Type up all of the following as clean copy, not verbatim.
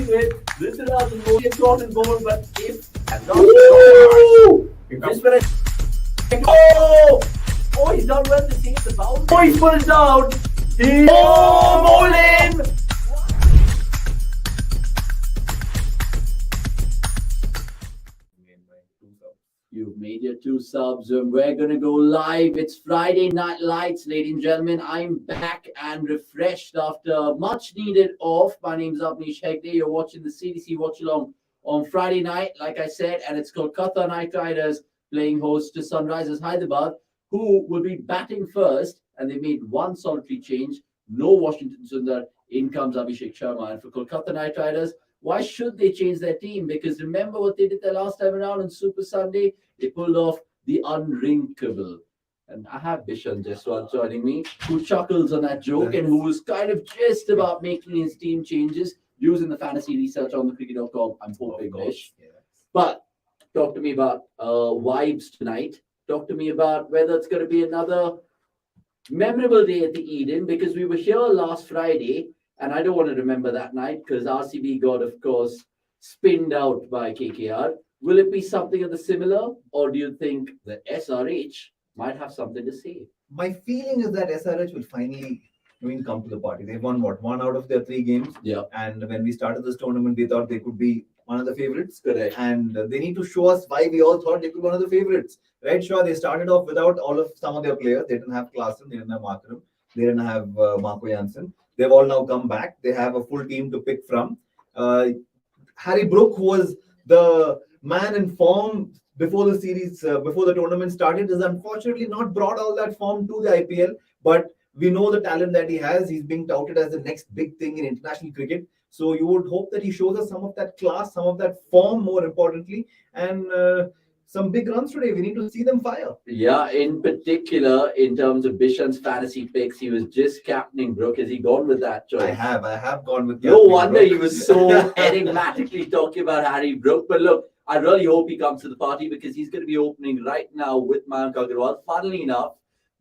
Anyway, this is our most important goal, but if and not just when oh, he's done well to save the bounce. Oh, he's put it down. Bowling. You've made your 2 subs and we're going to go live. It's Friday Night Lights, ladies and gentlemen. I'm back and refreshed after much needed off. My name's Avnish Hegde. You're watching the CDC Watchalong on Friday night, like I said, and it's Kolkata Knight Riders playing host to Sunrisers Hyderabad, who will be batting first, and they made one solitary change. No Washington Sundar, in comes Abhishek Sharma. And for Kolkata Knight Riders, why should they change their team? Because remember what they did the last time around on Super Sunday? They pulled off the unrinkable. And I have Bishan Jaiswal joining me, who chuckles on that joke and who was kind of just about making his team changes using the fantasy research on the cricket.com. I'm hoping, Bish. Yes. But talk to me about vibes tonight. Talk to me about whether it's going to be another memorable day at the Eden, because we were here last Friday, and I don't want to remember that night because RCB got, of course, spinned out by KKR. Will it be something of the similar, or do you think that SRH might have something to say? My feeling is that SRH will finally come to the party. They've won one out of their 3 games. Yeah. And when we started this tournament, they thought they could be one of the favorites. Correct. And they need to show us why we all thought they could be one of the favorites. Right? Sure, they started off without some of their players. They didn't have Klaasen, they didn't have Markram, they didn't have Marco Janssen. They've all now come back. They have a full team to pick from. Harry Brook, who was the man in form before the series, before the tournament started, has unfortunately not brought all that form to the IPL. But we know the talent that he has. He's being touted as the next big thing in international cricket. So you would hope that he shows us some of that class, some of that form, more importantly, and some big runs today. We need to see them fire. Yeah, in particular, in terms of Bishan's fantasy picks, he was just captaining Brook. Has he gone with that choice? I have gone with No wonder Brook. He was so enigmatically talking about Harry Brook. But look, I really hope he comes to the party because he's going to be opening right now with Mayank Agarwal. Funnily enough,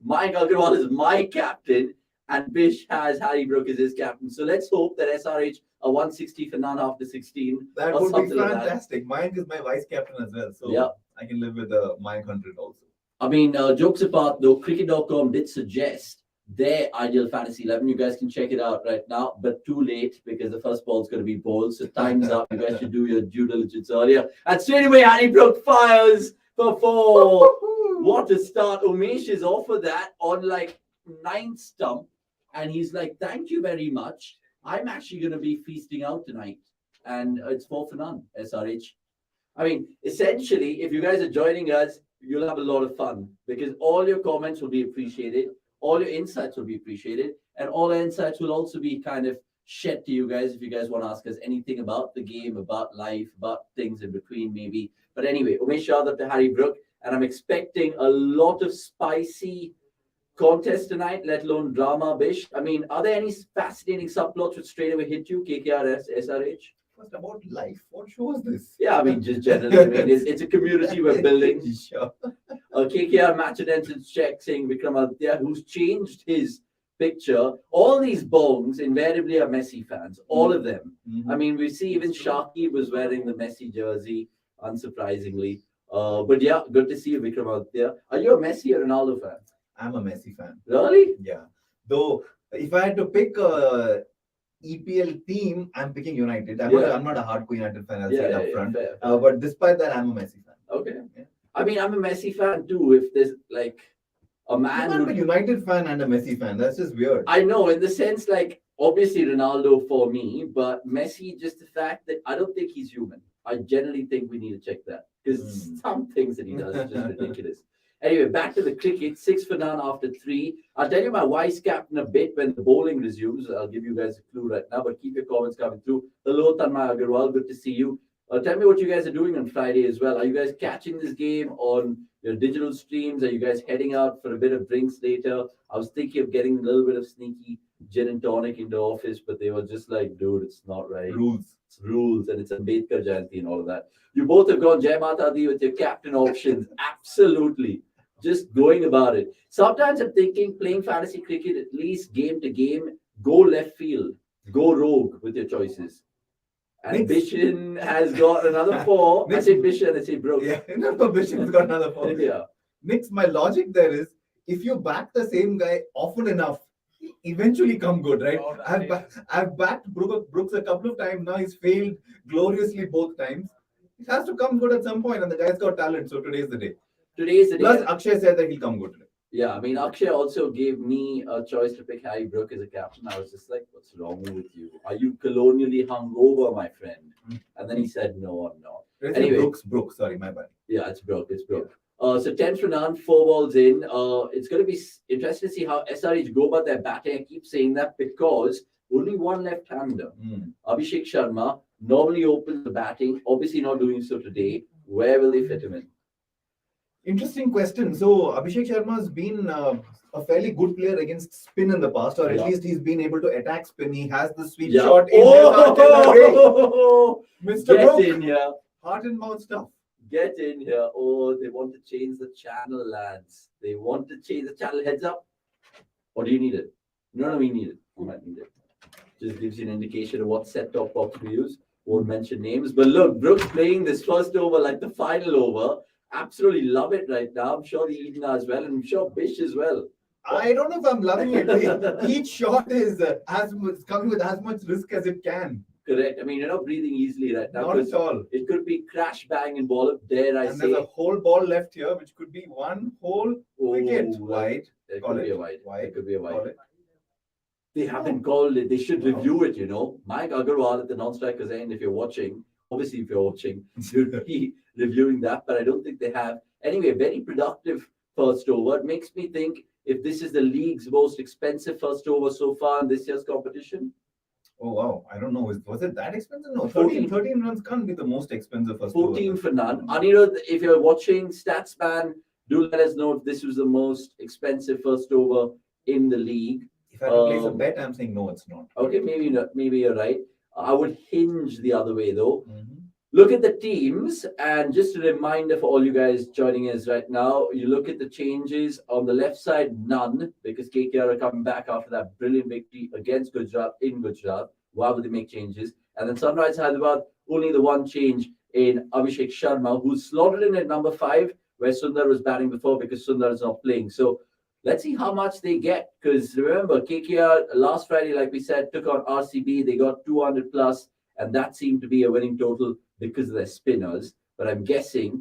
Mayank Agarwal is my captain and Bish has Harry Brook as his captain. So let's hope that SRH are 160 for none after 16. That would be fantastic. Mayank is my vice captain as well. So yeah, I can live with Mayank 100 also. I mean, jokes apart though, cricket.com did suggest their ideal fantasy 11. You guys can check it out right now, but too late because the first ball is going to be bowled. So time's up. You guys should do your due diligence earlier. And straight away, Harry Brook fires for 4. What a start. Umesh is off of that on like 9th stump. And he's like, thank you very much. I'm actually going to be feasting out tonight. And it's 4 for none, SRH. I mean, essentially, if you guys are joining us, you'll have a lot of fun because all your comments will be appreciated. All your insights will be appreciated. And all our insights will also be kind of shed to you guys if you guys want to ask us anything about the game, about life, about things in between maybe. But anyway, Umesh Yadav to Harry Brook. And I'm expecting a lot of spicy contest tonight, let alone drama, Bish. I mean, are there any fascinating subplots which straight away hit you, KKR, SRH? First, about life. What show is this? Yeah, I mean, just generally, I mean, it's a community we're building. Sure. KKR match attendance check saying Vikramaditya, who's changed his picture. All these bongs invariably are Messi fans, all of them. Mm-hmm. I mean, we see even Sharky was wearing the Messi jersey, unsurprisingly. But yeah, good to see you, Vikramaditya. Are you a Messi or Ronaldo fan? I'm a Messi fan. Really? Yeah. Though, if I had to pick a EPL team, I'm picking United. I'm not a hardcore United fan, I'll say it up front. Fair. But despite that, I'm a Messi fan. Okay. Yeah. I mean, I'm a Messi fan too. If there's like a man... You can't be a United fan and a Messi fan. That's just weird. I know, in the sense, like, obviously Ronaldo for me, but Messi, just the fact that I don't think he's human. I generally think we need to check that. Because some things that he does are just ridiculous. Anyway, back to the cricket. 6 for none after 3. I'll tell you my vice captain a bit when the bowling resumes. I'll give you guys a clue right now, but keep your comments coming through. Hello, Tanmay Agarwal. Good to see you. Tell me what you guys are doing on Friday as well. Are you guys catching this game on your digital streams? Are you guys heading out for a bit of drinks later? I was thinking of getting a little bit of sneaky gin and tonic in the office, but they were just like, dude, it's not right. Rules. It's rules, and it's Ambedkar Jayanti and all of that. You both have gone Jai Mata Di with your captain options. Absolutely. Just going about it. Sometimes I'm thinking playing fantasy cricket, at least game to game, go left field, go rogue with your choices. And Next. Bishan has got another 4. I Next. say Bishan, I say Brook. Yeah, no, Bishan's got another 4. Yeah. Next, my logic there is, if you back the same guy often enough, he'll eventually come good, right? Oh, I've backed Brooks a couple of times now. He's failed gloriously both times. It has to come good at some point, and the guy's got talent. So today's the day. Today's the day. Plus, Akshay said that he'll come good today. Yeah, I mean, Akshay also gave me a choice to pick Harry Brook as a captain. I was just like, what's wrong with you? Are you colonially hungover, my friend? And then he said, no, I'm not. Anyway. Brooks, sorry, my bad. Yeah, it's Brook. So 10 for none, 4 balls in. It's going to be interesting to see how SRH go about their batting. I keep saying that because only one left-hander. Abhishek Sharma normally opens the batting. Obviously not doing so today. Where will they fit him in? Interesting question. So Abhishek Sharma has been a fairly good player against spin in the past, or at least he's been able to attack spin. He has the sweet shot in Mr. Get Brook. in here. Heart and mouth stuff. Get in here. Oh, they want to change the channel, lads. They want to change the channel. Heads up. Or do you need it? No, we need it. You might need it. Just gives you an indication of what set-top box we use. Won't mention names. But look, Brooks playing this first over like the final over. Absolutely love it right now. I'm sure the Edna as well, and I'm sure Bish as well. I don't know if I'm loving it. Each shot is coming with as much risk as it can. Correct. I mean, you're not breathing easily right now. Not at all. It could be crash, bang, and ball up. Dare I say? There's a whole ball left here, which could be one whole wicket. Wide. It could be a wide. It could be a Call wide. it. They haven't called it. They should review it, you know. Mike Agarwal at the non-strikers end, if you're watching, obviously if you're watching, you'd be reviewing that, but I don't think they have. Anyway, very productive first over. It makes me think if this is the league's most expensive first over so far in this year's competition. Oh, wow. I don't know. Was it that expensive? No, 14. 13 runs can't be the most expensive first 14 over. for none. Anirudh, if you're watching, Statsman, do let us know if this was the most expensive first over in the league. If I had to place a bet, I'm saying no, it's not. Okay, maybe not. Maybe you're right. I would hinge the other way though. Look at the teams, and just a reminder for all you guys joining us right now, you look at the changes on the left side, none, because KKR are coming back after that brilliant victory against Gujarat in Gujarat. Why would they make changes? And then Sunrise Hyderabad, only the one change in Abhishek Sharma, who's slotted in at number 5, where Sundar was batting before because Sundar is not playing. So let's see how much they get, because remember, KKR last Friday, like we said, took on RCB. They got 200 plus, and that seemed to be a winning total because of their spinners. But I'm guessing,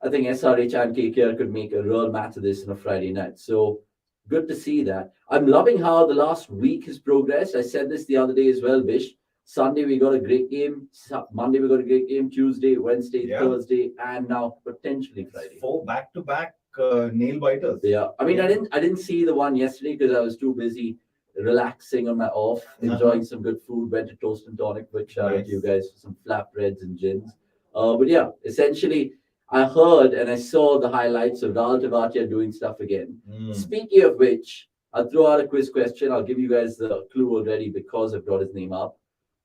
I think SRH and KKR could make a real match of this on a Friday night. So good to see that. I'm loving how the last week has progressed. I said this the other day as well, Bish. Sunday, we got a great game. Monday, we got a great game. Tuesday, Wednesday, Thursday, and now potentially Friday. 4 back-to-back nail biters. Yeah. I mean, I didn't see the one yesterday because I was too busy relaxing on my off, enjoying some good food, went to Toast and Tonic, which shout out to you guys for some flatbreads and gins. But yeah, essentially, I heard and I saw the highlights of Rahul Tewatia doing stuff again. Speaking of which, I'll throw out a quiz question. I'll give you guys the clue already because I've got his name up.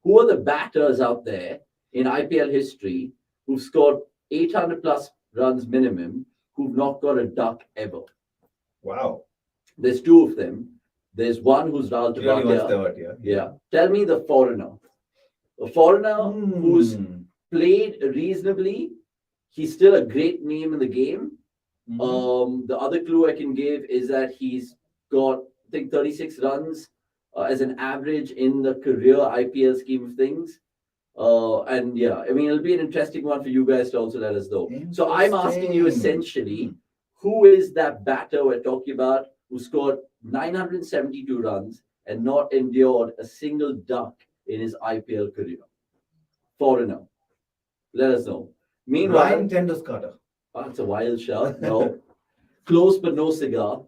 Who are the batters out there in IPL history who've scored 800 plus runs minimum who've not got a duck ever? Wow. There's 2 of them. There's one who's Rahul Tewatia. Yeah. Tell me the foreigner. A foreigner who's played reasonably. He's still a great name in the game. The other clue I can give is that he's got, I think, 36 runs as an average in the career IPL scheme of things. And yeah, I mean, it'll be an interesting one for you guys to also let us know. So I'm asking you essentially, who is that batter we're talking about who scored 972 runs and not endured a single duck in his IPL career? Foreigner. Let us know. Meanwhile, Ryan Tendulkar. That's a wild shout. No. Close but no cigar.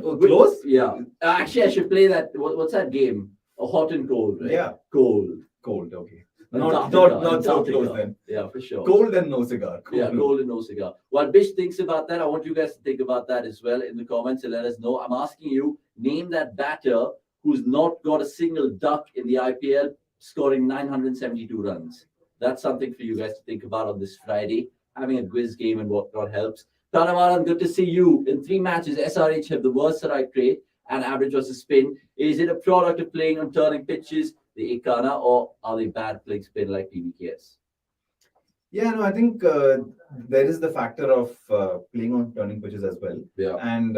Close? Yeah. Actually, I should play that. What's that game? A hot and cold, right? Yeah. Cold. Okay. Antarctica, Not so Antarctica. close then. Yeah, for sure. Cold and no cigar. Cold and no cigar. What Bish thinks about that, I want you guys to think about that as well in the comments and let us know. I'm asking you, name that batter who's not got a single duck in the IPL, scoring 972 runs. That's something for you guys to think about on this Friday, having a quiz game and whatnot helps. Tanamaran, good to see you. In 3 matches, SRH have the worst strike rate and average versus spin. Is it a product of playing on turning pitches? the Ikana, or are they bad playing spin like PBKS? Yeah, no, I think there is the factor of playing on turning pitches as well. Yeah. And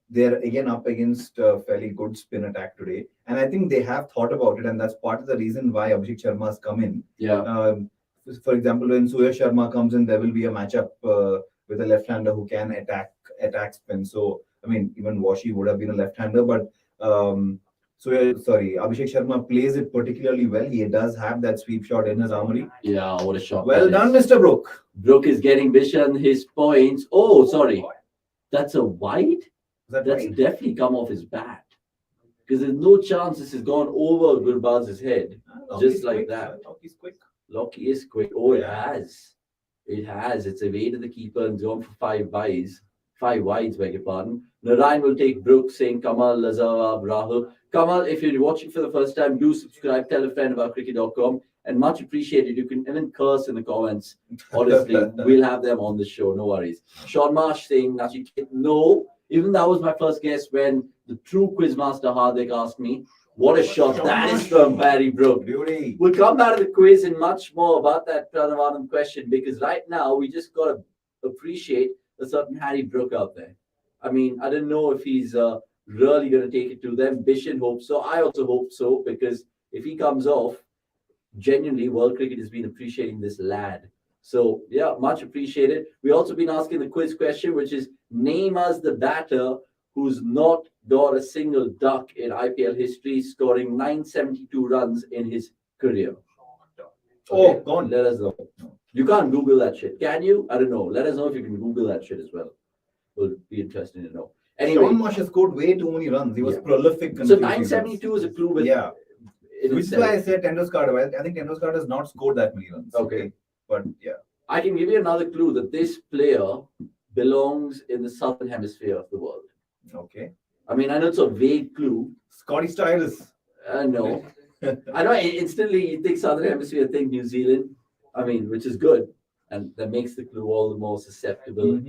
they're again up against a fairly good spin attack today. And I think they have thought about it, and that's part of the reason why Abhishek Sharma has come in. Yeah. For example, when Suyash Sharma comes in, there will be a matchup with a left-hander who can attack spin. So, I mean, even Washi would have been a left-hander, but Abhishek Sharma plays it particularly well. He does have that sweep shot in his armory. Yeah, what a shot. Well done, Mr. Brook. Brook is getting Bishan his points. Oh, sorry. That's a wide? That's right? Definitely come off his bat. Because there's no chance this has gone over Gurbaz's head. Just like quick. that. Lockie's quick. Lockie is quick. Oh, it Yeah. has. It has. It's evaded the keeper and gone for five wides, beg your pardon. Narayan will take Brook, saying Kamal, Lazava, Rahul. Kamal, if you're watching for the first time, do subscribe, tell a friend about cricket.com, and much appreciated. You can even curse in the comments. Honestly, we'll have them on the show, no worries. Sean Marsh saying, Nachiket, no. Even that was my first guess when the true quizmaster Hardik asked me, what a shot that is from Barry Brook. Beauty. We'll come back to the quiz and much more about that Pranavanam question, because right now we just got to appreciate a certain Harry Brook out there. I mean, I don't know if he's really going to take it to them. Bishan hopes so. I also hope so, because if he comes off, genuinely, world cricket has been appreciating this lad. So, yeah, much appreciated. We also been asking the quiz question, which is name us the batter who's not got a single duck in IPL history, scoring 972 runs in his career. Oh, gone. Let us know. You can't Google that shit, can you? I don't know. Let us know if you can Google that shit as well. Will be interesting to know. Anyway, Sean Marsh has scored way too many runs. He was prolific. So 972 is a clue. With yeah. Which is why I said Tendulkar. I think Tendulkar has not scored that many runs. Okay. But yeah. I can give you another clue that this player belongs in the southern hemisphere of the world. Okay. I mean, I know it's a vague clue. Scotty Styles. No. I know instantly you think southern hemisphere, think New Zealand. I mean, which is good. And that makes the clue all the more susceptible.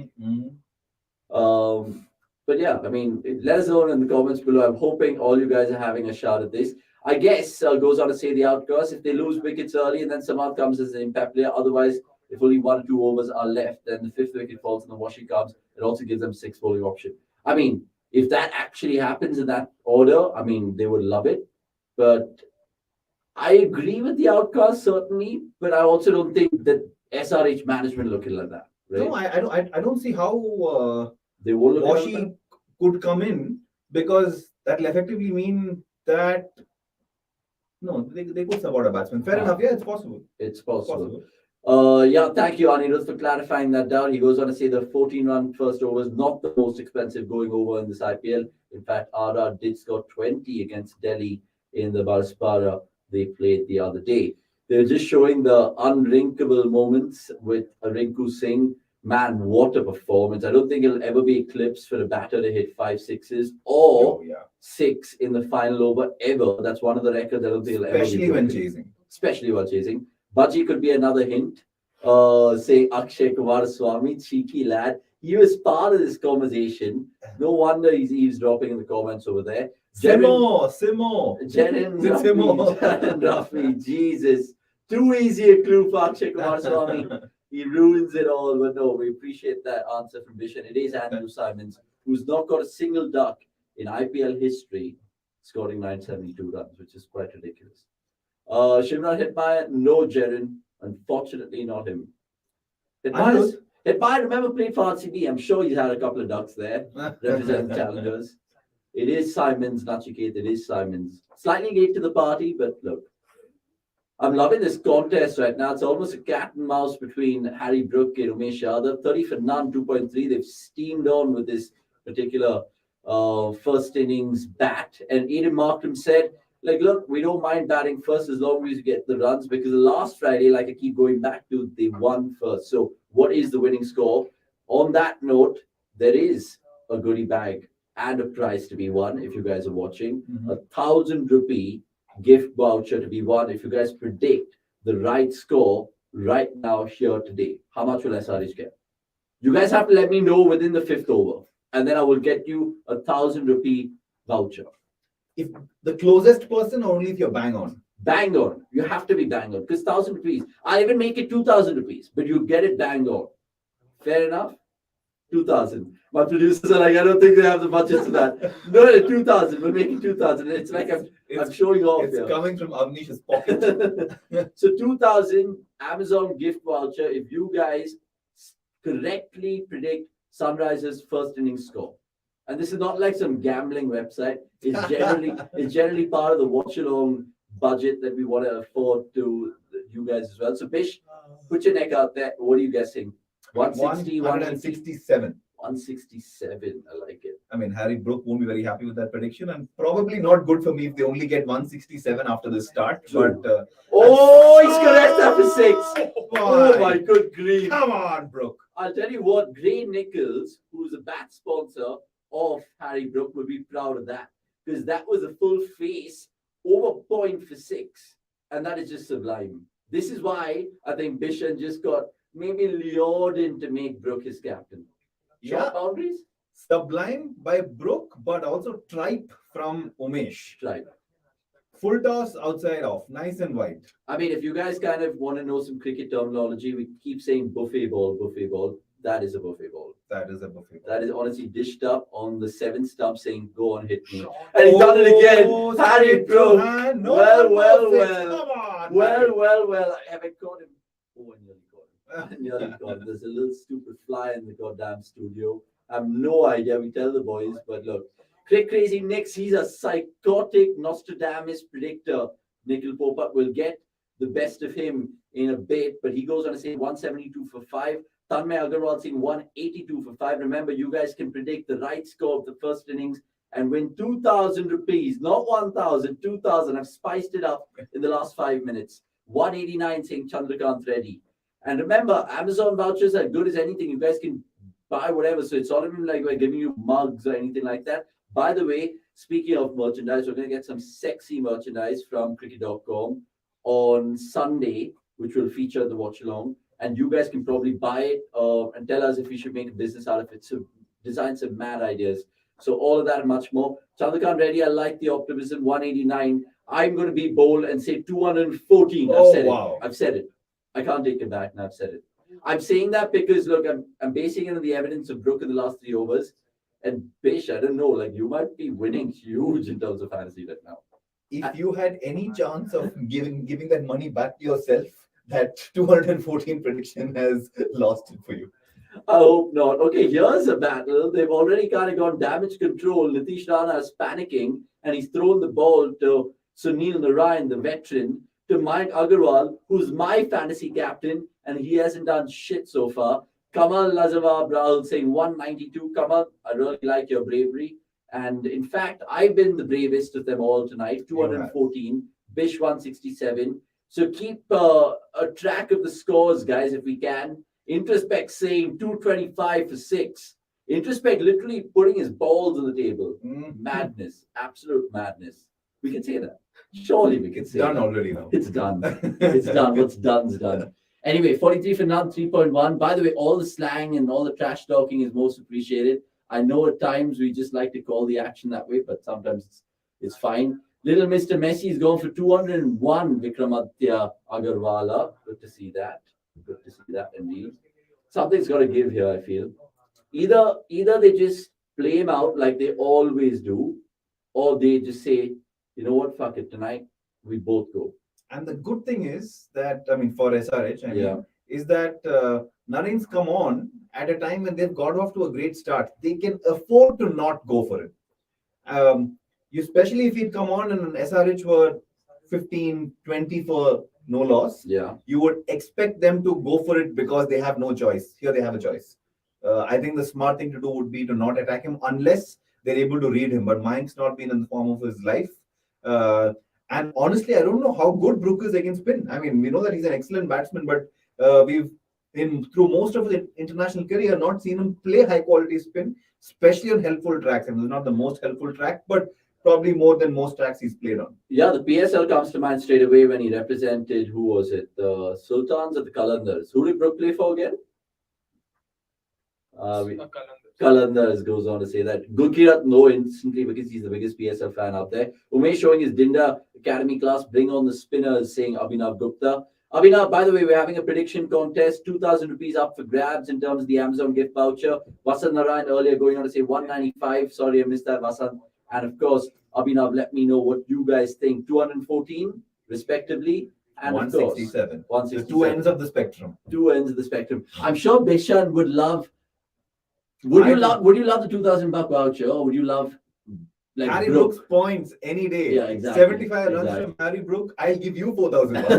But yeah, I mean, let us know in the comments below. I'm hoping all you guys are having a shot at this. I guess goes on to say the outcast. If they lose wickets early and then Samad comes as an impact player, otherwise, if only 1 or 2 overs are left, then the 5th wicket falls and the washing comes. It also gives them 6 bowling option. I mean, if that actually happens in that order, I mean, they would love it. But I agree with the outcast, certainly. But I also don't think that SRH management looking like that. Right? No, I don't see how they won't Washi could come in, because that will effectively mean that they could support a batsman. Fair enough, yeah, it's possible. It's possible. Yeah, thank you, Anirudh, for clarifying that down. He goes on to say the 14-run first over is not the most expensive going over in this IPL. In fact, RR did score 20 against Delhi in the Baraspara they played the other day. They're just showing the unrinkable moments with Rinku Singh. Man, what a performance. I don't think it'll ever be eclipsed for a batter to hit 5 sixes or 6 in the final over ever. That's one of the records I don't think it'll ever be. Especially when chasing. Baji could be another hint. Say Akshay Kumar Swami, cheeky lad. He was part of this conversation. No wonder he's eavesdropping in the comments over there. Simo. Jenin Rafi, Jesus. Too easy a clue for Akshay Kumar Swami. He ruins it all. But no, we appreciate that answer from Bishan. It is Andrew Simons, who's not got a single duck in IPL history, scoring 972 runs, which is quite ridiculous. Shimran Hetmaya, no Jerin. Unfortunately, not him. Hetmaya, remember, played for RCB. I'm sure he's had a couple of ducks there, representing challengers. It is Simons, Nachiket. It is Simons. Slightly late to the party, but look. I'm loving this contest right now. It's almost a cat and mouse between Harry Brook and Umesh Yadav. 30 for none, 2.3. They've steamed on with this particular first innings bat. And Eden Markham said, like, look, we don't mind batting first as long as you get the runs, because the last Friday, like I keep going back to, they won first. So what is the winning score? On that note, there is a goodie bag and a prize to be won if you guys are watching. 1,000 rupee gift voucher to be won if you guys predict the right score right now here today. How much will SRH get? You guys have to let me know within the 5th over, and then I will get you 1,000 rupee voucher. If the closest person, or only if you're bang on? Bang on. You have to be bang on because 1,000 rupees. I'll even make it 2,000 rupees, but you get it bang on. Fair enough? 2,000. My producers are like, I don't think they have the budget for that. No, 2,000. We'll make it 2,000. It's like I'm showing off It's here. coming from Avnish's pocket. So 2,000 Amazon gift voucher if you guys correctly predict Sunrise's first innings score. And this is not like some gambling website. It's generally part of the Watchalong budget that we want to afford to you guys as well. So Bish, put your neck out there. What are you guessing? 160, 167. 167. I like it. I mean, Harry Brook won't be very happy with that prediction, and probably not good for me if they only get 167 after the start. True. But he's correct after 6. Oh my good grief. Come on, Brook. I'll tell you what, Gray Nichols, who's a bat sponsor of Harry Brook, would be proud of that. Because that was a full face over point for 6. And that is just sublime. This is why I think Bishan just got maybe lured in to make Brook his captain. Short boundaries? Sublime by Brook, but also tripe from Umesh. Tripe. Full toss outside off, nice and wide. I mean, if you guys kind of want to know some cricket terminology, we keep saying buffet ball, buffet ball. That is a buffet ball. That is a buffet ball. That is honestly dished up on the 7th stump saying, go on, hit me. And he's done it again. Harry Brook. Well. Come on. Well. I haven't caught him. Oh, I nearly caught him. There's a little stupid fly in the goddamn studio. I have no idea. We tell the boys, but look. Crazy Nicks, he's a psychotic Nostradamus predictor. Nikhil Popat will get the best of him in a bit, but he goes on to say 172 for 5. Tanmay Agarwal saying 182 for 5. Remember, you guys can predict the right score of the first innings and win 2,000 rupees, not 1,000, 2,000. I've spiced it up in the last 5 minutes. 189 saying Chandrakant Reddy. And remember, Amazon vouchers are good as anything. You guys can buy whatever. So it's not even like we're giving you mugs or anything like that. By the way, speaking of merchandise, we're going to get some sexy merchandise from cricket.com on Sunday, which will feature the Watchalong. And you guys can probably buy it and tell us if we should make a business out of it. So design some mad ideas. So all of that and much more. Chandrakant Reddy, I like the optimism. 189. I'm going to be bold and say 214. I've said it. I can't take it back, and I've said it. I'm saying that because, look, I'm basing it on the evidence of Brook in the last 3 overs. And Bish, I don't know, like you might be winning huge in terms of fantasy right now. If you had any chance of giving that money back to yourself, that 214 prediction has lost it for you. I hope not. Okay, here's a battle. They've already kind of got damage control. Nitish Rana is panicking, and he's thrown the ball to Sunil Narayan, the veteran, to Mike Agarwal, who's my fantasy captain, and he hasn't done shit so far. Kamal Lazawar Rahul saying 192. Kamal, I really like your bravery. And in fact, I've been the bravest of them all tonight. 214. Bish 167. So keep a track of the scores, guys, if we can. Introspect saying 225 for 6. Introspect literally putting his balls on the table. Madness. Absolute madness. We can say that. Surely we can say that. It's done already now. It's done. It's done. What's done's done. Anyway, 43 for none, 3.1. By the way, all the slang and all the trash talking is most appreciated. I know at times we just like to call the action that way, but sometimes it's fine. Little Mr. Messi is going for 201, Vikramaditya Agarwala. Good to see that. Good to see that indeed. Something's got to give here, I feel. Either they just play him out like they always do, or they just say, you know what, fuck it, tonight we both go. And the good thing is that, I mean, for SRH, is that Nareens come on at a time when they've got off to a great start. They can afford to not go for it. Especially if he'd come on and SRH were 15, 20 for no loss, you would expect them to go for it because they have no choice. Here they have a choice. I think the smart thing to do would be to not attack him unless they're able to read him. But Mayank's not been in the form of his life. And honestly, I don't know how good Brook is against spin. I mean, we know that he's an excellent batsman, but we've, through most of his international career, not seen him play high-quality spin, especially on helpful tracks. And it's not the most helpful track, but probably more than most tracks he's played on. Yeah, the PSL comes to mind straight away when he represented, who was it? The Sultans or the Qalandars? Who did Brook play for again? Kalandars goes on to say that Gurkirat no instantly because he's the biggest PSL fan out there. Umesh showing his Dinda Academy class, bring on the spinners, saying Abhinav Gupta. Abhinav, by the way, we're having a prediction contest, 2,000 rupees up for grabs in terms of the Amazon gift voucher. Vasant Narayan earlier going on to say 195. Sorry, I missed that, Vasant. And of course, Abhinav, let me know what you guys think. 214, respectively. And 167. Of course, The two ends of the spectrum. Two ends of the spectrum. I'm sure Bishan would love. Would you love the 2,000 buck voucher, or would you love like Harry Brook? Brook's points any day? Yeah, exactly. 75 runs from Harry Brook. I'll give you 4,000 bucks.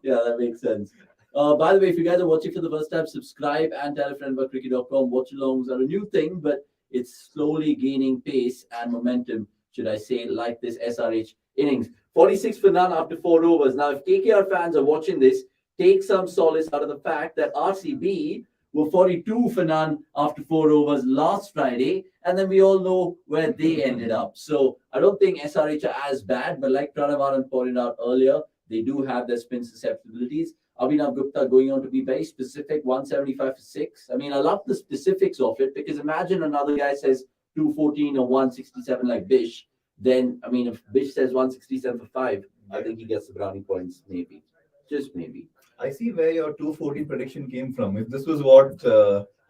Yeah, that makes sense. By the way, if you guys are watching for the first time, subscribe and tell a friend about cricket.com. Watchalongs are a new thing, but it's slowly gaining pace and momentum, should I say, like this SRH innings. 46 for none after 4 overs. Now, if KKR fans are watching this, take some solace out of the fact that RCB were 42 for none after 4 overs last Friday, and then we all know where they ended up. So I don't think SRH are as bad, but like Pranavaran pointed out earlier, they do have their spin susceptibilities. Abhinav Gupta going on to be very specific, 175 for 6. I mean, I love the specifics of it because imagine another guy says 214 or 167 like Bish. Then, I mean, if Bish says 167 for 5, I think he gets the brownie points, maybe. Just maybe. I see where your 214 prediction came from. If this was what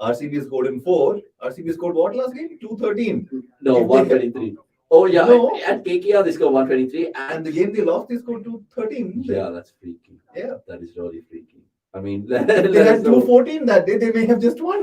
RCB scored in 4, RCB scored what last game? 213. No, 123. Oh, yeah. No. At KKR, they scored 123. And the game they lost, they scored 213. Yeah, that's freaky. Yeah. That is really freaky. I mean, they had 214 that day. They may have just won.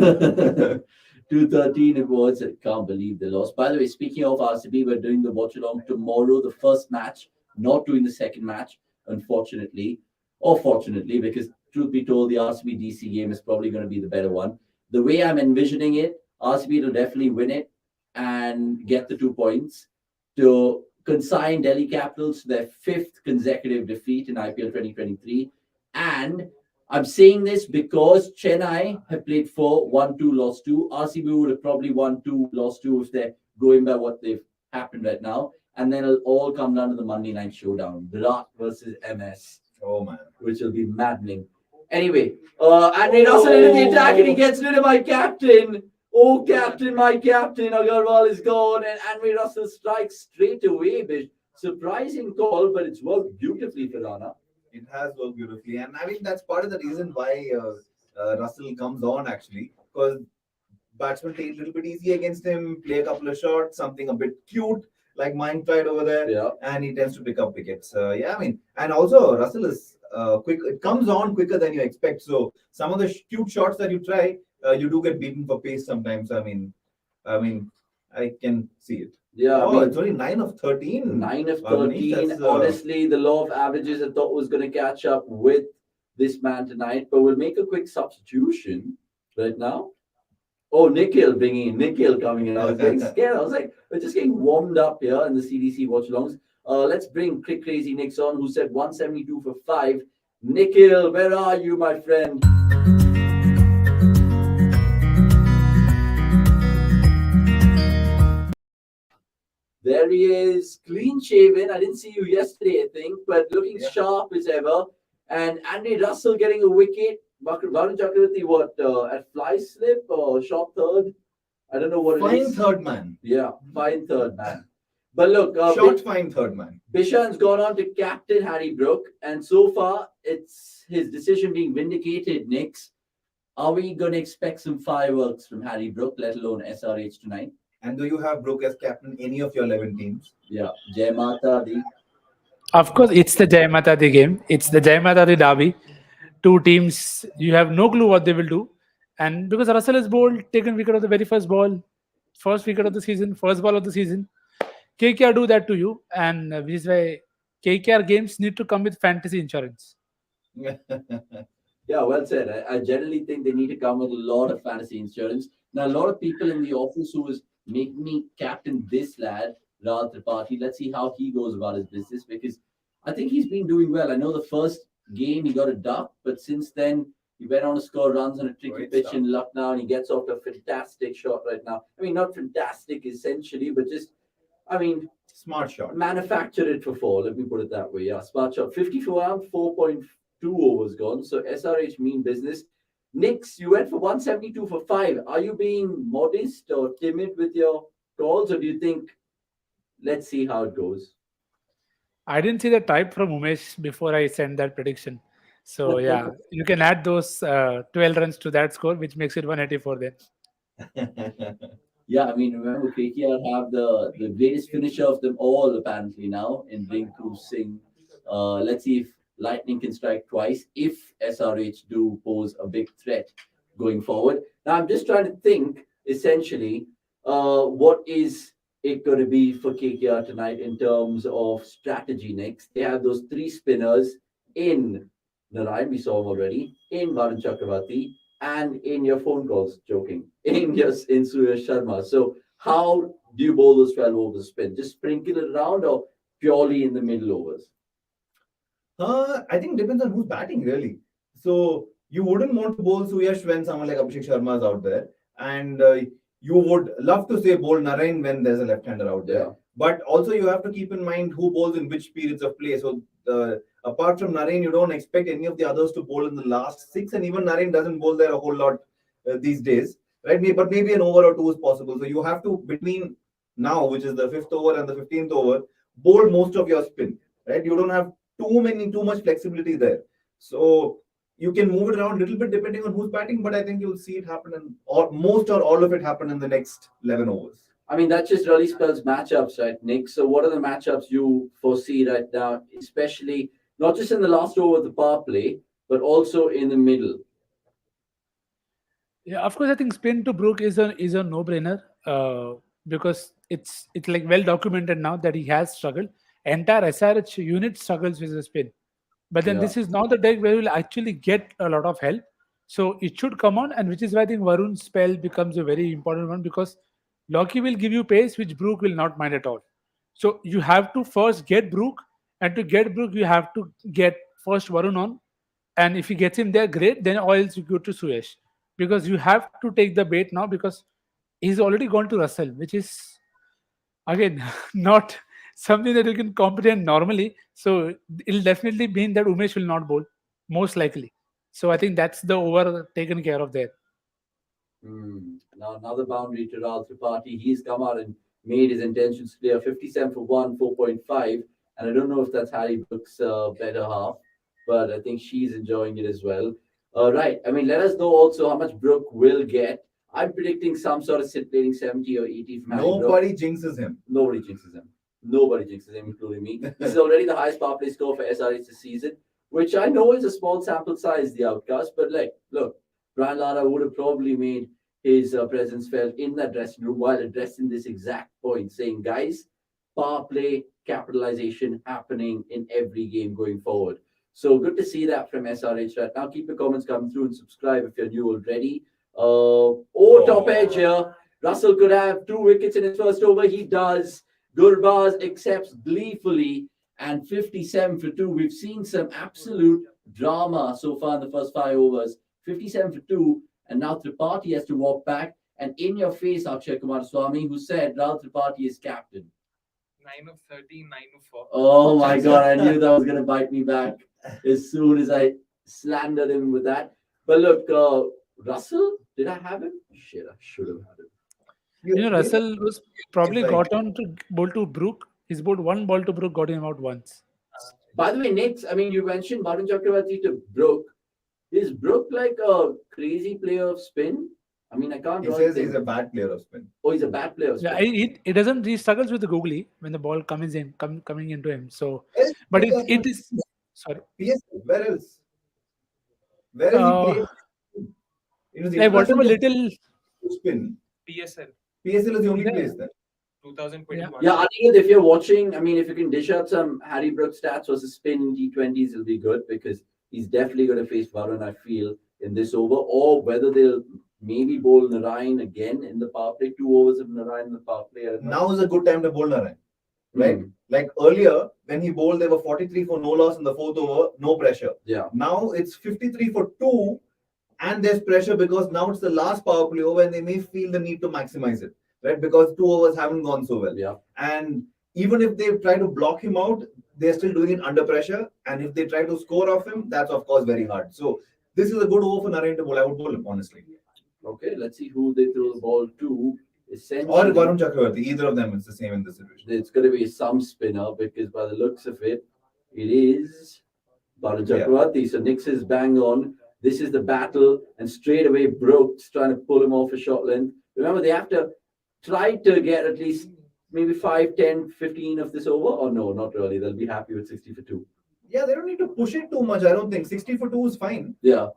213 it was. I can't believe they lost. By the way, speaking of RCB, we're doing the watch along tomorrow, the first match, not doing the second match, unfortunately. Or fortunately, because truth be told, the RCB DC game is probably going to be the better one. The way I'm envisioning it, RCB will definitely win it and get the 2 points to consign Delhi Capitals to their 5th consecutive defeat in IPL 2023. And I'm saying this because Chennai have played 4, 1-2, lost 2. RCB would have probably won 2, lost 2 if they're going by what they've happened right now. And then it'll all come down to the Monday night showdown. Virat versus MS. Oh, man. Which will be maddening. Anyway, Andre Russell into the attack and he gets rid of my captain. Oh, captain, my captain. Agarwal is gone and Andre Russell strikes straight away. Bish. Surprising call, but it's worked beautifully for Rana. It has worked beautifully. And I mean, that's part of the reason why Russell comes on, actually. Because batsmen take it a little bit easy against him, play a couple of shots, something a bit cute, like mine tried over there. Yeah. And he tends to pick up wickets. Yeah, I mean, and also Russell is quick. It comes on quicker than you expect. So some of the cute shots that you try, you do get beaten for pace sometimes. I mean, I can see it. Yeah, oh, it's only 9 of 13. 9 of 13. Honestly, the law of averages I thought was going to catch up with this man tonight, but we'll make a quick substitution right now. Oh, Nikhil bringing in. Nikhil coming in. I was getting scared. I was like, we're just getting warmed up here in the CDC watch-alongs. Let's bring Crick Crazy Nicks on, who said 172 for 5. Nikhil, where are you, my friend? There he is, clean shaven. I didn't see you yesterday, I think, but looking sharp as ever. And Andy Russell getting a wicket. Varun Chakravarti, what, at fly slip or shot third? I don't know what it is. Fine third man. Yeah, fine third man. But look, fine third man. Bishan's gone on to captain Harry Brook, and so far it's his decision being vindicated. Nicks, are we going to expect some fireworks from Harry Brook, let alone SRH tonight? And do you have Brook as captain any of your 11 teams? Yeah, Jai Mata Di. Of course, it's the Jai Mata Di game. It's the Jai Mata Di derby. Two teams, you have no clue what they will do. And because Russell is bowled, taken wicket of the very first ball, first wicket of the season, first ball of the season, KKR do that to you. And which is why KKR games need to come with fantasy insurance. Yeah, well said. I generally think they need to come with a lot of fantasy insurance. Now, a lot of people in the office who was making me captain this lad, Raj Tripathi, let's see how he goes about his business, because I think he's been doing well. I know the first game he got a duck, but since then he went on to score runs on a tricky pitch in Lucknow, and he gets off to a fantastic shot right now. I mean, not fantastic essentially, but just, I mean, smart shot. Manufactured it for 4, let me put it that way. Yeah, smart shot. 50 for 1, 4.2 overs gone. So SRH mean business. Nix, you went for 172 for 5. Are you being modest or timid with your calls, or do you think, let's see how it goes? I didn't see the type from Umesh before I sent that prediction. So yeah, you can add those 12 runs to that score, which makes it 184 then. Yeah, I mean, remember, KKR have the greatest finisher of them all, apparently, now in Rinku Singh. Let's see if Lightning can strike twice, if SRH do pose a big threat going forward. Now, I'm just trying to think, essentially, what is it going to be for KKR tonight in terms of strategy next? They have those three spinners in Narayan, we saw him already, in Varun Chakravarti, and in your phone calls, joking, in Suresh Sharma. So how do you bowl those 12 overs spin? Just sprinkle it around or purely in the middle overs? I think it depends on who's batting really. So you wouldn't want to bowl Suyash when someone like Abhishek Sharma is out there, and you would love to say bowl Narain when there's a left-hander out there. Yeah. But also you have to keep in mind who bowls in which periods of play. So apart from Narain, you don't expect any of the others to bowl in the last six, and even Narain doesn't bowl there a whole lot these days, right? But maybe an over or two is possible. So you have to between now, which is the fifth over and the 15th over, bowl most of your spin, right? You don't have too much flexibility there. So you can move it around a little bit depending on who's batting, but I think you'll see it happen in or most or all of it happen in the next 11 overs. I mean, that just really spells matchups, right, Nick? So what are the matchups you foresee right now, especially not just in the last over of the power play, but also in the middle? Yeah, of course, I think spin to Brook is a no brainer because it's like well documented now that he has struggled. Entire SRH unit struggles with the spin, but then Yeah. this is not the deck where you'll actually get a lot of help. So it should come on, and which is why I think Varun's spell becomes a very important one because Loki will give you pace, which Brook will not mind at all. So you have to first get Brook, and to get Brook, you have to get first Varun on, and if he gets him there, great. Then or else you go to Suyesh because you have to take the bait now because he's already gone to Russell, which is again not something that you can compete normally. So it'll definitely mean that Umesh will not bowl, most likely. So I think that's the over taken care of there. Now another boundary to Rahul Tripathi. He's come out and made his intentions clear. 57 for 1, 4.5. And I don't know if that's Harry Brooks' better half, but I think she's enjoying it as well. Right. I mean, let us know also how much Brook will get. I'm predicting some sort of scintillating 70 or 80 from Harry Brook. Nobody jinxes him. Nobody jinxes him. Nobody jinxes him, including me. This is already the highest power play score for SRH this season, which I know is a small sample size, the outcast, but like, look, Brian Lara would have probably made his presence felt in that dressing room while addressing this exact point, saying, guys, power play capitalization happening in every game going forward. So good to see that from SRH right now. Keep your comments coming through and subscribe if you're new already. Top edge here. Russell could have 2 wickets in his first over. He does. Gurbaz accepts gleefully, and 57 for 2. We've seen some absolute drama so far in the first 5 overs. 57 for 2, and now Tripathi has to walk back. And in your face, Akshay Kumar Swami, who said Rahul Tripathi is captain. 9 of 13, 9 of 4. Oh my God, I knew that was going to bite me back as soon as I slandered him with that. But look, Russell, did I have him? Shit, I should have had him. Russell was probably It's got on to bowl to Brook. He's bowled one ball to Brook, got him out once. By the way, Nick, I mean, you mentioned Varun Chakravarti to Brook. Is Brook like a crazy player of spin? I mean, I can't. He says he's a bad player of spin. Oh, he's a bad player of spin. Yeah, it doesn't. He struggles with the googly when the ball comes in, coming into him. So, Well, but because it is. Sorry. Yes, where else? Where has he played? The Like whatever international little. spin. PSL PSL is the only Yeah. place there. 2021. Yeah, Aniket, if you're watching, I mean, if you can dish out some Harry Brooks stats versus spin in T20s, it'll be good because he's definitely going to face Varun, I feel, in this over, or whether they'll maybe bowl Narayan again in the power play, 2 overs of Narayan in the power play. I don't know. Now is a good time to bowl Narayan. Right? Like earlier, when he bowled, there were 43 for no loss in the 4th over, no pressure. Yeah. Now it's 53 for 2, and there's pressure because now it's the last power play over, and they may feel the need to maximize it, right? Because 2 overs haven't gone so well. Yeah. And even if they try to block him out, they're still doing it under pressure. And if they try to score off him, that's of course very hard. So This is a good over for Naren to bowl. I would bowl him, honestly. Okay, let's see who they throw the ball to. Or Essentially, Varun Chakravarti. Either of them is the same in this situation. it's going to be some spinner because by the looks of it, it is Varun Yeah. Chakravarti. So Nix is bang on. This is the battle, and straight away Brooks trying to pull him off a shot length. Remember, they have to try to get at least maybe 5, 10, 15 of this over. Or no, not really. They'll be happy with 60 for 2. Yeah, they don't need to push it too much. I don't think 60 for 2 is fine. Yeah,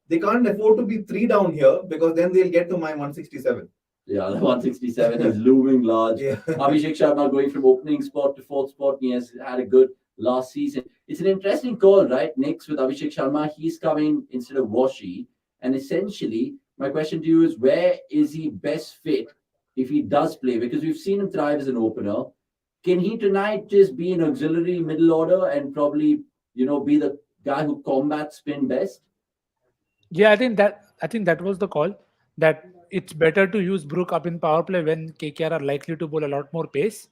They can't afford to be 3 down here because then they'll get to my 167. yeah. The 167 is looming large. Yeah. Abhishek Sharma going from opening spot to fourth spot. He has had a good last season. It's an interesting call, right? Next with Abhishek Sharma, he's coming instead of Washi. And essentially, my question to you is, where is he best fit if he does play? Because we've seen him thrive as an opener. Can he tonight just be an auxiliary middle order and probably, be the guy who combats spin best? Yeah, I think that was the call. That it's better to use Brook up in power play when KKR are likely to bowl a lot more pace.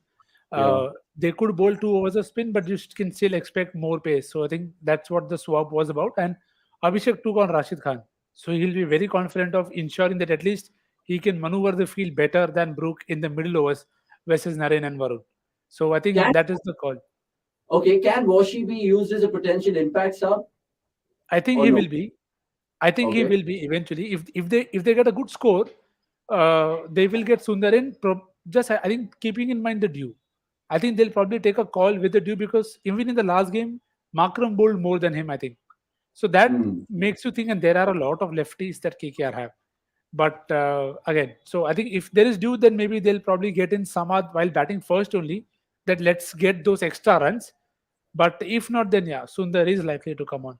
They could bowl 2 overs of spin, but you can still expect more pace. So I think that's what the swap was about. And Abhishek took on Rashid Khan, so he'll be very confident of ensuring that at least he can maneuver the field better than Brook in the middle overs versus Naren and Varun. So I think Can- that is the call. Okay, can Washi be used as a potential impact sub? I think Or he no? will be. I think he Okay. will be eventually. If they get a good score, they will get Sundar in. Just I think keeping in mind the due. I think they'll probably take a call with the due because even in the last game, Makram bowled more than him. I think so. That makes you think, and there are a lot of lefties that KKR have. But again, so I think if there is due, then maybe they'll probably get in Samad while batting first only. That let's get those extra runs. But if not, then yeah, Sundar is likely to come on.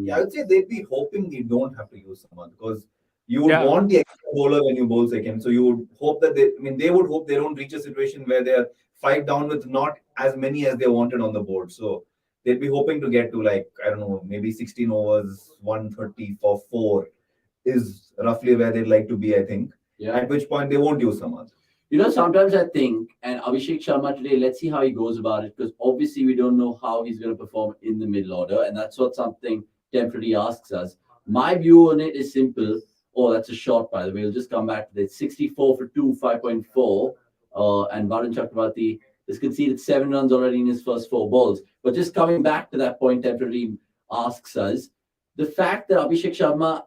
Yeah, I would say they'd be hoping they don't have to use someone because you would Yeah. want the extra bowler when you bowl second. So you would hope that they would hope they don't reach a situation where they're 5 down with not as many as they wanted on the board. So they'd be hoping to get to I don't know, maybe 16 overs, 130 for 4 is roughly where they'd like to be, I think. Yeah. At which point they won't use someone. Sometimes I think, and Abhishek Sharma today, let's see how he goes about it, because obviously we don't know how he's going to perform in the middle order, and that's what something temporarily asks us. My view on it is simple. Oh, that's a shot, by the way. We'll just come back to this. 64 for 2, 5.4. And Varun Chakravarti has conceded 7 runs already in his first 4 balls. But just coming back to that point, temporarily asks us, the fact that Abhishek Sharma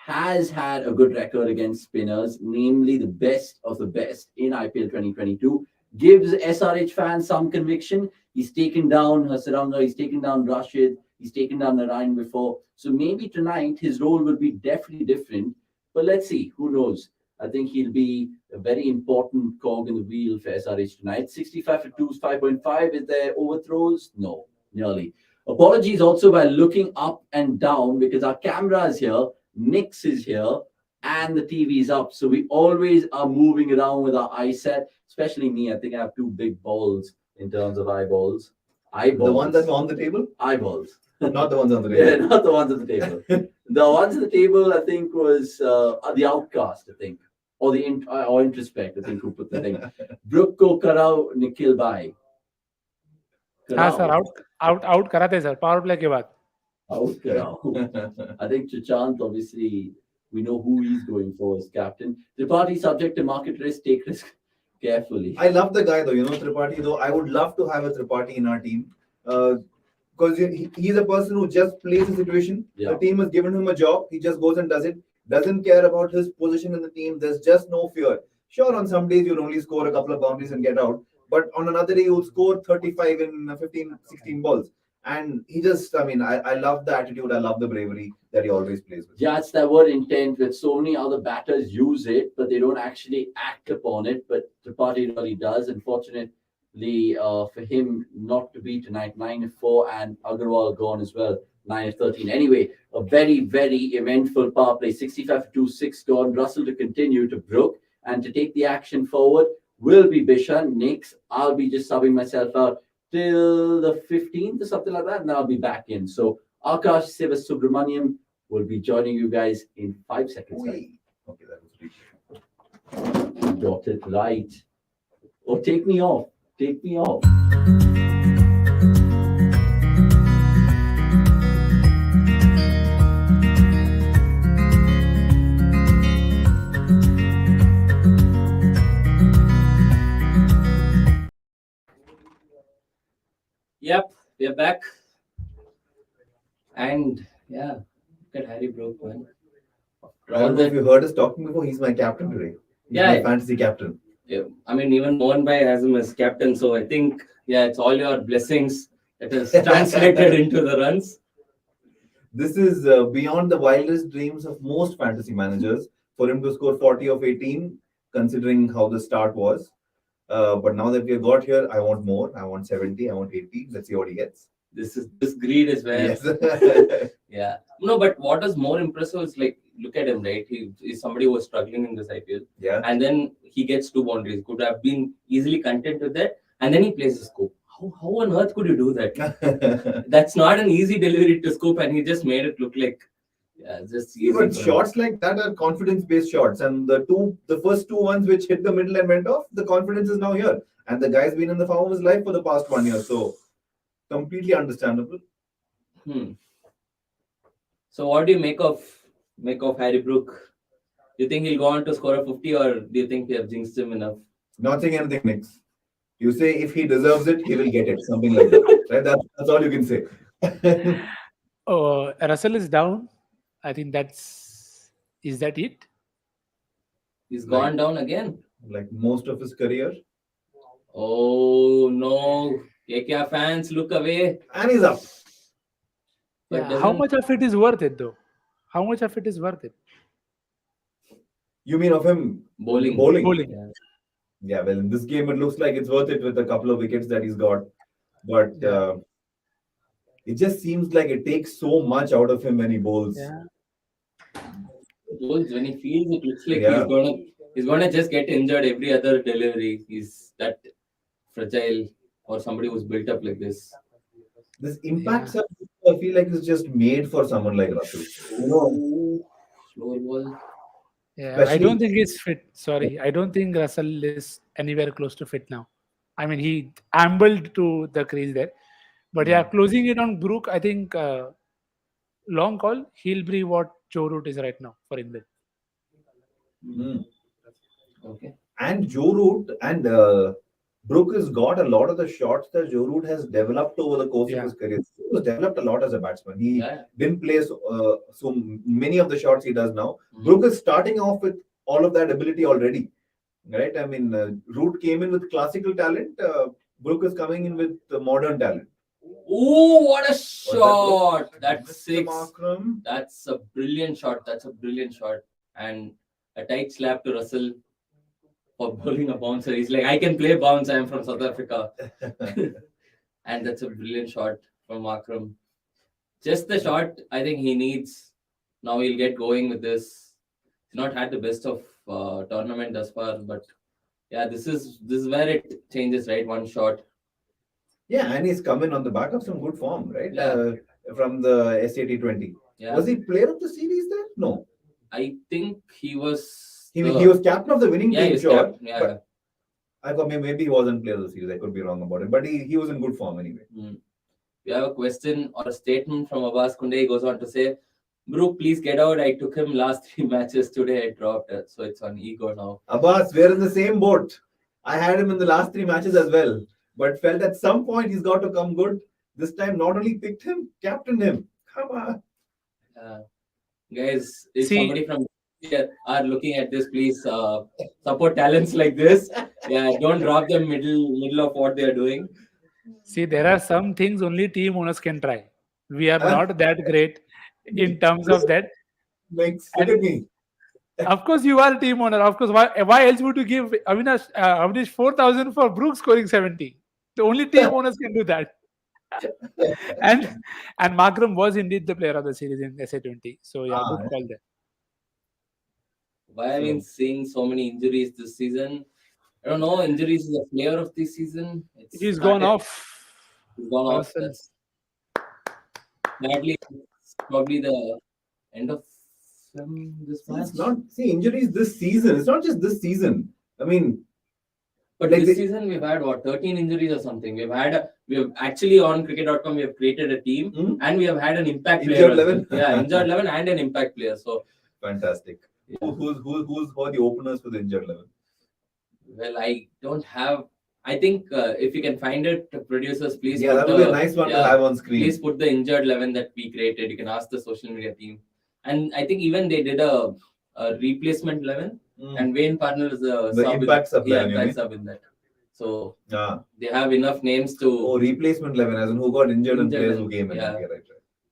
has had a good record against spinners, namely the best of the best in IPL 2022, gives SRH fans some conviction. He's taken down Hasaranga, he's taken down Rashid, he's taken down Narayan before. So maybe tonight his role will be definitely different. But let's see, who knows? I think he'll be a very important cog in the wheel for SRH tonight. 65 for 2 is 5.5. Is there overthrows? No, nearly. Apologies also by looking up and down because our camera is here. Nix is here and the TV is up. So we always are moving around with our eye set, especially me. I think I have 2 big balls in terms of eyeballs. Eyeballs. The ones that are on the table? Eyeballs. Not the ones on the Yeah, table. not the ones at the table. The ones at the table, I think, was the Outcast, I think. Or the or Introspect, I think, who put the thing. Brook ko karao, Nikhil bhai. हाँ sir out कराते sir power play के बाद Out karao. I think Chachant, obviously, we know who he's going for as captain. The party subject to market risk, take risk carefully. I love the guy though, Tripathi though. I would love to have a Tripathi in our team. Because he's a person who just plays the situation. Yeah. The team has given him a job. He just goes and does it. Doesn't care about his position in the team. There's just no fear. Sure, on some days you'll only score a couple of boundaries and get out. But on another day you'll score 35 in 15, 16 balls. And he just, I love the attitude. I love the bravery that he always plays with. Yeah, it's that word intent with so many other batters use it, but they don't actually act upon it. But Tripathi really does. Unfortunately, for him not to be tonight, 9-4, and Agarwal gone as well, 9-13. Anyway, a very, very eventful power play. 65 for 2, 6 gone. Russell to continue to Brook, and to take the action forward will be Bishan. Nix, I'll be just subbing myself out till the 15th or something like that, and then I'll be back in. So Akash Sivasubramaniam will be joining you guys in 5 seconds. Okay, that was really You got it right. Oh, take me off. Take me off. back. And yeah, look at Harry Brook, man. I don't know if you heard us talking before. He's my captain today. He's Yeah. my fantasy captain. Yeah, I mean, even Mohan Bhai has him as captain, so I think, yeah, it's all your blessings that is translated into the runs. This is beyond the wildest dreams of most fantasy managers for him to score 40 of 18, considering how the start was. But now that we have got here, I want more. I want 70. I want 80. Let's see what he gets. This greed is where, Yes. yeah. No, but what is more impressive is like, look at him, right? He is somebody who was struggling in this IPL, Yeah. and then he gets 2 boundaries. Could have been easily content with that, and then he plays the scoop. How on earth could you do that? That's not an easy delivery to scoop, and he just made it look like, yeah, just easy. But for him. shots like that are confidence-based shots, and the first 2 ones which hit the middle and went off, the confidence is now here, and the guy's been in the form of his life for the past 1 year, so completely understandable. So, what do you make of Harry Brook? Do you think he'll go on to score a 50, or do you think we have jinxed him enough? Not saying anything, Nix. You say if he deserves it, he will get it, something like that. Right? That's all you can say. Russell is down. I think is that it? He's gone down again. Like most of his career, Oh no, KKR fans, look away. and he's up. But Yeah, how doesn't- much of it is worth it though? How much of it is worth it? You mean of him Bowling. Bowling. Yeah. Yeah, well, in this game, it looks like it's worth it with a couple of wickets that he's got. But it just seems like it takes so much out of him when he bowls. Yeah. Bowls, when he feels it, looks like Yeah. he's gonna just get injured every other delivery. He's that fragile, or somebody who's built up like this. This impact surf, I feel like is just made for someone like Russell. You know, Slow ball. Yeah, I Especially- don't think he's fit. Sorry, I don't think Russell is anywhere close to fit now. I mean, he ambled to the crease there, but yeah, closing it on Brook, I think long call. He'll be what Joe Root is right now for England. Okay. and Joe Root and Brook has got a lot of the shots that Joe Root has developed over the course of his career. He was developed a lot as a batsman. He didn't play so many of the shots he does now. Brook is starting off with all of that ability already, right? I mean, Root came in with classical talent. Brook is coming in with modern talent. Oh, what a shot! That's Mr. 6. Markram. That's a brilliant shot. That's a brilliant shot. And a tight slap to Russell for bowling a bouncer. He's like, I can play bounce. I'm from South Africa. And that's a brilliant shot from Markram. Just the shot I think he needs. Now he'll get going with this. He's not had the best of tournament thus far, but yeah, this is where it changes, right? One shot. Yeah, and he's coming on the back of some good form, right? Yeah. From the SAT20. Yeah. Was he player of the series there? No. I think he was. He was captain of the winning Yeah, team, he was sure. captain, yeah. But I thought maybe he wasn't player of the series. I could be wrong about it. But he was in good form anyway. We have a question or a statement from Abbas Kunde. He goes on to say, Brook, please get out. I took him last 3 matches today. I dropped it. So it's on ego now. Abbas, we're in the same boat. I had him in the last 3 matches as well. But felt at some point he's got to come good. This time, not only picked him, captained him. Come on. Guys, if somebody from here are looking at this, please support talents like this. Yeah, don't drop them middle of what they are doing. See, there are some things only team owners can try. We are not that great in terms of that. Look at me. Of course, you are a team owner. Of course, why else would you give Avnish 4,000 for Brooks scoring 70? The only team owners can do that. and Markram was indeed the player of the series in SA20. So yeah, good call there. Why have been seeing so many injuries this season? I don't know. Injuries is a player of this season. He's gone off. He's gone off. That's badly. It's probably the end of this match. It's not, injuries this season. It's not just this season. I mean, but like this season we've had 13 injuries or something. We have actually on cricket.com we have created a team and we have had an impact player. Injured 11. Yeah, injured 11 and an impact player. So fantastic. Yeah. Who's the openers for the injured 11? Well, I don't have I think if you can find it, producers, please. Yeah, put that would be a the- nice one to yeah, have on screen. Please put the injured 11 that we created. You can ask the social media team. And I think even they did a replacement 11, and Wayne Partner is the impact sub 11, you impact mean? sub in that. So Ah. they have enough names to. Oh, replacement 11, as in who got injured and players who came in. Yeah. Okay, right.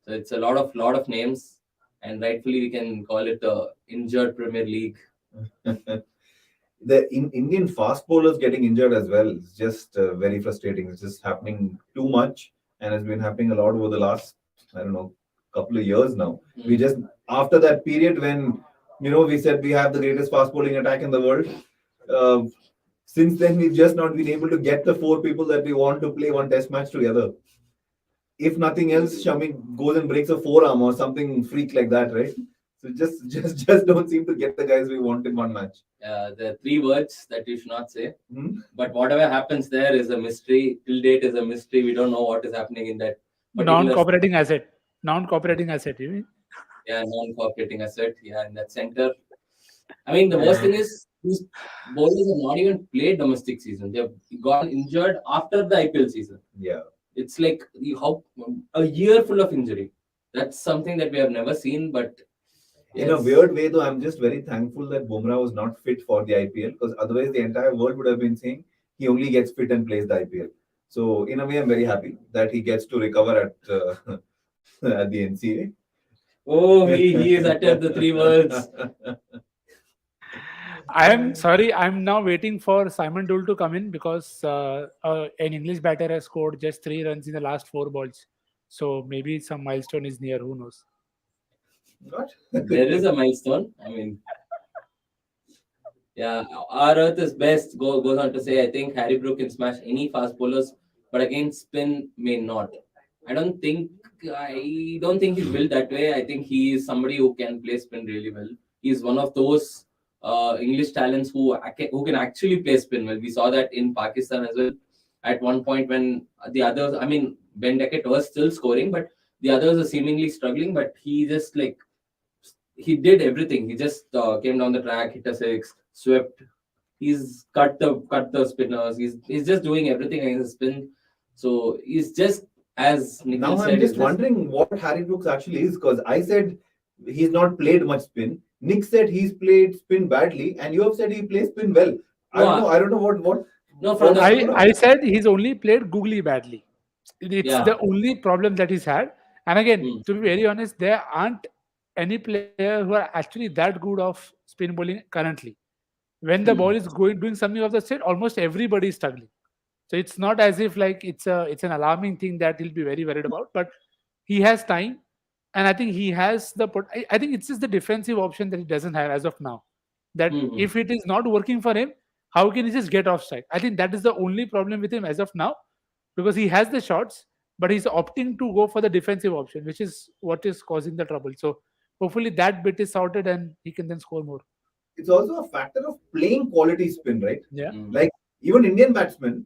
So it's a lot of names, and rightfully we can call it the injured Premier League. The Indian fast bowlers getting injured as well is just very frustrating. It's just happening too much, and has been happening a lot over the last, I don't know, couple of years now. We just, after that period when, we said we have the greatest fast bowling attack in the world, since then we've just not been able to get the 4 people that we want to play one test match together. If nothing else, Shami goes and breaks a forearm or something freak like that, right? So just don't seem to get the guys we want in one match. The 3 words that you should not say. But whatever happens there is a mystery. Till date is a mystery. We don't know what is happening in that. Non-cooperating asset. Non-cooperating asset, you mean? Yeah, non-cooperating asset. Yeah, in that center. I mean, the worst thing is these bowlers have not even played domestic season. They have gone injured after the IPL season. Yeah. It's like a year full of injury. That's something that we have never seen, but in a weird way, though, I'm just very thankful that Bumrah was not fit for the IPL, because otherwise the entire world would have been saying he only gets fit and plays the IPL. So in a way, I'm very happy that he gets to recover at at the NCA. Oh, he is uttered the 3 words. I am sorry. I'm now waiting for Simon Dole to come in because an English batter has scored just 3 runs in the last 4 balls. So maybe some milestone is near. Who knows? What? There is a milestone. I mean, yeah, our earth is best. Goes on to say, I think Harry Brook can smash any fast bowlers, but again, spin may not. I don't think he's built that way. I think he is somebody who can play spin really well. He's one of those English talents who can actually play spin well. We saw that in Pakistan as well. At one point when the others, I mean, Ben Duckett was still scoring, but the others are seemingly struggling. But he just he did everything. He just came down the track, hit a 6, swept. He's cut the spinners. He's just doing everything against the spin. So he's just, as Nikhil now said, I'm just wondering what Harry Brooks actually is, because I said he's not played much spin. Nick said he's played spin badly, and you have said he plays spin well. I don't know what. No, I said he's only played googly badly. It's the only problem that he's had. And again, to be very honest, there aren't any player who are actually that good of spin bowling currently. When the ball is doing something of the state, almost everybody is struggling. So it's not as if it's an alarming thing that he'll be very worried about. But he has time, and I think he has I think it's just the defensive option that he doesn't have as of now. That if it is not working for him, how can he just get off strike? I think that is the only problem with him as of now, because he has the shots, but he's opting to go for the defensive option, which is what is causing the trouble. So hopefully that bit is sorted and he can then score more. It's also a factor of playing quality spin, right? Yeah. Like even Indian batsmen,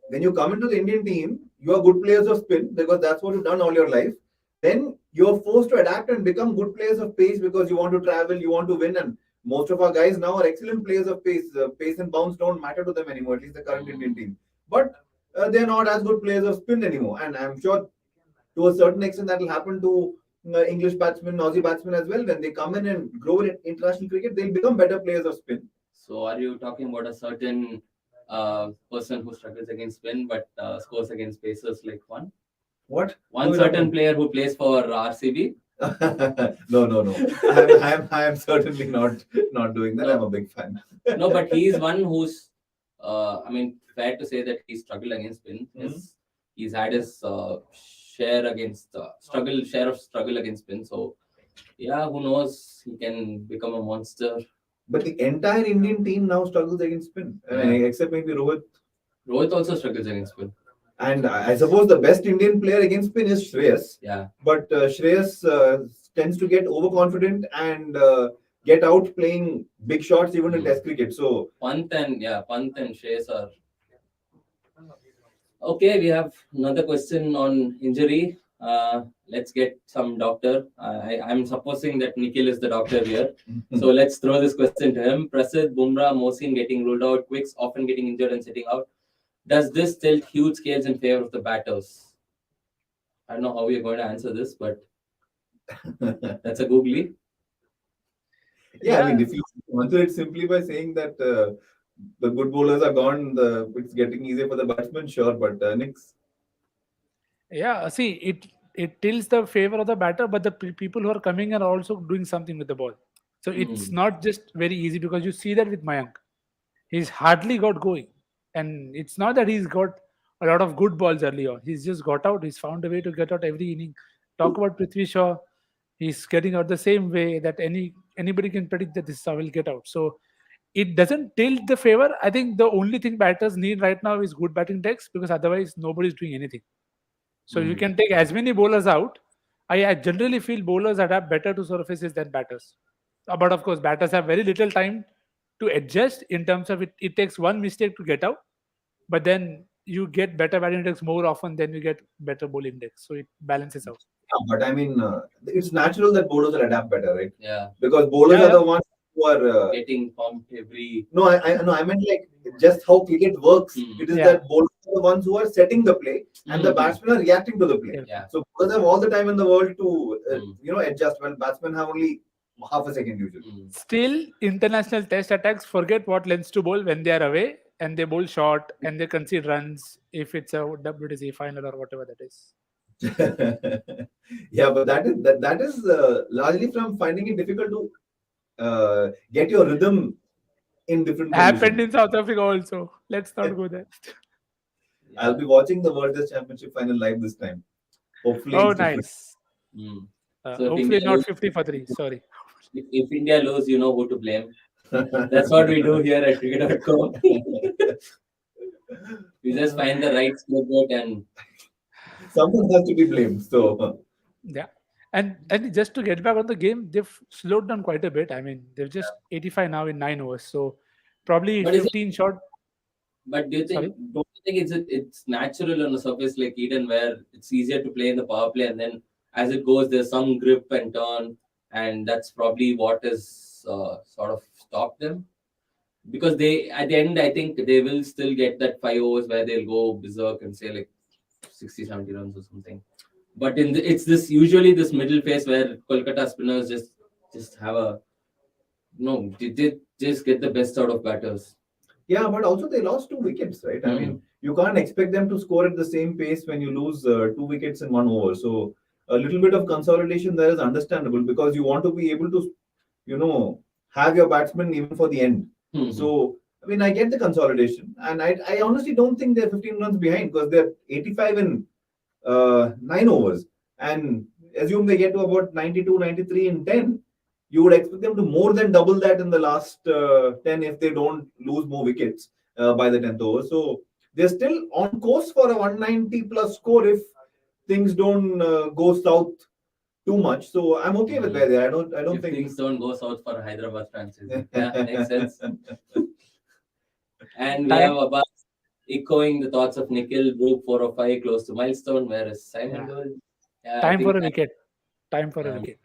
when you come into the Indian team, you are good players of spin because that's what you've done all your life. Then you're forced to adapt and become good players of pace because you want to travel, you want to win, and most of our guys now are excellent players of pace. Pace and bounce don't matter to them anymore, at least the current Indian team. But they're not as good players of spin anymore. And I'm sure to a certain extent that will happen to English batsmen, Aussie batsmen as well. When they come in and grow in international cricket, they'll become better players of spin. So are you talking about a certain person who struggles against spin but scores against pacers like one? What? One certain player who plays for RCB? No. I am certainly not doing that. I'm a big fan. No, but he's one who's, fair to say that he struggled against spin. He's had his share of struggle against spin. So, yeah, who knows? He can become a monster. But the entire Indian team now struggles against spin, except maybe Rohit. Rohit also struggles against spin. And I suppose the best Indian player against spin is Shreyas. Yeah. But Shreyas tends to get overconfident and get out playing big shots even in Test cricket. So Pant and Shreyas are. Okay, we have another question on injury. Let's get some doctor. I'm supposing that Nikhil is the doctor here. So let's throw this question to him. Prasid, Bumrah, Mohsin getting ruled out. Quicks often getting injured and sitting out. Does this tilt huge scales in favor of the batters? I don't know how we are going to answer this, but that's a googly. Yeah, I mean, if you answer it simply by saying that the good bowlers are gone, it's getting easier for the batsmen, sure, but Nix. Yeah, see, it tilts the favor of the batter, but the people who are coming are also doing something with the ball. So it's not just very easy, because you see that with Mayank. He's hardly got going. And it's not that he's got a lot of good balls early on. He's just got out. He's found a way to get out every inning. Talk about Prithvi Shaw. He's getting out the same way that anybody can predict that this will get out. So it doesn't tilt the favor. I think the only thing batters need right now is good batting decks, because otherwise nobody's doing anything. So you can take as many bowlers out. I generally feel bowlers adapt better to surfaces than batters. But of course, batters have very little time to adjust in terms of it takes one mistake to get out, but then you get better batting decks more often than you get better bowling decks. So it balances out. Yeah, but I mean, it's natural that bowlers will adapt better, right? Yeah, Because bowlers Yeah, are the ones who are. getting pumped every. No, I meant like just how cricket works. It is Yeah. that bowlers are the ones who are setting the play, and the batsmen are reacting to the play. Yeah. So bowlers have all the time in the world to adjust. When batsmen have only half a second usually. Still, international test attacks forget what lengths to bowl when they are away, and they bowl short and they concede runs if it's a WTC final or whatever that is. Yeah, but that is largely from finding it difficult to get your rhythm in different Happened conditions. in South Africa also. Let's not go there. I'll be watching the World Test Championship final live this time. Hopefully, Oh, it's different. nice. So if Hopefully India not lose- 50 for 3. Sorry. if India lose, you know who to blame. That's what we do here at cricket.com. We just find the right scoreboard and Someone has to be blamed. So Yeah. And just to get back on the game, they've slowed down quite a bit. I mean, they're just 85 now in 9 overs. So probably But is it- 15 short. But do you think? Sorry? Don't you think it's natural on a surface like Eden where it's easier to play in the power play, and then as it goes, there's some grip and turn, and that's probably what has sort of stopped them. Because they, at the end, I think they will still get that 5 overs where they'll go berserk and say like 60, 70 runs or something. But it's this usually this middle phase where Kolkata spinners just have a they just get the best out of batters. yeah, but also they lost 2 wickets, right? I mean, you can't expect them to score at the same pace when you lose 2 wickets in 1 over. So a little bit of consolidation there is understandable because you want to be able to, have your batsmen even for the end. So I mean, I get the consolidation, and I honestly don't think they're 15 runs behind because they're 85 in 9 overs, and assume they get to about 92, 93 in 10. You would expect them to more than double that in the last 10 if they don't lose more wickets by the 10th over. So they're still on course for a 190 plus score if things don't go south too much. So I'm okay with where they are. I don't If think things don't go south for Hyderabad Francis. Yeah, makes sense. And we have Abbas echoing the thoughts of Nikhil, Brook 405 close to milestone, whereas Simon goes. Yeah, I Time think for a wicket. Time for a Yeah. wicket.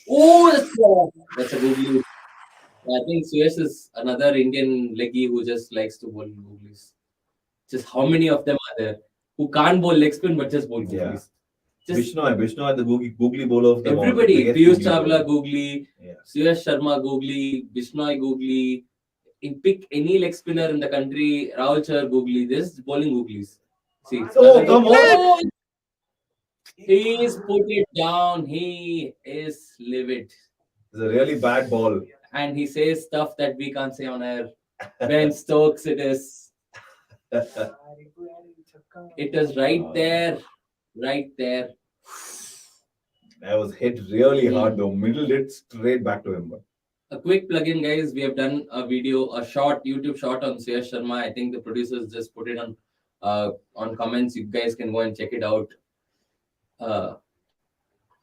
Oh, that's a googly. I think Suyash is another Indian leggy who just likes to bowl googlies. Just how many of them are there who can't bowl leg spin but just bowl googlies? Yeah. Just Vishnu, the googly bowler of the everybody. ball. Piyush Chawla googly, Yeah. Suyash Sharma googly, Bishnoi googly. Pick any leg spinner in the country, Rahul Char googly. This is bowling googlies. See, Oh, come on. He's put it down. He is livid. It's a really bad ball. And he says stuff that we can't say on air. Ben Stokes, it is. It is right there. Right there. That was hit really hard though. Middle it straight back to him. A quick plug-in, guys. We have done a video, a short YouTube short on Suyash Sharma. I think the producers just put it on comments. You guys can go and check it out.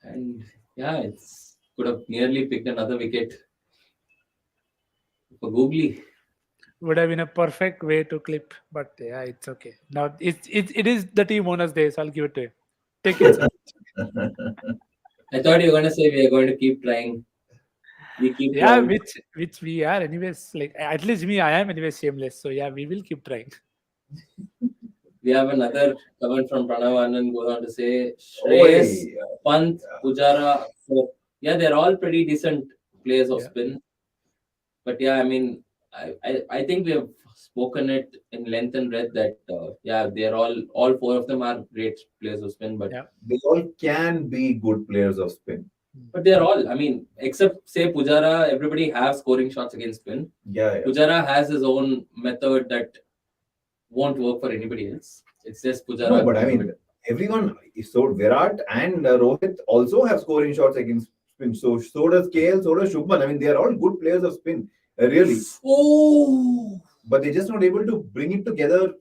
And yeah, it's could have nearly picked another wicket for Googly. Would have been a perfect way to clip, but yeah, it's okay. Now it is the team owner's day, so I'll give it to him. Take it, sir. I thought you were gonna say we are going to keep trying. We keep Yeah, trying. which we are anyways. Like at least me, I am anyways shameless. So yeah, we will keep trying. We have another comment from Pranav Anand goes on to say Shreyas, Oi. Pant, Pujara. So, yeah, they're all pretty decent players of Yeah. spin. But yeah, I mean, I think we have spoken it in length and breadth that yeah, they're all four of them are great players of spin, but Yeah. They all can be good players of spin. they're all, I mean, except say Pujara, everybody has scoring shots against spin. Yeah. Pujara has his own method that won't work for anybody else. It's just Pujara. No, but I mean, everyone. So Virat and Rohit also have scoring shots against spin. So does KL. So does Shubman. I mean, they are all good players of spin. Really. Oh, But they're just not able to bring it together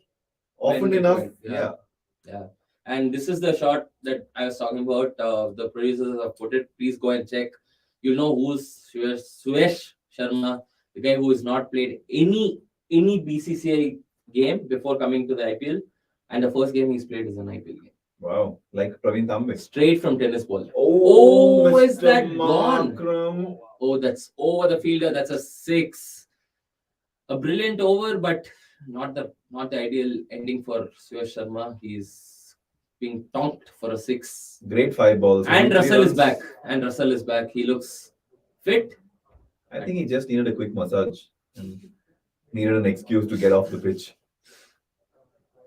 often When enough. required, Yeah. yeah. And this is the shot that I was talking about. The producers have put it. Please go and check. You'll know who's Suresh Sharma, the guy who has not played any BCCI game before coming to the IPL, and the first game he's played is an IPL game, Wow. Like Praveen Tambe. straight from tennis ball. Oh, is Mr. that gone? Markram. Oh, that's over the fielder. That's a six. A brilliant over, but not the ideal ending for Suresh Sharma. He's being tonked for a six. Great 5 balls. And 23 Russell is runs. back. And Russell is back. He looks fit. I think he just needed a quick massage and needed an excuse to get off the pitch.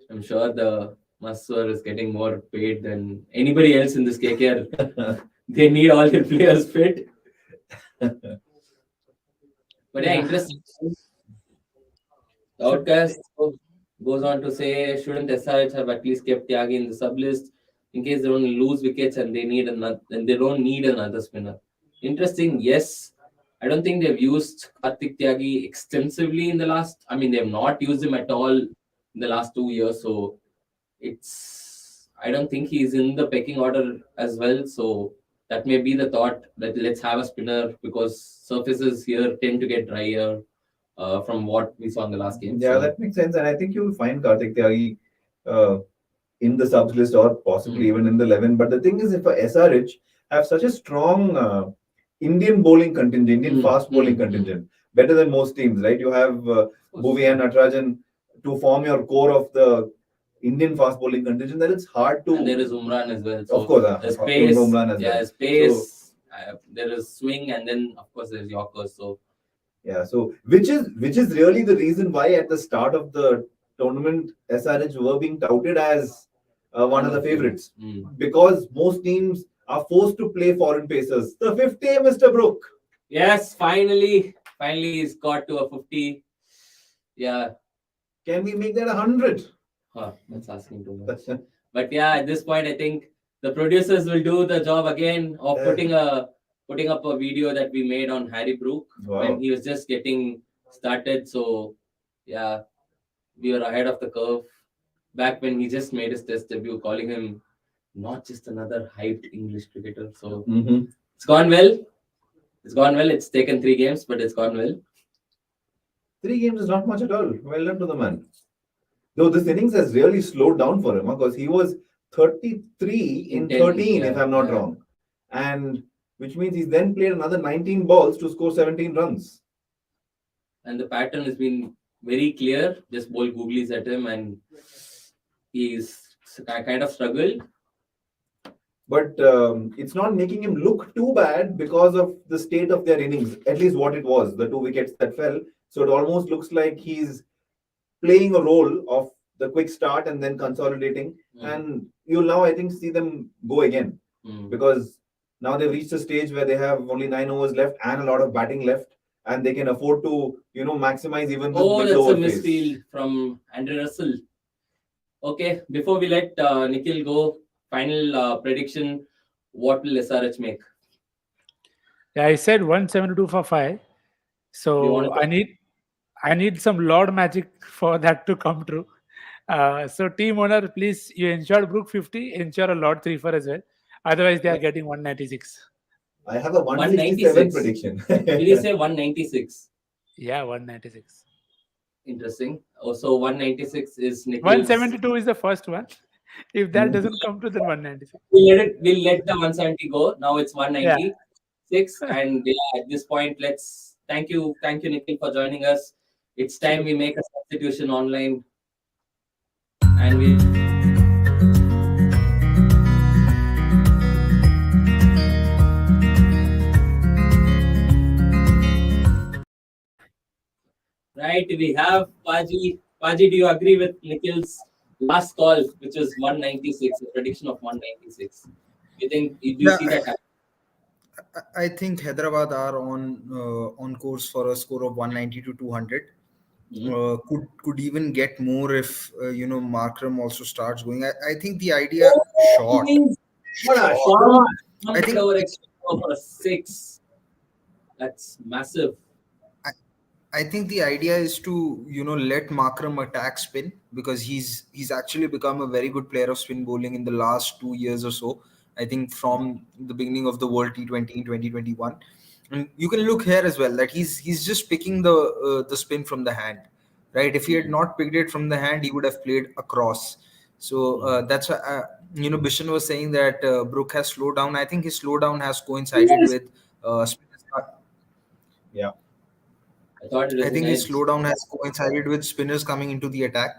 I'm sure the Masur is getting more paid than anybody else in this KKR. They need all their players fit. But yeah, interesting. The outcast goes on to say, shouldn't SRH have at least kept Tyagi in the sub list in case they don't lose wickets and they don't need another spinner? Interesting. Yes, I don't think they've used Karthik Tyagi extensively in the last. I mean, they have not used him at all in the last 2 years. So I don't think he's in the pecking order as well. So that may be the thought that let's have a spinner because surfaces here tend to get drier. From what we saw in the last game. Yeah, So, that makes sense. And I think you'll find Karthik Tyagi in the subs list or possibly even in the 11. But the thing is, if a SRH have such a strong Indian bowling contingent, Indian fast bowling contingent, better than most teams, right? You have Bhuvi and Natarajan to form your core of the Indian fast bowling contingent, then it's hard to. And there is Umran as well. So of course, there's pace. Umran as Yeah, well. space. There is swing, and then of course there's Yorkers. So Yeah, so which is really the reason why at the start of the tournament SRH were being touted as one of the favorites because most teams are forced to play foreign pacers. The 50, Mr. Brook. yes, finally he's got to a 50. Yeah, Can we make that 100? that's asking too much. But yeah, at this point, I think the producers will do the job again of putting up a video that we made on Harry Brook when he was just getting started. So yeah, we were ahead of the curve back when he just made his test debut, calling him not just another hyped English cricketer. So it's gone well. It's gone well. It's taken 3 games, but it's gone well. 3 games is not much at all. Well done to the man. Though this innings has really slowed down for him because he was 33 in 13, if I'm not wrong. And which means he's then played another 19 balls to score 17 runs. And the pattern has been very clear. Just bowl googlies at him and he's kind of struggled. But it's not making him look too bad because of the state of their innings, at least what it was, the 2 wickets that fell. So it almost looks like he's playing a role of the quick start and then consolidating. And you'll now, I think, see them go again because now they've reached a stage where they have only 9 overs left and a lot of batting left, and they can afford to, maximize even the that's lower a pace. misfield from Andrew Russell. Okay, before we let Nikhil go, final prediction: what will SRH make? Yeah, I said 172 for 5. So I need some Lord magic for that to come true. So team owner, please, you ensured Brook 50, ensure a Lord 3 for as well. Otherwise, they are getting 196. I have a 167 prediction. Did you say 196? Yeah, 196. Interesting. Also, 196 is Nikhil's. 172 is the first one. If that doesn't come to, then 196. We'll let the 170 go. Now it's 196. And at this point, let's thank you, Nikhil, for joining us. It's time we make a substitution online. and we right. We have Paji. Paji, do you agree with Nikhil's last call, which is 196, a prediction of 196? Do you Yeah, see that happen? I think Hyderabad are on course for a score of 190 to 200. Mhm. Could even get more if Markram also starts going. I think the idea short. Innings, What a Short. one, shot! I 100 think over extra over 6. That's massive. I, I think the idea is to let Markram attack spin because he's actually become a very good player of spin bowling in the last 2 years or so. I think from the beginning of the World T20 in 2021, and you can look here as well that he's just picking the spin from the hand, right? If he had not picked it from the hand, he would have played across. So that's Bishan was saying that Brook has slowed down. I think his slowdown has coincided Yes. with spinners. Yeah. I thought it was I an think his edge. slowdown has coincided with spinners coming into the attack,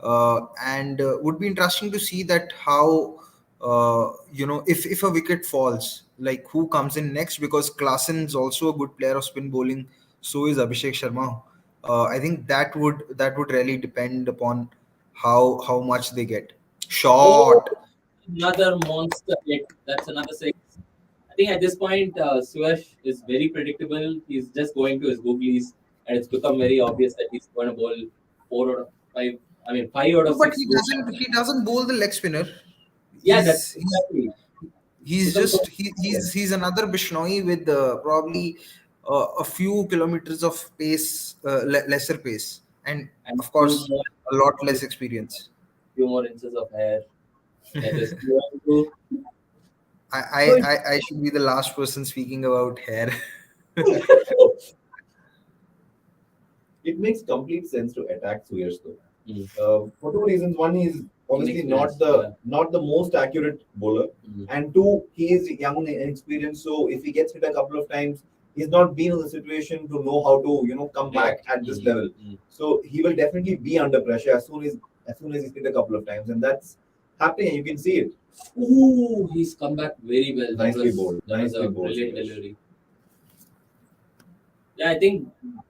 and would be interesting to see that how if a wicket falls, like who comes in next because Klassen is also a good player of spin bowling. So is Abhishek Sharma. I think that would really depend upon how much they get. Oh, Short. another monster hit. That's another 6. I think at this point, Suyash is very predictable. He's just going to his googlies, and it's become very obvious that he's going to bowl 4 out of 5. I mean, 5 out of 6. But he doesn't bowl the leg spinner. Yeah, that's He's exactly. he's Become so. just he's another Bishnoi with probably a few kilometers of pace, lesser pace, and And of course a lot few, less experience. few more inches of hair. That is true. I, I So I I should be the last person speaking about hair. It makes complete sense to attack Suyers though. Mm. For two reasons. One, he's obviously not Inexperienced, the not the most accurate bowler, Mm. and two, he is young and inexperienced. So if he gets hit a couple of times, he's not been in the situation to know how to come back at this level. So he will definitely be under pressure as soon as he's hit a couple of times, and that's happening. You can see it. Ooh, he's come back very well. Nicely bowled. That was Nicely a bowled, brilliant Suyash. delivery. Yeah, I think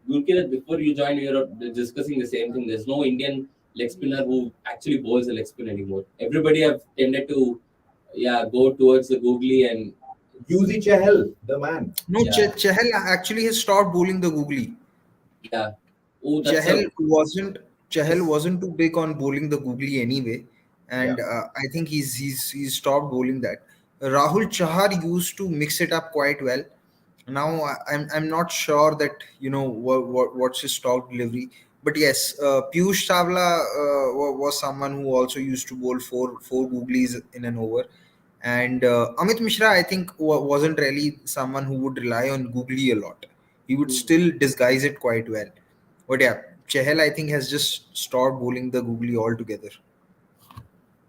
Gurkirat, before you joined, we were discussing the same thing. There's no Indian leg spinner who actually bowls a leg spin anymore. Everybody have tended to, go towards the googly and Yuzi Chahal, the man. No, Yeah. Chahal actually has stopped bowling the googly. yeah. Oh, that's Chahal a wasn't too big on bowling the googly anyway, and Yeah. I think he's stopped bowling that. Rahul Chahar used to mix it up quite well. Now I'm not sure that what's his stock delivery, but yes, Piyush Chawla was someone who also used to bowl four googlies in an over, and Amit Mishra I think wasn't really someone who would rely on googly a lot. He would still disguise it quite well, but yeah, Chahal I think has just stopped bowling the googly altogether.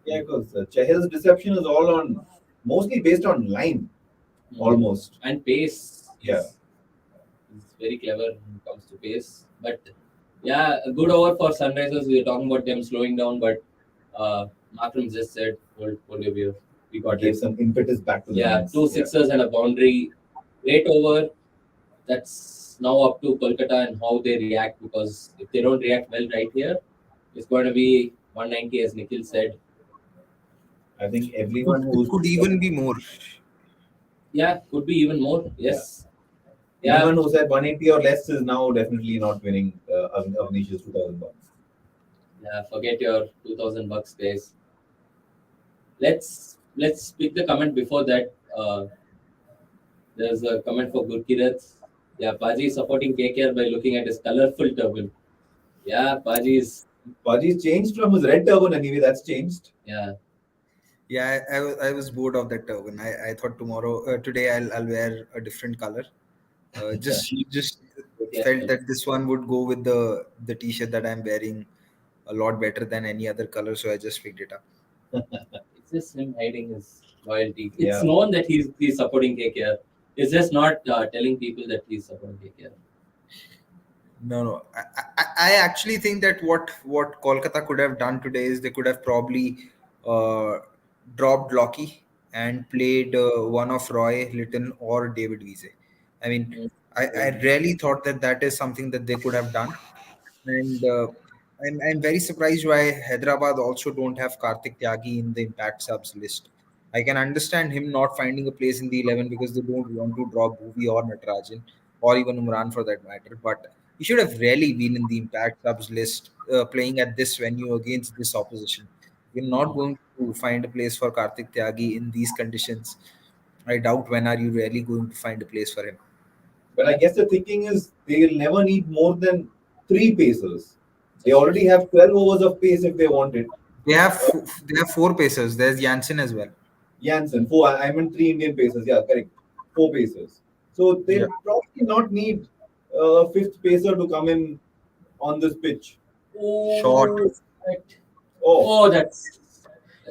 Yeah, because Chahal's deception is all on mostly based on line, almost. and pace. Yeah. He's very clever when it comes to pace. But yeah, a good over for Sunrisers. We were talking about them slowing down, but Markram just said, hold your beer. We got Gave it. some impetus back to the Yeah, innings. two sixers and a boundary. Great over. That's now up to Kolkata and how they react, because if they don't react well right here, it's going to be 190, as Nikhil said. I think everyone who's Could even be more. Yeah, could be even more. Yes. Yeah. anyone who said 180 or less is now definitely not winning Avnish's 2000 bucks. Yeah, forget your $2,000, guys. Let's pick the comment before that. There's a comment for Gurkirat. Yeah, Paji is supporting KKR by looking at his colorful turban. Yeah, Paji is. Paji's changed from his red turban anyway. That's changed. Yeah, Yeah, I was bored of that turban. I thought today I'll wear a different color. Just felt that this one would go with the t-shirt that I'm wearing a lot better than any other color, so I just picked it up. it's just him hiding his loyalty. It's Yeah. known that he's supporting KKR. It's just not telling people that he's supporting KKR. No. I actually think that what Kolkata could have done today is they could have probably uh, dropped Locky and played one of Roy Litton or David Wiese. I mean, I really thought that that is something that they could have done. And I'm very surprised why Hyderabad also don't have Karthik Tyagi in the impact subs list. I can understand him not finding a place in the 11 because they don't want to drop Bhuvi or Natarajan or even Umran for that matter. But he should have really been in the impact subs list playing at this venue against this opposition. You're not going to find a place for Karthik Tyagi in these conditions. I doubt when are you really going to find a place for him. But I guess the thinking is they'll never need more than three pacers. They already have 12 overs of pace if they want it. They have four pacers. There's Jansen as well. Jansen, four. I meant three Indian pacers. Yeah, correct. Four pacers. So Yeah. they'll probably not need a fifth pacer to come in on this pitch. Short. Oh, that- Oh, oh, that's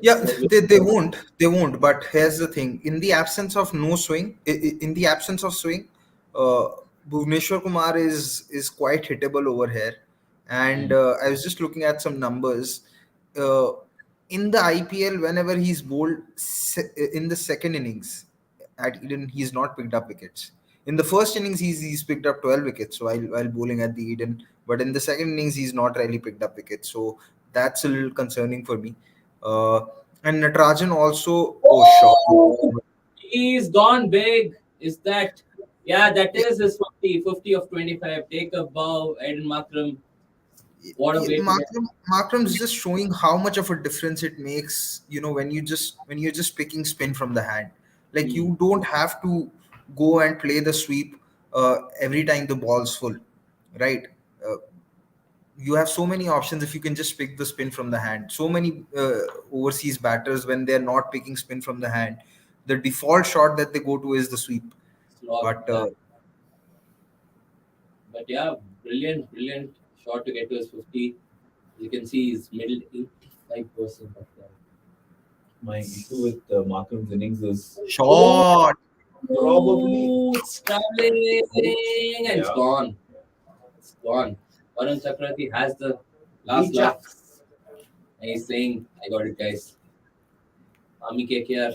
Yeah, lovely. they won't. But here's the thing: in the absence of no swing, in the absence of swing, uh, Bhuvneshwar Kumar is quite hittable over here. And I was just looking at some numbers. Uh, in the IPL, whenever he's bowled in the second innings at Eden, he's not picked up wickets. In the first innings, he's picked up 12 wickets while bowling at the Eden. But in the second innings, he's not really picked up wickets. So that's a little concerning for me. Uh, and Natarajan also, oh, Oh, shot. he's gone big. Is that? Yeah, that is his 50 of 25. Take a bow, Aiden Makram. What a way to get. Markram's just showing how much of a difference it makes, when you're just picking spin from the hand. Like Hmm. you don't have to go and play the sweep every time the ball's full, right? Uh, you have so many options if you can just pick the spin from the hand. So many overseas batters, when they're not picking spin from the hand, the default shot that they go to is the sweep. Slog, But yeah. But yeah, brilliant shot to get to his 50. You can see he's middle 85% of that. my issue with Markham's innings is Oh, shot. probably. it's traveling and it's Yeah. gone. It's gone. Varun Chakravarti has the last He laugh chucks. and he's saying, I got it, guys. Ami KKR.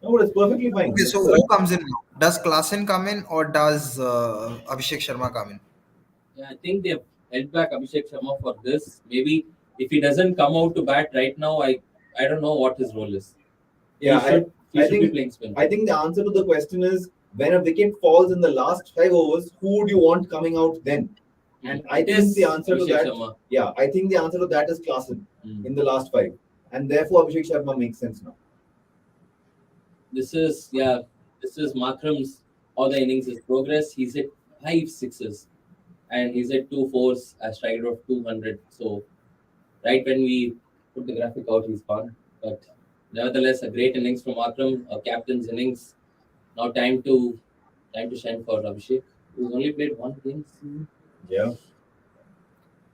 No, but it's perfectly fine. Okay, so who comes in now? Does Klassen come in or does Abhishek Sharma come in? Yeah, I think they've held back Abhishek Sharma for this. Maybe if he doesn't come out to bat right now, I don't know what his role is. Yeah, He I should be think playing spin. I think the answer to the question is when a wicket falls in the last 5 overs, who would you want coming out then? And I It think is the answer to Abhishek that, Sharma. yeah, I think the answer to that is Klassen Hmm. in the last five, and therefore Abhishek Sharma makes sense now. This is Makram's all the innings is progress. He's hit 5 sixes and he's hit 2 4s a strike rate of 200. So right when we put the graphic out, he's gone. But nevertheless, a great innings from Makram, a captain's innings. Now time to shine for Abhishek, who's only played one game. Yeah.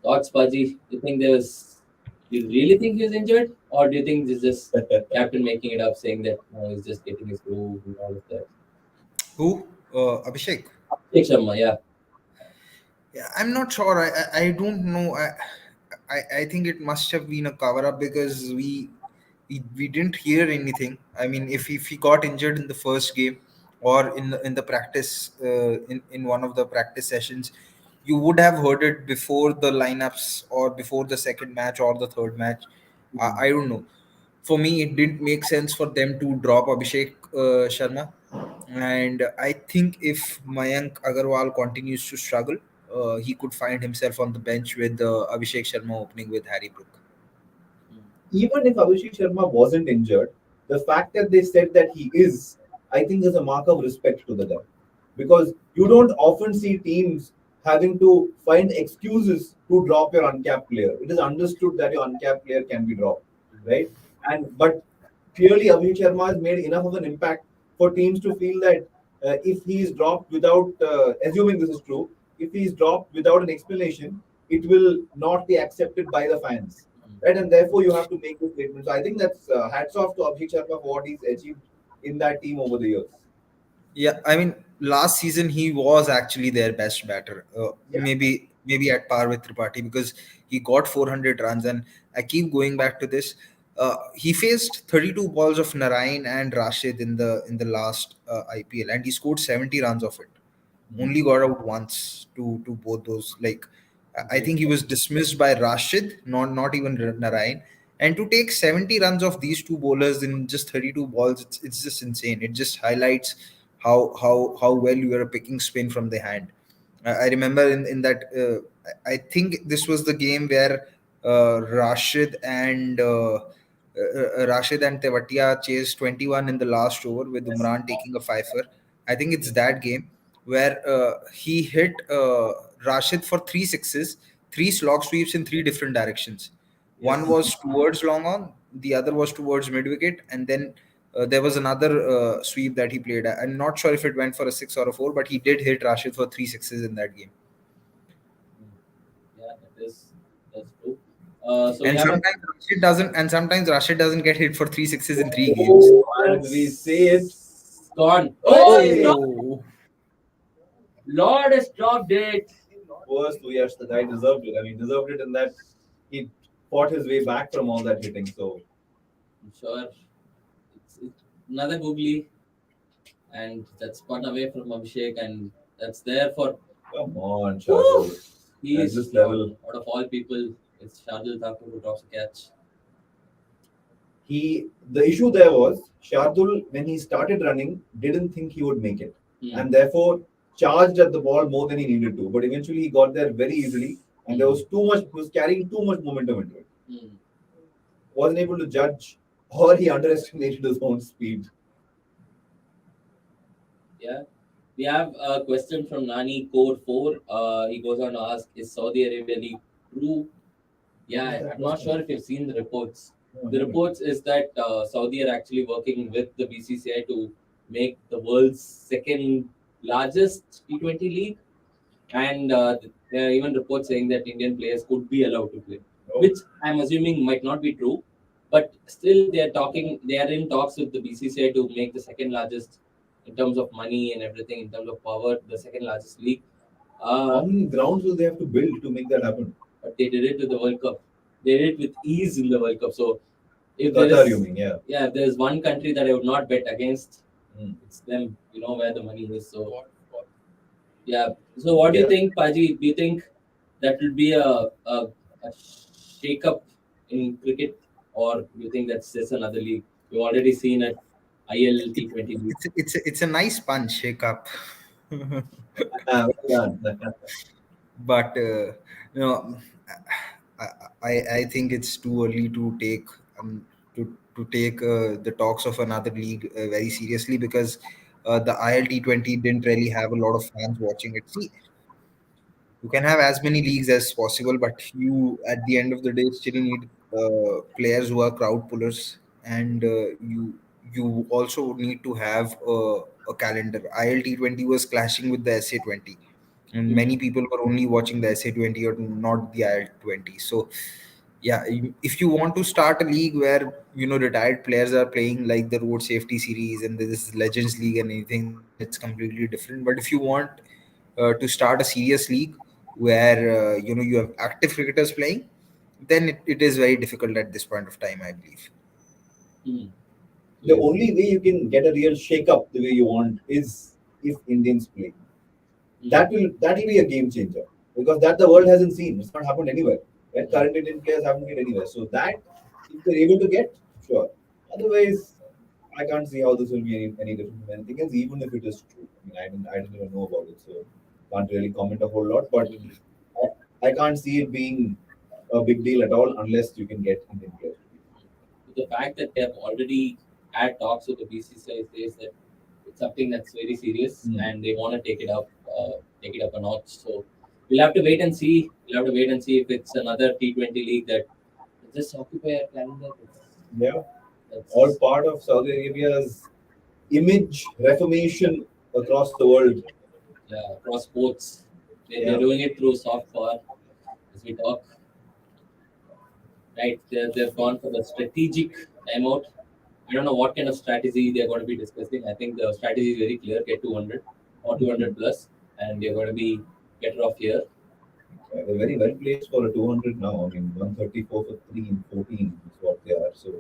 Thoughts, Paji? Do you really think he's injured, or do you think this is just captain making it up, saying that no, he's just getting his groove and all of that? Who? Abhishek. Abhishek Sharma, yeah. Yeah, I'm not sure. I don't know. I think it must have been a cover up because we didn't hear anything. I mean, if he got injured in the first game or in the practice in one of the practice sessions, you would have heard it before the lineups or before the second match or the third match. I don't know. For me, it didn't make sense for them to drop Abhishek Sharma. And I think if Mayank Agarwal continues to struggle, he could find himself on the bench with Abhishek Sharma opening with Harry Brook. Even if Abhishek Sharma wasn't injured, the fact that they said that he is, I think, is a mark of respect to the guy. Because you don't often see teams having to find excuses to drop your uncapped player. It is understood that your uncapped player can be dropped, right? And but clearly, Abhishek Sharma has made enough of an impact for teams to feel that if he is dropped without, assuming this is true, if he is dropped without an explanation, it will not be accepted by the fans, right? And therefore, you have to make this statement. So I think that's hats off to Abhishek Sharma for what he's achieved in that team over the years. Yeah, I mean, last season he was actually their best batter. Yeah. Maybe at par with Tripathi, because he got 400 runs. And I keep going back to this. He faced 32 balls of Narayan and Rashid in the last IPL, and he scored 70 runs of it. Only got out once to both those. Like, I think he was dismissed by Rashid, not even Narayan. And to take 70 runs of these two bowlers in just 32 balls, it's just insane. It just highlights how well you are picking spin from the hand. I remember in that I think this was the game where Rashid and Tewatia chased 21 in the last over with Umran taking a fifer. I think it's that game where he hit Rashid for three sixes, three slog sweeps in three different directions. One was towards long on, the other was towards mid wicket, and then there was another sweep that he played. I'm not sure if it went for a six or a four, but he did hit Rashid for three sixes in that game. Yeah, that's true. So we And have a sometimes Rashid doesn't get hit for three sixes in three games. And we say it. gone. Oh, he's dropped. Oh, Lord has dropped it. Worst, yes, the guy deserved it. I mean, deserved it in that he fought his way back from all that hitting. So I'm sure it's another googly, and that's spun away from Abhishek, and that's there for come on, Shardul. he's At this level. out of all people. It's Shardul Thakur who drops a catch. The issue there was Shardul, when he started running, didn't think he would make it, Hmm. and therefore charged at the ball more than he needed to. But eventually, he got there very easily, and there was too much. He was carrying too much momentum into it. Hmm. Wasn't able to judge, or he underestimated his own speed. Yeah. We have a question from Nani Core 4. He goes on to ask, is Saudi Arabia League true? Yeah, I'm not sure if you've seen the reports. The reports is that Saudi are actually working with the BCCI to make the world's second largest T20 league, and there are even reports saying that Indian players could be allowed to play, which I'm assuming might not be true, but still they are talking. They are in talks with the BCCI to make the second largest in terms of money and everything, in terms of power, the second largest league. How many grounds will they have to build to make that happen? But they did it with the World Cup. They did it with ease in the World Cup. So if there Qatar, is, you mean? Yeah. yeah, if there's one country that I would not bet against, Hmm. it's them. You know where the money is. So yeah. So what do you Yeah. think, Paji? Do you think that will be a shake-up in cricket, or do you think that's just another league? We've already seen it, IL T20 league. it's a nice punch, shake up. Well done. But you know, I think it's too early to take the talks of another league very seriously, because the ILT20 didn't really have a lot of fans watching it. See, you can have as many leagues as possible, but you at the end of the day still need players who are crowd pullers, and you also need to have a calendar. ILT20 was clashing with the SA20, and many people were only watching the SA20 or not the IL20. So yeah, if you want to start a league where retired players are playing, like the road safety series and this legends league and anything, then it's completely different. But if you want to start a serious league where you have active cricketers playing, then it is very difficult at this point of time, I believe. Hmm. The only way you can get a real shake-up the way you want is if Indians play. That will be a game changer, because that the world hasn't seen. It's not happened anywhere. Right? Current Indian players haven't get anywhere. So that, if they're able to get, sure. Otherwise, I can't see how this will be any different from anything else, even if it is true. I mean, I didn't even know about it, so can't really comment a whole lot. But I can't see it being a big deal at all unless you can get Indian players. The fact that they have already had talks with the BCCI says that it's something that's very serious, and they want to take it up a notch. So we'll have to wait and see. We'll have to wait and see if it's another T20 league that just occupy our calendar. Yeah, That's all part of Saudi Arabia's image reformation across the world. yeah, across sports. They're Yeah. doing it through soft power as we talk. Right, they've gone for the strategic timeout. I don't know what kind of strategy they're going to be discussing. I think the strategy is very clear: get 200. or 200 plus, and you're going to be better off here. They're very well placed for a 200 now. I mean, 134 for 3 in 14 is what they are. So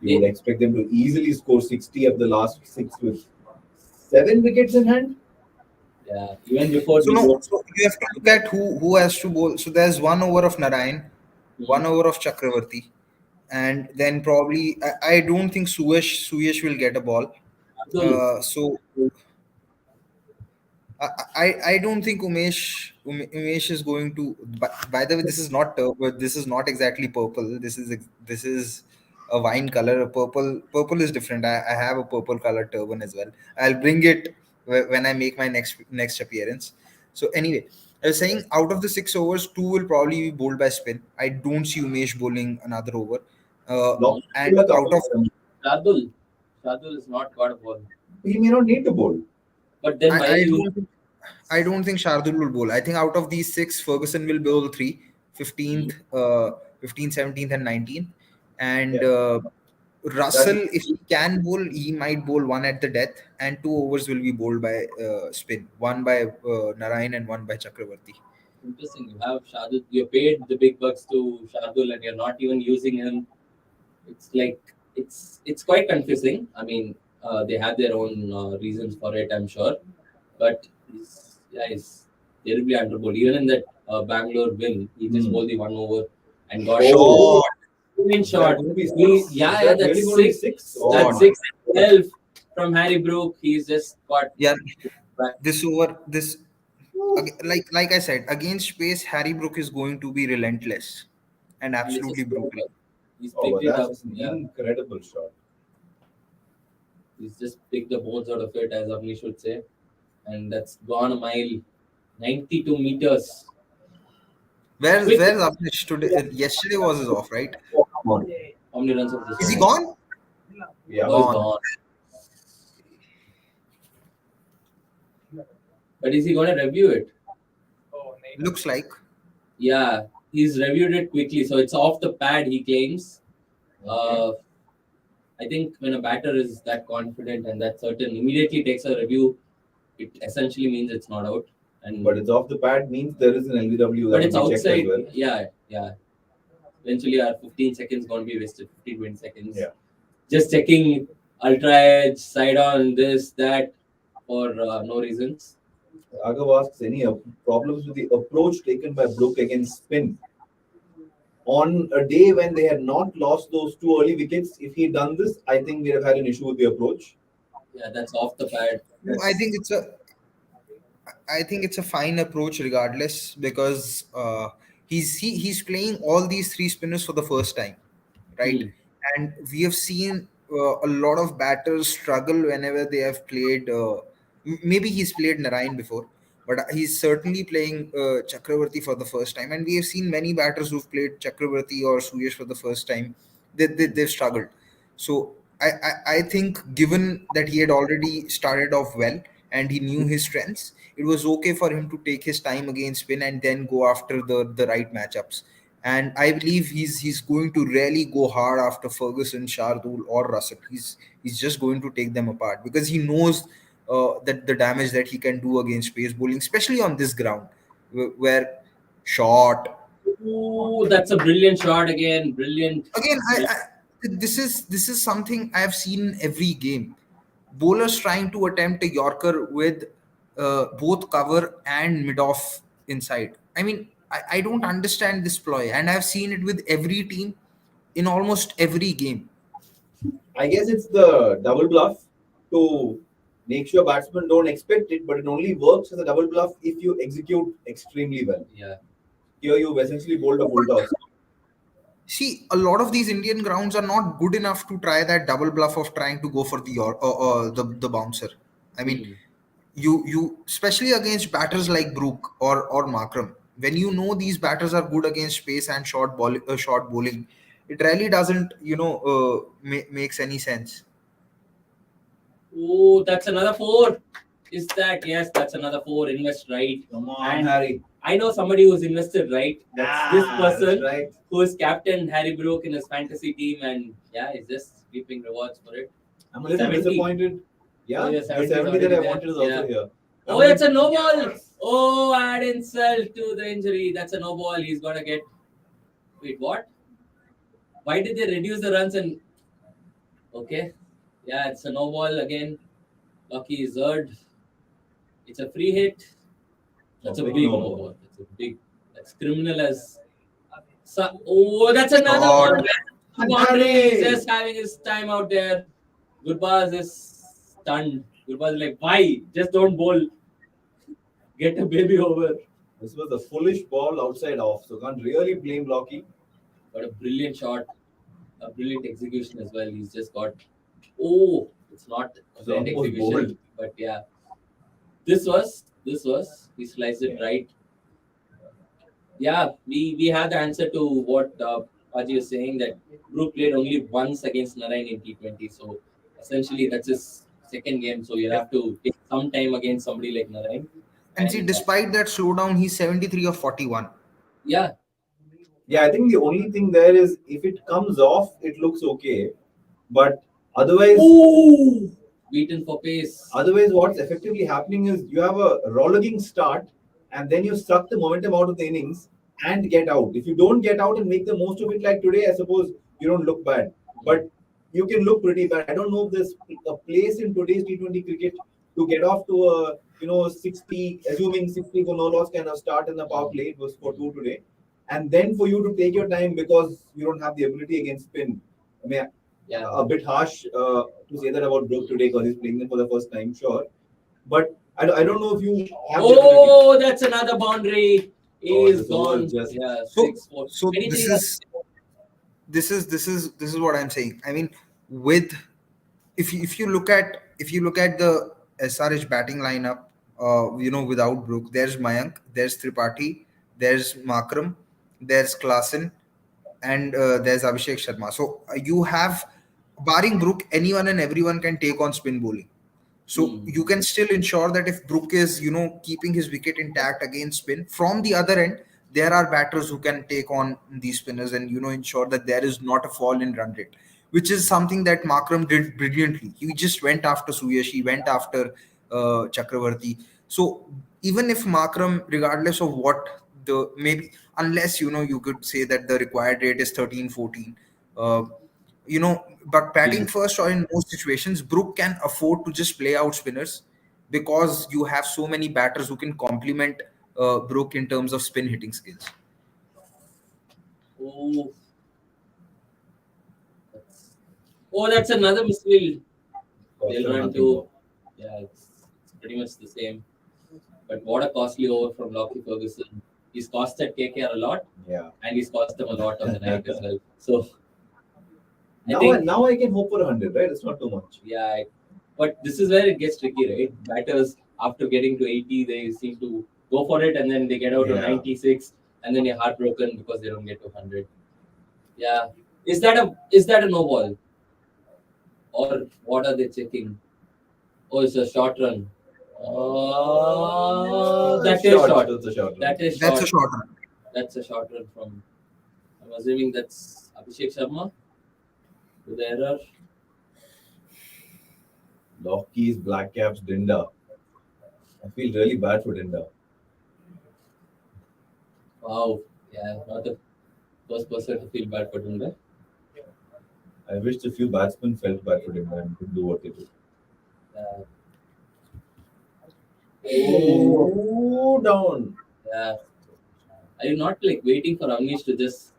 you would expect them to easily score 60 of the last 6 with 7 wickets in hand. Yeah, even before So we no, go. so you have to look at who has to bowl. So there's 1 over of Narayan, 1 over of Chakravarti, and then probably I don't think Suyesh will get a ball. Abdul, So I don't think Umesh is going to. By the way, this is not this is not exactly purple. This is a wine color. Purple is different. I have a purple color turban as well. I'll bring it when I make my next appearance. So anyway, I was saying out of the 6 overs, 2 will probably be bowled by spin. I don't see Umesh bowling another over. And Lock out of Shardul, Shardul is not got a ball. he may not need to bowl. But then why I you? don't I don't think Shardul will bowl. I think out of these 6, Ferguson will bowl 3, 15th, 15th, 17th, and 19th. And Yeah. Russell, if he can bowl, he might bowl 1 at the death, and 2 overs will be bowled by spin. 1 by Narayan and 1 by Chakravarti. Interesting. You have Shardul. You paid the big bucks to Shardul, and you're not even using him. It's like it's quite confusing. I mean, they have their own reasons for it, I'm sure, but he's terribly underbowled. Even in that Bangalore win, he just bowled the 1 over and got Oh. brilliant shot. That would be He, six. yeah, Is yeah, that that's really going to be 6. 6? Oh, That's my 6 itself from Harry Brook. He's just got Yeah, this over, like I said, against pace, Harry Brook is going to be relentless and absolutely brutal. He's Oh, picked but it up. that's an Yeah, incredible shot. he's just picked the bones out of it, as Avnish would say, and that's gone a mile, 92 meters. Where's Quick. Avnish today? Yesterday was his off, right? How many runs of this? Is he gone? Yeah. Oh, he's Gone. gone. But is he going to review it? Oh, nice. Looks like. Yeah, he's reviewed it quickly, so it's off the pad. He claims. I think when a batter is that confident and that certain, immediately takes a review, it essentially means it's not out. And But it's off the pad means there is an LBW that but it's will be checked outside. as well. Yeah, yeah. Eventually, our 15 seconds going to be wasted. 15, 20 seconds. Yeah. Just checking ultra edge, side on, this, that, for no reasons. Agav asks any problems with the approach taken by Brook against spin. On a day when they had not lost those 2 early wickets, if he had done this, I think we'd have had an issue with the approach. Yeah, that's off the pad. No, I think it's a fine approach regardless, because he's playing all these 3 spinners for the first time, right? And we have seen a lot of batters struggle whenever they have played. Maybe he's played Narayan before, but he's certainly playing Chakravarti for the first time. And we have seen many batters who've played Chakravarti or Suyesh for the first time. They've struggled. So I think, given that he had already started off well and he knew his strengths, it was okay for him to take his time against spin and then go after the right matchups. And I believe he's going to really go hard after Ferguson, Shardul, or Russell. He's just going to take them apart, because he knows that the damage that he can do against pace bowling, especially on this ground where short. Ooh, that's a brilliant shot again. Brilliant. Again, this is something I've seen in every game. Bowlers trying to attempt a Yorker with both cover and mid off inside. I mean, I don't understand this ploy, and I've seen it with every team in almost every game. I guess it's the double bluff to make sure batsmen don't expect it, but it only works as a double bluff if you execute extremely well. Yeah. Here you've essentially bowled a full toss. See, a lot of these Indian grounds are not good enough to try that double bluff of trying to go for the bouncer. I mean, you especially against batters like Brook or Markram, when you know these batters are good against pace and short bowling, it really doesn't makes any sense. Oh, that's another 4. Is that? Yes, that's another 4. Invest right. Come on, And Harry. I know somebody who's invested right. That's this person That's right. who is captain Harry Brook in his fantasy team, and yeah, he's just reaping rewards for it. I'm a little 70. disappointed. Yeah, Oh, yeah, the 70 70 that I already wanted is there. also here. Oh, that's a no ball. Oh, add insult to the injury. That's a no ball. He's gonna get. Wait, what? Why did they reduce the runs and? Okay, yeah, it's a no ball again. Lucky is third. It's a free hit. That's a Big big no no ball. ball. That's a big. That's criminal as. Oh, that's another Shot. one. Boundary is just having his time out there. Gurbaz is stunned. Gurbaz is like, why? Just don't bowl. Get a baby over. This was a foolish ball outside off, so can't really blame Locky. But a brilliant shot, a brilliant execution as well. He's just got. Oh, it's not a It's brilliant almost execution, bowled. but yeah, this was. He sliced it right. Yeah, we have the answer to what Paji was saying, that Brook played only once against Narayan in T20. So essentially, that's his second game. So you have to take some time against somebody like Narayan. And see, despite that slowdown, he's 73 of 41. Yeah, Yeah, I think the only thing there is if it comes off, it looks okay. But otherwise, ooh, beaten for pace. otherwise, what's effectively happening is you have a rollicking start and then you suck the momentum out of the innings and get out. If you don't get out and make the most of it like today, I suppose you don't look bad. But you can look pretty bad. I don't know if there's a place in today's T20 cricket to get off to a 60, assuming 60 for no loss kind of start in the power play. It was for 2 today. And then for you to take your time because you don't have the ability against spin. I mean, Yeah, a bit harsh to say that about Brook today because he's playing them for the first time, sure. But I don't know if you have the ability. oh, that's another boundary. He's this over gone. is just- Yeah, So, 6-4. so Anything this is what I'm saying. I mean, with if you look at the SRH batting lineup, without Brook, there's Mayank, there's Tripathi, there's Makram, there's Klassen, and there's Abhishek Sharma. So you have, barring Brook, anyone and everyone can take on spin bowling. So you can still ensure that if Brook is, keeping his wicket intact against spin, from the other end, there are batters who can take on these spinners and, ensure that there is not a fall in run rate, which is something that Makram did brilliantly. He just went after Suyash, he went after Chakravarti. So even if Makram, regardless of what maybe, unless, you could say that the required rate is 13, 14, but batting first or in most situations, Brook can afford to just play out spinners because you have so many batters who can complement Brook in terms of spin hitting skills. Oh, that's another misfield. They'll run to. Yeah, it's pretty much the same. But what a costly over from Lockie Ferguson. He's costed KKR a lot, Yeah. and he's cost them a lot on the night as well. So Now I can hope for 100, right? It's not too much. yeah, but this is where it gets tricky, right? Batters, after getting to 80, they seem to go for it, and then they get out to Yeah. 96, and then you're heartbroken because they don't get to 100. Yeah, is that a no ball, or what are they checking? Oh, it's a short run. That is short. That's a short. That is That's short. a short run. That's a short run from. I'm assuming that's Abhishek Sharma. With the error. Lockie's, Black Caps, Dinda. I feel really bad for Dinda. Wow. Yeah, not the first person to feel bad for doing that. I wish a few batsmen felt bad for Dinda and could do what they do. Oh, down. Yeah. Are you not like waiting for Amish to just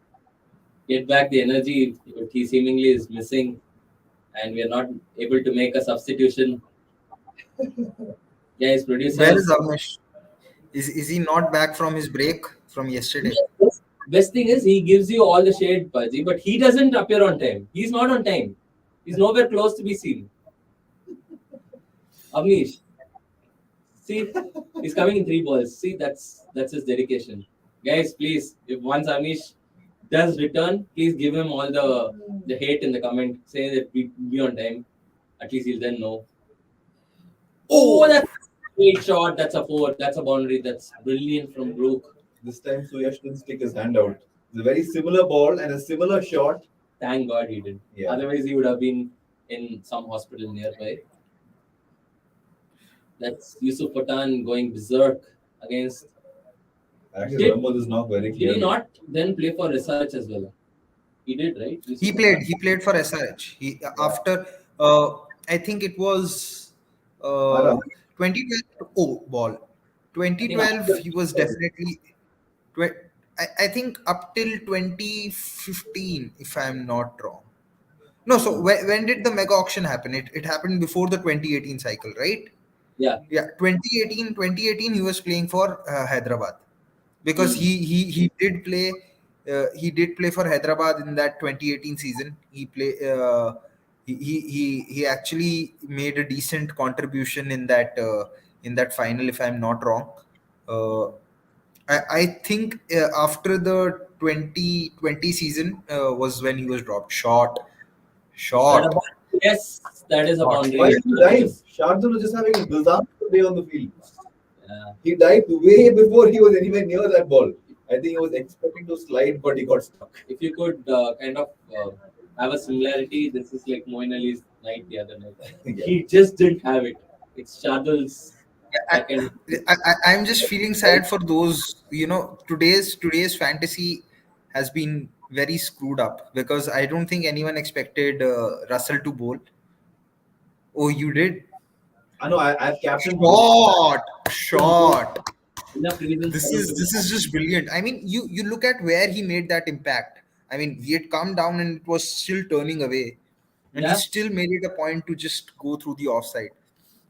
get back the energy that he seemingly is missing, and we are not able to make a substitution? Yeah, his producers. Where is Avnish? Is he not back from his break from yesterday? Best thing is he gives you all the shade, Paji, but he doesn't appear on time. He's not on time. He's nowhere close to be seen. Avnish. See, he's coming in 3 balls. See, that's his dedication. Guys, please, if once Amish does return, please give him all the hate in the comment. Say that we be on time. At least he'll then know. Oh, that's a great shot. That's a 4. That's a boundary. That's brilliant from Brook. This time Suyash didn't stick his hand out. It's a very similar ball and a similar shot. Thank God he did. Yeah. Otherwise, he would have been in some hospital nearby. That's Yusuf Pathan going berserk against. I actually Did- remember this knock very Did he clearly. not then play for SRH as well? He did, right? Yusuf He played. Pathan? He played for SRH. He after I think it was Ara. 2012. Oh, ball. I think 2012. after He was definitely. twe- I think up till 2015, if I'm not wrong. No, so when did the mega auction happen? It happened before the 2018 cycle, right? yeah. Yeah, 2018 he was playing for Hyderabad because Hmm. he did play for Hyderabad in that 2018 season. He actually made a decent contribution in that final, if I'm not wrong. Uh, I think after the 2020 season was when he was dropped. That Short, yes, that is a short. Why boundary. did he dive? Shardul was just having a disaster day on the field. Yeah. He dived way before he was anywhere near that ball. I think he was expecting to slide, but he got stuck. If you could kind of have a similarity, this is like Moin Ali's night the other night. Yeah. He just didn't have it. It's Shardul's I, second. I'm just feeling sad for those. Today's fantasy has been very screwed up because I don't think anyone expected Russell to bowl. Oh, you did. I know. I've captained. Short. Enough reasons for him to This is just brilliant. I mean, you look at where he made that impact. I mean, he had come down and it was still turning away, and he yeah, still made it a point to just go through the offside.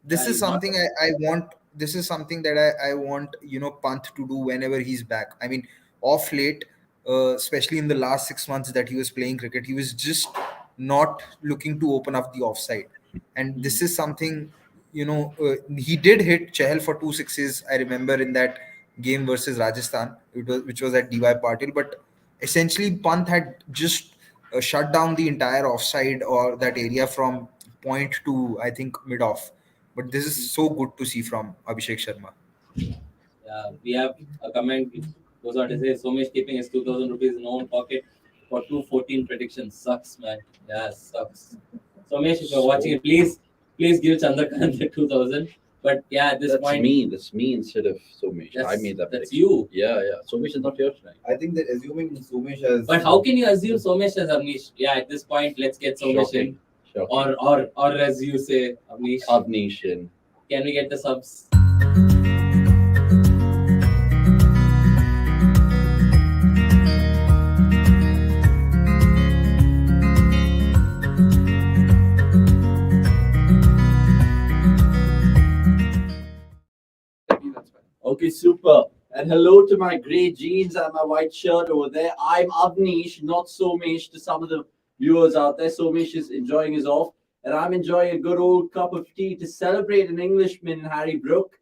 This yeah, is he's not. something I want. This is something that I want Pant to do whenever he's back. I mean, off late, especially in the last 6 months that he was playing cricket, he was just not looking to open up the offside, and Hmm. this is something he did hit Chahal for 2 sixes. I remember in that game versus Rajasthan, which was at DY Patil, but essentially Pant had just shut down the entire offside or that area from point to I think mid off. But this is so good to see from Abhishek Sharma. Yeah, we have a comment which goes on to say Somesh keeping his 2000 rupees in his own pocket for 214 predictions. Sucks, man. Yeah, sucks. Somesh, if you're watching it, please give Chandrakant the 2000. But yeah, at this That's point, me. That's me instead of Somesh. I That's- made that. that's prediction. you. Yeah, yeah. Somesh is not here tonight. I think that assuming Sumesh has. But how can you assume Somesh as Avnish? Yeah, at this point, let's get Somesh in. Shocking. Or as you say, Avnish. Avnish in. Can we get the subs? Okay, super. And hello to my grey jeans and my white shirt over there. I'm Avnish, not Somesh, to some of the viewers out there. Somesh is enjoying his off, and I'm enjoying a good old cup of tea to celebrate an Englishman, Harry Brook.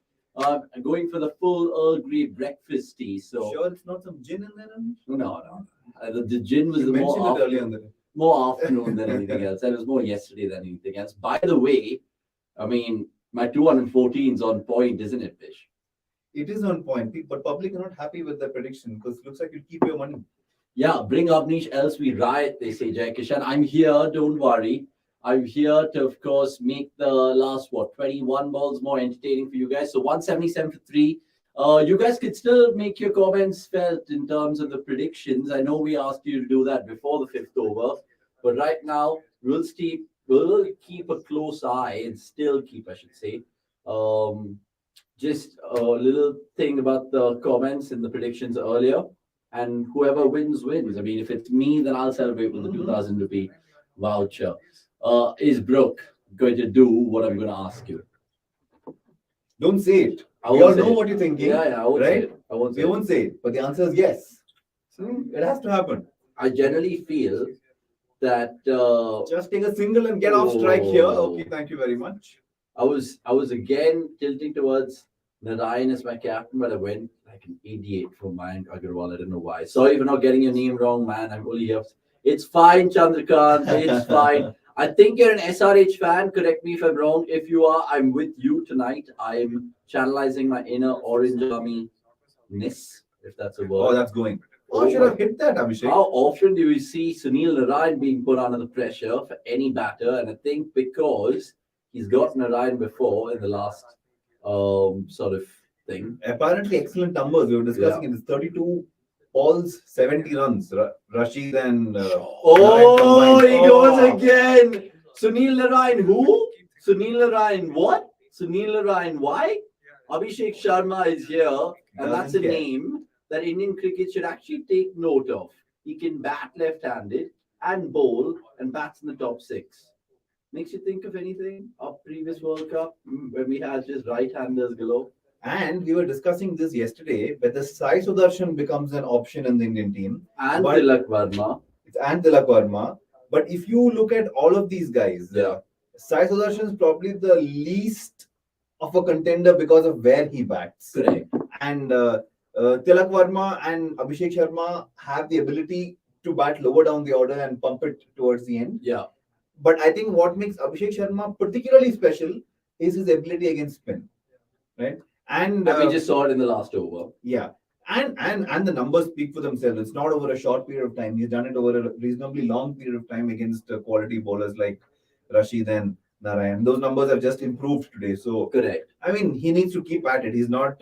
Going for the full Earl Grey breakfast tea. So Sure, it's not some gin in there. Anish? no. The gin was You the mentioned more it earlier in the day. more afternoon than anything else. It was more yesterday than anything else. By the way, I mean my 214 is on point, isn't it, Fish? It is on point, but public are not happy with the prediction because it looks like you keep your money. Yeah, bring Avnish, else we riot, they say, Jai Kishan. I'm here, don't worry. I'm here to, of course, make the last, 21 balls more entertaining for you guys. So 177 for 3. You guys could still make your comments felt in terms of the predictions. I know we asked you to do that before the 5th over, but right now, we'll keep a close eye and still keep, I should say. Just a little thing about the comments and the predictions earlier, and whoever wins wins. I mean, if it's me, then I'll celebrate with the 2000 rupee voucher. Is Brooke going to do what I'm going to ask you? Don't say it. I We won't all say know it. what you're thinking. Yeah, I won't say right? it. I won't say We it. won't say it, but the answer is yes. So it has to happen. I generally feel that Just take a single and get off strike here. Oh. Okay, thank you very much. I was again tilting towards Narayan as my captain, but I went like an idiot for Mayank Agarwal. I don't know why. Sorry for not getting your name wrong, man. I'm only here. It's fine, Chandrakant. It's fine. I think you're an SRH fan. Correct me if I'm wrong. If you are, I'm with you tonight. I'm channelizing my inner Orange Army ness, if that's a Oh, word. that's going. Oh, I should have hit that, Abhishek. How often do we see Sunil Narayan being put under the pressure for any batter? And I think because he's got Narayan before in the last sort of thing. Apparently, excellent numbers. We were discussing it. It's 32 balls, 70 runs. Rashid and Narayan Oh, combined. he goes again. Sunil Narayan, who? Sunil Narayan, what? Sunil Narayan, why? Abhishek Sharma is here, and that's a Doesn't care. name that Indian cricket should actually take note of. He can bat left-handed and bowl and bats in the top six. Makes you think of anything of previous World Cup when we had just right-handers galore? And we were discussing this yesterday, whether Sai Sudarshan becomes an option in the Indian team. And But- Tilak Verma. And Tilak Verma. But if you look at all of these guys, Sai Sudarshan is probably the least of a contender because of where he bats. Correct. And Tilak Verma and Abhishek Sharma have the ability to bat lower down the order and pump it towards the end. Yeah. But I think what makes Abhishek Sharma particularly special is his ability against spin, right? And we just saw it in the last over. yeah, and the numbers speak for themselves. It's not over a short period of time. He's done it over a reasonably long period of time against quality bowlers like Rashid and Narayan. Those numbers have just improved today. So Correct. I mean, he needs to keep at it. He's not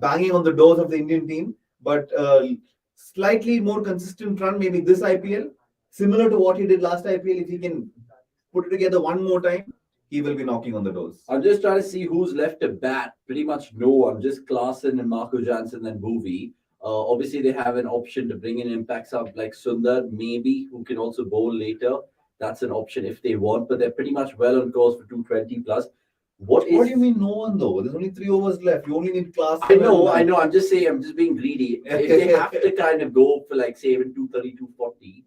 banging on the doors of the Indian team, but slightly more consistent run maybe this IPL, similar to what he did last IPL. If he can put it together one more time, he will be knocking on the doors. I'm just trying to see who's left to bat. Pretty much no one. Just Klaasen and Marco Jansen and Bhuvi. Obviously, they have an option to bring in impacts up like Sundar, maybe, who can also bowl later. That's an option if they want, but they're pretty much well on course for 220 plus. What What do you mean no one though? There's only 3 overs left. You only need class. I know. I'm just saying, I'm just being greedy. If they have to kind of go for like, say, even 230, 240,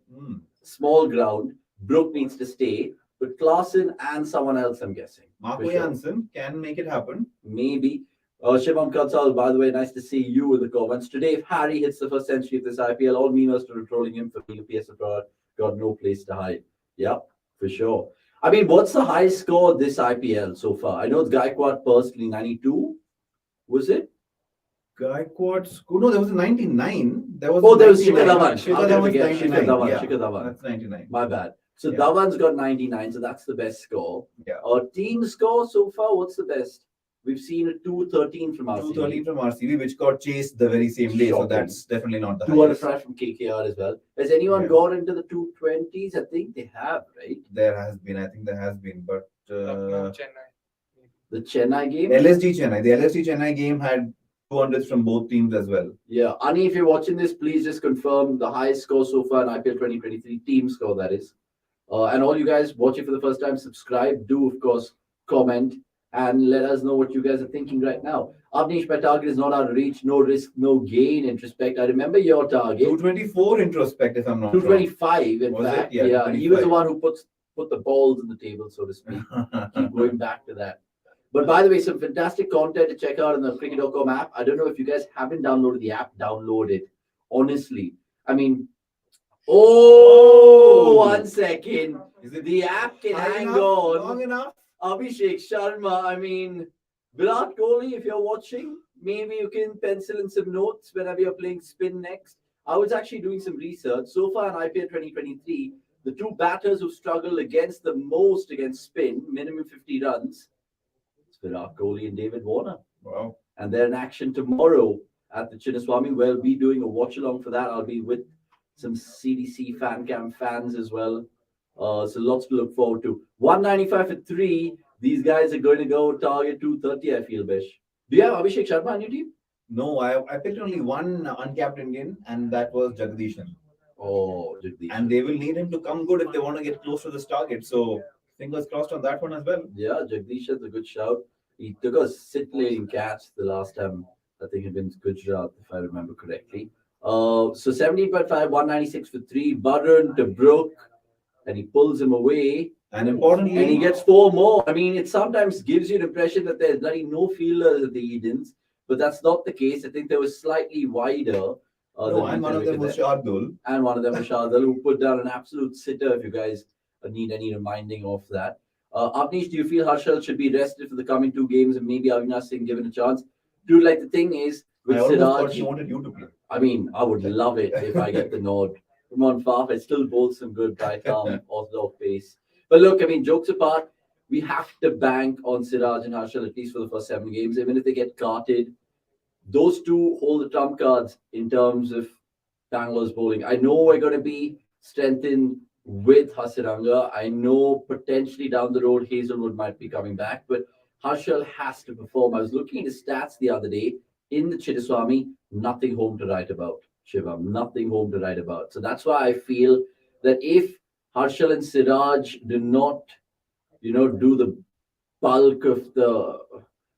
small ground, Brook needs to stay, but Klaasen and someone else, I'm guessing. Marco For sure. Jansen can make it happen. Maybe. Shivam Kansal, by the way, nice to see you in the comments. Today, if Harry hits the first century of this IPL, all memeers started trolling him for being a PSL product. Got no place to hide. Yep, for sure. I mean, what's the highest score this IPL so far? I know it's Gaikwad personally, 92. Was it? Gaikwad score. No, there was a 99. There was. Oh, there was Shikhar 99. Dhawan. Shikhar How can I Dhawan's forget? 99. Shikhar Dhawan. Yeah, Shikhar Dhawan. that's 99. My bad. So Yeah. Dhawan's got 99, so that's the best score. Yeah. Team score so far, what's the best? We've seen a 213 from RCB. 213 from RCB, which got chased the very same day. So Shocking. that's definitely not the 200 highest. from KKR as well. Has anyone Yeah. gone into the 220s? I think they have, right? There has been, I think there has been, but Lucknow, Chennai. The Chennai game? LSG Chennai. The LSG Chennai game had 200s from both teams as well. Yeah. Ani, if you're watching this, please just confirm the highest score so far in IPL 2023, team score that is. And all you guys watching for the first time, subscribe. Do, of course, comment and let us know what you guys are thinking right now. Avnish, my target is not out of reach, no risk, no gain. Introspect. I remember your target. 224 introspect, if I'm not wrong. 225, in Was it? fact. Yeah, Yeah, he was the 225. one who put the balls on the table, so to speak. Keep going back to that. But by the way, some fantastic content to check out on the cricket.com app. I don't know if you guys haven't downloaded the app, download it. Honestly. I mean, one second. Is it The app can high hang enough? on. Long enough? Abhishek Sharma, I mean, Virat Kohli, if you're watching, maybe you can pencil in some notes whenever you're playing spin next. I was actually doing some research. So far in IPL 2023, the two batters who struggled against the most against spin, minimum 50 runs, it's Virat Kohli and David Warner. Wow. And they're in action tomorrow at the Chinnaswamy. We'll be doing a watch along for that. I'll be with some CDC fan cam fans as well. So lots to look forward to. 195 for 3. These guys are going to go target 230, I feel, Bish. Do you have Abhishek Sharma on your team? No, I picked only one uncapped Indian, and that was Jagdishan. Oh, Jagdish. And they will need him to come good if they want to get close to this target. So fingers crossed on that one as well. Yeah, Jagdish is a good shout. He took a sit-laying catch the last time. I think it been Gujarat, if I remember correctly. So 17.5, 196 for 3. Barun to Brook, and he pulls him away. And importantly, And he gets 4 more. I mean, it sometimes gives you the impression that there's bloody no fielders at the Edens, but that's not the case. I think they were slightly wider. no, and one of them was Shardul. And one of them was Shardul, who put down an absolute sitter, if you guys need any reminding of that. Avnish, do you feel Harshal should be rested for the coming 2 games and maybe Avinash Singh given a chance? Dude, like the thing is, with I almost thought Siraj, he wanted you to play. I mean, I would love it if I get the nod. Come on, Faf, I still bowl some good right arm, orthodox pace. But look, I mean, jokes apart, we have to bank on Siraj and Harshal at least for the first 7 games. Even if they get carted, those two hold the trump cards in terms of Bangalore's bowling. I know we're going to be strengthened with Hasiranga. I know potentially down the road Hazelwood might be coming back, but Harshal has to perform. I was looking at his stats the other day in the Chinnaswamy, nothing home to write about. Shivam, nothing home to write about. So that's why I feel that if Harshal and Siraj do not, do the bulk of the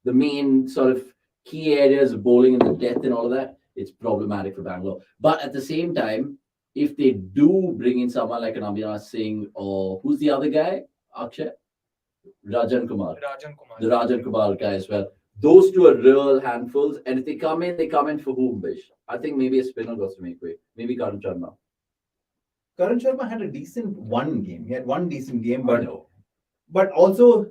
main sort of key areas of bowling and the depth and all of that, it's problematic for Bangalore. But at the same time, if they do bring in someone like an Amir Singh or who's the other guy, Akshay, Rajan Kumar, the Rajan Kumar guy as well. Those two are real handfuls, and if they come in for whom, Bish? I think maybe a spinner goes to make way. Maybe Karan Sharma. Karan Sharma had a decent one game. He had one decent game, I know. but also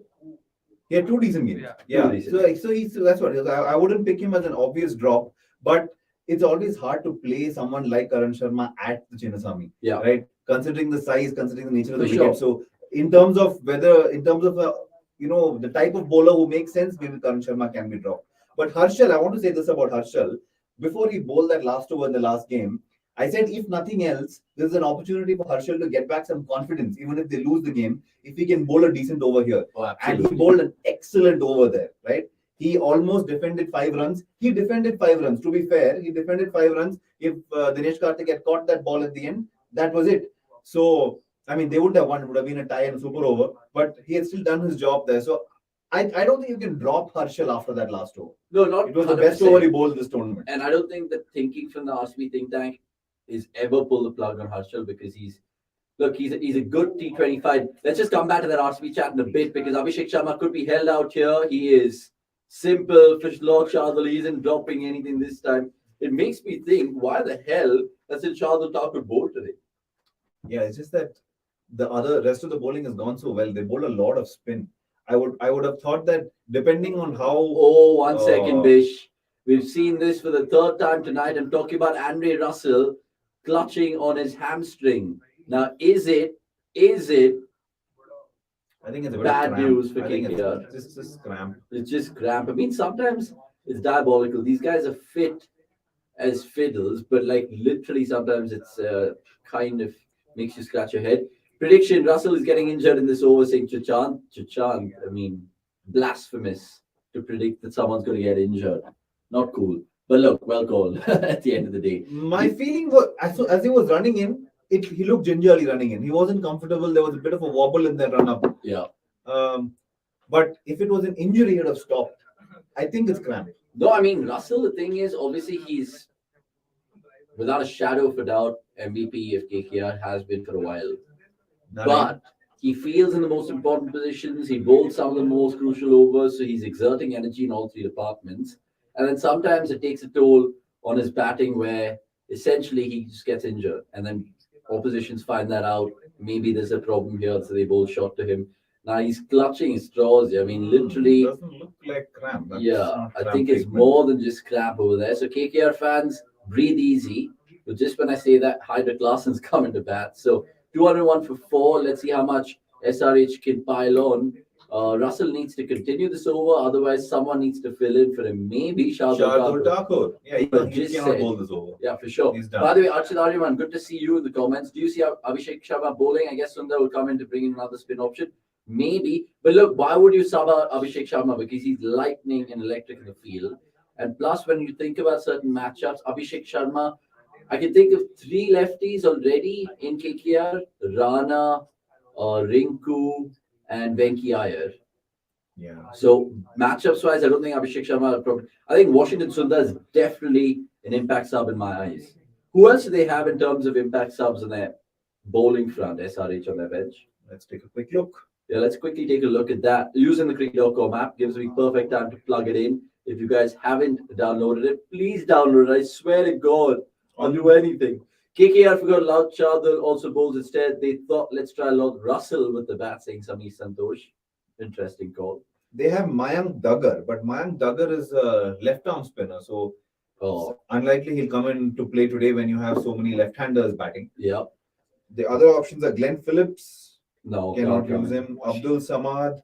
he had two decent games. Yeah. Two decent So that's what I wouldn't pick him as an obvious drop, but it's always hard to play someone like Karan Sharma at the Chinnaswamy. Yeah. Right. Considering the size, considering the nature of the For wicket. sure. So in terms of the type of bowler who makes sense, maybe Karan Sharma can be dropped. But Harshal, I want to say this about Harshal. Before he bowled that last over in the last game, I said if nothing else, there's an opportunity for Harshal to get back some confidence, even if they lose the game, if he can bowl a decent over here. Oh, And absolutely. he bowled an excellent over there, right? He almost defended 5 runs. He defended 5 runs. To be fair, he defended 5 runs. If Dinesh Karthik had caught that ball at the end, that was it. So, I mean, they wouldn't have won. It would have been a tie and a super over. But he had still done his job there. So, I don't think you can drop Harshal after that last over. No, not It was the best 100%. over he bowled this tournament. And I don't think the thinking from the RCB think tank is ever pull the plug on Harshal because he's a good T25. Let's just come back to that RCB chat in a bit because Abhishek Sharma could be held out here. He is simple, fish log Shardul. He isn't dropping anything this time. It makes me think, why the hell hasn't Shardul Thakur bowled today? Yeah, it's just that the rest of the bowling has gone so well. They bowled a lot of spin. I would have thought that depending on how Oh, 1 second, Bish. We've seen this for the third time tonight. I'm talking about Andre Russell clutching on his hamstring. Now, is it I think it's a bit bad of cramp. news for I think KKR? it's just cramp. It's just cramp. I mean, sometimes it's diabolical. These guys are fit as fiddles, but like literally sometimes it's kind of makes you scratch your head. Prediction: Russell is getting injured in this over, saying Chachan. I mean, blasphemous to predict that someone's going to get injured. Not cool. But look, well called at the end of the day. My feeling was as he was running in, he looked gingerly running in. He wasn't comfortable. There was a bit of a wobble in the run up. Yeah. But if it was an injury, he would have stopped. I think it's cramp. No, I mean, Russell, the thing is, obviously, he's without a shadow of a doubt MVP of KKR, has been for a while. But he feels in the most important positions. He bowls some of the most crucial overs, so he's exerting energy in all 3 departments. And then sometimes it takes a toll on his batting where essentially he just gets injured. And then oppositions find that out. Maybe there's a problem here, so they bowl short to him. Now he's clutching his straws. I mean, literally. It doesn't look like cramp. That's Yeah, not I cramp think it's treatment. more than just crap over there. So KKR fans, breathe easy. But just when I say that, Hydra Klassen's coming to bat. So 201 for 4. Let's see how much SRH can pile on. Russell needs to continue this over. Otherwise, someone needs to fill in for him. Maybe Shardul Shardul Thakur. Yeah, But he just cannot said- bowl this over. Yeah, for sure. He's done. By the way, Archit Aryaman, good to see you in the comments. Do you see Abhishek Sharma bowling? I guess Sundar will come in to bring in another spin option. Maybe. But look, why would you sub out Abhishek Sharma? Because he's lightning and electric in the field. And plus, when you think about certain matchups, Abhishek Sharma, I can think of 3 lefties already in KKR. Rana, Rinku, and Venki Iyer. Yeah. So matchups wise, I don't think Abhishek Sharma. I think Washington Sundar is definitely an impact sub in my eyes. Who else do they have in terms of impact subs on their bowling front? SRH on their bench. Let's take a quick look. Yeah, let's quickly take a look at that. Using the cricket.com app gives me perfect time to plug it in. If you guys haven't downloaded it, please download it. I swear to God, I'll do anything. KKR forgot Lord Chadal also bowls instead. They thought, let's try Lord Russell with the bat, saying Sami Santosh. Interesting call. They have Mayank Duggar, but Mayank Duggar is a left-arm spinner, so Oh, unlikely he'll come in to play today when you have so many left-handers batting. yeah. The other options are Glenn Phillips, No, cannot can't use come. him. Abdul Samad,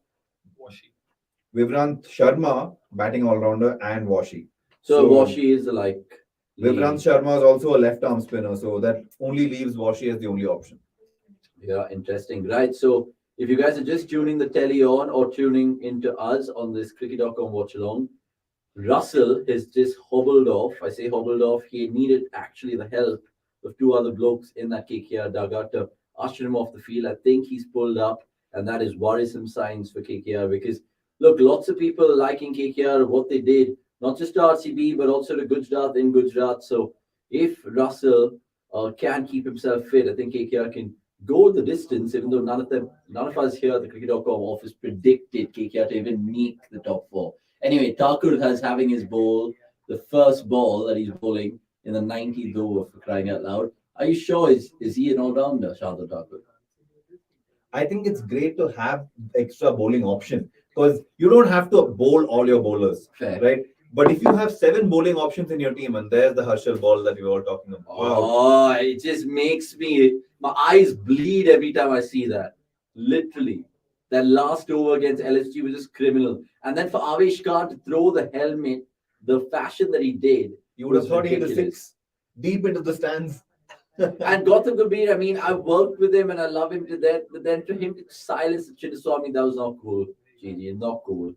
Vivrant Sharma, batting all-rounder, and Washi. So Washi is like Vivrant Sharma is also a left-arm spinner, so that only leaves Washi as the only option. Yeah, interesting. Right. So if you guys are just tuning the telly on or tuning into us on this cricket.com watch along, Russell has just hobbled off. I say hobbled off. He needed actually the help of two other blokes in that KKR dugout to usher him off the field. I think he's pulled up, and that is worrisome signs for KKR because look, lots of people liking KKR, what they did, not just to RCB, but also to Gujarat in Gujarat. So if Russell can keep himself fit, I think KKR can go the distance, even though none of us here at the cricket.com office predicted KKR to even meet the top four. Anyway, Thakur has having his ball, the first ball that he's bowling in the 90th over for crying out loud. Are you sure is he an all-rounder, Shardul Thakur? I think it's great to have extra bowling option because you don't have to bowl all your bowlers, Fair. right? But if you have 7 bowling options in your team, and there's the Harshal ball that we were all talking about. Oh, it just makes my eyes bleed every time I see that. Literally. That last over against LSG was just criminal. And then for Avesh Khan to throw the helmet, the fashion that he did, You would have was thought he hit a ridiculous. 6 deep into the stands. And Gautam Gambhir, I mean, I've worked with him and I love him to death, but then to him to silence Chinnaswamy, that was not cool. GG, not cool.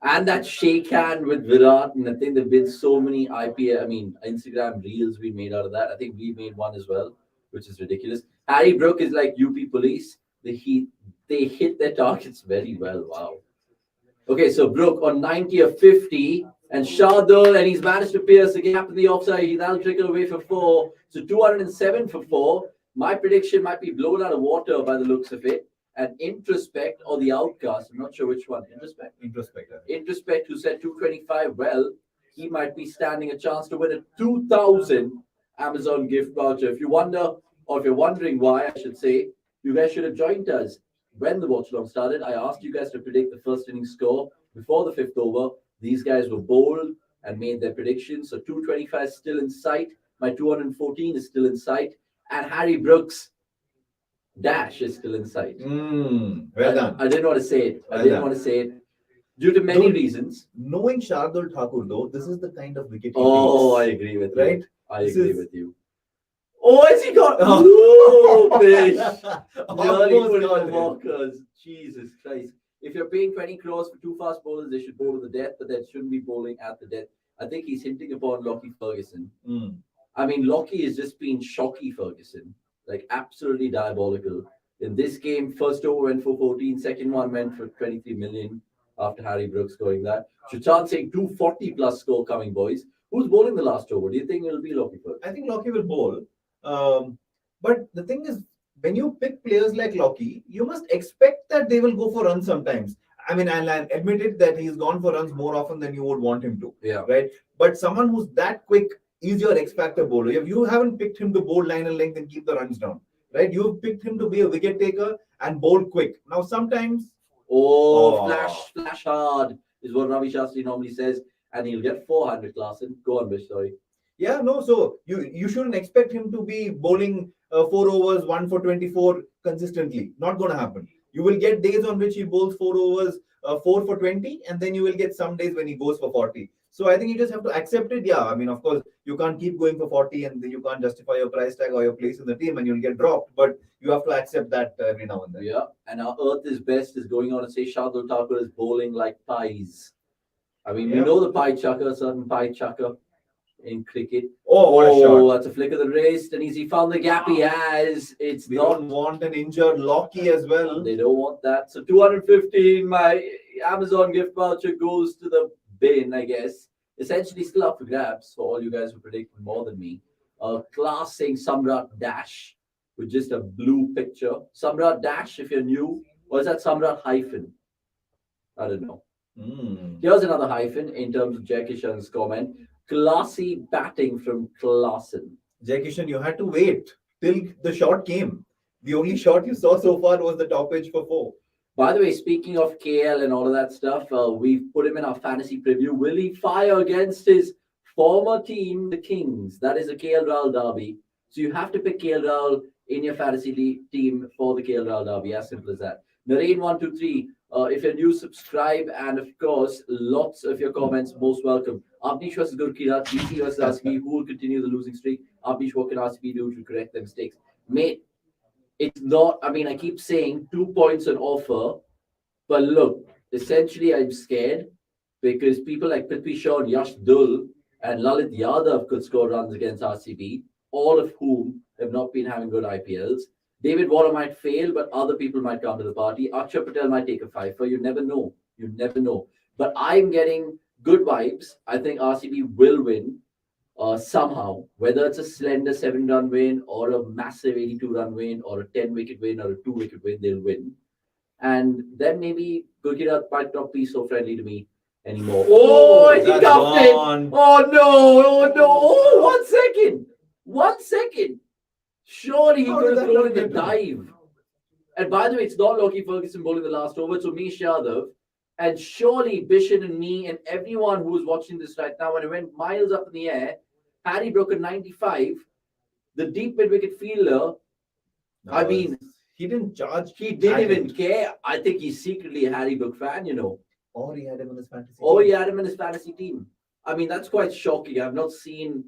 And that shake hand with Virat, and I think there've been so many Instagram reels we made out of that. I think we made one as well, which is ridiculous. Harry Brook is like UP police. They hit their targets very well. Wow. Okay, so Brook on 90 of 50, and Shardul, and he's managed to pierce the gap in the offside. That'll trickle away for 4. So 207 for 4. My prediction might be blown out of water by the looks of it. And Introspect or the Outcast, I'm not sure which one. Introspect, who said 225. Well, he might be standing a chance to win a 2,000 Amazon gift voucher. If you wonder, or if you're wondering why, I should say, you guys should have joined us when the watch along started. I asked you guys to predict the first inning score before the 5th over. These guys were bold and made their predictions. So 225 is still in sight. My 214 is still in sight. And Harry Brooks' dash is still in sight. Well done. I didn't want to say it. Well I didn't done. want to say it due to many reasons. Knowing Shardul Thakur, though, this is the kind of wicket he Oh, I takes, agree with you. right? I This agree is- with you. Oh, has he got? Oh, fish. Nearly Almost put in got the him. walkers. Jesus Christ. If you're paying 20 crores for 2 fast bowlers, they should bowl to the death, but they shouldn't be bowling at the death. I think he's hinting upon Lockie Ferguson. I mean, Lockie has just been shocky Ferguson. Like, absolutely diabolical. In this game, first over went for 14, second one went for 23 million after Harry Brooks scoring that. Suchant saying 240 plus score coming, boys. Who's bowling the last over? Do you think it'll be Lockie Ferguson? I think Lockie will bowl. But the thing is, when you pick players like Lockie, you must expect that they will go for runs sometimes. I mean, I'll admit it that he's gone for runs more often than you would want him to. Yeah. Right? But someone who's that quick is your X factor bowler. You haven't picked him to bowl line and length and keep the runs down. Right? You've picked him to be a wicket taker and bowl quick. Now, sometimes. Oh, flash hard is what Ravi Shastri normally says, and he'll get 400, Klaasen. Go on, Bish, sorry. Yeah, no, so you shouldn't expect him to be bowling 4 overs, 1 for 24 consistently. Not going to happen. You will get days on which he bowls 4 overs, 4 for 20, and then you will get some days when he goes for 40. So I think you just have to accept it. Yeah, I mean, of course, you can't keep going for 40 and you can't justify your price tag or your place in the team and you'll get dropped. But you have to accept that every now and then. Yeah, and our Earth is Best is going on to say Shardul Thakur is bowling like pies. I mean, we know the pie chucker, certain pie chucker in cricket. Oh, what a shot. That's a flick of the wrist, and he found the gap he has. It's We not. don't want an injured Lockie as well. They don't want that. So 215, my Amazon gift voucher goes to the bin, I guess. Essentially still up for grabs for all you guys who predicted more than me. Class saying Samrat Dash with just a blue picture. Samrat Dash, if you're new, or is that Samrat hyphen? I don't know. Here's another hyphen in terms of Jai Kishan's comment. Classy batting from Klaasen. Jai Kishan, you had to wait till the shot came. The only shot you saw so far was the top edge for 4. By the way, speaking of KL and all of that stuff, we've put him in our fantasy preview. Will he fire against his former team, the Kings? That is a KL Rahul derby. So you have to pick KL Rahul in your fantasy team for the KL Rahul derby. As simple as that. Nareen 123. If you're new, subscribe, and of course, lots of your comments. Most welcome. Abnish versus Gurkira, DC versus RCB. Who will continue the losing streak? Abnish, what can RCB do to correct their mistakes? Mate, it's not. I mean, I keep saying 2 points on offer, but look, essentially, I'm scared because people like Prithvi Shaw and Yash Dul and Lalit Yadav could score runs against RCB, all of whom have not been having good IPLs. David Warner might fail, but other people might come to the party. Akshay Patel might take a fifer. You never know. You never know. But I'm getting good vibes. I think RCB will win somehow, whether it's a slender 7-run win or a massive 82-run win or a 10-wicket win or a 2-wicket win, they'll win. And then maybe Gurkira might not be so friendly to me anymore. Oh, he that's cuffed it. gone. Oh, no. Oh, no. Oh, 1 second. 1 second. Surely he How could did have that thrown not in the get him? dive. And by the way, it's not Lockie Ferguson bowling the last over. It's Umesh Yadav. And surely Bishan and me and everyone who's watching this right now, when it went miles up in the air, Harry broke a 95. The deep mid-wicket fielder, I mean, he didn't charge. he didn't even care. I think he's secretly a Harry Brook fan, you know. Or he had him in his fantasy. Or team. he had him in his fantasy team. I mean, that's quite shocking. I've not seen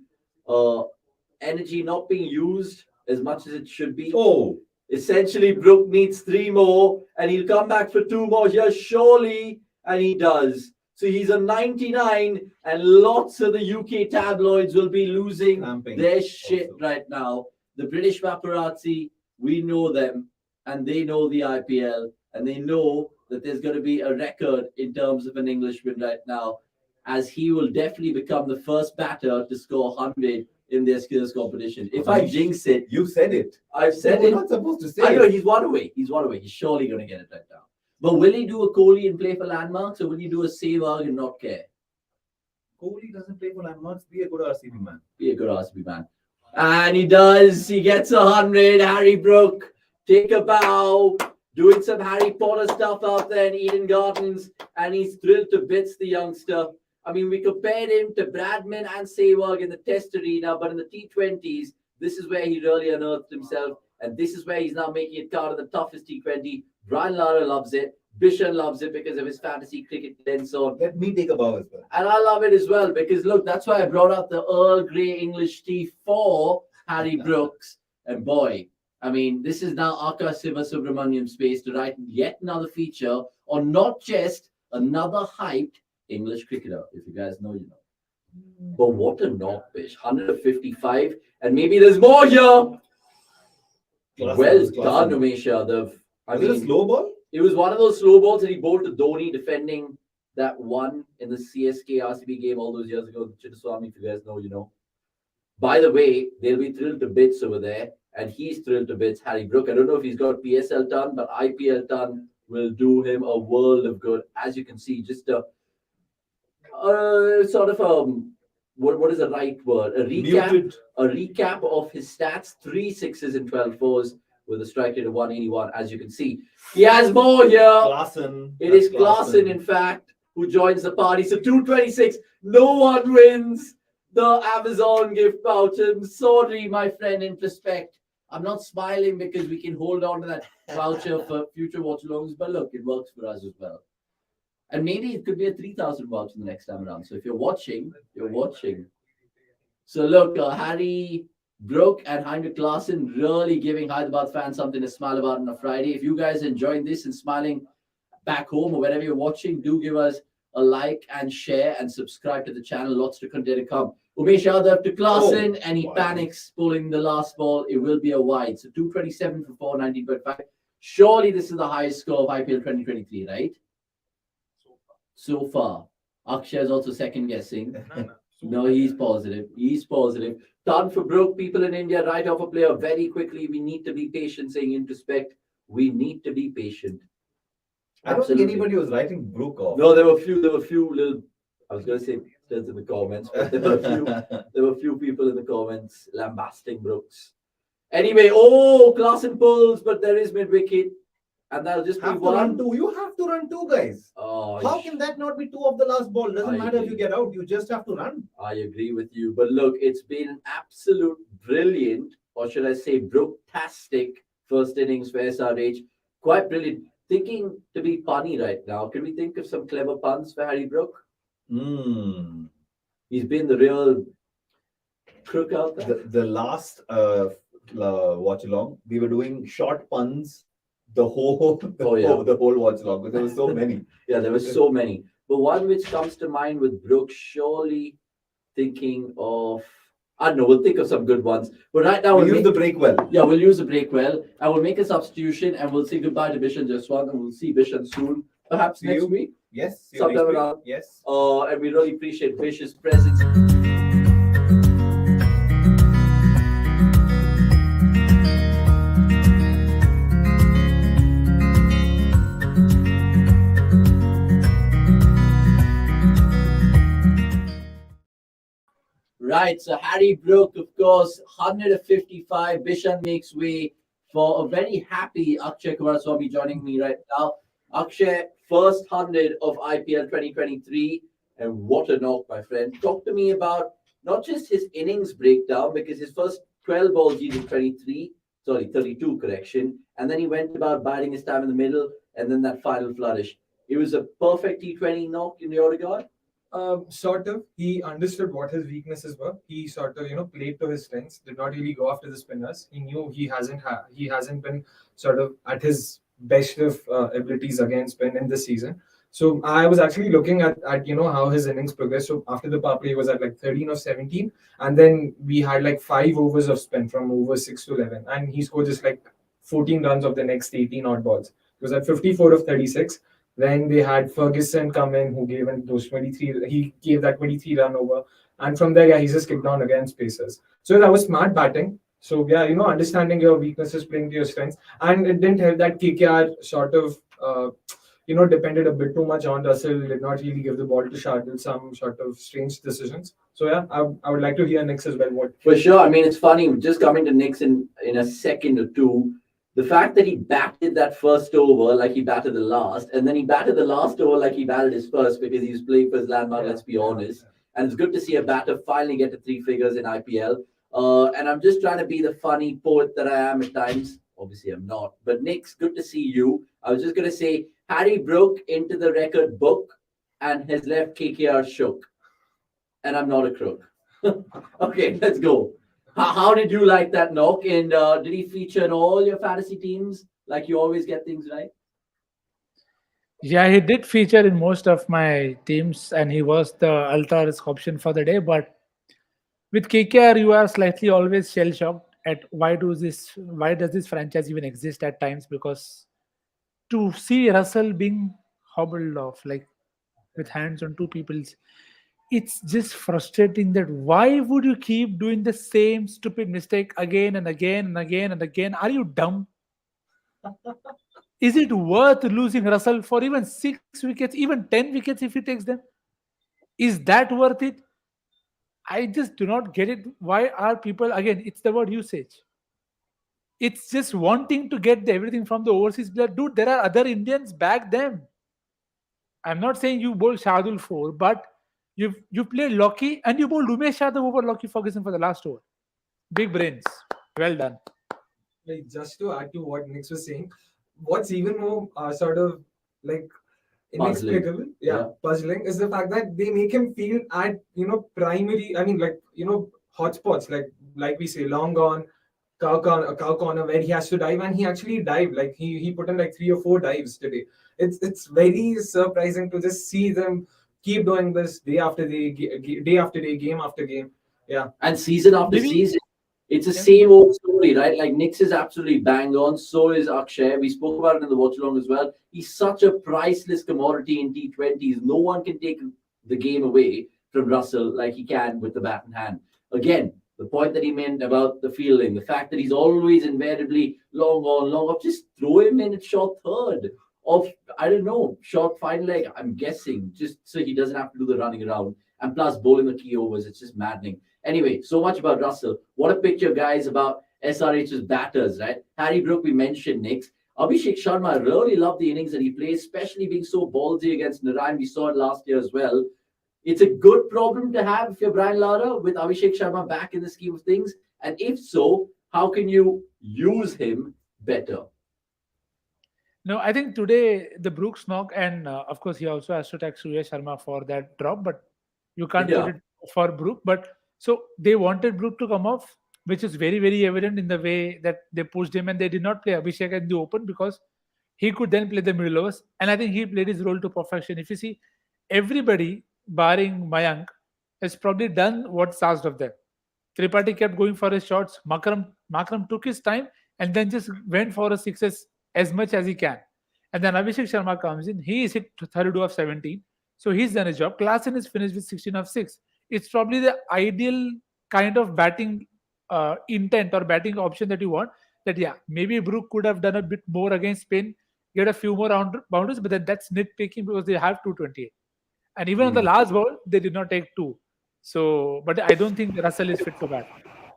energy not being used as much as it should be. Oh, Essentially, Brook needs 3 more, and he'll come back for 2 more here, surely, and he does. So he's on 99, and lots of the UK tabloids will be losing cramping their shit also. right now. The British paparazzi, we know them, and they know the IPL, and they know that there's going to be a record in terms of an Englishman right now, as he will definitely become the first batter to score 100 in their skills competition. If I jinx it, You said it. I've said You it. were not supposed to say I know it. he's 1 away. He's 1 away. He's surely going to get it right now. But will he do a Kohli and play for landmarks, or will he do a Sehwag and not care? Kohli doesn't play for landmarks. Be a good RCB man. Be a good RCB man. And he does. He gets 100. Harry Brook, take a bow, doing some Harry Potter stuff out there in Eden Gardens, and he's thrilled to bits, the youngster. I mean, we compared him to Bradman and Sehwag in the Test arena, but in the T20s, this is where he really unearthed himself, and this is where he's now making it out of the toughest T20. Brian Lara loves it. Bishan loves it because of his fantasy cricket lens on. Let me take a bow as well. And I love it as well because, look, that's why I brought out the Earl Grey English tea for Harry Brooks. And boy, I mean, this is now Akash Subramaniam's space to write yet another feature on not just another hyped English cricketer. If you guys know, you know. But what a knock, Bish. 155. And maybe there's more here. Class Well was class. done, Umesh Yadav. I Was it a mean, slow ball? it was one of those slow balls that he bowled to Dhoni defending that one in the CSK RCB game all those years ago. Chinnaswamy, if you guys know, you know. By the way, they'll be thrilled to bits over there, and he's thrilled to bits, Harry Brook. I don't know if he's got PSL ton, but IPL ton will do him a world of good. As you can see, just a sort of what is the right word? A recap. Muted. A recap of his stats: 3 sixes and 12 fours with a strike rate of 181. As you can see, he has more here. Klaassen. It is Klaassen, in fact, who joins the party. So 226. No one wins the Amazon gift voucher. I'm sorry, my friend, in respect. I'm not smiling because we can hold on to that voucher for future watchalongs, but look, it works for us as well. And maybe it could be a 3,000 voucher the next time around. So if you're watching, you're watching. So look, Harry Brook and Heinrich Klaassen really giving Hyderabad fans something to smile about on a Friday. If you guys are enjoying this and smiling back home or wherever you're watching, do give us a like and share and subscribe to the channel. Lots to content to come. Umesh Yadav to Klaassen, and he panics pulling the last ball. It will be a wide. So 227 for 419.5. Surely this is the highest score of IPL 2023, right? So far. Akshay is also second guessing. No, he's positive. He's positive. Done for Brook. People in India write off a player very quickly. We need to be patient, saying introspect. We need to be patient. I don't think anybody was writing Brook off. No, there were few little, I was going to say still in the comments, but there were a few people in the comments lambasting Brooks. Anyway, Klaassen pulls, but there is mid-wicket. And that'll just be Have to one. run 2. You have to run 2, guys. Oh, How can that not be 2 of the last ball? Doesn't I matter if agree. you get out. You just have to run. I agree with you. But look, it's been an absolute brilliant, or should I say, Brook-tastic first innings for SRH. Quite brilliant. thinking to be funny right now. Can we think of some clever puns for Harry Brook? Hmm. He's been the real crook out there. The last watch along, we were doing short puns the whole the whole watch along, but there were so many. Yeah, there were so many. But one which comes to mind with Brook, surely thinking of, I don't know, we'll think of some good ones. But right now, We we'll use the break well. we'll use the break well. I will make a substitution and we'll say goodbye to Bishan Jaswant and we'll see Bishan soon, perhaps See next you. week. Yes. See you Sometime next week. around. Yes. And we really appreciate Bish's presence. Right, so Harry Brook, of course, 155. Bishan makes way for a very happy Akshay Kumaraswamy joining me right now. Akshay, first 100 of IPL 2023. And what a knock, my friend. Talk to me about not just his innings breakdown, because his first 12 balls he did 32 correction. And then he went about biding his time in the middle and then that final flourish. It was a perfect T20 knock in your regard. Sort of. He understood what his weaknesses were. He sort of, played to his strengths. Did not really go after the spinners. He knew he hasn't been sort of at his best of abilities against spin in this season. So I was actually looking at how his innings progressed. So after the power play, he was at like 13 or 17, and then we had like 5 overs of spin from over 6 to 11, and he scored just like 14 runs of the next 18 odd balls. He was at 54 of 36. Then they had Ferguson come in, who gave him those 23. He gave that 23 run over, and from there, he just kicked on against Pacers. So that was smart batting. So understanding your weaknesses, playing to your strengths, and it didn't help that KKR sort of depended a bit too much on Russell. Did not really give the ball to Shardul. Some sort of strange decisions. So I would like to hear Nick's as well. What For sure. I mean, it's funny. Just coming to Nick's in a second or two. The fact that he batted that first over like he batted the last, and then he batted the last over like he batted his first because he was playing for his landmark, let's be honest. And it's good to see a batter finally get to 3 figures in IPL. And I'm just trying to be the funny poet that I am at times. Obviously, I'm not. But Nick's good to see you. I was just going to say, Harry broke into the record book and has left KKR shook. And I'm not a crook. Okay, let's go. How did you like that knock? And did he feature in all your fantasy teams? Like you always get things right? Yeah, he did feature in most of my teams, and he was the ultra risk option for the day. But with KKR, you are slightly always shell shocked at why does this franchise even exist at times? Because to see Russell being hobbled off like with hands on two people's, it's just frustrating that why would you keep doing the same stupid mistake again and again and again and again? Are you dumb? Is it worth losing Russell for even 6 wickets, even 10 wickets if he takes them? Is that worth it? I just do not get it. Why are people, again, it's the word usage. It's just wanting to get everything from the overseas player. Dude, there are other Indians, back them. I'm not saying you bowl Shardul 4, but you played Lockie and you bowled Umesh Yadav over Lockie Ferguson for the last over. Big brains. Well done. like just to add to what Nick was saying, what's even more sort of like inexplicable, puzzling, is the fact that they make him feel at primary. I mean, hotspots, like we say, long on cow corner where he has to dive, and he actually dived. Like he put in like 3 or 4 dives today. It's very surprising to just see them keep doing this day after day, day after day, game after game. Yeah, and season after Maybe- season. It's the same old story, right? Like Nix is absolutely bang on. So is Akshay. We spoke about it in the Watchalong as well. He's such a priceless commodity in T20s. No one can take the game away from Russell like he can with the bat in hand. Again, the point that he meant about the fielding, the fact that he's always invariably long on, long off, just throw him in at short third of, I don't know, short final leg, I'm guessing, just so he doesn't have to do the running around. And plus, bowling the key overs, it's just maddening. Anyway, so much about Russell. What a picture, guys, about SRH's batters, right? Harry Brook, we mentioned Nix. Abhishek Sharma, really loved the innings that he played, especially being so ballsy against Narayan. We saw it last year as well. It's a good problem to have if you're Brian Lara with Abhishek Sharma back in the scheme of things. And if so, how can you use him better? No, I think today the Brooks knock, and of course he also has to tag Surya Sharma for that drop, but you can't put Yeah. it for Brook. But so they wanted Brook to come off, which is very very evident in the way that they pushed him, and they did not play Abhishek in the open because he could then play the middle overs, and I think he played his role to perfection. If you see, everybody barring Mayank has probably done what's asked of them. Tripathi kept going for his shots. Makram took his time and then just went for a sixes as much as he can. And then Abhishek Sharma comes in. He is hit 32 of 17. So he's done his job. Klassen is finished with 16 of 6. It's probably the ideal kind of batting intent or batting option that you want. That, yeah, maybe Brook could have done a bit more against Spain, get a few more boundaries, but then that's nitpicking because they have 228. And even on the Hmm. last ball, they did not take two. So, but I don't think Russell is fit to bat.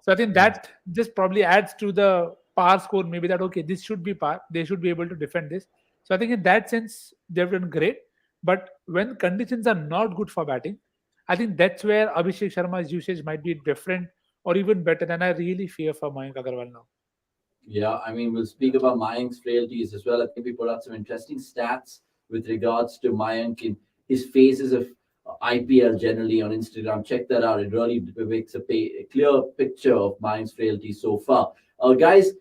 So I think that just probably adds to the par score. Maybe that okay, this should be par. They should be able to defend this. So I think in that sense they've done great. But when conditions are not good for batting, I think that's where Abhishek Sharma's usage might be different or even better. And I really fear for Mayank Agarwal now. Yeah, I mean, we'll speak about Mayank's frailties as well. I think we put out some interesting stats with regards to Mayank in his phases of IPL generally on Instagram. Check that out. It really makes a clear picture of Mayank's frailty so far. Guys,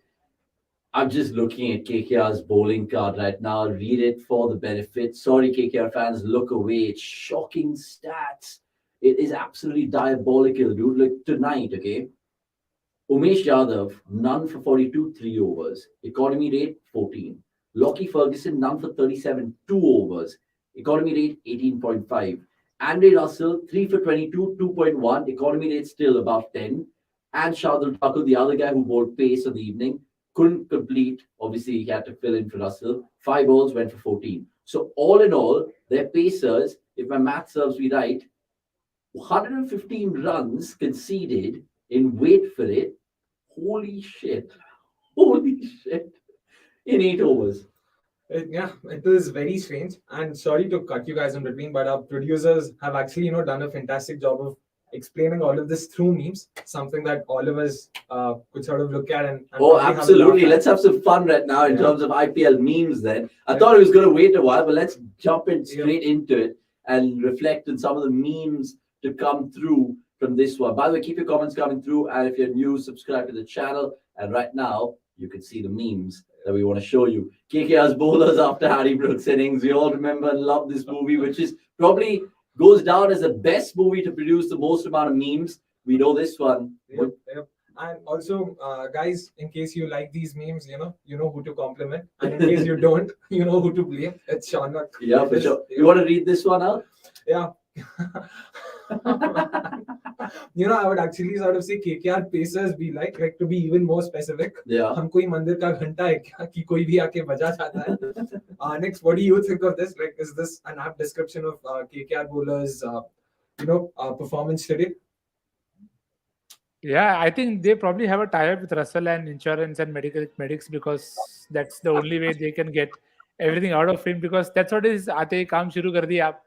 I'm just looking at KKR's bowling card right now. I'll read it for the benefit. Sorry, KKR fans, look away. It's shocking stats. It is absolutely diabolical, dude. Like tonight, okay? Umesh Yadav, none for 42, 3 overs. Economy rate, 14. Lockie Ferguson, none for 37, 2 overs. Economy rate, 18.5. Andre Russell, 3 for 22, 2.1. Economy rate still above 10. And Shardul Thakur, the other guy who bowled pace in the evening, couldn't complete. Obviously, he had to fill in for Russell. 5 balls went for 14. So, all in all, their pacers, if my math serves me right, 115 runs conceded in, wait for it, holy shit, holy shit, in 8 overs. Yeah, it is very strange. And sorry to cut you guys in between, but our producers have actually, done a fantastic job of explaining all of this through memes. Something that all of us could sort of look at and Oh, probably have a laugh absolutely. at. Let's have some fun right now in Yeah. terms of IPL memes then. I Yeah. thought it was going to wait a while, but let's jump in Yeah. straight into it and reflect on some of the memes to come through from this one. By the way, keep your comments coming through. And if you're new, subscribe to the channel. And right now, you can see the memes that we want to show you. KKR's bowlers after Harry Brooks innings. We all remember and love this movie, which is probably goes down as the best movie to produce the most amount of memes. We know this one. Yep, yep. And also, guys, in case you like these memes, you know who to compliment, and in case you don't, you know who to blame. It's Shaunak. Yeah, for sure. You want to read this one out? Yeah. I would actually sort of say KKR pacers be like to be even more specific. Yeah. हम कोई मंदिर का घंटा है क्या कि कोई भी आके बजा जाता है? Next, what do you think of this? Like, is this an apt description of KKR bowlers, performance today? Yeah, I think they probably have a tie-up with Russell and insurance and medics because that's the only way they can get everything out of him because that's what is आते ही काम शुरू कर दिया आप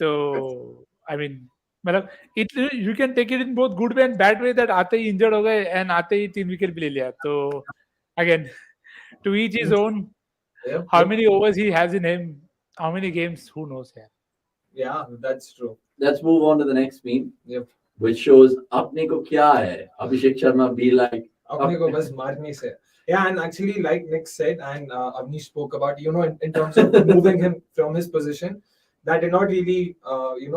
तो I mean मतलब you can take it in both good way and bad way that आते ही injured हो गए and आते ही 3 wicket भी ले लिया तो again to each his own. Yep, How yep. many overs he has in him, how many games, who knows? Yeah, that's true. Let's move on to the next meme, Yep. which shows apne ko kya hai. Abhishek Sharma be like, अपने को बस मारने से. Yeah, and actually, like Nick said, and Avnish spoke about, in terms of moving him from his position, that did not really,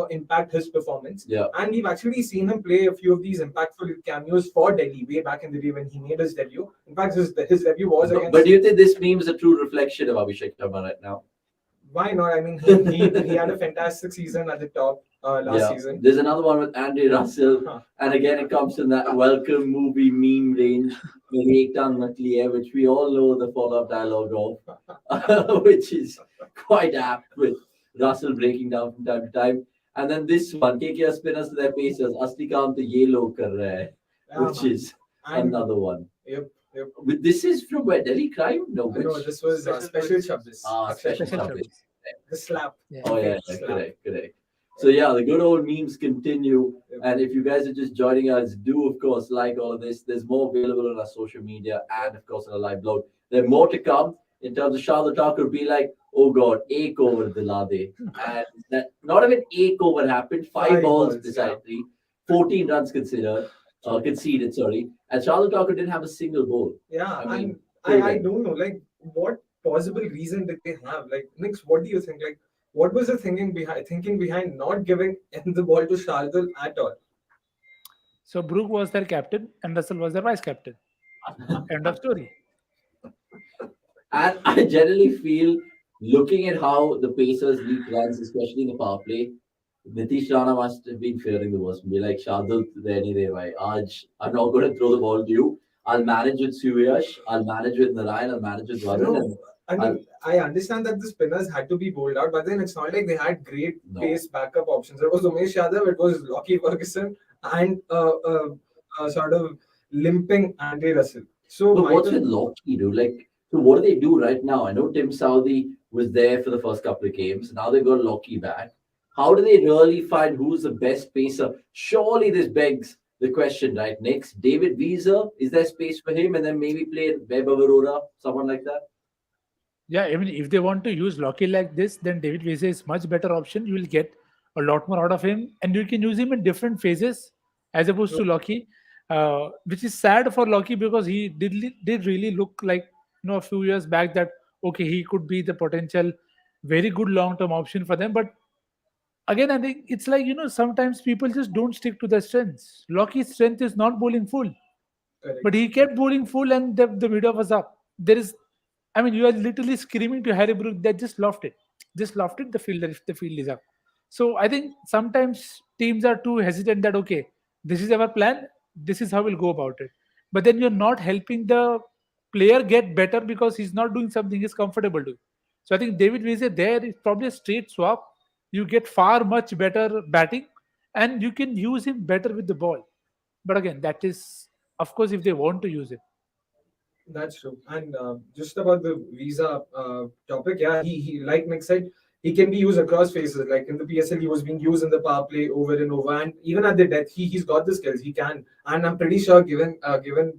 impact his performance. Yeah. And we've actually seen him play a few of these impactful cameos for Delhi way back in the day when he made his debut. In fact, his debut was against. But do you think this meme is a true reflection of Abhishek Sharma right now? Why not? I mean, he had a fantastic season at the top last season. There's another one with Andre Russell, and again it comes in that welcome movie meme range, which we all know the follow-up dialogue of, which is quite apt with Russell breaking down from time to time. And then this one, KKR spinners to their pacers, Asli kaam to ye log kar rahe hai, which is And- another one. Yep. This is from where? Delhi Crime? No, No, which? this was Special Shabbos. Special Special Shabbos. Shabbos. The slap. Yeah. Oh yeah, Slap. correct. So yeah, the good old memes continue. Yep. And if you guys are just joining us, do of course like all of this. There's more available on our social media and of course on our live blog. There are more to come. in terms of Shardul Thakur, be like, oh God, ek over Dilade. And that not even ek over happened, five balls decidedly, 14 runs conceded, sorry. And Shardul Thakur didn't have a single ball. Yeah, I mean, I don't know, like, what possible reason did they have? Like, Nix, what do you think? Like, what was the thinking behind not giving the ball to Shardul at all? So Brook was their captain and Russell was their vice captain. End of story. And I generally feel, looking at how the Pacers lead runs, especially in the power play, Nitish Rana must have been fearing the worst. Be like, Shardul, I'm not going to throw the ball to you. I'll manage with Suryash, I'll manage with Narayan, I'll manage with Varun. No, I mean, I understand that the spinners had to be bowled out, but then it's not like they had great pace backup options. It was Umesh Yadav, it was Lockie Ferguson, and sort of limping Andre Russell. So, But what's with Lockie, dude? Like, so what do they do right now? I know Tim Southee was there for the first couple of games. Now they've got Lockie back. How do they really find who's the best pacer? Surely this begs the question, right? Next, David Weezer, is there space for him? And then maybe play Webb Aurora, someone like that? Yeah, I mean, if they want to use Lockie like this, then David Vise is much better option. You will get a lot more out of him, and you can use him in different phases as opposed to Lockie, which is sad for Lockie because he did really look like, a few years back that okay, he could be the potential very good long term option for them. But again, I think it's like sometimes people just don't stick to their strengths. Lockie's strength is not bowling full, Correct. but he kept bowling full, and the video was up. There is, I mean, you are literally screaming to Harry Brook that just loft it. The field is up. So I think sometimes teams are too hesitant that okay, this is our plan, this is how we'll go about it. But then you're not helping the player get better because he's not doing something he's comfortable doing. So I think David Vise there is probably a straight swap. You get far much better batting, and you can use him better with the ball. But again, that is of course if they want to use it. That's true. And just about the visa topic, yeah, he like Nick said, he can be used across phases. Like in the PSL, he was being used in the power play over and over, and even at the death, he's got the skills. He can, and I'm pretty sure, given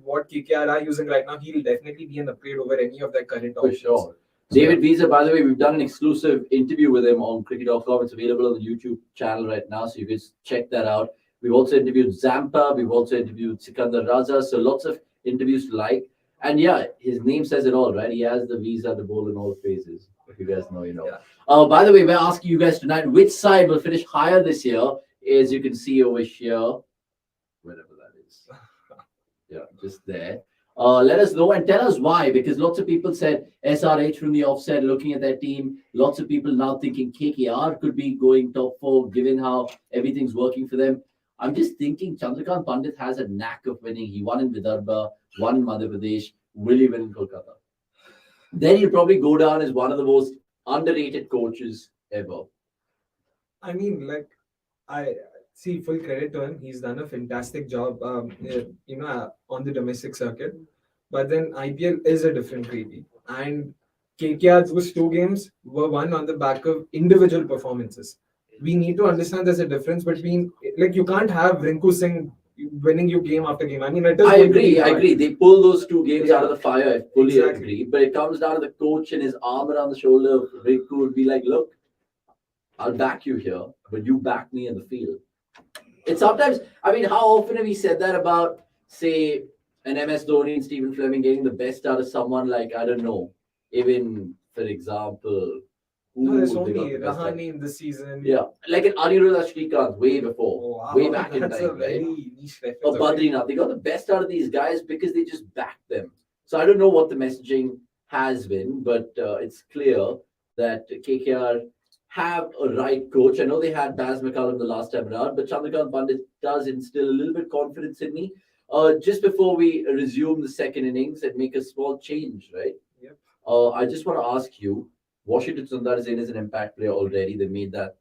what KKR are using right now, he'll definitely be an upgrade over any of their current For options. sure. David Weezer, by the way, we've done an exclusive interview with him on cricket.com. It's available on the YouTube channel right now, so you can check that out. We've also interviewed Zampa. We've also interviewed Sikandar Raza. So lots of interviews to like. And yeah, his name says it all, right? He has the visa to bowl in all phases. If you guys know, you know. Yeah. By the way, we're asking you guys tonight, which side will finish higher this year? As you can see over here, wherever that is. Yeah, just there. Let us know and tell us why, because lots of people said SRH from the offset, looking at their team. Lots of people now thinking KKR could be going top 4, given how everything's working for them. I'm just thinking Chandrakant Pandit has a knack of winning. He won in Vidarbha, won in Madhya Pradesh, will he win in Kolkata? Then he'll probably go down as one of the most underrated coaches ever. I mean, like, I see full credit to him. He's done a fantastic job, on the domestic circuit. But then IPL is a different gravy. And KKR's 2 games were won on the back of individual performances. We need to understand there's a difference between, like, you can't have Rinku Singh winning you game after game. I mean, it is I agree. They pull those 2 games out of the fire. I fully Exactly. agree. But it comes down to the coach and his arm around the shoulder of Rinku would be like, look, I'll back you here, but you back me in the field. It's sometimes, I mean, how often have we said that about, say, an MS Dhoni and Stephen Fleming getting the best out of someone like, I don't know, even, for example, No, there's who they got only the best out of? Rahane in this season. Yeah, like an Aniruddha Srikanth way before, Oh, wow. way back in That's time, a very right? niche reference. Or Badrinath. They got the best out of these guys because they just backed them. So I don't know what the messaging has been, but it's clear that KKR have a right coach. I know they had Baz McCullum the last time around, but Chandrakant Pandit does instill a little bit confidence in me. Just before we resume the second innings and make a small change, right? Yep. I just want to ask you, Washington Sundar Zain is an impact player already. They made that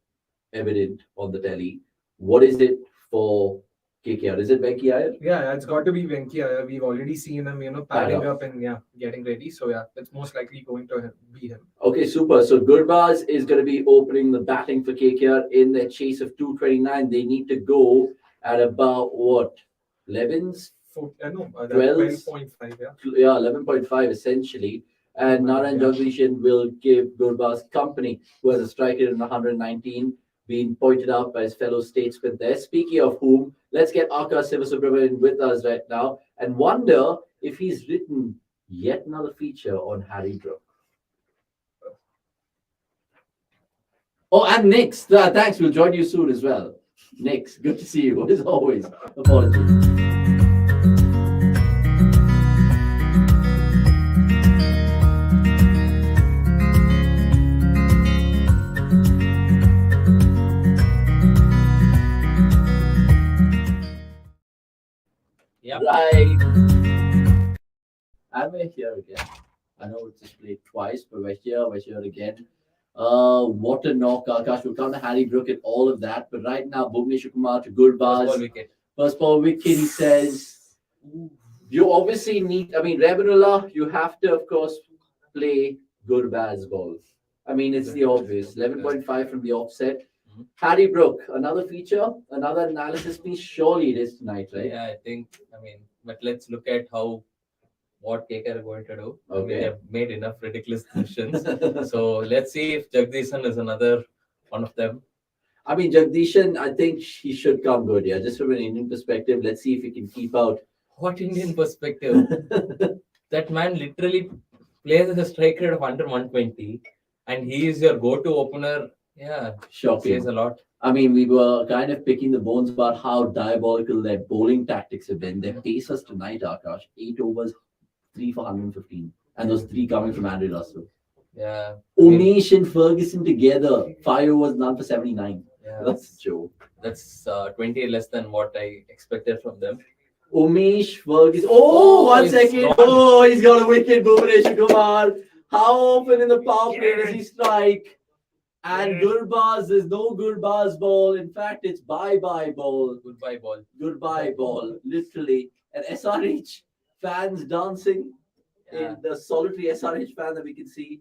evident on the telly. What is it for KKR? Is it Venki Iyer? Yeah, it's got to be Venki Iyer. We've already seen him, padding up and getting ready. So yeah, it's most likely going to be him. Okay, super. So Gurbaz is going to be opening the batting for KKR in their chase of 229. They need to go at about what? 11s? 12.5, yeah. Yeah, 11.5 essentially. And Narayan Jagdishan will give Gurbaz company, who has a striker in 119, being pointed out by his fellow statesmen there. Speaking of whom, let's get Akash Sivasubramanian with us right now and wonder if he's written yet another feature on Harry Brook. Oh, and Nix. Thanks. We'll join you soon as well. Nix, good to see you as always. Apologies. Yeah. Right. And we're here again. I know it's just played twice, but we're here again. What a knock, Akash. We'll come to Harry Brook and all of that. But right now, Bhuvneshwar Kumar to Gurbaz. First ball wicket, he says. You obviously need, Rebinullah, you have to, of course, play Gurbaz ball. It's the obvious. 11.5 from the offset. Harry Brook, another feature, another analysis piece. Surely it is tonight, right? Yeah, but let's look at what KKR are going to do. Okay. They've made enough ridiculous decisions. So let's see if Jagdishan is another one of them. Jagdishan, I think he should come good, yeah. Just from an Indian perspective, let's see if he can keep out. What Indian perspective? That man literally plays as a strike rate of under 120, and he is your go-to opener. Yeah, shocking. Says a lot. We were kind of picking the bones about how diabolical their bowling tactics have been. Their pacers tonight, Akash, 8 overs, 3 for 115, and those 3 coming from Andrew Russell. Yeah. Umesh and Ferguson together, 5 overs, none for 79. Yeah, that's a joke. That's 20 less than what I expected from them. Umesh, Ferguson. Oh, 1 second. Gone. Oh, he's got a wicket, Bhuvneshwar Kumar. How often in the power play does he strike? And Gurbaz, there's no Gurbaz ball. In fact, it's bye-bye ball. Goodbye ball. Goodbye ball, literally. And SRH fans dancing in the solitary SRH fan that we can see.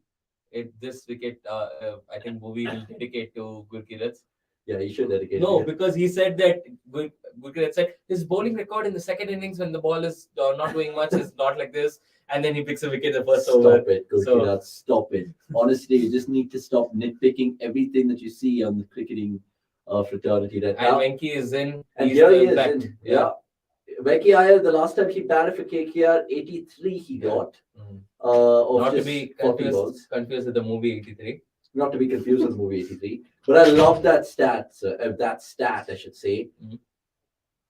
This wicket, I think Bhuvi will dedicate to Gurkirat. Yeah, he should dedicate. No, because he said that Gurkirat said his bowling record in the second innings when the ball is not doing much is not like this. And then he picks a wicket the first over. Stop it, Gurkirat. Stop it. Honestly, you just need to stop nitpicking everything that you see on the cricketing fraternity right now. And Venki is in. And here he is. In, yeah. Venki Iyer, the last time he batted for KKR, 83 he got. Of Not to just be 40 balls. confused with the movie 83. Not to be confused with the movie 83. But I love that stat, I should say.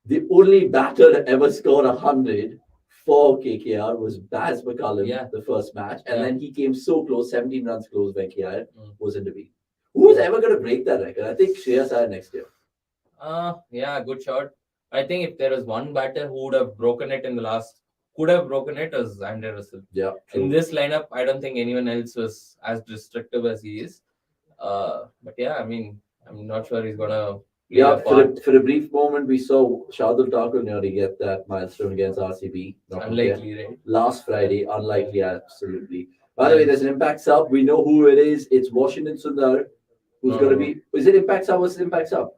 The only batter to ever score 100 for KKR was Baz McCullum, the first match. And then he came so close, 17 runs close, Venki Iyer was in to be. Who was ever going to break that record? I think Shreyas Iyer next year. Yeah, good shot. I think if there was one batter who would have broken it could have broken it was Andre Russell. Yeah. True. In this lineup, I don't think anyone else was as destructive as he is. But yeah, I'm not sure he's gonna. Yeah, for a brief moment, we saw Shardul Thakur nearly get that milestone against RCB. Unlikely, right? Last Friday, unlikely, absolutely. By the way, there's an impact sub. We know who it is. It's Washington Sundar, who's going to be. Is it impact sub? What's the impact sub?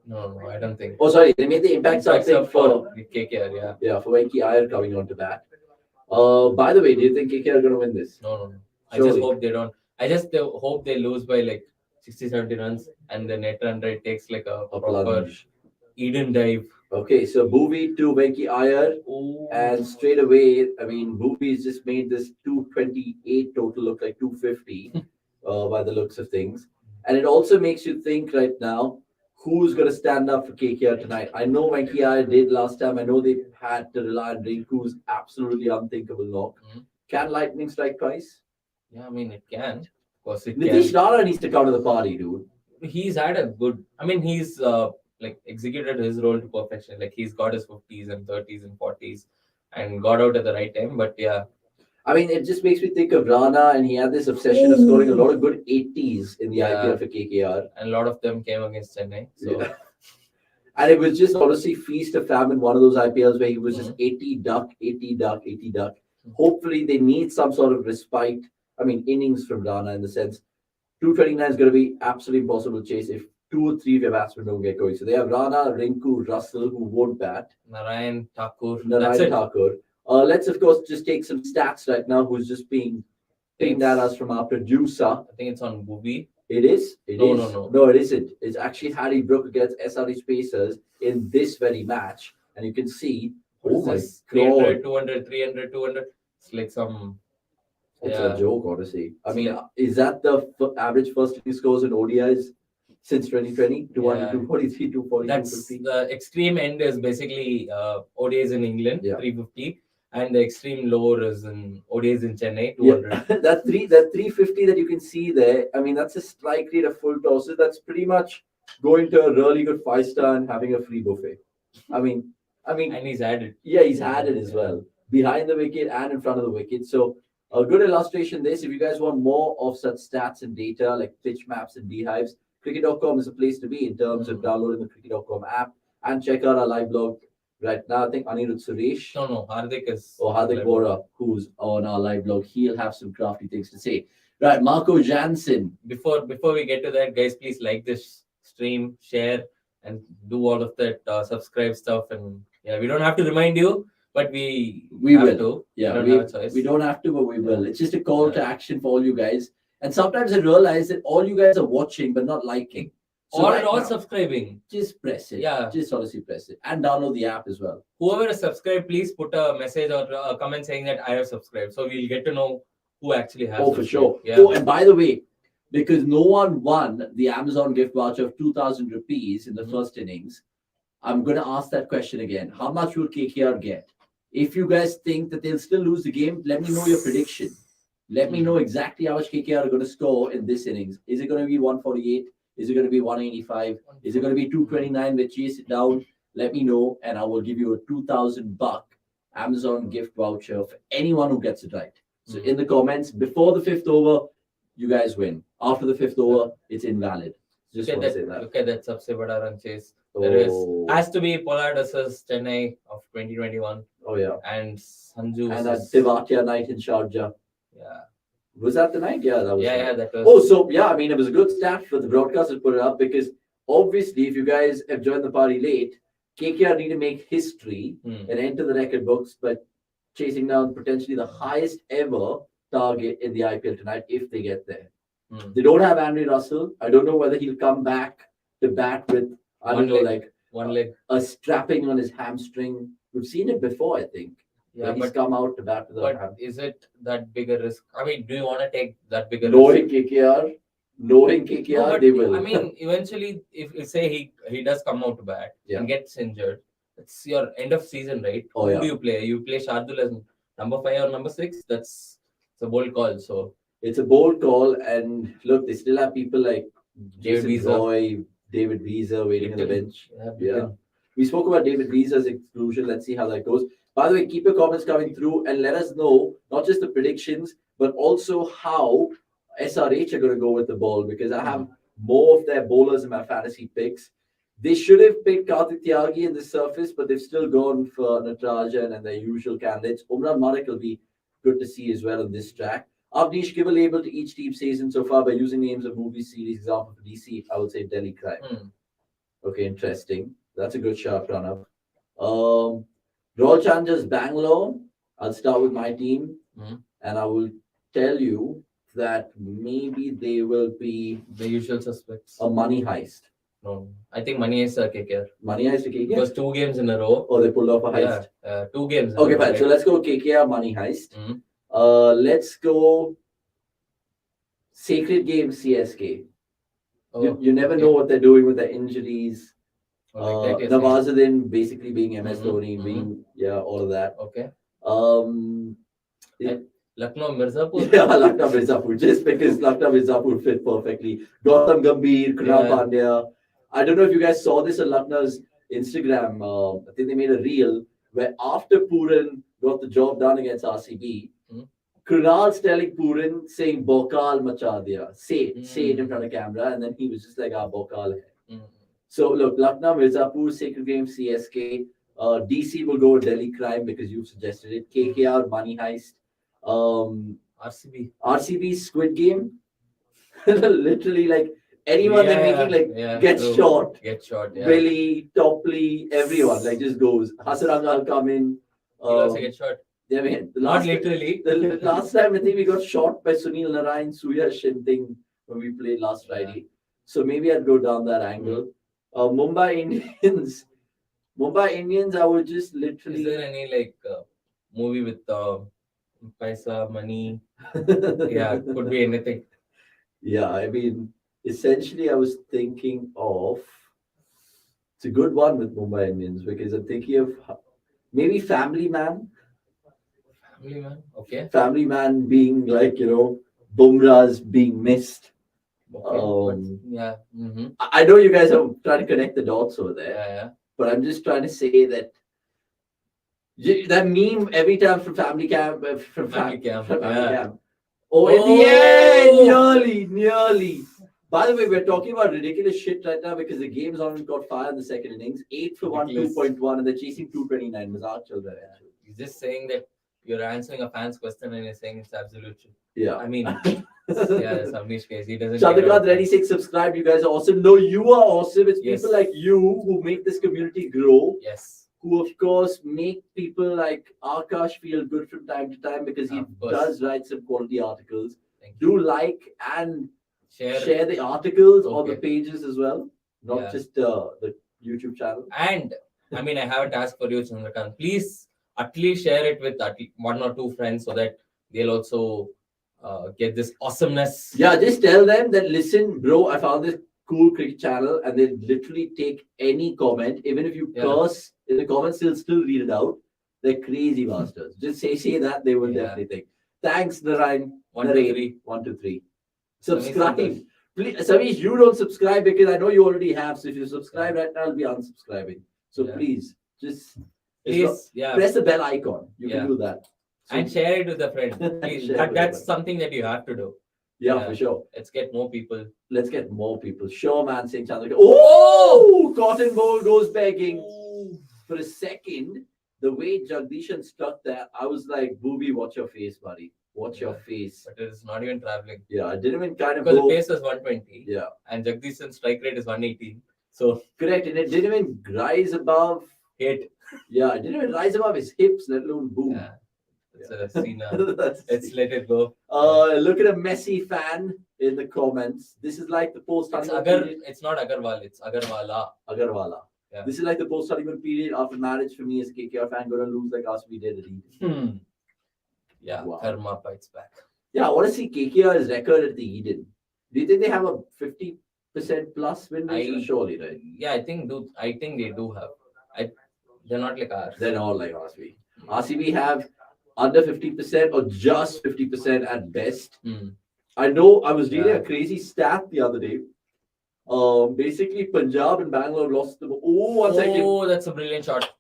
No, I don't think. Oh, sorry, they made the impact sub thing for KKR. Yeah. Yeah, for Venki Iyer coming on to bat. By the way, do you think KKR are going to win this? No. I just hope they don't. I just hope they lose by like 60-70 runs and the net run rate takes like a proper plunge. Eden dive. Okay, so Bhuvi to Venki Iyer. And straight away, Bhuvi's just made this 228 total look like 250 by the looks of things. And it also makes you think right now, who's going to stand up for KKR tonight? I know Venki Iyer did last time. I know they had to rely on Rinku's absolutely unthinkable knock. Can lightning strike twice? Yeah, it can. Of course it Nitish can. Rana needs to come to the party, dude. He's had a good. He's executed his role to perfection. Like he's got his 50s and 30s and 40s, and got out at the right time. But yeah, it just makes me think of Rana, and he had this obsession of scoring a lot of good 80s in the IPL for KKR, and a lot of them came against Chennai. So. Yeah. And it was just honestly feast or famine, one of those IPLs where he was just 80 duck, 80 duck, 80 duck. Hopefully they need some sort of respite. Innings from Rana in the sense 229 is going to be absolutely impossible to chase if 2 or 3 of your batsmen don't get going. So they have Rana, Rinku, Russell, who won't bat. Narayan Thakur. Let's of course just take some stats right now. Who's just being ping that us from our producer. I think it's on Booby. It is. It No, is. no, no. No, it isn't. It's actually Harry Brook against SRH Pacers in this very match. And you can see, oh my This God. 300, 200, 300, 200. It's like some. It's Yeah. a joke, honestly. I It's mean, like- is that the average first inning scores in ODIs since 2020? 200, Yeah. 243, 240, That's 250? the extreme end is basically ODIs in England, Yeah. 350, and the extreme lower is in ODIs in Chennai, Yeah, 200. that 350 that you can see there, I mean, that's a strike rate of full tosses. That's pretty much going to a really good 5-star and having a free buffet. I mean, And he's added. yeah, he's had it as Yeah. well, behind the wicket and in front of the wicket. So a good illustration this. If you guys want more of such stats and data like pitch maps and beehives, cricket.com is a place to be in terms of downloading the cricket.com app and check out our live blog right now. I think Anirudh Suresh No, Hardik is. or Hardik Bora, who's on our live blog, he'll have some crafty things to say. Right, Marco Jansen. Before we get to that, guys, please like this stream, share, and do all of that subscribe stuff. And yeah, we don't have to remind you, but we have will. to. Yeah, we we, don't have a choice. we don't have to, but we will. It's just a call to Yeah. action for all you guys. And sometimes I realize that all you guys are watching but not liking. So right or now, subscribing. just press it. Yeah. Just honestly press it. And download the app as well. Whoever is subscribed, please put a message or a comment saying that I have subscribed. So we'll get to know who actually has. Oh, for sure. Yeah. Oh, and by the way, because no one won the Amazon gift voucher of 2,000 rupees in the first innings, I'm going to ask that question again. How much will KKR get? If you guys think that they'll still lose the game, let me know your prediction. Let me know exactly how much KKR are going to score in this innings. Is it going to be 148? Is it going to be 185? Is it going to be 229? They chase it down. Let me know, and I will give you a 2,000 buck Amazon gift voucher for anyone who gets it right. So in the comments, before the fifth over, you guys win. After the fifth over, it's invalid. Just Look want at to say that. that. Look at that Sabse Bada Run Chase. There is Oh, has to be Pollard versus Chennai of 2021 oh yeah. and Sanju. And that versus- Tivatia night in Sharjah. yeah, Was that the night? Yeah, that was. yeah, right. that was. Oh, so yeah, I mean, it was a good stat for the broadcasters put it up because obviously, if you guys have joined the party late, KKR need to make history Hmm. and enter the record books, but chasing down potentially the highest ever target in the IPL tonight if they get there. Hmm. They don't have Andy Russell. I don't know whether he'll come back to bat with, I One don't know, leg. like One leg. a strapping on his hamstring. We've seen it before, I think. Yeah, where he's but come out to bat with a but ham. is it that big a risk? I mean, do you want to take that big a risk? Knowing KKR, No, but they will. I mean, eventually, if say he does come out to bat Yeah. and gets injured, it's your end of season, right? Oh, Who yeah. do you play? You play Shardul as number 5 or number 6? It's a bold call. So It's a bold call, and look, they still have people like David Jason Visa. Roy, David Visa waiting on the Beaton. bench. yeah, Yeah. We spoke about David Visa's exclusion. Let's see how that goes. By the way, keep your comments coming through and let us know not just the predictions, but also how SRH are going to go with the ball because I have more of their bowlers in my fantasy picks. They should have picked Karthik Tyagi in the surface, but they've still gone for Natarajan and their usual candidates. Umran Malik will be good to see as well on this track. Avnish, give a label to each team season so far by using names of movie series. Example for DC, I would say Delhi Crime. Hmm. Okay, interesting. That's a good sharp run-up. Royal Challengers Bangalore. I'll start with my team, and I will tell you that maybe they will be the usual suspects. a money heist. No, I think money is KKR. Money heist to KKR? Because 2 games in a row. Or they pulled off a heist? Yeah, 2 games. in a Okay, row, fine. right? So let's go KKR money heist. Mhm. Let's go Sacred Game CSK. Oh, You never okay. know what they're doing with their injuries. Oh, like that, you're saying. Nawazuddin basically being MS Mhm, Dhoni, being all of that. Okay. Um, Lucknow Mirzapur. yeah, Lucknow Mirzapur, just because Lucknow Mirzapur fit perfectly. Gautam Gambhir, Kunal Yeah. Pandya. I don't know if you guys saw this on Lucknow's Instagram. I think they made a reel where after Puran got the job done against RCB, Mhm. Kunal's telling Puran saying Bokal macha diya. Say it in Mm. front of camera, and then he was just like, Bokal hai. Mm. So look, Lucknow, Mirzapur, Sacred Game, CSK. DC will go with Delhi Crime because you suggested it. KKR, Money Heist. RCB. RCB, Squid Game. Literally, like anyone they're making, like gets true. shot. Get shot. Yeah. Billy, Topley, everyone like just goes. Hasaranga will come in. He'll also get shot. I mean, Not literally. the last time I think we got shot by Sunil Narayan, Suya Shinting when we played last Friday. So maybe I'd go down that angle. Mumbai Indians. Mumbai Indians, I would just Is literally. there any like movie with paisa, money? Yeah, could be anything. Yeah, I mean, essentially, I was thinking of. It's a good one with Mumbai Indians because I'm thinking of maybe Family Man. Family man. Okay. Family Man being like, Bumrah's being missed. Okay. Yeah. Mm-hmm. I know you guys are trying to connect the dots over there, Yeah. but I'm just trying to say that that meme every time from Family Camp, Family Camp, from Family yeah. Camp. Oh, in the Oh! end, nearly. By the way, we're talking about ridiculous shit right now because the game's on got fire in the second innings. 8 for 1, Ridiculous. 2.1, and they're chasing 229. Mazak chal raha hai. He's just saying that you're answering a fan's question and you're saying it's absolute shit. Yeah. I mean, yeah, that's Avnish case. He doesn't. Chandrakant Reddy saying subscribe. You guys are awesome. No, you are awesome. It's Yes. people like you who make this community grow. Yes. Who of course make people like Akash feel good from time to time because he Of course. does write some quality articles. Thank you. Do like and Share. share the articles on the Okay. pages as well, not Yeah. just the YouTube channel. And I mean, I have a task for you, Chandrakant. Please at least share it with at least 1 or 2 friends so that they'll also get this awesomeness. Yeah, just tell them that listen, bro, I found this cool cricket channel, and they literally take any comment, even if you Yeah. curse in the comments, they'll still read it out. They're crazy bastards. Just say that, they will Yeah. definitely think. Thanks, Narayan. 1, 2, Narayan. 3. 1, 2, 3. Samesh, Subscribe. Santosh. Please, Samesh, you don't subscribe because I know you already have. So if you subscribe right now, I'll be unsubscribing. So Yeah. please, just Please, yeah. press the bell icon. You Yeah. can do that. So- And share it with a friend. Please. Share That, with that's a friend. something that you have to do. Yeah, Yeah. for sure. Let's get more people. Let's get more people. Sure, man, saying Chandra. Oh, cotton ball goes begging. For a second, the way Jagdishan struck that, I was like, Booby, watch your face, buddy. Watch your Yeah. face. But it's not even traveling. Yeah, I didn't even kind of Because go. the pace was 120 Yeah, and Jagdish's strike rate is 118. So correct. And it didn't even rise above. hit. Yeah, it didn't even rise above his hips, let alone boom. Yeah. It's a scene. That's- Let's let it go. Look at a Messi fan in the comments. This is like the post It's honeymoon Agar. period. It's not Agarwal. It's Agarwala. Agarwala. Yeah. This is like the post honeymoon period after marriage for me as a KKR fan. Gonna lose like us we did at Eden. Hmm. Yeah. Wow. Karma bites back. Yeah, I want to see KKR's record at the Eden. Do you think they have a 50% plus win ratio? Surely, right? Yeah, I think they do have. They're not like ours. They're all like RCB. RCB have under 50% or just 50% at best. Hmm. I know I was reading Yeah. a crazy stat the other day. Basically, Punjab and Bangalore lost the. Oh, one second. Oh, that's a brilliant shot.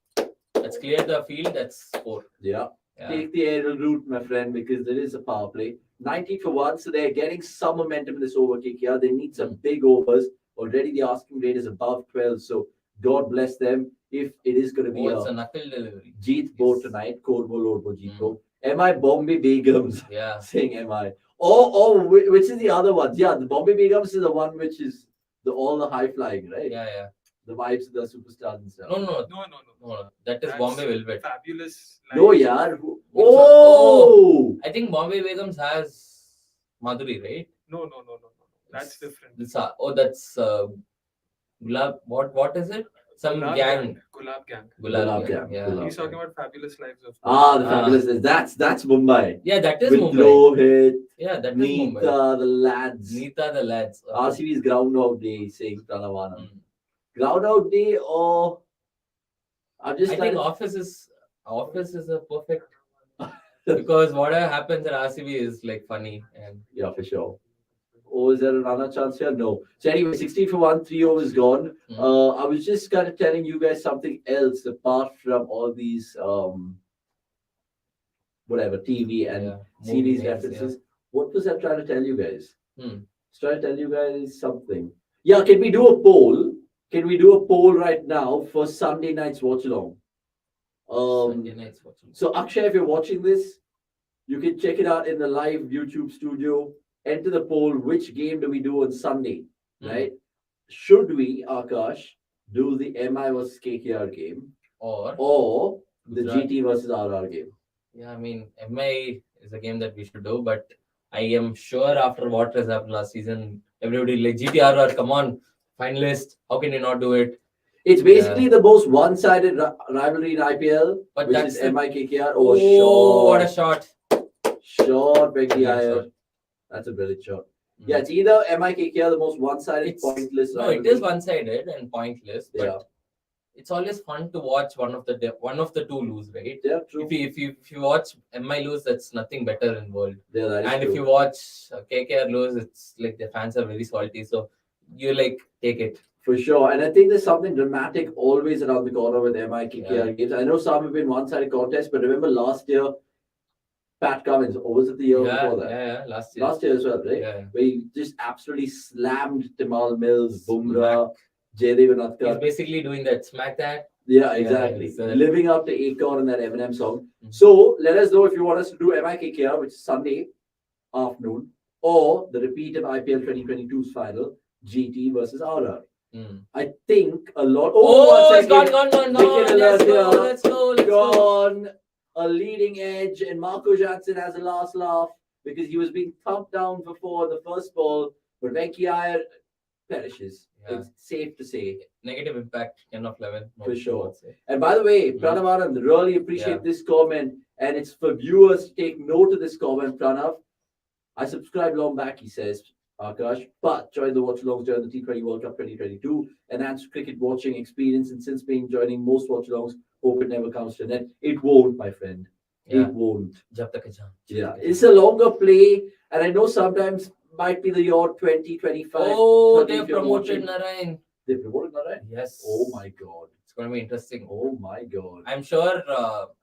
Let's clear the field. That's 4. Yeah. Yeah. Take the aerial route, my friend, because there is a power play. 19 for 1, so they're getting some momentum in this over KKR. They need some big overs. Already the asking rate is above 12, so God bless them. If it is going to be Oh, it's a a knuckle delivery. Jeet Bo Yes. tonight, Korbo Lorbo Jeet Bo. MI Bombay Begums Yeah. saying MI. Oh, which is the other one? Yeah, the Bombay Begums is the one which is all the high flying, right? Yeah. The vibes of the superstars and stuff. No. That is That's Bombay Velvet. Fabulous. No, life. yaar. Oh! I think Bombay Begums has Madhuri, right? No. That's different. That's Gulab. What is it? Some Gulab gang. Gulab Gang. Gulab Gulab gang. Gang. Yeah. Gulab. He's talking about Fabulous Lives of. The fabulous. That's Mumbai. Yeah, that is With Mumbai. Rohit, Yeah, that is Neeta, Mumbai. the lads. Neeta the lads. RCB's Groundhog Day saying Pranavanam. Mm. Groundhog Day or I'm just I trying think Office is a perfect because whatever happens at RCB is like funny and yeah, for sure. Oh, is there another chance here? No. So anyway, 16 for 1, 3 overs gone. Mm. I was just kind of telling you guys something else apart from all these whatever TV and yeah, series movie names, references. What was I trying to tell you guys? Hmm. I was trying to tell you guys something. Yeah, can we do a poll? Can we do a poll right now for Sunday night's watch along? Sunday nights watching. So Akshay, if you're watching this, you can check it out in the live YouTube studio. Enter the poll. Which game do we do on Sunday? Hmm. Right? Should we, Akash, do the MI versus KKR game Or or the Gujarat. GT versus RR game? Yeah, I mean, MI is a game that we should do, but I am sure after what has happened last season, everybody like GTRR, come on, finalist. How can you not do it? It's basically the most one-sided rivalry in IPL, But which that's is the- MI-KKR. Oh, what a shot! Shot, Becky Brilliant Iyer. shot. That's a brilliant shot. Mm. Yeah, it's either MI-KKR, the most one-sided, It's pointless no, rivalry. it is one-sided and pointless, but Yeah. it's always fun to watch one of the two lose, right? Yeah, true. If you watch MI lose, that's nothing better in world. Yeah, that is And true. if you watch KKR lose, it's like the fans are very salty. So you like take it. For sure. And I think there's something dramatic always around the corner with MI-KKR Yeah. games. I know some have been one-sided contests, but remember last year, Pat Cummins, or was it the year before that? Yeah, last year. Last year as well, right? Yeah. Where he just absolutely slammed Timal Mills, Bumrah, He's Jaydev Anatkar. basically doing that smack that. Yeah, exactly. it's, uh, Living up to Akon and that Eminem song. Mhm. So let us know if you want us to do MI-KKR, which is Sunday afternoon, or the repeat of IPL 2022's final, GT versus RR. Mm. I think a lot. Oh, one it's gone, second. gone. Wicket Let's alert go, here. let's go, let's go. Gone. A leading edge, and Marco Jansen has a last laugh because he was being thumped down before the first ball, but Venki Iyer perishes. Yeah. It's safe to say. Negative impact, 10 of 11. No, For sure. I would say. And by the way, Mhm. Pranav Anand, really appreciate Yeah. this comment, and it's for viewers to take note of this comment, Pranav. I subscribed long back, he says, Akash, but joined the watchalongs during the T20 World Cup 2022, enhanced cricket watching experience, and since been joining most watchalongs, hope it never comes to an end. It won't, my friend. Yeah. It won't. Jab tak hai jaan. Yeah, it's a longer play, and I know sometimes might be the odd 20, 25. Oh, 30 they if you're promoted watching. Narayan. They promoted Narayan? Yes. Oh my god. It's going to be interesting. Oh my god. I'm sure.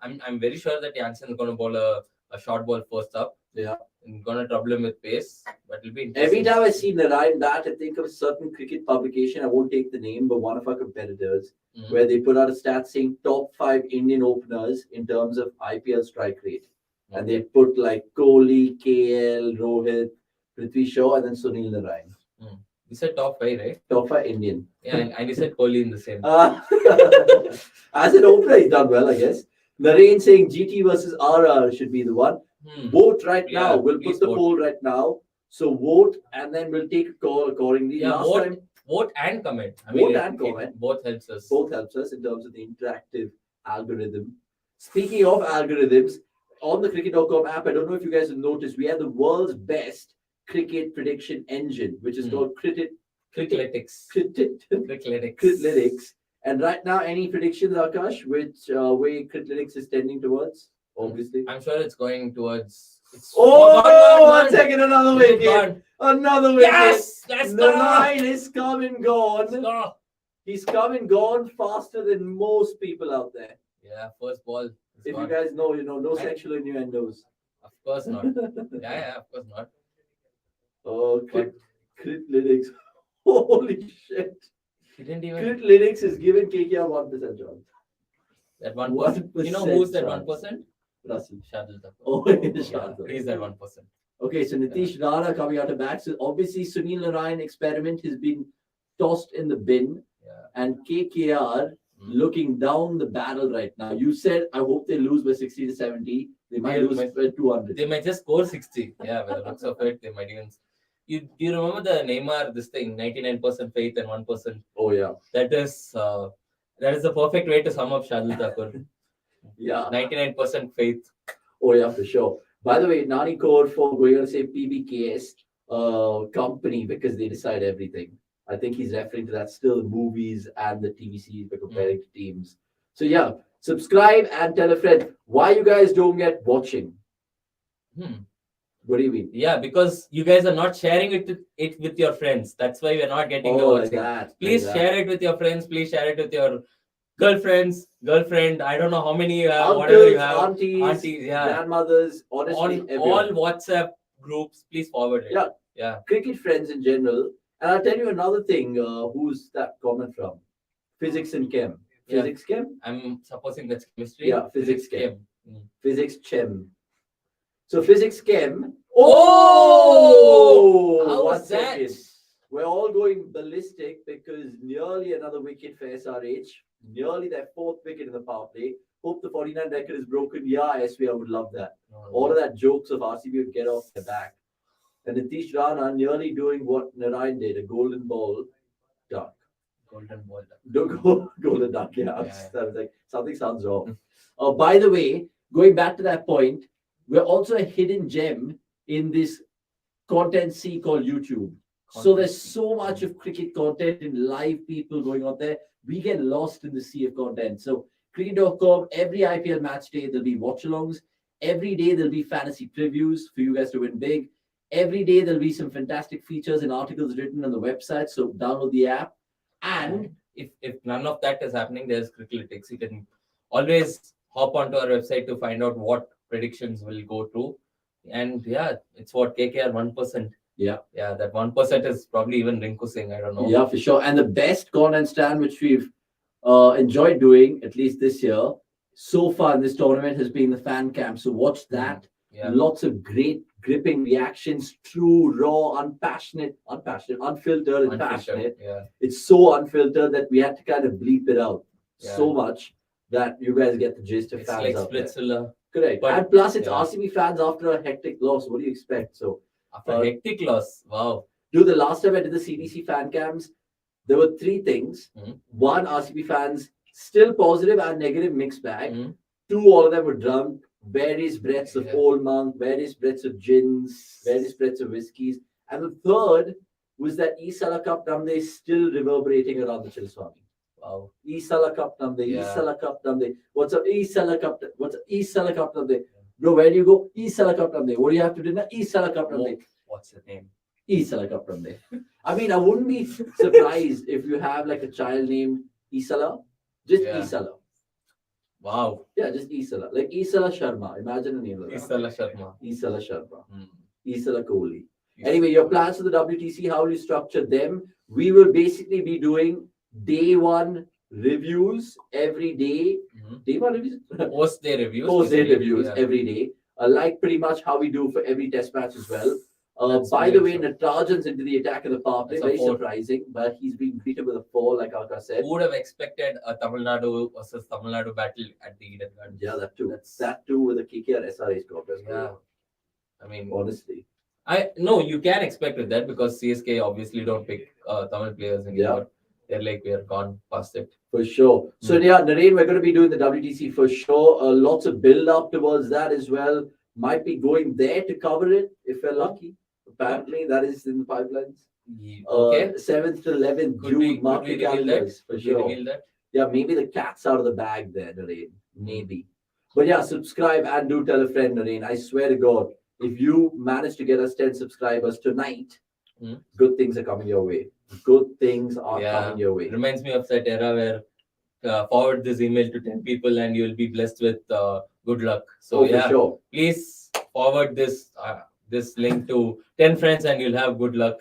I'm very sure that Jansen is going to bowl a short ball first up. Yeah. And going to trouble him with pace, but it'll be Every interesting. time I see Narayan bat, I think of a certain cricket publication. I won't take the name, but one of our competitors, Mhm. where they put out a stat saying top 5 Indian openers in terms of IPL strike rate. And they put like Kohli, KL, Rohit, Prithvi Shaw, and then Sunil Narayan. You said top 5, right? Top 5 Indian. Yeah, and you said Kohli in the same. As an opener, he's done well, I guess. Narayan saying GT versus RR should be the one. Vote right Yeah, now. We'll please put the vote. poll right now. So vote, and then we'll take a call accordingly. Yeah, Last time, vote and comment. Vote and comment. Both helps us. both helps us in terms of the interactive algorithm. Speaking of algorithms, on the cricket.com app, I don't know if you guys have noticed, we have the world's best cricket prediction engine, which is called Cricketlytics. Cricket Cricketlytics. Cricketlytics. And right now, any predictions, Akash, which way Cricketlytics is tending towards? Obviously. I'm sure it's going towards. It's Oh, gone. one second, another It's wicket. gone. Another wicket. Yes, let's The go. line is come and Let's gone. go. He's come and gone faster than most people out there. Yeah, first ball. It's If gone. you guys know, no sexual innuendos. Of course not. Yeah, of course not. Oh, But- Cricketlytics. Holy shit. He didn't even. Cricketlytics is giving KKR 1% chance. That 1%. You know who's that 1%? Russell. Shardul Thakur. Oh, Yeah, Shardul. he's that 1%. Okay, so Nitish Rana coming out of back. So obviously, Sunil Narayan experiment has been tossed in the bin, Yeah. and KKR looking down the barrel right now. You said, I hope they lose by 60 to 70. They might They lose might- by 200. They might just score 60. Yeah, by the looks of it, they might even. You remember the Neymar this thing 99% faith and 1%. Oh, yeah. That is the perfect way to sum up Shardul Thakur. Yeah. 99% faith. Oh, yeah, for sure. By the way, Nani code for going to say PBKS company because they decide everything. I think he's referring to that still movies and the TV series by comparing to teams. So yeah, subscribe and tell a friend. Why you guys don't get watching? What do you mean? Yeah, because you guys are not sharing it with your friends. That's why we're not getting the Oh, like watching. that. Please like share it with your friends. Please share it with your girlfriend. I don't know how many you have, Uncles, whatever you have. aunties, yeah. grandmothers, honestly, All everyone. WhatsApp groups, please forward it. Yeah. Yeah. Cricket friends in general. And I'll tell you another thing. Who's that comment from? Physics and Chem. Yeah. Physics Chem? I'm supposing that's chemistry. Yeah, physics chem. Mm. Physics Chem. So physics Chem. Oh! How one was that? second. We're all going ballistic because nearly another wicket for SRH. nearly their 4th wicket in the power play. Hope the 49 record is broken. Yeah, SV, I would love that. All of that jokes of RCB would get off their back. And Nitish Rana nearly doing what Narayan did, a golden ball duck. Golden ball. Golden duck, yeah. Yeah. I was like, something sounds wrong. By the way, going back to that point, we're also a hidden gem in this content sea called YouTube. So there's so much of cricket content and live people going on there. We get lost in the sea of content. So cricket.com, every IPL match day, there'll be watchalongs. Every day, there'll be fantasy previews for you guys to win big. Every day, there'll be some fantastic features and articles written on the website. So download the app. And if none of that is happening, there's Cricklytics. You can always hop onto our website to find out what predictions will go through. And yeah, it's what KKR 1%. Yeah. Yeah, that 1% is probably even Rinku Singh. I don't know. Yeah, for sure. And the best content stand which we've enjoyed doing, at least this year, so far in this tournament, has been the fan camp. So watch that. Yeah. Lots of great gripping reactions, true, raw, unfiltered, and passionate. Yeah. It's so unfiltered that we had to kind of bleep it out Yeah. so much that you guys get the gist of It's fans like out there. Splitsvilla. Correct. But- And plus, it's yeah. RCB fans after a hectic loss. What do you expect? So, After a hectic loss. Wow. dude, the last time I did the CDC fan cams, there were 3 things. Mhm. One, RCB fans still positive and negative mixed bag. Mhm. 2, all of them were drunk. Various breaths of Yeah. Old Monk, various breaths of gins, various breaths of whiskeys. And the third was that Isala Cup Namde is still reverberating around the Chilswami. Wow. Isala Cup Namde, Yeah. Isala Cup Namde. What's up, Isala Cup? What's up, Isala Cup Namde? Bro, where do you go? Isala Cup Namde. What do you have to do now? Isala Cup Namde. What's the name? Isala Cup Namde. I mean, I wouldn't be surprised if you have like a child named Isala. Just Yeah. Isala. Wow. Yeah, just Isala. Like Isala Sharma. Imagine a name like that. Isala Sharma. Isala Sharma. Hmm. Isala Kohli. Anyway, your plans for the WTC, how will you structure them? We will basically be doing day 1 reviews every day. Mhm. Day 1 reviews? Post their reviews. Post-day basically. reviews Yeah. every day. Like pretty much how we do for every test match as well. That's By the way, brilliant, Natarajan's into the attack of the power play. That's a Very 4. surprising, but he's been greeted with a 4, like Akash said. Who would have expected a Tamil Nadu versus Tamil Nadu battle at the Eden Gardens? Yeah, that too. That's- That too with the KKR SRA score. Yeah. I mean, Honestly. no, you can expect with that because CSK obviously don't pick Tamil players anymore. They're like, we are gone past it. For sure. So yeah, Naren, we're going to be doing the WTC for sure. Lots of build up towards that as well. Might be going there to cover it if we're lucky. Apparently, that is in the pipelines. Okay. 7th to 11th Could June. we Mark your reveal that? calendars for Could we sure. reveal that? Yeah, maybe the cat's out of the bag there, Naren. Maybe. But yeah, subscribe and do tell a friend, Naren. I swear to God, if you manage to get us 10 subscribers tonight, Hmm. good things are coming your way. Good things are Yeah. coming your way. It reminds me of that era where forward this email to 10 people and you'll be blessed with good luck. So Oh, yeah, for sure. please forward this link to 10 friends and you'll have good luck.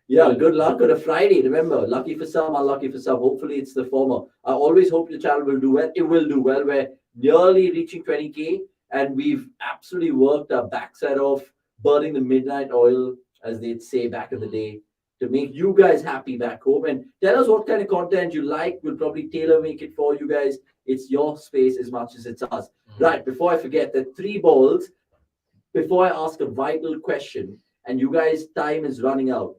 Yeah, good luck on a Friday. Remember, lucky for some, unlucky for some. Hopefully, it's the former. I always hope the channel will do well. It will do well. We're nearly reaching 20K, and we've absolutely worked our backside off, burning the midnight oil, as they'd say back in the day, to make you guys happy back home. And tell us what kind of content you like. We'll probably tailor make it for you guys. It's your space as much as it's ours. Right, before I forget, the 3 balls, before I ask a vital question, and you guys' time is running out.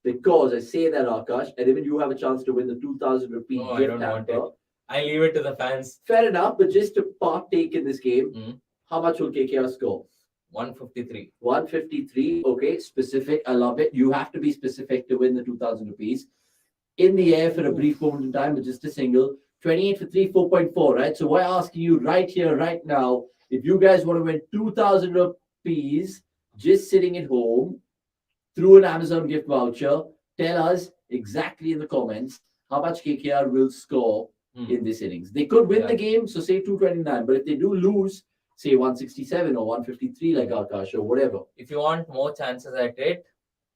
Because I say that, Akash, and even you have a chance to win the 2,000 rupee No, I gift don't want hamper. I leave it to the fans. Fair enough, but just to partake in this game, Mhm. how much will KKR score? 153. 153. Okay, specific. I love it. You have to be specific to win the 2,000 rupees. In the air for a brief moment in time, but just a single. 28 for 3, 4.4, right? So we're asking you right here, right now, if you guys want to win 2,000 rupees just sitting at home through an Amazon gift voucher, tell us exactly in the comments how much KKR will score in this innings. They could win the game, so say 229, but if they do lose, say 167 or 153 like Akash or whatever. If you want more chances at it,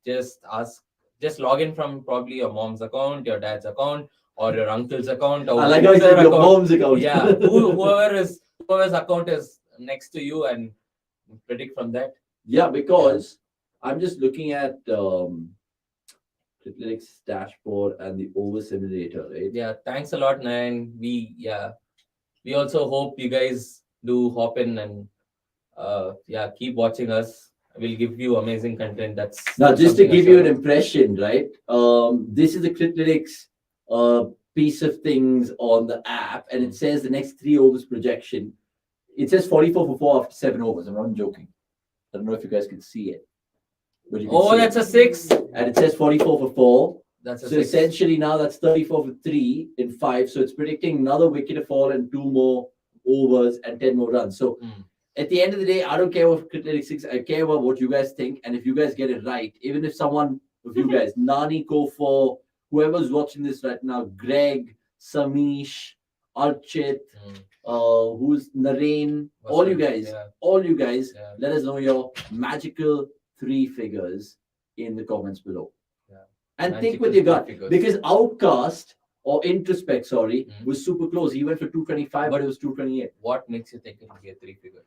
just log in from probably your mom's account, your dad's account, or your uncle's account, or I like how you whoever said your account- mom's account. Yeah, whoever's account is next to you and predict from that. Yeah, because I'm just looking at Cricketlytics dashboard and the over simulator, right? Yeah, thanks a lot, Nayan. We also hope you guys do hop in and keep watching us. We'll give you amazing content. Now, That's just to something give you an assured. impression, right? This is the Cricketlytics piece of things on the app, and it says the next 3 overs projection. It says 44 for 4 after 7 overs. I'm not joking. I don't know if you guys can see it. But you can Oh, see that's it. a 6. And it says 44 for 4. That's a So 6. essentially now that's 34 for 3 in 5. So it's predicting another wicket to fall and 2 more overs and 10 more runs. So at the end of the day, I don't care what Cricketlytics, I care about what you guys think. And if you guys get it right, even if someone of you guys, Nani, Kofo, whoever's watching this right now, Greg, Samish, Archit, who's Naren, all you guys, Yeah. let us know your magical 3 figures in the comments below. Yeah. And think Magical with your 3 gut, figures. because Outcast or Introspect, sorry, Mhm. was super close. He went for 225, but it was 228. What makes you think it will be a 3-figure?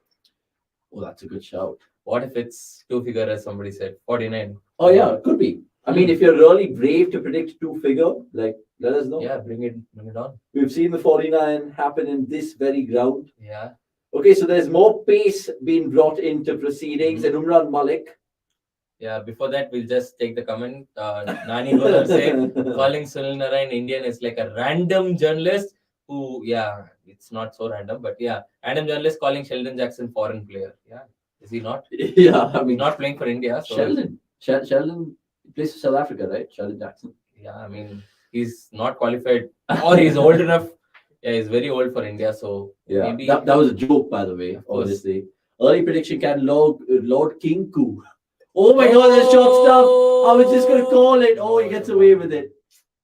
Oh, that's a good shout. What if it's 2-figure, as somebody said? 49. Oh, yeah, it could be. I mean, if you're really brave to predict 2-figure, like, let us know. Yeah, bring it on. We've seen the 49 happen in this very ground. Yeah. Okay, so there's more pace being brought into proceedings. And Umran Malik. Yeah, before that, we'll just take the comment. Nani Golam said, calling Sunil Narayan Indian is like a random journalist who, it's not so random, but random journalist calling Sheldon Jackson foreign player. Yeah, is he not? Yeah, I He's mean, not playing for India. So Sheldon plays for South Africa, right? Sheldon Jackson. yeah, I mean, he's not qualified or he's old enough. Yeah, he's very old for India. So Yeah, maybe that was a joke, by the way, Of course. obviously. Early prediction can Lord Kinku. Oh my God, that's short stuff. I was just going to call it. Oh, he gets away with it.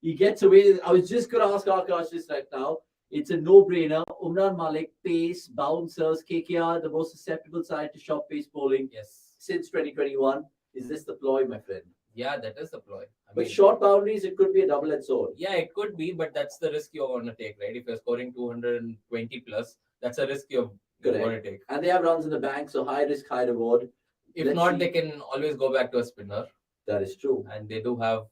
He gets away with it. I was just going to ask Akash this right now. It's a no-brainer. Umran Malik, pace, bouncers, KKR, the most susceptible side to short pace bowling yes. since 2021. Is this the ploy, my friend? Yeah, that is the ploy. I But mean, short boundaries, it could be a double-edged sword. yeah, it could be, but that's the risk you're going to take, right? If you're scoring 220 plus, that's a risk you're Correct. going to take. And they have runs in the bank, so high risk, high reward. If Let's not, see. they can always go back to a spinner, That is true. and they do have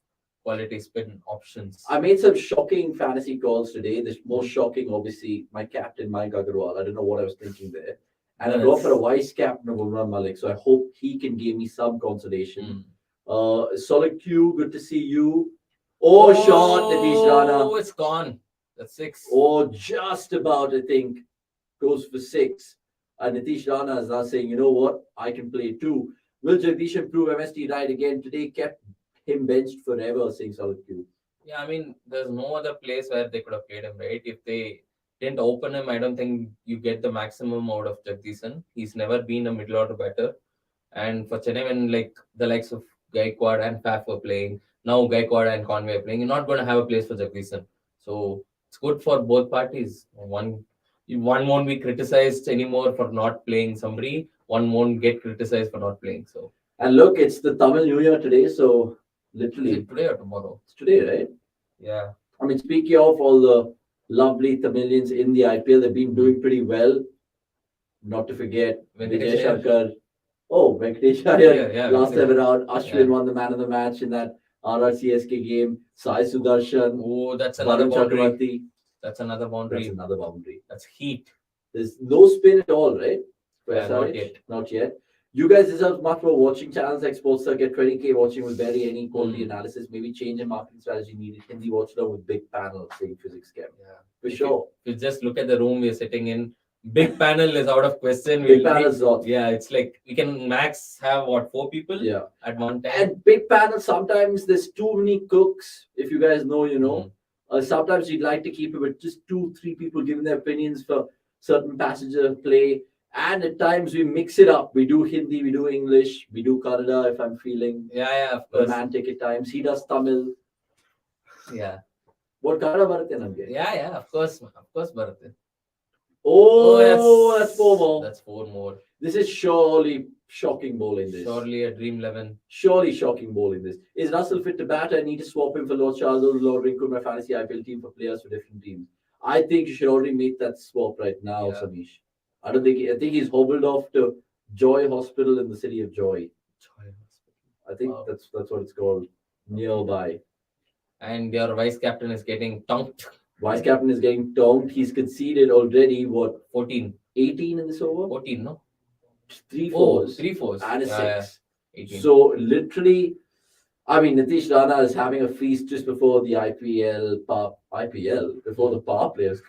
quality spin options. I made some shocking fantasy calls today. The most shocking, obviously, my captain, Mike Agarwal. I don't know what I was thinking there. And I go for a vice captain of Umran Malik. So I hope he can give me some consolation. Solid Q, good to see you. Oh, shot, Nitish Rana. Oh, it's gone. That's 6. Oh, just about, I think, goes for 6. And Nitish Rana is now saying, you know what? I can play 2. Will Jagdish improve MST right again? Today kept him benched forever, saying Solid Q. Yeah, I mean, there's no other place where they could have played him, right? If they didn't open him, I don't think you get the maximum out of Jagdishan. He's never been a middle order batter. And for Chennai, when like the likes of Gaikwad and Faf were playing, now Gaikwad and Conway are playing, you're not going to have a place for Jagdishan. So it's good for both parties. One won't be criticized anymore for not playing somebody. One won't get criticized for not playing. So And look, it's the Tamil New Year today, so is literally it today or tomorrow? it's today, right? Yeah. I mean, speaking of all the lovely Tamilians in the IPL, they've been doing pretty well. Not to forget Venkatesh Vijay Iyer. Shankar. Oh, Venkatesh Iyer. Yeah, Last Venkatesh. ever round, Ashwin Yeah. won the man of the match in that RRCSK game. Sai Sudarshan, Oh, that's another Varun boundary. Chakravarti. That's another boundary. That's another boundary. That's heat. There's no spin at all, right? For Yeah, not SRH? yet. Not yet. You guys deserve much more watching channels like Sports Circuit, 20K watching with barely any quality analysis. Maybe change in marketing strategy needed. Hindi watchdog with big panel saying physics camp. Yeah. For If sure. If you just look at the room we're sitting in, big panel is out of question. Big We'll panel is not. Yeah, it's like we can max have 4 people Yeah. at one time. And big panel, sometimes there's too many cooks. If you guys know, you know. Sometimes you'd like to keep it with just 2-3 people giving their opinions for certain passages of play. And at times we mix it up. We do Hindi, we do English, we do Kannada if I'm feeling Yeah, of course. romantic at times. He does Tamil. Yeah. What Kannada Bharate namge? Yeah, of course, Bharat. Oh, that's 4 more. That's 4 more. This is surely shocking bowling this. Surely a dream 11. Surely shocking bowling this. Is Russell fit to bat? I need to swap him for Lord Charles or Lord Rinku, my fantasy IPL team for players for different teams. I think you should already make that swap right now, Yeah. Samish. I think he's hobbled off to Joy Hospital in the city of Joy. I think Wow. that's what it's called. nearby. And your vice captain is getting tonked. Vice captain is getting tonked. He's conceded already, what, 14. 18 in this over? 14, no? 3 Oh, fours 3 fours. and a Yeah, 6. 18. So literally, I mean, Nitish Rana is having a feast just before the before the power players.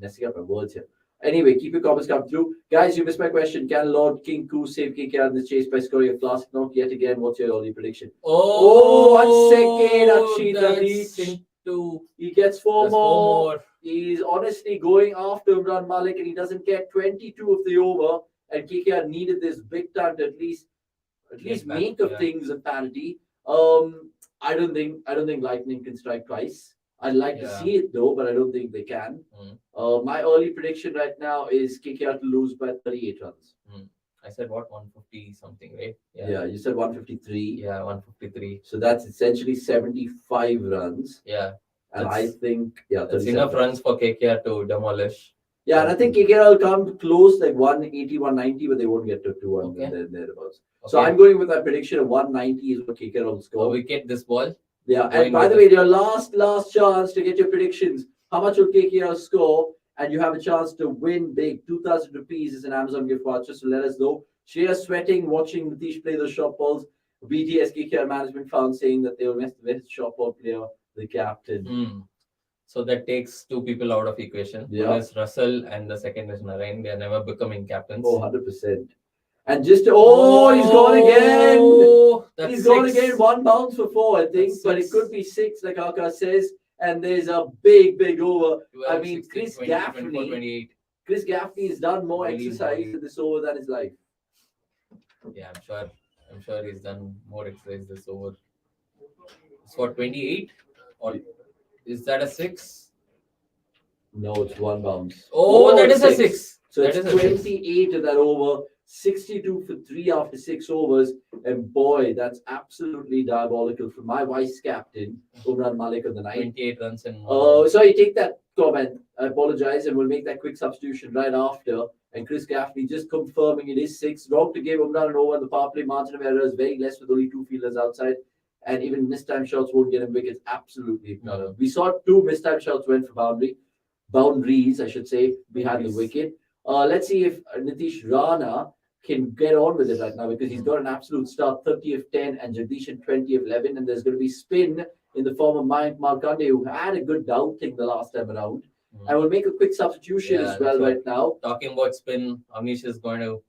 Messing up my words here. Anyway, keep your comments come through. Guys, you missed my question. Can Lord King Koo save KKR in this chase by scoring a classic knock yet again? What's your early prediction? Oh, 1 second, Akshit that's Radeep. into He gets 4 that's more. He's honestly going after Imran Malik and he doesn't get 22 of the over. And KKR needed this big time to at least Get back, make of yeah. things a parity. I don't think Lightning can strike twice. I'd like to Yeah. see it though, but I don't think they can. My early prediction right now is KKR to lose by 38 runs. I said what, 150 something, right? Yeah, you said 153. Yeah, 153. So that's essentially 75 runs. Yeah. And I That's- think, That's 37 enough runs for KKR to demolish. Yeah, and I think KKR will come close, like 180, 190, but they won't get to 200 Okay. and thereabouts. So Okay. I'm going with my prediction of 190 is what KKR will A score. wicket this ball. Yeah, Going and by with the way, your last chance to get your predictions. How much will KKR score? And you have a chance to win big. 2,000 rupees is an Amazon gift voucher. So let us know. Shreya sweating watching Nitish play those short balls. BTS KKR management found saying that they will miss the best short ball player, the captain. So that takes 2 people out of equation. Yeah. One is Russell and the second is Narain. They are never becoming captains. Oh, 100%. And just he's gone again. Oh, that's He's gone 6. again. 1 bounce for 4, I think, That's but it 6. could be 6, like Akash says. And there's a big over. 12, I mean, 16, Chris 20, Gaffney. 24, 28. Chris Gaffney has done more Bowling, exercise bowling. in this over than his life. Yeah, I'm sure he's done more exercise this over. It's for 28, or is that a 6? No, it's 1 bounce. Oh, that is a 6. 6. So That it's is a 6. 28 of that over, 62 for 3 after 6 overs. And boy, that's absolutely diabolical from my vice captain, Umran Malik on the night. 28 runs and Sorry, take that comment. I apologize, and we'll make that quick substitution right after. And Chris Gaffney just confirming it is 6. Wrong to give Umran an over. The power play margin of error is very less with only 2 fielders outside. And even missed time shots won't get him wickets. Absolutely ignored. We saw 2 missed time shots went for boundaries, I should say, behind the wicket. Let's see if Nitish Rana can get on with it right now because he's got an absolute start, 30 of 10 and Jagdish in 20 of 11. And there's going to be spin in the form of Mayank Markande, who had a good outing the last time around. And we'll make a quick substitution as well that's right now. Talking about spin, Amish is going to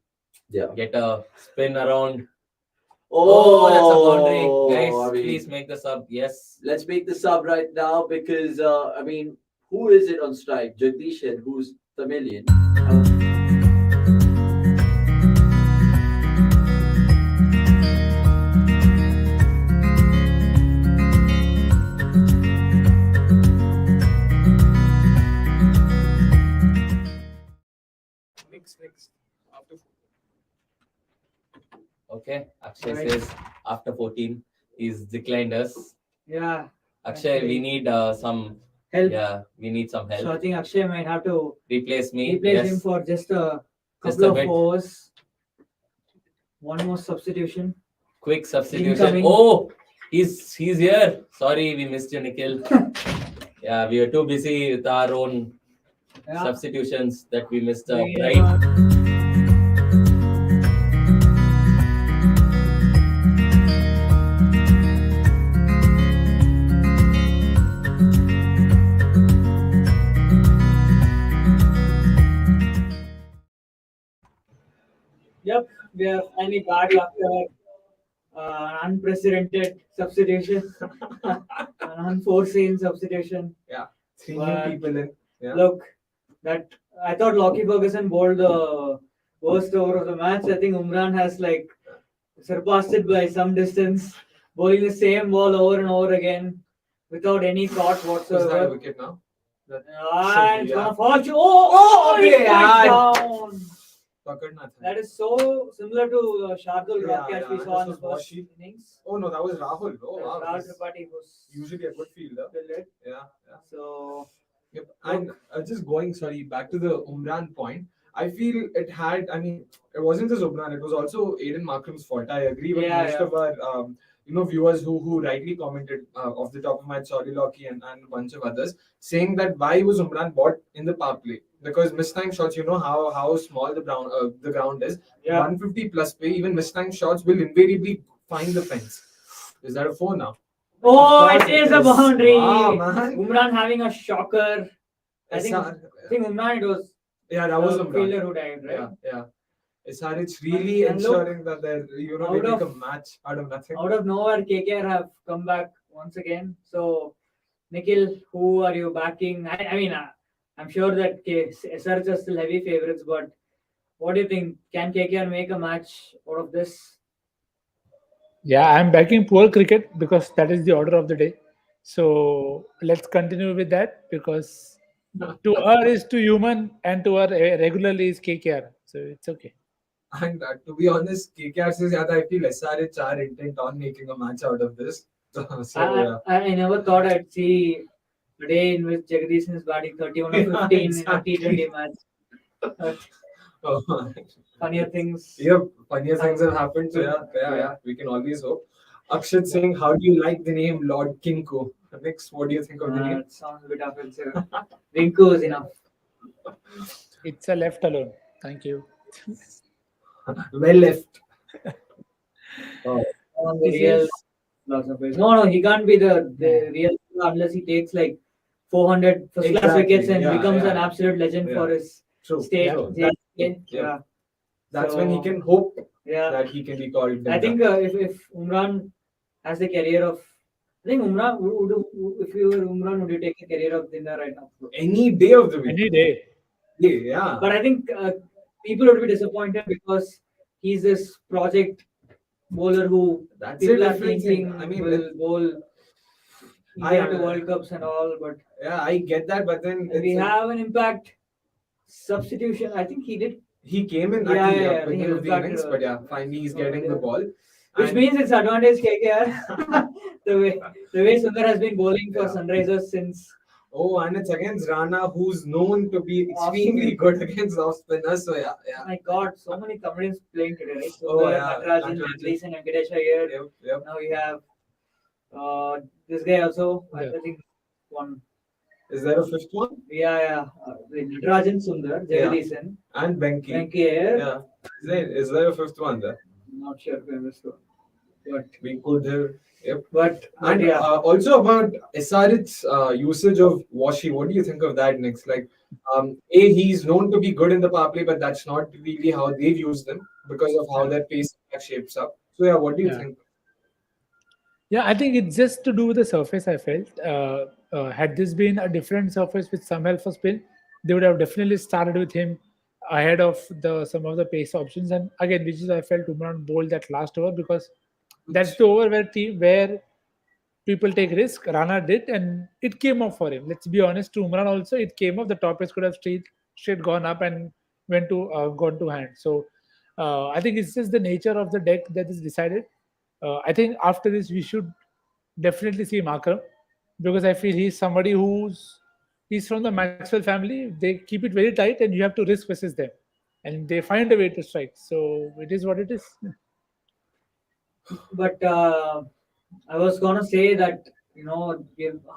Yeah. get a spin around. Oh, That's a boundary. Guys, I mean, please make the sub. Yes. let's make the sub right now because, I mean, who is it on strike? Jagdishan, who's Tamilian. Next. After Okay. Akshay Right. says after 14, he's declined us. Yeah, Akshay, we Actually- need some. help. Yeah, we need some help. So I think Akshay might have to Replace me. replace Yes. him for just a Just couple a of bit. overs. One more substitution. Quick substitution. Incoming. Oh, he's here. Sorry, we missed you, Nikhil. Yeah, we were too busy with our own Yeah. substitutions that we missed out. Bring it Right. on. Yep, we are finally back after an unprecedented substitution, an unforeseen substitution. 3 But- new people in. Yeah. Look, that I thought Lockie Ferguson bowled the worst over of the match. I think Umran has like surpassed it by some distance, bowling the same ball over and over again without any thought Is that a whatsoever. wicket now? And it's Yeah. gonna fall. Oh, okay, it's back yeah. down. Pakadna tha. That is so similar to Shardul Yeah, broadcast we yeah, saw in the this was first Washi. innings. Oh no, that was Rahul. Oh wow. Rahul He's Tripathi was usually a good fielder. fielded. Yeah. So Yep. And just going, back to the Umran point. I feel it had. I mean, it wasn't just Umran. It was also Aiden Markram's fault. I agree with Yeah, most yeah. of our viewers who rightly commented off the top of my head, sorry Loki and a bunch of others, saying that why was Umran bought in the power play? Because mistime shots, how small the ground is. Yeah. 150 plus play, even mistime shots will invariably find the fence. Is that a 4 now? Oh, Of it course is it a is. boundary. Wow, man. Umran having a shocker. I think SR Umran, it was yeah, that was the Umran. fielder who died, right? Yeah. SR, it's really And look, ensuring that they out make a of- match out of nothing. Out of nowhere, KKR have come back once again. So, Nikhil, who are you backing? I mean, I'm sure that SRs are still heavy favorites, but what do you think? Can KKR make a match out of this? Yeah, I'm backing poor cricket because that is the order of the day. So let's continue with that because to err is to human and to err regularly is KKR. So it's okay. And to be honest, KKR says, yeah, I feel SRH are intent on making a match out of this. So, yeah. I never thought I'd see a day in which Jagdishan is batting 31 or 15 in a Exactly. T20 match. Oh, Funnier things. yep, funnier things have happened. So yeah, we can always hope. Akshat saying, how do you like the name Lord Kinko? Next, what do you think of the name? It sounds a bit offensive. Rinku is enough. It's a left alone. Thank you. Well left. On the This real is- philosophers. No, he can't be the real unless he takes like 400 first class Exactly, wickets and yeah, becomes yeah. an absolute legend for his True. state. True. Yeah. That's when he So, can hope Yeah. that he can be called. I think if Umran has the career of, I think Umran, if you were Umran, would you take a career of Dinda right now? any day of the week. Any day. Yeah. But I think people would be disappointed because he's this project bowler who That's a people are different thinking thing. I mean, will bowl India to World Cups and all, but yeah, I get that, but then we it's have an impact substitution. I think he did, he came in Yeah, at the yeah, beginning he of the impacted, innings, but yeah, finally he's getting the ball. which And- means it's advantage KKR. the way Sundar has been bowling for Yeah. Sunrisers since. Oh, and it's against Rana, who's known to be extremely good against off spinners. So yeah. My God, so many Comedians playing today, right? Oh, Sundar, yeah, Natarajan, Natarajan. Jagdishan, Venkatesh Iyer. Yep. Now we have this guy also. Yeah. I think one. Is there a fifth one? Yeah. Natarajan, Sundar, Yeah. Jagdishan, And Benki. Venki Iyer. Yeah. Is there a fifth one there? Not sure if I missed one. But We could have. Yep. but And yeah. also about SRH's usage of Washi, what do you think of that next? Like, he's known to be good in the power play, but that's not really how they've used them because of how their pace shapes up. So yeah, what do you Yeah. think? Yeah, I think it's just to do with the surface. I felt had this been a different surface with some help for spin, they would have definitely started with him ahead of some of the pace options. And again, which is I felt Umran bowled that last over because that's the over where people take risk. Rana did, and it came off for him. Let's be honest. To Umran also, it came off. The top edge could have straight gone up and gone to hand. So I think it's just the nature of the deck that is decided. I think after this we should definitely see Makram because I feel he's somebody he's from the Maxwell family. They keep it very tight, and you have to risk versus them, and they find a way to strike. So it is what it is. But I was gonna say that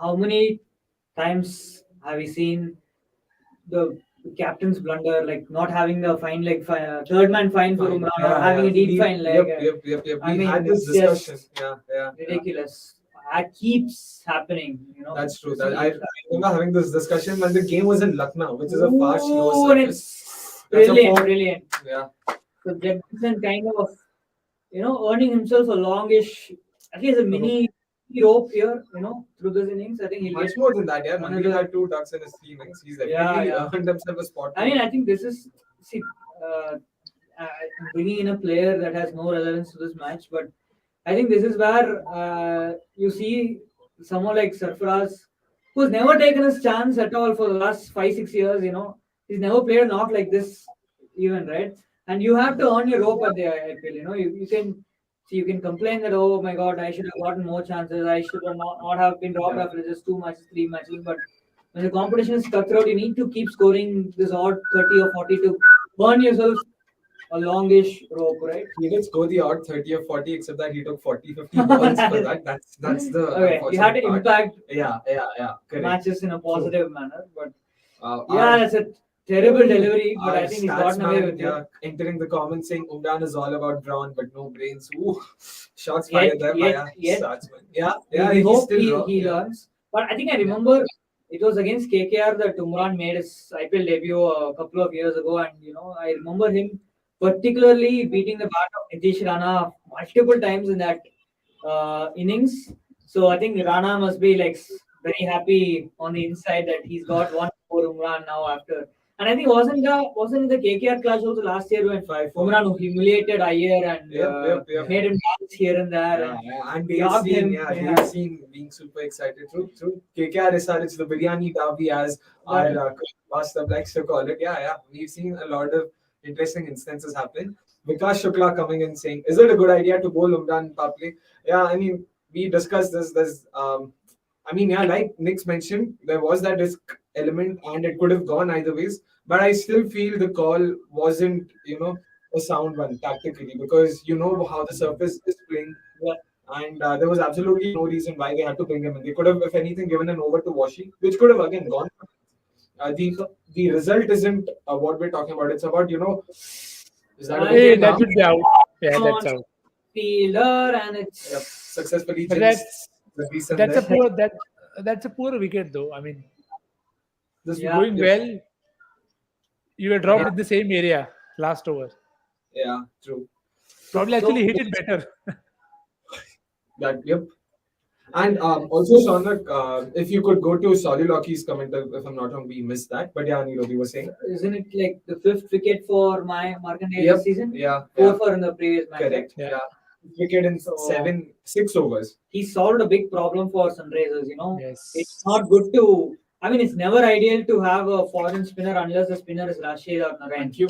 how many times have we seen the captain's blunder, like not having the fine leg, third man fine for Umran, or having a deep fine leg? Yep. I We mean, had this it's just discussion. Yeah. Ridiculous. That keeps happening. That's true. I remember having this discussion when the game was in Lucknow, which is a far slower Ooh, and surface. it's That's a brilliant. Yeah. So Jagdishan kind of, earning himself a longish, at least a mini rope here, through this innings. I think he'll Much get. more than that, yeah. Mandeep Another- had 2 ducks in his 3 innings. He's Yeah, definitely yeah. earned himself a spot. I mean, I think this is, I'm bringing in a player that has no relevance to this match, but I think this is where you see someone like Sarfaraz, who's never taken his chance at all for the last 5-6 years. He's never played a knock like this, even, right? And you have to earn your rope at the IPL. You can complain that, oh my God, I should have gotten more chances. I should have not have been dropped after just 2 matches, 3 matches. But when the competition is cutthroat, you need to keep scoring this odd 30 or 40 to burn yourself a longish rope, right? He did score the odd 30 or 40, except that he took 40, 50 balls for that. That's the Okay, he had to unfortunate part. impact Yeah, correct. matches in a positive manner, but Our yeah, that's a terrible delivery. But I think he's gotten away with it. entering the comments saying Umran is all about brawn but no brains. Ooh, shots Yet- fired there by yet- a yet. Satsman. Yeah, We he's hope still raw. he learns. But I think I remember it was against KKR that Umran made his IPL debut a couple of years ago, and I remember him particularly beating the bat of Nitish Rana multiple times in that innings. So I think Rana must be like very happy on the inside that he's got one for Umran now after. And I think wasn't in the KKR clash also last year when 5-4. Umran humiliated Iyer and Yep. made him dance here and there. And Jogged him, Dave seen being super excited. True. KKR it's the biryani derby as our master likes to call it. Yeah. We've seen a lot of interesting instances happen. Vikas Shukla coming in saying, "Is it a good idea to bowl Umran power play?" Yeah, I mean, we discussed this. Like Nick's mentioned, there was that risk element, and it could have gone either ways. But I still feel the call wasn't, a sound one tactically, because you know how the surface is playing. And there was absolutely no reason why they had to bring him in. They could have, if anything, given an over to Washi, which could have again gone. The result isn't what we're talking about. It's about, is that a Hey, wicket that now? would be out. Yeah, that's out. Fielder and it's Yep, successfully But jinxed the recent that's a there. that's a poor wicket though. I mean, this Yeah. going well. You were dropped in the same area last over. Yeah, true. Probably actually hit it better. Yep. And also, Sonak, if you could go to Soliloky's comment, if I'm not wrong, we missed that. But yeah, Nilo, you were saying. Isn't it like the 5th wicket for my Markandeya Yep. this season? Yeah. 4 in the previous match. Correct. Right? Yeah. Wicket in 6 overs. He solved a big problem for Sunrisers. Yes. It's not good to. I mean, it's never ideal to have a foreign spinner unless the spinner is Rashid or Narayan. Thank you.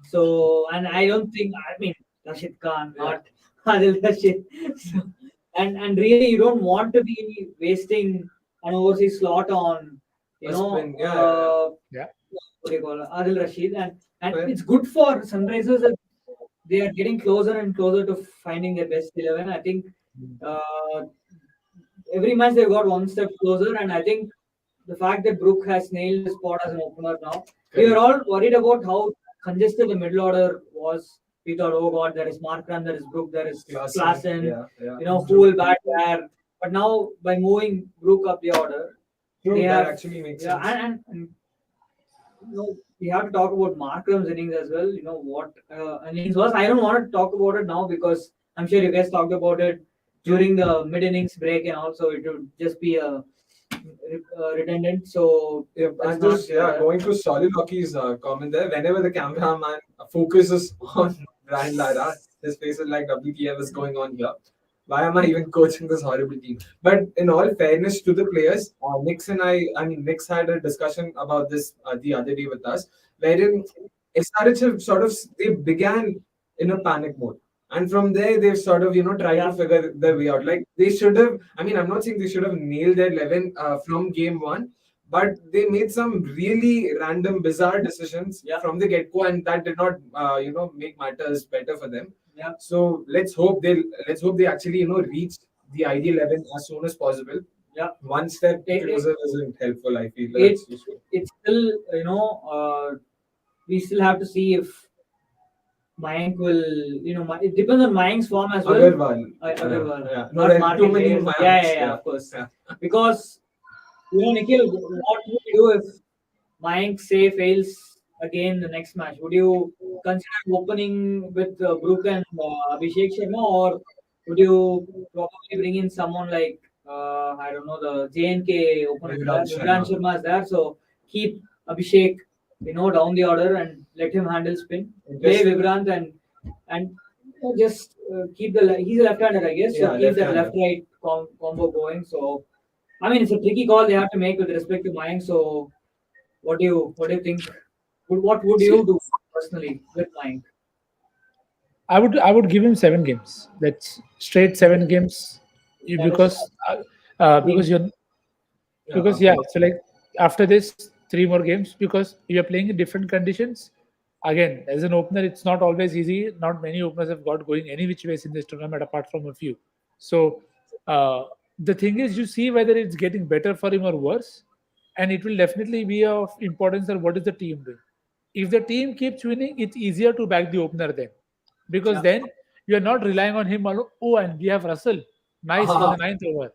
So, and I don't think. I mean, Rashid Khan, not Adil Rashid. So, and really, you don't want to be wasting an overseas slot on, A spin, Yeah. What do you call it? Adil Rashid, and Right. it's good for Sunrisers that they are getting closer and closer to finding their best 11. I think every match they've got one step closer, and I think the fact that Brook has nailed the spot as an opener now, we were all worried about how congested the middle order was. We thought, oh god, there is Markram, there is Brook, there is Klassen, who will bat there. But now by moving Brook up the order, True, they that have- actually makes sense. and we have to talk about Markram's innings as well. What innings was. I don't want to talk about it now because I'm sure you guys talked about it during the mid innings break, and also it would just be a redundant. So And just going to Soliloky's comment there, whenever the cameraman focuses on Brian Lara, his face is like WTF is going on here. Why am I even coaching this horrible team? But in all fairness to the players, Nick's had a discussion about this the other day with us, wherein SRH they began in a panic mode. And from there, they've sort of, tried to figure their way out. Like, they should have, I'm not saying they should have nailed their 11 from game one, but they made some really random, bizarre decisions from the get-go, and that did not, make matters better for them. Yeah. So let's hope they actually, reach the ideal 11 as soon as possible. Yeah. One step closer isn't helpful, I feel. It's still, we still have to see if Mayank will, it depends on Mayank's form as well. Agarwal. Agarwal. Yeah. Not there are Mark too many Agarwal. Mayanks, Yeah, of course. Yeah. Because, Nikhil, what would you do if Mayank, say, fails again the next match? Would you consider opening with Brook and Abhishek Sharma, or would you probably bring in someone like, I don't know, the JNK opener? Vikrant Sharma is there, so keep Abhishek, down the order and let him handle spin. Play Vikrant and just keep he's a left-hander, I guess. So keep that left-right combo going. So, it's a tricky call they have to make with respect to Mayank. So, what do you think? What would you do personally with Mayank? I would give him 7 games. That's straight 7 games. Because you're so like after this 3 more games, because you're playing in different conditions. again, as an opener, it's not always easy. Not many openers have got going any which ways in this tournament, apart from a few. So uh, the thing is, you see whether it's getting better for him or worse, and it will definitely be of importance that what is the team doing. If the team keeps winning, it's easier to back the opener then, because then you are not relying on him alone. Oh, and we have Russell, nice for the ninth over.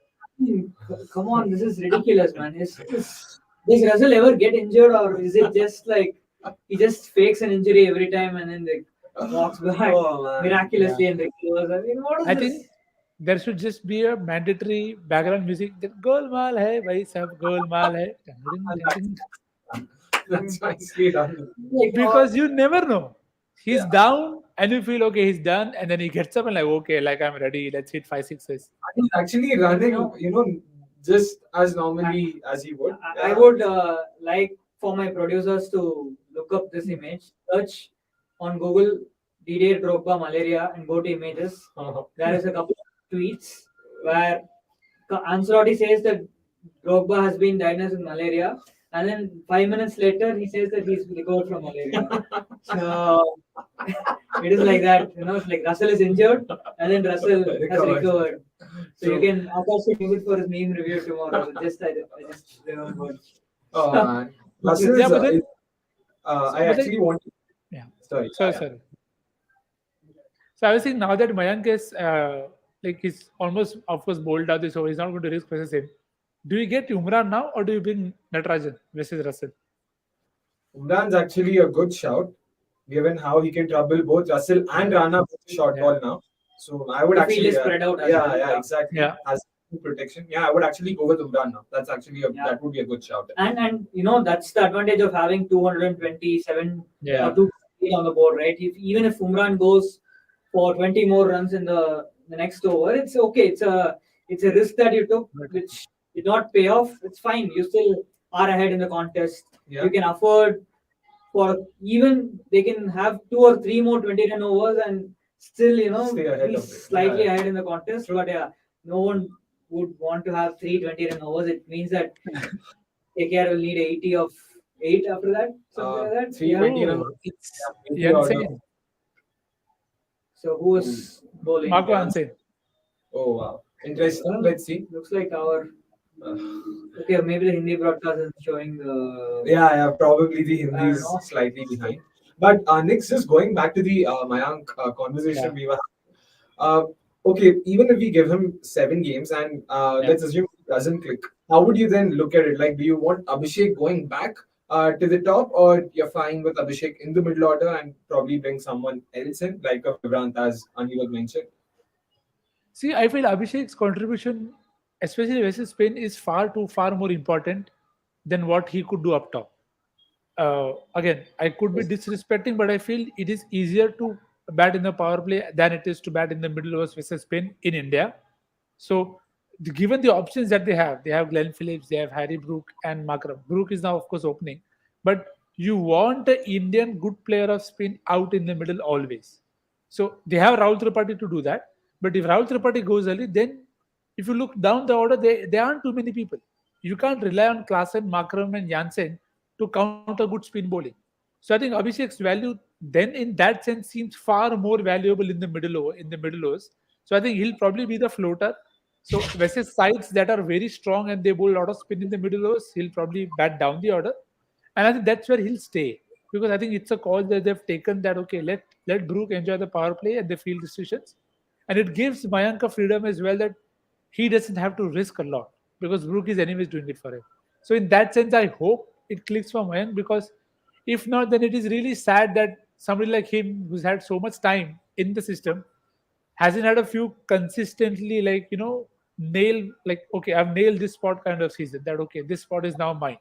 Come on, this is ridiculous, man. Does Russell ever get injured, or is it just like he just fakes an injury every time and then like walks back miraculously and recovers? I mean, what is I this? think there should just be a mandatory background music that golmaal hai, bhai sab golmaal hai. Ding, ding, ding, ding. That's nicely done. Like, Because you never know. He's Yeah. down and you feel okay, he's done, and then he gets up and like, okay, like I'm ready, let's hit 5 6s. He's actually running, just as normally as he would. I would like for my producers to look up this image, search on Google Didier Drogba malaria and go to images. There is a couple of tweets where Ancelotti says that Drogba has been diagnosed with malaria, and then 5 minutes later he says that he's recovered from malaria. So it is like that, it's like Russell is injured and then Russell has recovered. So you can Akash can use it for his meme review tomorrow. I just remembered. Oh man, Russell's, Yeah, but then- I but then- actually want. Yeah. Sorry. Sorry. So I was saying now that Mayank is like he's almost of course bowled out this, so he's not going to risk versus him. Do you get Umran now, or do you bring Natarajan versus Russell? Umran's actually a good shout, given how he can trouble both Russell and Rana with the short Yeah. ball now. So I would The actually field is spread out as yeah, well. yeah, exactly. Yeah. Has good protection. Yeah, I would actually go with Umran now. That's actually that would be a good shout. And that's the advantage of having 227 Yeah. or 250 on the board, right? Even if Umran goes for 20 more runs in the next over, it's okay. It's a risk that you took, which did not pay off. It's fine. You still are ahead in the contest. Yeah. You can afford for even they can have 2 or 3 more 20-run overs and still Stay ahead be of it. slightly Yeah. ahead in the contest. But yeah, no one would want to have 3 20-run overs. It means that KKR will need 80 of 8 after that, something like that. 320 Yeah. run. It's Yeah, insane. So who is bowling? Marco Hansen. Oh wow, interesting. Let's see. Looks like our Uh, okay, maybe the Hindi broadcast is showing the yeah, probably the Hindi I is don't know. slightly behind. But next, just going back to the Mayank conversation Yeah. we were. Okay, even if we give him 7 games and Yeah. let's assume it doesn't click, how would you then look at it? Like, do you want Abhishek going back to the top, or you're fine with Abhishek in the middle order and probably bring someone else in, like a Vivrant, as Anirudh mentioned? See, I feel Abhishek's contribution, especially versus Spain, is far more important than what he could do up top. Again, I could be disrespecting, but I feel it is easier to bat in the power play than it is to bat in the middle overs versus Spain in India. So, given the options that they have Glenn Phillips, they have Harry Brook and Makram. Brook is now, of course, opening, but you want an Indian good player of spin out in the middle always. So they have Rahul Tripathi to do that. But if Rahul Tripathi goes early, then if you look down the order, there aren't too many people. You can't rely on Klaasen, Makram, and Jansen to counter good spin bowling. So I think Abhishek's value then in that sense seems far more valuable in the middle overs. So I think he'll probably be the floater. So versus sides that are very strong and they bowl a lot of spin in the middle overs, he'll probably bat down the order. And I think that's where he'll stay. Because I think it's a call that they've taken that okay, let Brook enjoy the power play and the field decisions. And it gives Mayank a freedom as well that he doesn't have to risk a lot because Brook is anyways doing it for him. So in that sense, I hope it clicks for Mayank because if not, then it is really sad that somebody like him who's had so much time in the system hasn't had a few consistently nail like okay, I've nailed this spot kind of season that okay, this spot is now mine.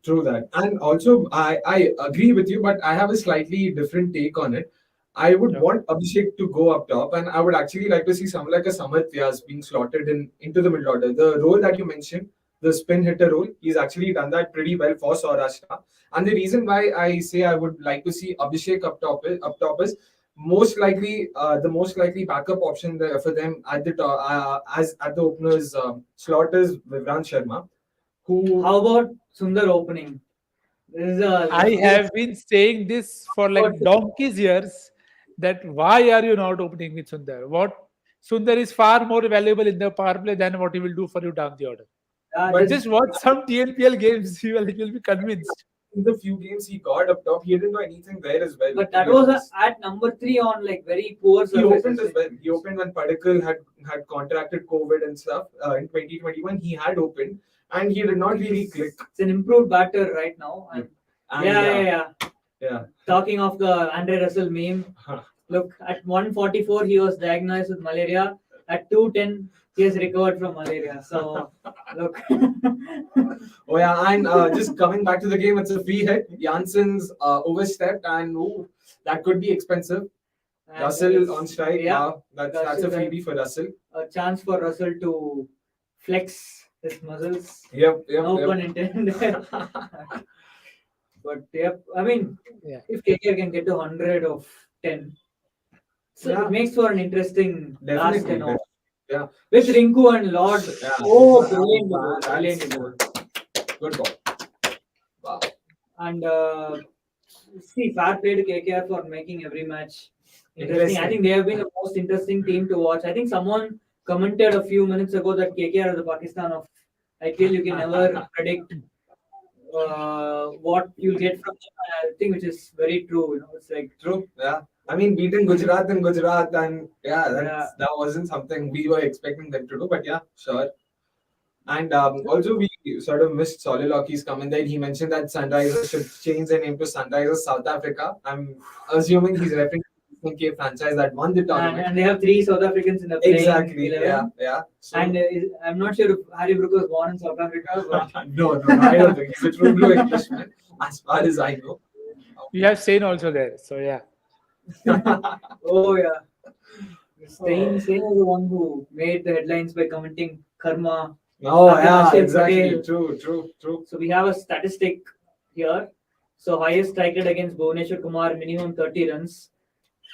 True that. And also, I agree with you, but I have a slightly different take on it. I would Yeah. want Abhishek to go up top, and I would actually like to see someone like a Samat Vyas being slotted into the middle order. The role that you mentioned, the spin hitter role, he's actually done that pretty well for Saurashtra. And the reason why I say I would like to see Abhishek up top is most likely the most likely backup option there for them at the top, as at the openers slot is Vivrant Sharma, who How about Sundar opening? This is a I have been saying this for like donkey's years that why are you not opening with Sundar? What Sundar is far more valuable in the power play than what he will do for you down the order. But just watch some TNPL games, you'll be convinced. In the few games he got up top, he didn't do anything there as well. But to that be was honest. at number 3 on like very poor He surfaces. opened as well. He opened when Padikkal had contracted COVID and stuff in 2021. He had opened and he did not really click. It's an improved batter right now. And And, yeah. Talking of the Andre Russell meme, look, at 144 he was diagnosed with malaria. At 210 he has recovered from malaria. So look. Oh yeah, and just coming back to the game, it's a free hit. Jansen's overstepped, and that could be expensive. And Russell on strike. yeah, That's a Russell freebie for Russell. a chance for Russell to flex his muscles. Yep. No pun intended. But yep, I mean, Yeah. if KKR can get to 100 of 10, so Yeah. it makes for an interesting last Definitely. 10 off. Yeah. With Rinku and Lord. Yeah. Oh, brilliant ball, That's brilliant ball. Good ball. Wow. And see, fair play to KKR for making every match interesting. I think they have been the most interesting team to watch. I think someone commented a few minutes ago that KKR is the Pakistan of IPL. You can never predict what you'll get from them. I think which is very true. It's like True. Yeah. I mean, beating Gujarat in Gujarat, and that wasn't something we were expecting them to do. But yeah, sure. And also, we sort of missed Soliloqui's comment there. He mentioned that Sunrisers should change their name to Sunrisers South Africa. I'm assuming he's referring to the SNK franchise that won the tournament. and they have 3 South Africans in the playing Exactly. 11. Yeah. So, And I'm not sure if Harry Brook was born in South Africa. But no, I don't think he's a true blue Englishman, as far as I know. We have Sane also there. So yeah. oh yeah, Stain was the one who made the headlines by commenting karma. Oh After yeah, Ashwin exactly. Patel. True. So we have a statistic here. So highest strike rate against Bhuvneshwar Kumar, minimum 30 runs.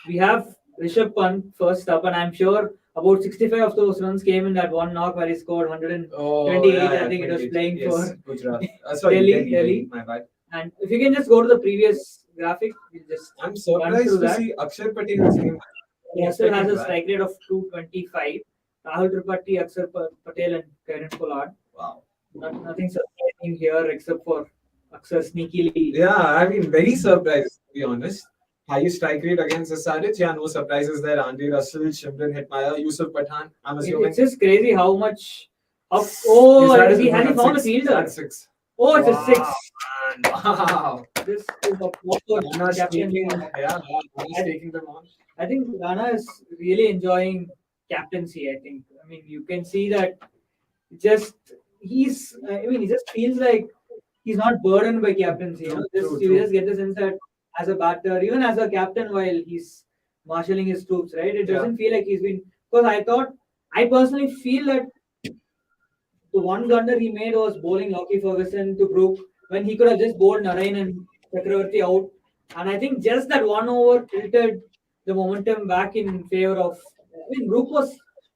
We have Rishabh Pant first up, and I'm sure about 65 of those runs came in that one knock where he scored 128. I think it was playing for Gujarat. Delhi. My bad. And if you can just go to the previous graphic, we'll just I'm run surprised through to that. see Akshar Patel's name. Russell has a strike rate of 225. Rahul Tripathi, Akshar Patel, and Karen Pollard. Wow. Nothing surprising here except for Akshar sneakily. Yeah, I mean, very surprised to be honest. Highest strike rate against SRH. Yeah, no surprises there. Andre Russell, Shimron Hitmaya, Yusuf Pathan. I'm assuming. It's just crazy how much. Has he found a fielder? That's 6. Oh, it's a 6. Wow. This is a proper Ghana's captain. taking them on. I think Ghana is really enjoying captaincy. I think. I mean, you can see that. He just feels like he's not burdened by captaincy. You just get the sense that as a batter, even as a captain, while he's marshalling his troops, right? It doesn't feel like he's been. Because I personally feel that the one blunder he made was bowling Lockie Ferguson to Brook when he could have just bowled Narayan and Chakravarti out. And I think just that one over tilted the momentum back in favor of. Brook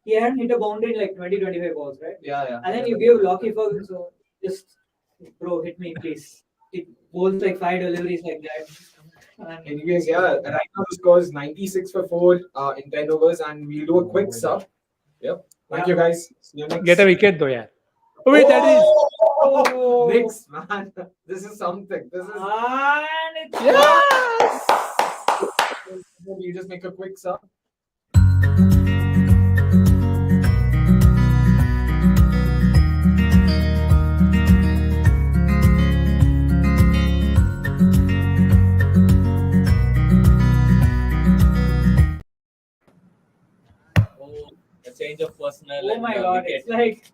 he hadn't hit a boundary in like 20-25 balls, right? Yeah. And then you give Lockie Ferguson, so just, bro, hit me, please. It bowls like 5 deliveries like that. And Anyways, right now the score is 96 for 4 in 10 overs, and we'll do a quick sub. Yep. Thank you guys. See you next. Get a wicket though, yeah. Oh, wait, that is. Oh! Next, man. This is something. This is. And it's Yes! You just make a quick sub. A change of personnel. Oh and my a god, wicket. it's like,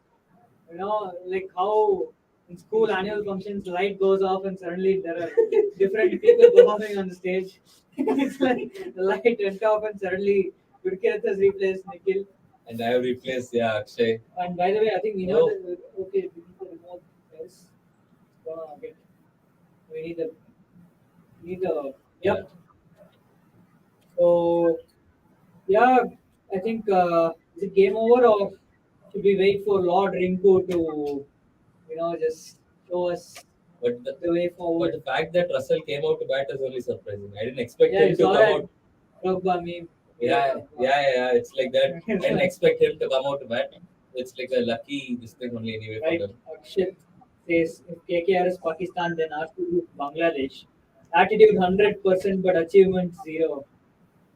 like how in school annual functions, light goes off and suddenly there are different people performing on the stage. It's like the light went off and suddenly Gurkirat has replaced Nikhil. And I have replaced Akshay. And by the way, I think we know that, okay, we need the remote. Yes. We need the, yep. So, yeah, I think, is it game over or should we wait for Lord Rinku to, just show us But the way but forward. the fact that Russell came out to bat is only surprising. I didn't expect Yeah, him you to saw come that out. Drogba meme. Yeah. It's like that. I didn't expect him to come out to bat. It's like a lucky this thing only anyway for Right. them. Akshit says if KKR is Pakistan, then RCB is Bangladesh. Attitude 100%, but achievement 0.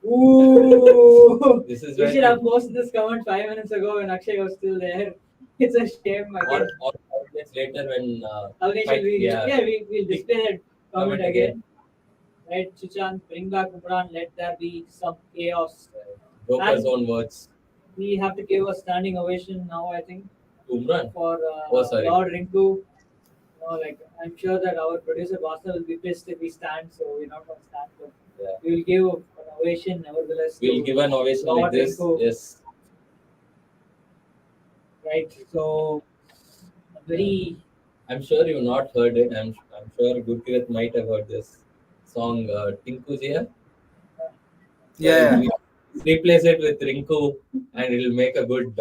Ooh! This is We where should have posted this comment 5 minutes ago when Akshay was still there. It's a shame again. Or 5 minutes later when Avnish, fight, we'll display that comment Comment again. again. Right, Suchant, bring back Umran, let there be some chaos. Joker's And own words. we have to give a standing ovation now, I think, Umran. for Oh, sorry. Lord Rinku. Like I'm sure that our producer Basta will be pissed if we stand, so we're not going to stand. But Yeah. we will give an ovation, nevertheless. We'll to give an ovation Lord like this. Rinku. Yes. Right, so very. I'm sure you've not heard it. I'm sure Gurkirat might have heard this song Tinku Jiya. Yeah. Replace it with Rinku and it'll make a good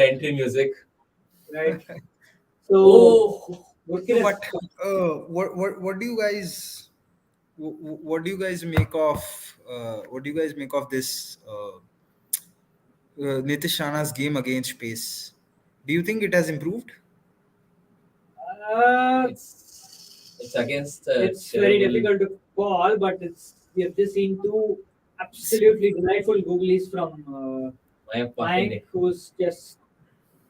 entry music. Right. So, Oh, Gurkirat, But what do you guys what do you guys make of this Nitish Rana's game against pace? Do you think it has improved? it's against. It's very terrible- difficult to call, but we have just seen two absolutely delightful googlies from Mayank Mike, Pandey. who's just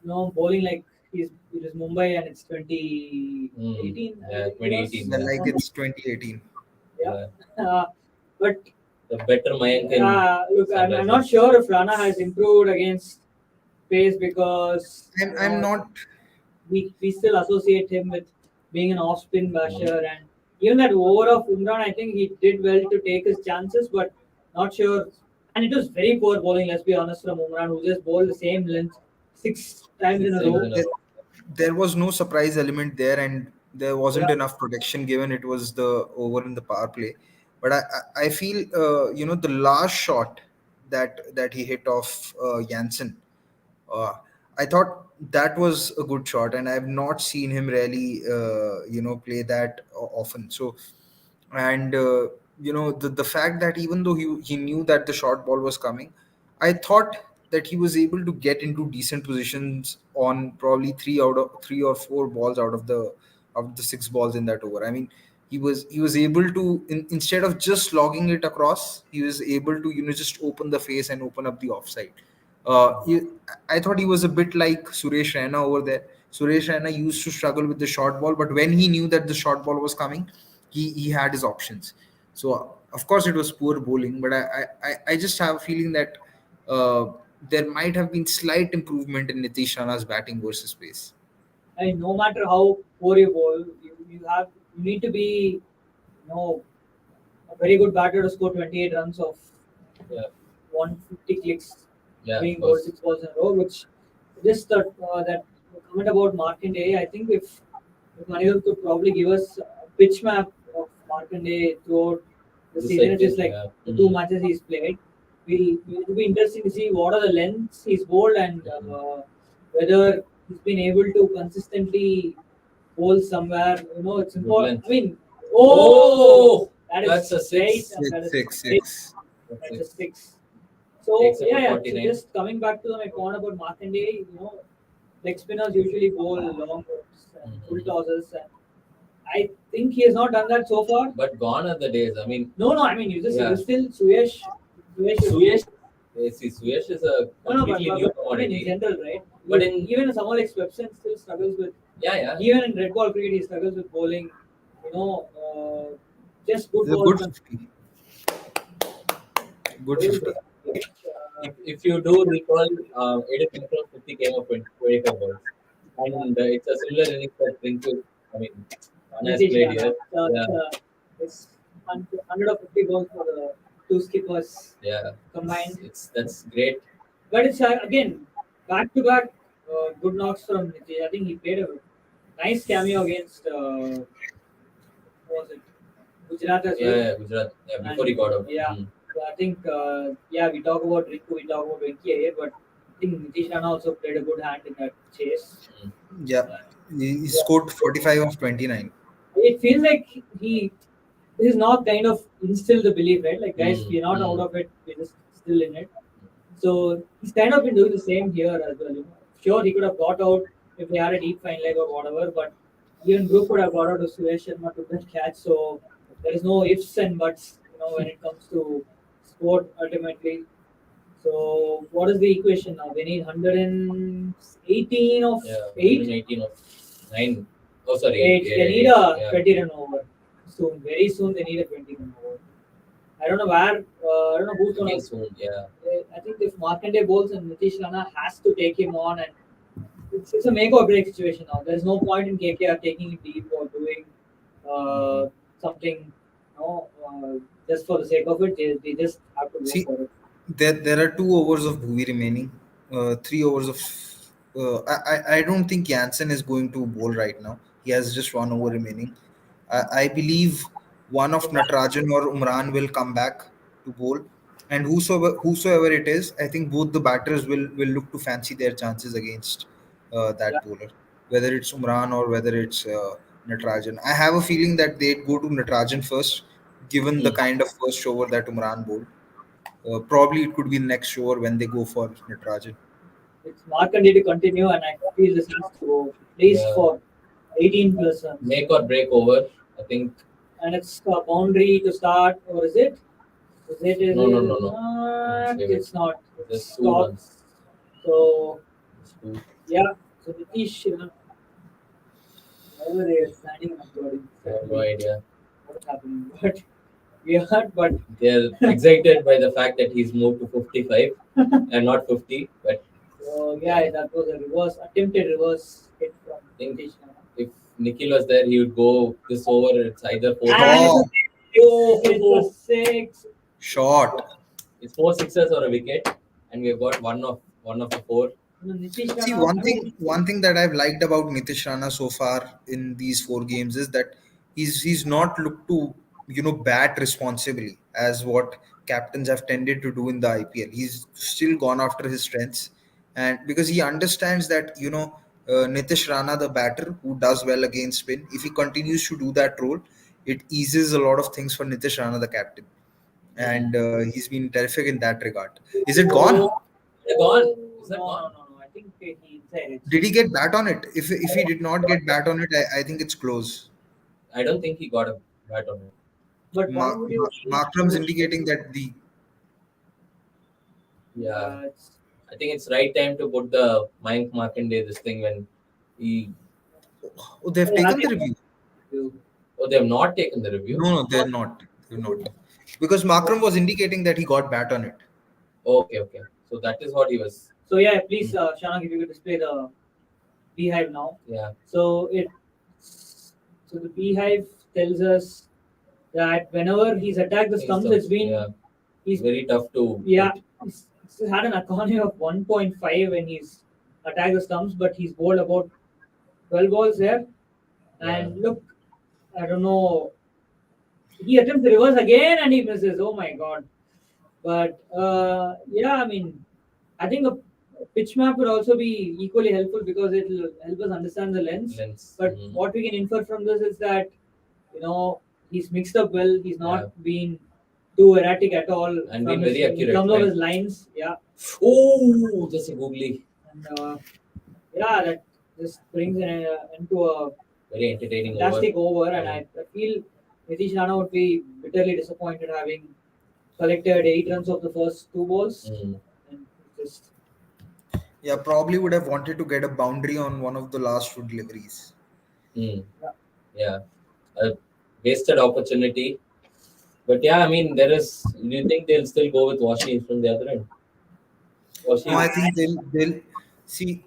bowling like it is Mumbai and it's 2018. Yeah, 2018. Well, Yeah. like it's 2018. But The better Mayank in look, I'm Sunrisers. not sure if Rana has improved against pace because I'm not. we still associate him with being an off-spin basher, and even that over of Umran, I think he did well to take his chances, but not sure. And it was very poor bowling, let's be honest, from Umran, who just bowled the same length 6 times in a row. There was no surprise element there, and there wasn't enough protection given it was the over in the power play. But I feel the last shot that he hit off Jansen, I thought that was a good shot, and I've not seen him really play that often. So, and the fact that even though he knew that the short ball was coming, I thought that he was able to get into decent positions on probably 3 or 4 balls out of the 6 balls in that over. I mean, he was able to instead of just logging it across, he was able to just open the face and open up the offside. I thought he was a bit like Suresh Raina over there. Suresh Raina used to struggle with the short ball, but when he knew that the short ball was coming, he had his options. So of course it was poor bowling, but I just have a feeling that there might have been slight improvement in Nitish Rana's batting versus pace. I mean, no matter how poor you bowl, you need to be a very good batter to score 28 runs of 150 clicks, Yeah, being of bowled course. 6 balls in a row. Which just that comment about Markinde, I think if Manil could probably give us a pitch map of Markinde throughout the This season, I it is think, like yeah. the 2 matches he's played. It'll be interesting to see what are the lengths he's bowled and whether he's been able to consistently bowl somewhere. It's important. length. I mean, That's a six. great, and that is Six. That's a 6. So Takes about so 49. just coming back to my point about Markinde, leg spinners usually bowl long and full tosses, and I think he has not done that so far. But gone are the days. I mean, No, I mean you Yeah. still Suyesh. Suyesh is a No, completely new but I mean in commodity. general, right? But even someone like Swepson still struggles with. Yeah. Even in red ball cricket, he struggles with bowling. Just good It's a balls. good 50. Good 50. If you do recall, Edith Control 50 came up 25 balls. And it's a similar innings that Rinku, I mean, Rana has played here. It's 150 balls for the 2 skippers Yeah. combined. That's great. But it's again back to back good knocks from Nitish. I think he played a nice cameo against what was it, Gujarat as well. Yeah, Gujarat. Yeah, before he got out. Yeah. So I think we talk about Rinku, we talk about Venki here, but I think Nitish Rana also played a good hand in that chase. Yeah. He scored 45 of 29. It feels like he is not kind of instill the belief, right? Like guys, we're not out Mm. of it, we're just still in it. So he's kind of been doing the same here as well. Sure, he could have got out if they had a deep fine leg or whatever, but even Brook would have got out of Suresh Sharma took that catch. So there is no ifs and buts, when it comes to sport ultimately. So what is the equation now? They need 118 of Yeah, 8. 118 of 9. Oh, sorry. 8. Yeah, They need yeah, a yeah. 20 run over soon. Very soon they need a 20 run over. I don't know where. I don't know who's I gonna. think soon, yeah. I think if Markande bowls and Nitish Rana has to take him on, and it's a make or break situation now. There's no point in KKR taking it deep or doing something, just for the sake of it. They just have to go See, for it. there are 2 overs of Bhuvi remaining. 3 overs of. I don't think Jansen is going to bowl right now. He has just 1 over remaining. I believe one of Natarajan or Umran will come back to bowl, and whosoever it is, I think both the batters will look to fancy their chances against Yeah. that bowler, whether it's Umran or whether it's Natarajan. I have a feeling that they'd go to Natarajan first, given the kind of first over that Umran bowled. Probably it could be next over when they go for Natarajan. It's Markande to continue, and I feel this has to go at least Yeah. for 18 plus runs. Make or break over. I think. And it's a boundary to start, or is it? Is it? No. It's not. It's Just 2 stop. runs. So Just 2. yeah. So Nitish, wherever they are standing and applauding. I have no idea. What's happening? But we heard, but They're excited by the fact that he's moved to 55 and not 50. But yeah, that was a attempted reverse hit from think Nitish. if Nikhil was there, he would go this over. It's either 4. Oh. It's a 6. Short. It's 4 sixes or a wicket, and we've got one of the 4. Nitish See, Rana, one thing that I've liked about Nitish Rana so far in these 4 games is that he's not looked to bat responsibly as what captains have tended to do in the IPL. He's still gone after his strengths, and because he understands that Nitish Rana, the batter who does well against spin, if he continues to do that role, it eases a lot of things for Nitish Rana, the captain, and he's been terrific in that regard. Is it gone? They're gone. Is that no, gone? no. I think he inside it. Did he get bat on it? If he did not get bat on it, I think it's close. I don't think he got a bat on it. But why would you? Markram's indicating that the Yeah. It's, I think it's right time to put the Mayank Markande this thing when he. they've taken the review. Oh, they have not taken the review. No, they're not. They're not. Because Markram was indicating that he got bat on it. Okay. So that is what he was. So yeah, please, Shanak, if you could display the beehive now. Yeah. So the beehive tells us that whenever he's attacked the stumps, it's been He's very tough to. he's had an economy of 1.5 when he's attacked the stumps, but he's bowled about 12 balls there. And look, I don't know. He attempts the reverse again and he misses. Oh my god! But I mean, I think a pitch map would also be equally helpful because it will help us understand the lens. But what we can infer from this is that he's mixed up well. He's not been too erratic at all. And been very accurate. In terms of his lines, yeah. Oh, just a googly. And that just brings into a very entertaining fantastic over. And I feel Nitish Rana would be bitterly disappointed having collected 8 runs of the first 2 balls. And just probably would have wanted to get a boundary on one of the last 2 deliveries. Yeah. A wasted opportunity. But I mean, do you think they'll still go with Washi from the other end? No, I think they'll see.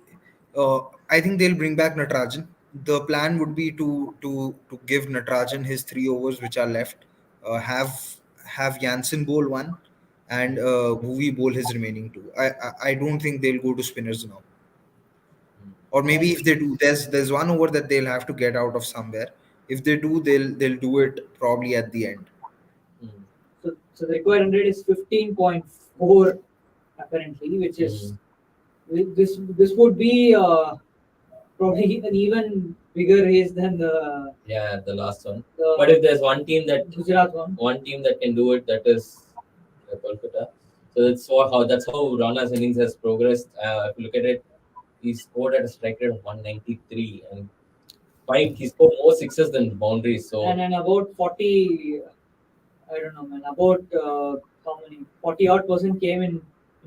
I think they'll bring back Natarajan. The plan would be to give Natarajan his 3 overs which are left. Have Jansen bowl 1, and Bhuvi bowl his remaining 2. I don't think they'll go to spinners now. Or maybe if they do, there's 1 over that they'll have to get out of somewhere. If they do, they'll do it probably at the end. So the required 100 is 15.4 apparently, which is this would be probably an even bigger race than Yeah, the last one. the But if there's Gujarat one. one team that can do it, that is Kolkata. So that's how Rana's innings has progressed. If you look at it, he scored at a strike rate of 193 and he scored more sixes than boundaries. So And about 40, I don't know, man, about how many, 40 odd percent came in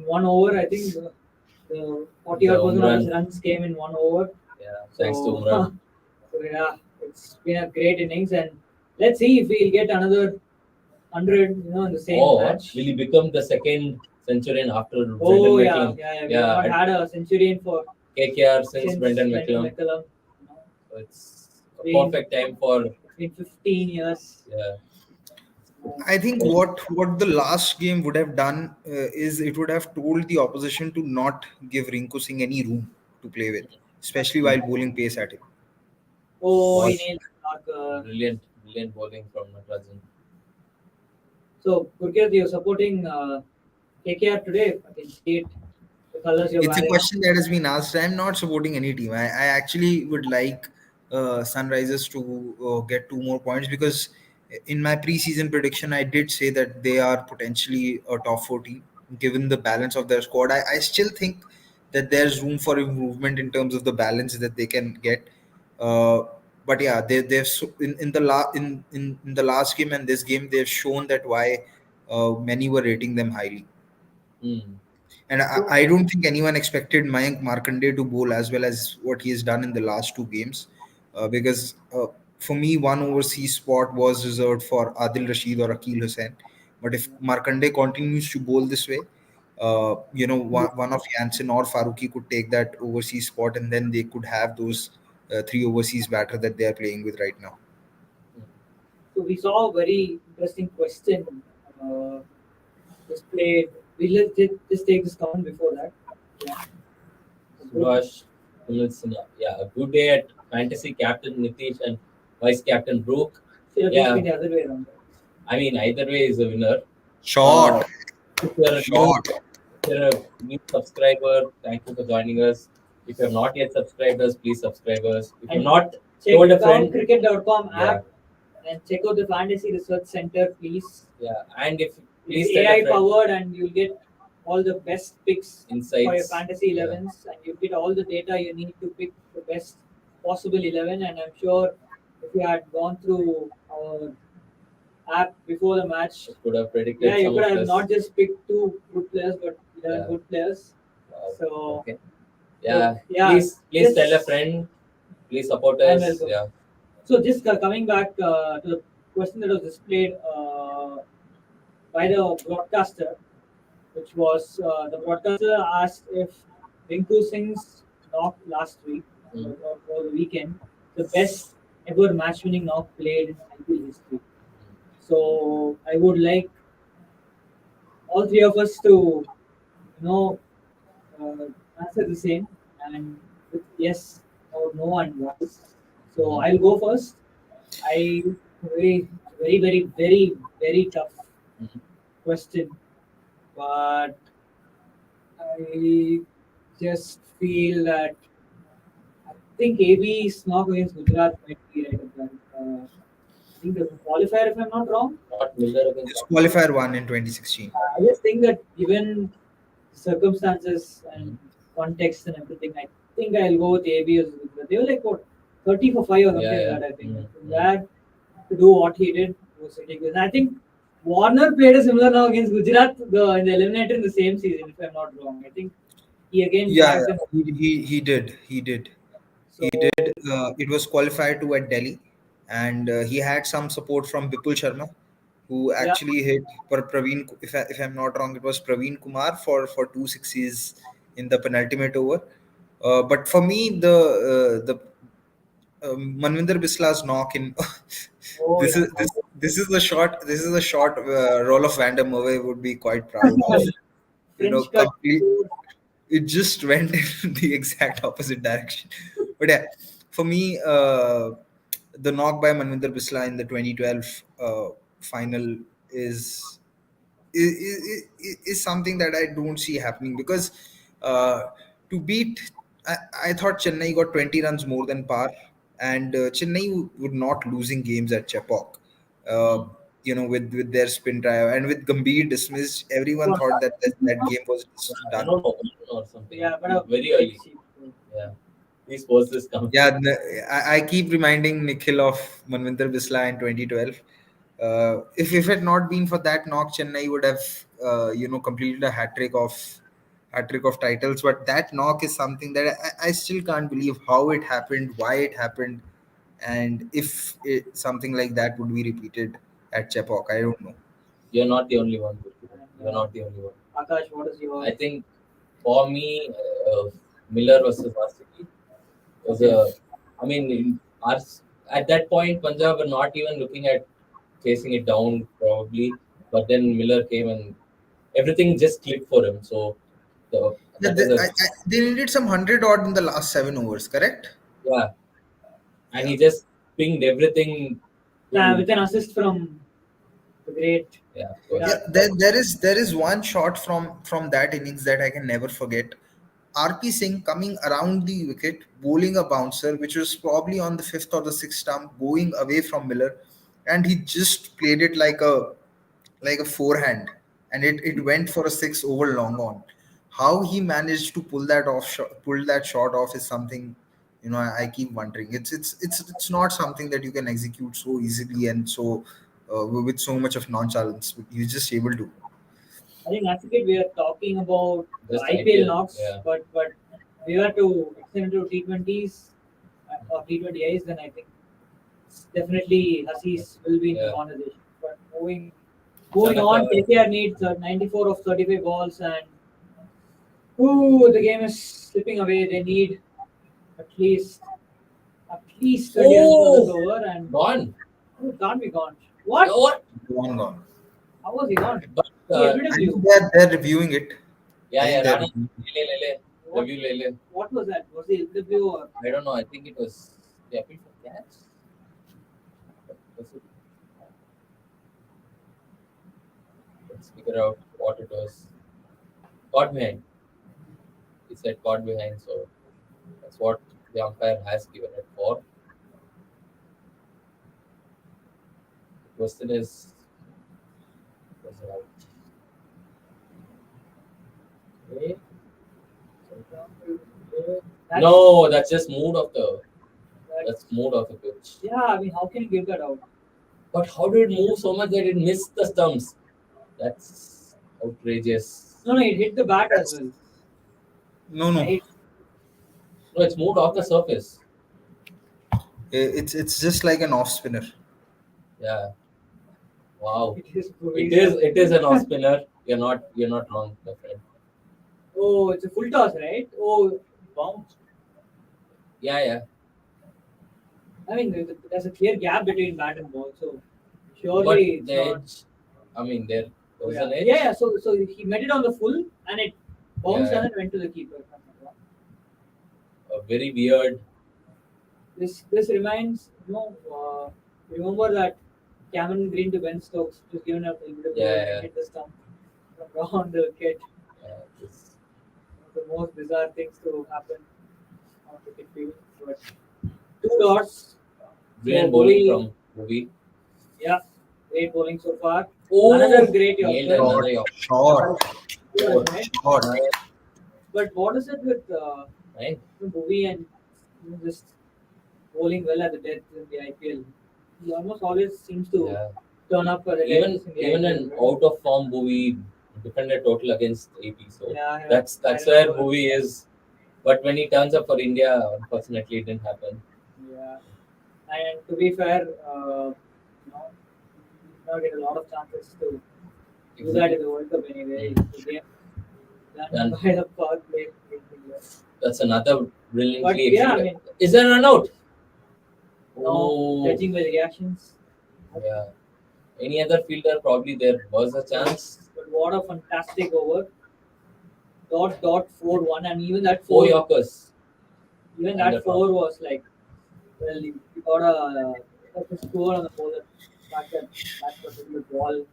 1 over. I think the 40 odd The percent of Umran. his runs came in 1 over. yeah, thanks to So, Umran. so yeah, it's been a great innings, and let's see if he'll get another 100, in the same Or match. will he become the second centurion after Brendan Oh yeah, McCullum? yeah, we have not had a centurion for KKR since Brendan Brendan McCullum. McCullum. So it's a Been- perfect time for It's been 15 years. yeah. I think what the last game would have done is it would have told the opposition to not give Rinku Singh any room to play with, especially while bowling pace at him. Oh, he Was- nailed Mark. Brilliant bowling from Natarajan. So, Gurkeet, you're supporting KKR today. I can see it. The colors you're It's a wearing. question that has been asked. I'm not supporting any team. I actually would like Sunrisers to get 2 more points because in my preseason prediction, I did say that they are potentially a top 4 team given the balance of their squad. I still think that there's room for improvement in terms of the balance that they can get. But yeah, in the in the last game and this game they've shown that why many were rating them highly. Hmm. And I don't think anyone expected Mayank Markande to bowl as well as what he has done in the last 2 games. Because for me, one overseas spot was reserved for Adil Rashid or Akil Hussain. But if Markande continues to bowl this way, one of Jansen or Faruqi could take that overseas spot, and then they could have those 3 overseas batter that they are playing with right now. So we saw a very interesting question displayed. Just take this comment before that. Yeah. Subhash, Kumil Sinha. Yeah, a good day at fantasy captain Nitish and vice captain Brooke. Should have Yeah. just been the other way around. I mean, either way is a winner. Short, If you're a short. new subscriber, thank you for joining us. If you're not yet subscribed us, please subscribe us. If you're And not Check told a out friend, cricket.com yeah, app and check out the Fantasy Research Center, please. yeah, and if please It's tell a AI friend powered, and you'll get all the best picks for your insights. fantasy Yeah. 11s, and you get all the data you need to pick the best possible 11. And I'm sure if you had gone through our app before the match, You could have predicted yeah, you some could of have this. not just picked 2 good players, but 11 Yeah. good players. Wow. So Okay. Yeah. yeah, Please just- tell a friend. Please support And us. welcome. Yeah. So just coming back to the question that was displayed by the broadcaster, which was the broadcaster asked if Rinku Singh's knock last week or the weekend, the best ever match-winning knock played in IPL history. So I would like all 3 of us to, answer the same and with yes or no and why. So I'll go first. Very, very, very, very, very tough question, but I just feel that I think AB's knock against Gujarat might be right up there. I think there's a qualifier if I'm not wrong. Not Miller against This qualifier won in 2016. I just think that given circumstances and context and everything, I think I'll go with AB as Gujarat. They were like what 30 for 5 or something Yeah, like yeah. that. I think Mm. that to do what he did was ridiculous. And I think Warner played a similar now against Gujarat in the eliminator in the same season, if I'm not wrong. I think he again Yeah, dragged them. he did. So, It was qualified to at Delhi, and he had some support from Bipul Sharma, who actually hit for Praveen. If I'm not wrong, it was Praveen Kumar for 2 sixes in the penultimate over. But for me, the Manvinder Bisla's knock in Oh, this yeah. is this is a shot roll of Van der Merwe would be quite proud of. French cut. It just went in the exact opposite direction. But yeah, for me, the knock by Manvinder Bisla in the 2012 final is something that I don't see happening because to beat I thought Chennai got 20 runs more than par, and Chennai would not losing games at Chepauk. Uh, with their spin drive and with Gambhir dismissed, everyone thought that game was just I done. don't know or something. Yeah, but Very early. Yeah. Please post this comment. Yeah, I keep reminding Nikhil of Manvinder Bisla in 2012. If it had not been for that knock, Chennai would have completed a hat trick of titles. But that knock is something that I still can't believe how it happened, why it happened, and if something like that would be repeated at Chepauk. I don't know. You're not the only one. You're not the only one. Akash, what is your? I think for me, Miller versus Varsity was I mean, at that point, Punjab were not even looking at chasing it down probably, but then Miller came and everything just clicked for him. So Yeah, that was they needed some 100 odd in the last 7 overs, correct? yeah, and he just pinged everything. With an assist from the great. Yeah, of course. Yeah, there is one shot from that innings that I can never forget. RP Singh coming around the wicket, bowling a bouncer, which was probably on the fifth or the sixth stump, going away from Miller, and he just played it like a forehand, and it went for a six over long on. How he managed to pull that shot off is something I keep wondering. It's not something that you can execute so easily and so with so much of nonchalance. But you're just able to. I think that's it. We are talking about the Just IPL IPL, knocks, yeah. but we were to extend to T20s or T20Is, then I think definitely Hassis will be in the Yeah. conversation. But moving on, KKR needs 94 of 35 balls, and the game is slipping away. They need at least 30 runs for this over, and Gone. it can't be gone. What? What? Gone. How was he gone? But He I admitted think you. they're reviewing it. yeah, I think Rana. they're- Lele. Review Lele. What was that? Was the interview or? I don't know. I think it was the appeal for catch. Was it? Let's figure out what it was. Caught behind. He said caught behind, so that's what the umpire has given it for. The question is, was it out? Okay. No, that's just mood of the. That's mood of the pitch. Yeah, I mean, how can you give that out? But how did it move so much that it missed the stumps? That's outrageous. No, it hit the bat as well. No. Right? No, it's moved off the surface. It's just like an off spinner. Yeah. Wow. It is. It is an off spinner. You're not wrong, my friend. Oh, it's a full toss, right? Oh, bounce. Yeah. I mean, there's a clear gap between bat and ball, so But surely it's the not. edge, I mean, there was an edge. Yeah. So he met it on the full, and it bounced Yeah. and it went to the keeper. A very weird. This reminds remember that Cameron Green to Ben Stokes was given up a little bit Yeah. and hit the stump around the wicket. This, The most bizarre things to happen on cricket field. But 2 dots. brilliant So bowling Bowley- from Movie. Yeah, great bowling so far. Oh, Another great nailed Yorker. another Yorker. Short. Right? But what is it with Right? Bhuvi and just bowling well at the death in the IPL? He almost always seems to Yeah. turn up for the Even deaths in the even IPL, an right? out of form Bowie defended total against AP. So Yeah, that's I where remember. Bowie is. But when he turns up for India, unfortunately, it didn't happen. Yeah, and to be fair, not get a lot of chances to do that in the World Cup anyway. The game done by the power play. That's another brilliantly But yeah, I executed. mean, Is there a run out? no, Oh, judging by the reactions. yeah. Any other fielder, probably there was a chance. But what a fantastic over. Dot 4-1, and even that Four 4, Yorkers. even and that the 4 was like, well, you got a score on the ball. The fact that particular ball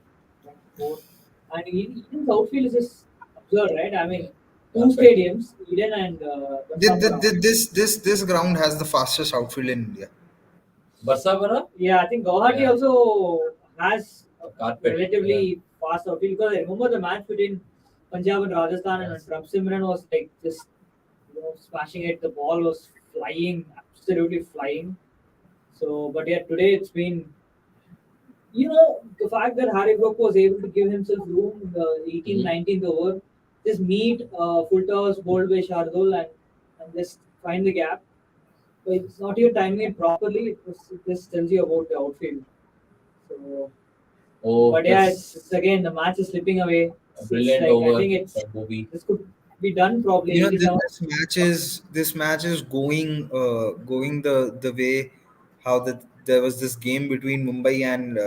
went 4, and even the outfield is just absurd, right? I mean, two stadiums, Eden and This ground has the fastest outfield in India. Barsavara? Yeah, I think Guwahati Yeah. also has a Carpet, relatively fast outfield because I remember the match between Punjab and Rajasthan and Prabh Simran was like just smashing it. The ball was flying, absolutely flying. So, but yeah, today it's been the fact that Harry Brook was able to give himself room in the 18th, 19th over, just meet full toss bowled by Shardul and just find the gap. But it's not even timing it properly. It just tells you about the outfield. So, Oh, but yeah, that's it's again the match is slipping away. a brilliant I over think it's from Bobby. this could be done probably. You know, 87. this match is going the way how there was this game between Mumbai and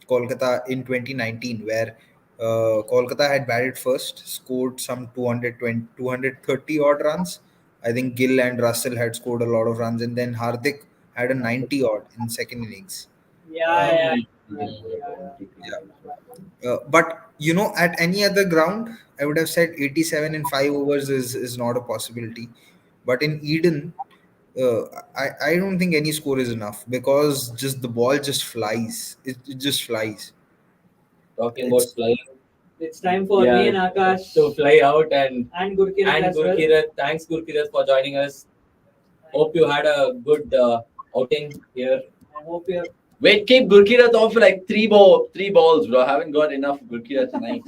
Kolkata in 2019 where Kolkata had batted first, scored some 220, 230 odd runs. I think Gill and Russell had scored a lot of runs, and then Hardik had a 90 odd in second innings. Yeah. But at any other ground, I would have said 87 in 5 overs is not a possibility. But in Eden, I don't think any score is enough because just the ball just flies. It just flies. Talking about It's flying. It's time for me and Akash to fly out and Gurkirat as well. Gurkirat. Thanks Gurkirat for joining us. Hope you had a good outing here. I hope you're. Wait, keep Gurkirat on for like three balls, bro. I haven't got enough Gurkirat tonight.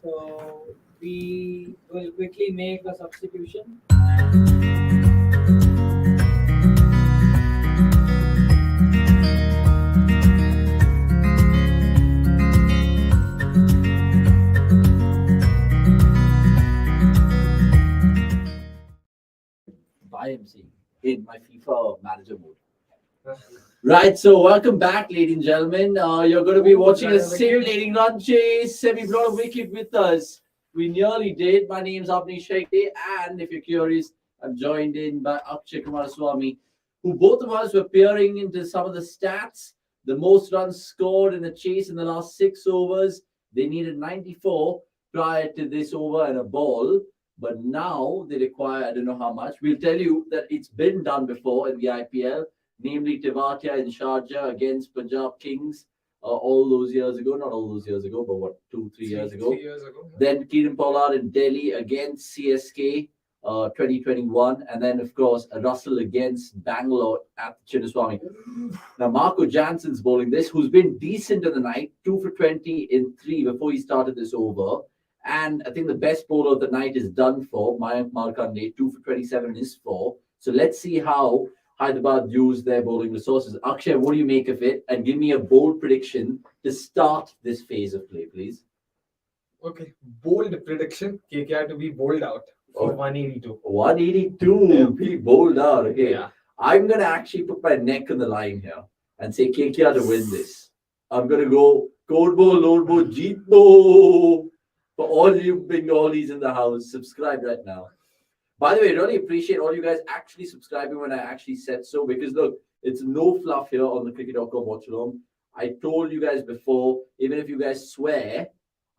So we will quickly make a substitution. IMC in my FIFA manager mode. Right, so welcome back, ladies and gentlemen. You're going to be watching a scintillating run chase. We brought a wicket with us. We nearly did. My name's Avnish Hegde, and if you're curious, I'm joined in by Akshay Kumaraswamy, who both of us were peering into some of the stats. The most runs scored in the chase in the last 6 overs. They needed 94 prior to this over and a ball. But now they require, I don't know how much. We'll tell you that it's been done before in the IPL, namely Tewatia in Sharjah against Punjab Kings all those years ago. Not all those years ago, but what, 2-3 years ago? 3 years ago. Then Kieran Pollard in Delhi against CSK 2021. And then, of course, Russell against Bangalore at Chinnaswamy. Now, Marco Jansen's bowling this, who's been decent in the night, 2 for 20 in 3 before he started this over. And I think the best bowler of the night is done for, Mayank Markande, 2 for 27 in his 4. So let's see how Hyderabad use their bowling resources. Akshay, what do you make of it? And give me a bold prediction to start this phase of play, please. Okay, bold prediction. KKR to be bowled out for 182. 182, be bowled out. Okay. Yeah. I'm going to actually put my neck on the line here and say KKR to win this. I'm going to go Korbo, Lorbo, Jeetbo. For all you Bengalis in the house, subscribe right now. By the way, really appreciate all you guys actually subscribing when I actually said so, because look, it's no fluff here on the cricket.com Watchalong. I told you guys before, even if you guys swear,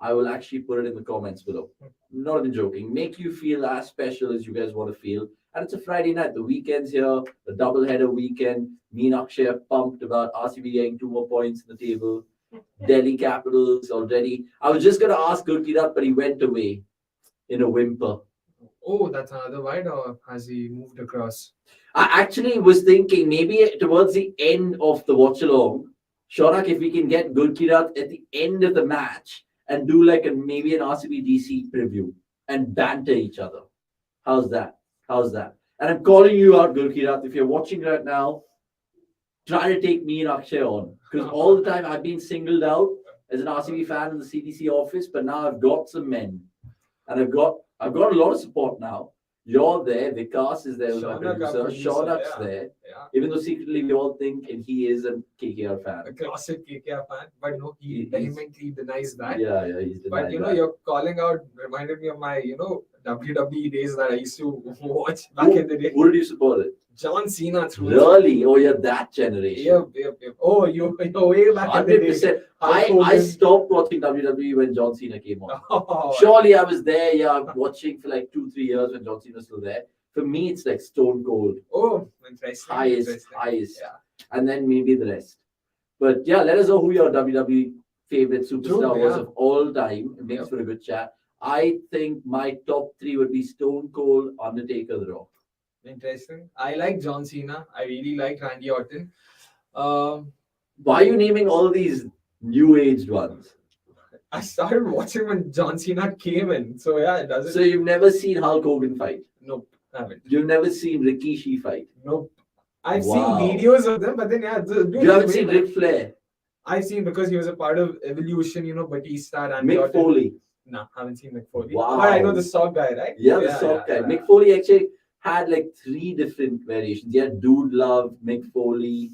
I will actually put it in the comments below. Not even joking. Make you feel as special as you guys want to feel. And it's a Friday night. The weekend's here, the double-header weekend. Me and Akshay are pumped about RCB getting 2 more points in the table. Delhi Capitals already. I was just going to ask Gurkirat, but he went away in a whimper. Oh, that's another wide, or has he moved across? I actually was thinking maybe towards the end of the watch-along, Shorak, if we can get Gurkirat at the end of the match and do like maybe an RCB DC preview and banter each other. How's that? And I'm calling you out, Gurkirat. If you're watching right now, try to take me and Akshay on, because all the time I've been singled out as an RCB fan in the CDC office, but now I've got some men, and I've got a lot of support now. You're there, Vikas is there, Shaurak's there. Yeah. Even though secretly we all think and he is a KKR fan. A classic KKR fan, but no, he vehemently denies that. Yeah, he's But denied that. you're calling out reminded me of my, WWE days that I used to watch back in the day. Who did you support it? John Cena through. Really? Oh, you're that generation. Yep. Oh, you're way back in the day. 100%. Hulk I Hogan. stopped watching WWE when John Cena came on. Oh, Surely I was there, yeah, watching for like 2-3 years when John Cena was still there. For me, it's like Stone Cold, oh, interesting. highest. Yeah. And then maybe the rest. But yeah, let us know who your WWE favorite superstar was yeah. of all time. It makes Yep. for a good chat. I think my top 3 would be Stone Cold, Undertaker, The Rock. Interesting. I like John Cena. I really like Randy Orton. Why are you naming all these new aged ones? I started watching when John Cena came in. So yeah, it doesn't. So you've never seen Hulk Hogan fight? Nope, haven't. You've never seen Rikishi fight? Nope. I've Wow. seen videos of them, but then yeah, dude, You haven't way seen back. Ric Flair? I've seen because he was a part of Evolution, Batista, Randy Mick Orton. Foley? No, haven't seen Mick Foley. Wow. But I know the sock guy, right? Yeah, the soft guy. yeah. Mick Foley actually had like 3 different variations. He had Dude Love, Mick Foley,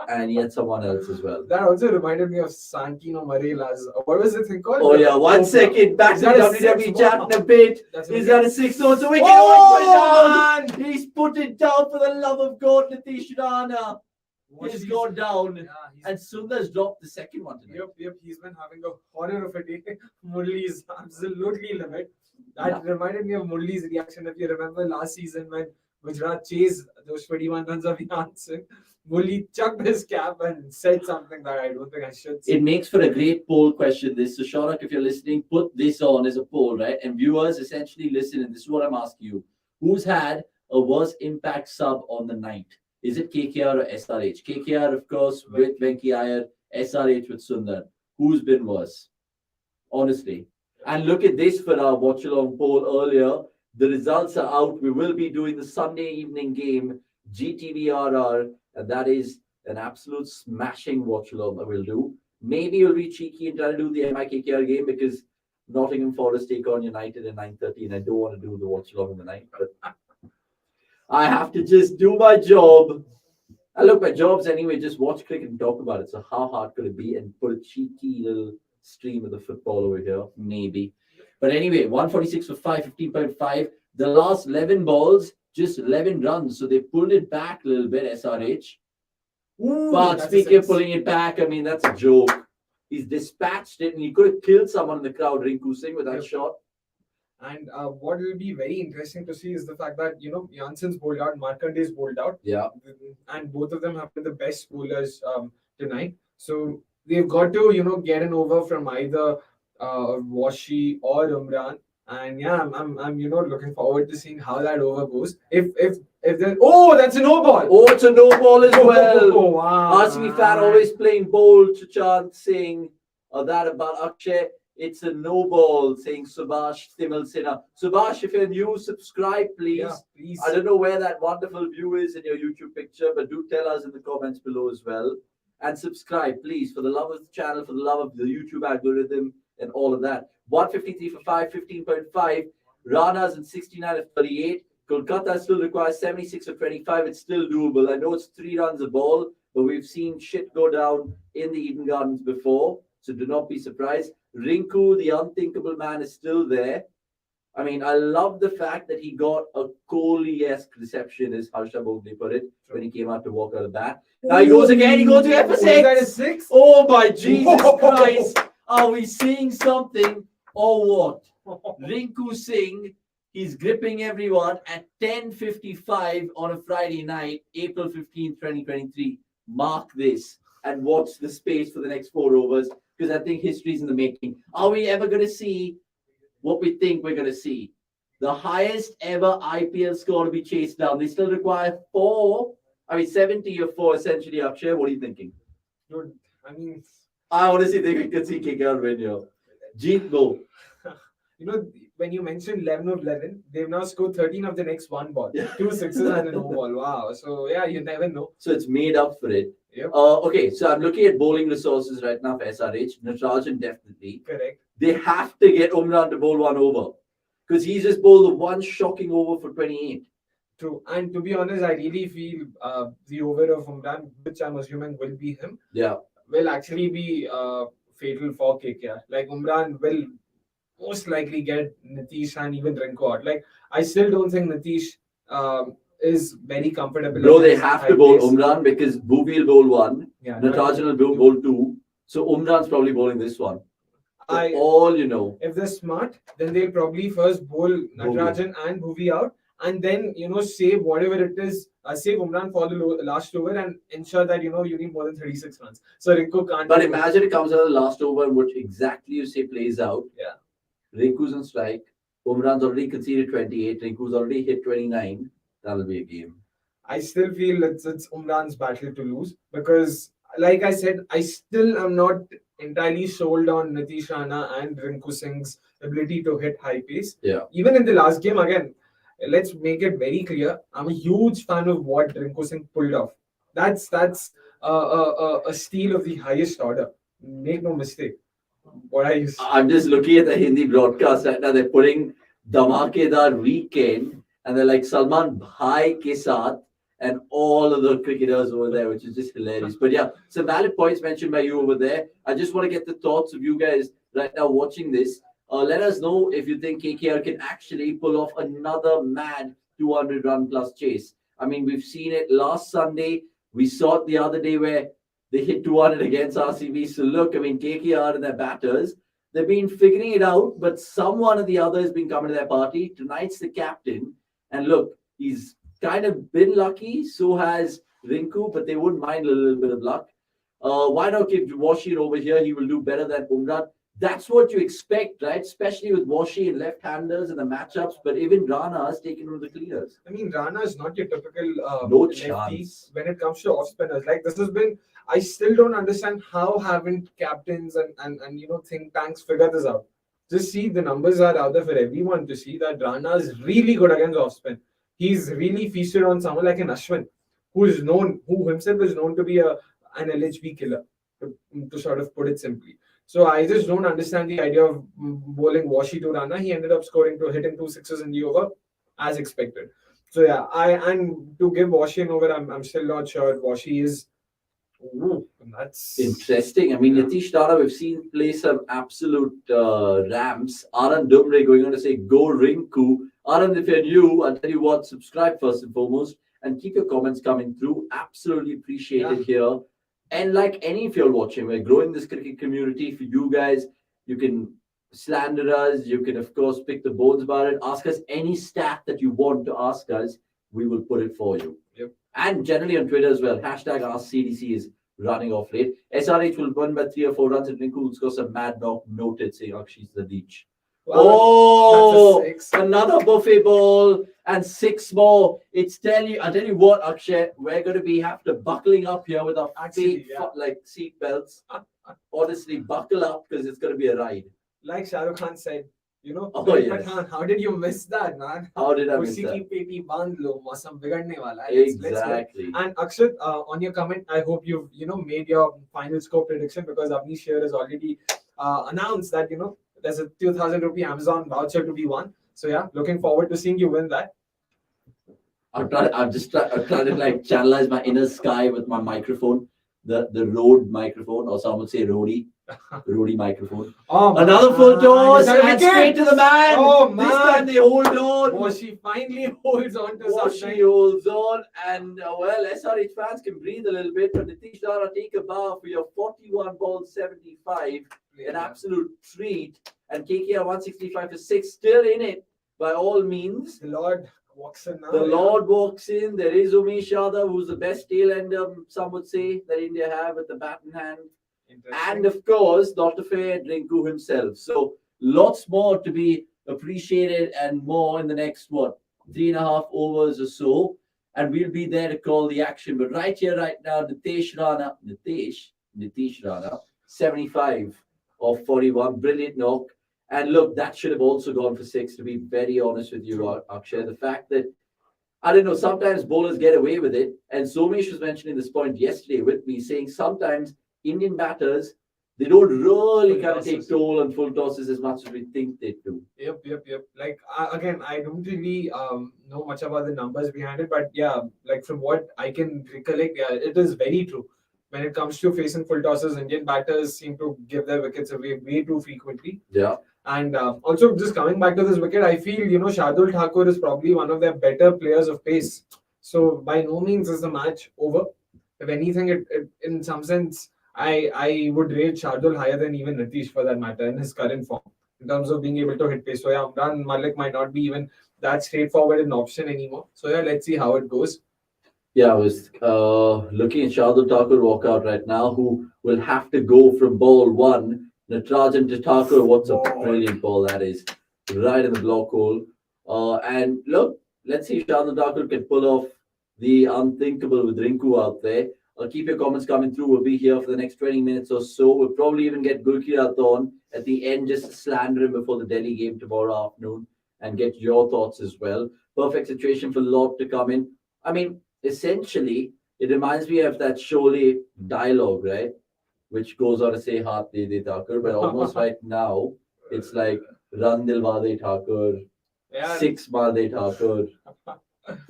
and he had someone else as well. That also reminded me of Santino Marella's. What was the thing called? Oh yeah, 1 second. Back Is to that a WWE six? chat in a bit. That's Is amazing. that a 6 zone? So we can Oh, down. He's put it down for the love of God, Nitish Rana. What He's he's- gone down. Yeah, he's- And Sundar's dropped the second one tonight. Yep. He's been having a horror of a day. Murli's absolutely limit. That reminded me of Murli's reaction. If you remember last season when Gujarat chased those 21 runs of Jansen, Murli chucked his cap and said something that I don't think I should say. It makes for a great poll question. This, so Shaunak, if you're listening, put this on as a poll, right? And viewers, essentially listen. And this is what I'm asking you: who's had a worse impact sub on the night? Is it KKR or SRH? KKR, of course, with Venki Iyer, SRH with Sundar. Who's been worse? Honestly. And look at this for our Watchalong poll earlier. The results are out. We will be doing the Sunday evening game, GTVRR, and that is an absolute smashing Watchalong that we'll do. Maybe we'll be cheeky and try to do the MIKKR game because Nottingham Forest take on United at 9:30, and I don't want to do the Watchalong in the night, but I have to just do my job. And look, my job's anyway, just watch cricket and talk about it. So how hard could it be? And put a cheeky little stream of the football over here, maybe. But anyway, 146 for 5, 15.5. The last 11 balls, just 11 runs. So they pulled it back a little bit, SRH. But that's a speaking of six. pulling it back, I mean, that's a joke. He's dispatched it and he could have killed someone in the crowd, Rinku Singh, with that Yep. shot. And what will be very interesting to see is the fact that, Jansen's bowled out, Markande's bowled out. Yeah. And both of them have been the best bowlers tonight. So they've got to, get an over from either Washi or Umran. And yeah, I'm looking forward to seeing how that over goes. If there, that's a no ball. Oh, it's a no ball as well. Oh, wow. RCB fan always playing bold, Chachant saying that about Akshay. It's a no ball, saying Subhash Timal Sinha. Subhash, if you're new, subscribe, please. Yeah, please. I don't know where that wonderful view is in your YouTube picture, but do tell us in the comments below as well. And subscribe, please, for the love of the channel, for the love of the YouTube algorithm and all of that. 153 for 5, 15.5. Rana's in 69 of 38. Kolkata still requires 76 for 25. It's still doable. I know it's 3 runs a ball, but we've seen shit go down in the Eden Gardens before, so do not be surprised. Rinku, the unthinkable man, is still there. I mean, I love the fact that he got a Kohli-esque reception, as Harsha Bhogle put it, when he came out to walk out of the bat. Now he goes again, he goes again for Is that a 6. 6? Oh my Jesus Christ. Are we seeing something or what? Rinku Singh, he's gripping everyone at 10:55 on a Friday night, April 15th, 2023. Mark this and watch the space for the next 4 overs because I think history's in the making. Are we ever going to see what we think we're going to see? The highest ever IPL score to be chased down. They still require 70 or 4 essentially, Akshay. What are you thinking? Dude, I mean, I honestly think we can see KKR win here. Jeet go. when you mentioned 11 of 11, they've now scored 13 of the next 1 ball. Yeah. 2 sixes and a no ball. Wow. So, yeah, you never know. So it's made up for it. Yep. Okay, so I'm looking at bowling resources right now for SRH. Natarajan definitely. Correct. They have to get Umran to bowl 1 over because he's just bowled the 1 shocking over for 28. True. And to be honest, I really feel the over of Umran, which I'm assuming will be him, Yeah. will actually be fatal for KKR. Like Umran will most likely get Nitish and even Rinko out. Like, I still don't think Nitish is very comfortable. Bro, they against have high to bowl pace. Umran because Bhuvi will bowl one, Yeah, Natarajan will bowl two. So Umran's probably bowling this one. So I- all you know. If they're smart, then they'll probably first bowl Natarajan and Bhuvi out, and then save whatever it is, save Umran for the last over, and ensure that you need more than 36 runs. So Rinko can't. But do imagine it comes out of the last over, which exactly you say plays out. Yeah. Rinku's on strike. Umran's already conceded 28. Rinku's already hit 29. That'll be a game. I still feel it's Umran's battle to lose because, like I said, I still am not entirely sold on Nitish Rana and Rinku Singh's ability to hit high pace. Yeah. Even in the last game, again, let's make it very clear. I'm a huge fan of what Rinku Singh pulled off. That's a steal of the highest order. Make no mistake. What are you? I'm just looking at the Hindi broadcast right now. They're putting Dhamakedar weekend and they're like Salman Bhai ke saath and all of the cricketers over there, which is just hilarious. But yeah, some valid points mentioned by you over there. I just want to get the thoughts of you guys right now watching this. Let us know if you think KKR can actually pull off another mad 200 run plus chase. I mean, we've seen it last Sunday. We saw it the other day where they hit 200 against RCB. So look, I mean, KKR and their batters, they've been figuring it out, but someone or the other has been coming to their party. Tonight's the captain. And look, he's kind of been lucky. So has Rinku, but they wouldn't mind a little bit of luck. Why not give Washi over here? He will do better than Umran. That's what you expect, right? Especially with Washi and left-handers and the matchups. But even Rana has taken on the clears. I mean, Rana is not your typical No lefty chance. when it comes to off spinners. Like, this has been, I still don't understand how haven't captains and think tanks figured this out. Just see, the numbers are out there for everyone to see that Rana is really good against off spin. He's really feasted on someone like an Ashwin, who himself is known to be an LHB killer, to sort of put it simply. So I just don't understand the idea of bowling Washi to Rana. He ended up hitting 2 sixes in the over as expected. So yeah, and to give Washi an over, I'm still not sure. Washi is that's interesting. I mean, Yeah. Nitish Rana, we've seen play some absolute ramps. Aran Dumre going on to say, go Rinku. Aran, if you're new, I'll tell you what, subscribe first and foremost and keep your comments coming through. Absolutely appreciate it here. And like any of you watching, we're growing this cricket community for you guys. You can slander us. You can, of course, pick the bones about it. Ask us any stat that you want to ask us. We will put it for you. Yep. And generally on Twitter as well. Hashtag AskCDC is running off late. SRH will win by 3 or 4 runs and Rinku will score some mad knock noted saying Akshi's the leech. Wow, that's a 6. Another buffet ball and 6 more. I'll tell you what, Akshay, we're going to have to buckling up here with our feet like seat belts. Honestly, buckle up because it's going to be a ride. Like Shah Rukh Khan said, Oh, yes. Pathaan, how did you miss that, man? How did I miss Usi that? ki peti bandh lo, mausam bigadne wala hai. Let's go. Exactly. And Akshat, on your comment, I hope you've made your final score prediction because Avnish here has already announced that there's a 2,000 rupee Amazon voucher to be won. So yeah, looking forward to seeing you win that. I'm trying to like channelize my inner sky with my microphone, the Rode microphone, or some would say Rody microphone. Oh, Another full toss man. and straight to the man. Oh, This man. time they hold on. Washi finally holds on to Washi something. holds on, and well, SRH fans can breathe a little bit. But Nitish Rana, take a bow for your 41 ball 75, an absolute treat. And KKR 165 for 6, still in it by all means. The Lord walks in now. The Lord walks in. There is Umesh Yadav, who's the best tail ender, some would say, that India have with the bat in hand. And of course, not to forget Rinku himself. So lots more to be appreciated and more in the next 3.5 overs or so. And we'll be there to call the action. But right here, right now, Nitish Rana, 75 of 41. Brilliant knock. And look, that should have also gone for 6, to be very honest with you, Akshay. The fact that, I don't know, sometimes bowlers get away with it. And Somesh was mentioning this point yesterday with me, saying sometimes Indian batters, they don't really kind of take toll on full tosses as much as we think they do. Yep. Like, again, I don't really know much about the numbers behind it, but yeah, like from what I can recollect, yeah, it is very true. When it comes to facing full tosses, Indian batters seem to give their wickets away way too frequently. Yeah. And also, just coming back to this wicket, I feel Shardul Thakur is probably one of their better players of pace. So by no means is the match over. If anything, it in some sense, I would rate Shardul higher than even Nitish for that matter in his current form in terms of being able to hit pace. So yeah, Umran Malik might not be even that straightforward an option anymore. So yeah, let's see how it goes. Yeah, I was looking at Shardul Thakur walk out right now, who will have to go from ball one. Natarajan to Thakur, what's a brilliant ball that is. Right in the block hole. And look, let's see if Shardul Thakur can pull off the unthinkable with Rinku out there. Keep your comments coming through. We'll be here for the next 20 minutes or so. We'll probably even get Gulkirat on at the end, just to slander him before the Delhi game tomorrow afternoon and get your thoughts as well. Perfect situation for Lord to come in. I mean, essentially, it reminds me of that Sholay dialogue, right? Which goes on to say Haath De De Thakur, but almost right now, it's like Run Dilwade Thakur, Yeah. Six Made Thakur,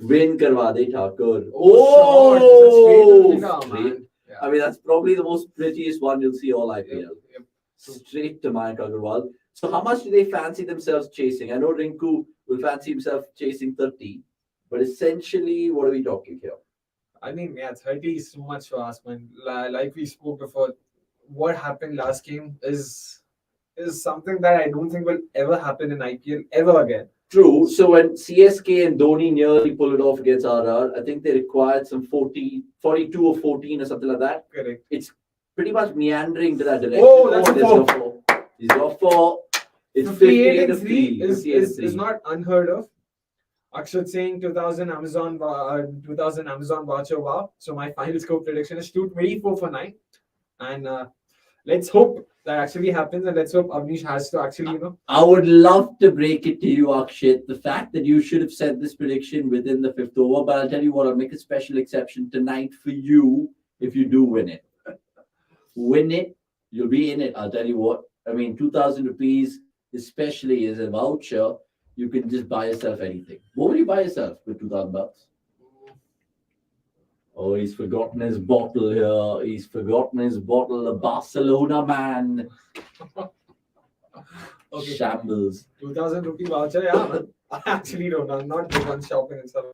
Win Karwade Thakur. Oh, Oh, shot. straight. Man. Yeah. I mean, that's probably the most prettiest one you'll see all IPL. Yep. Straight to Mayank Agarwal. So, how much do they fancy themselves chasing? I know Rinku will fancy himself chasing 30, but essentially, what are we talking here? I mean, yeah, 30 is too much to ask, man. Like we spoke before, what happened last game is something that I don't think will ever happen in IPL ever again. True. So when CSK and Dhoni nearly pulled it off against RR, I think they required some 42 or 14 or something like that. Correct. It's pretty much meandering to that direction. Oh, that's a there's four. your four. He's got four. It's 58 58 and 3 58 is not unheard of. Akshat saying 2000 Amazon voucher, wow. So my final score prediction is 224 for 9. And let's hope that actually happens, and let's hope Avnish has to actually, I would love to break it to you, Akshat. The fact that you should have said this prediction within the fifth over, but I'll tell you what, I'll make a special exception tonight for you if you do win it. Win it, you'll be in it. I'll tell you what. I mean, 2,000 rupees, especially as a voucher, you can just buy yourself anything. What would you buy yourself with 2,000 bucks? Oh, he's forgotten his bottle here. He's forgotten his bottle. The Barcelona man. Okay. Shambles. 2000 rupee voucher, yeah. Man. I actually don't know. I'm not big on shopping and stuff.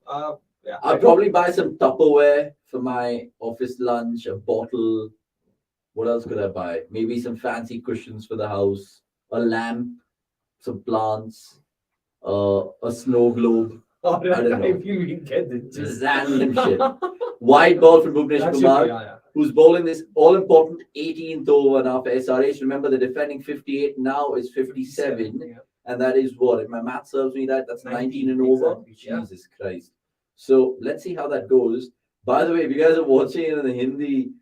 Yeah. I'll probably buy some Tupperware for my office lunch, a bottle. What else could I buy? Maybe some fancy cushions for the house, a lamp, some plants, a snow globe. All right, I don't know. I feel we get the gist. Random shit. White ball from Bhuvnesh That should Kumar, be, yeah. who's bowling this all-important 18th over now for SRH. Remember, the defending 58 now is 57. Yeah. And that is what? If my math serves me right, that's 19 and 19, over. exactly, yeah. Jesus Christ. So let's see how that goes. By the way, if you guys are watching it in the Hindi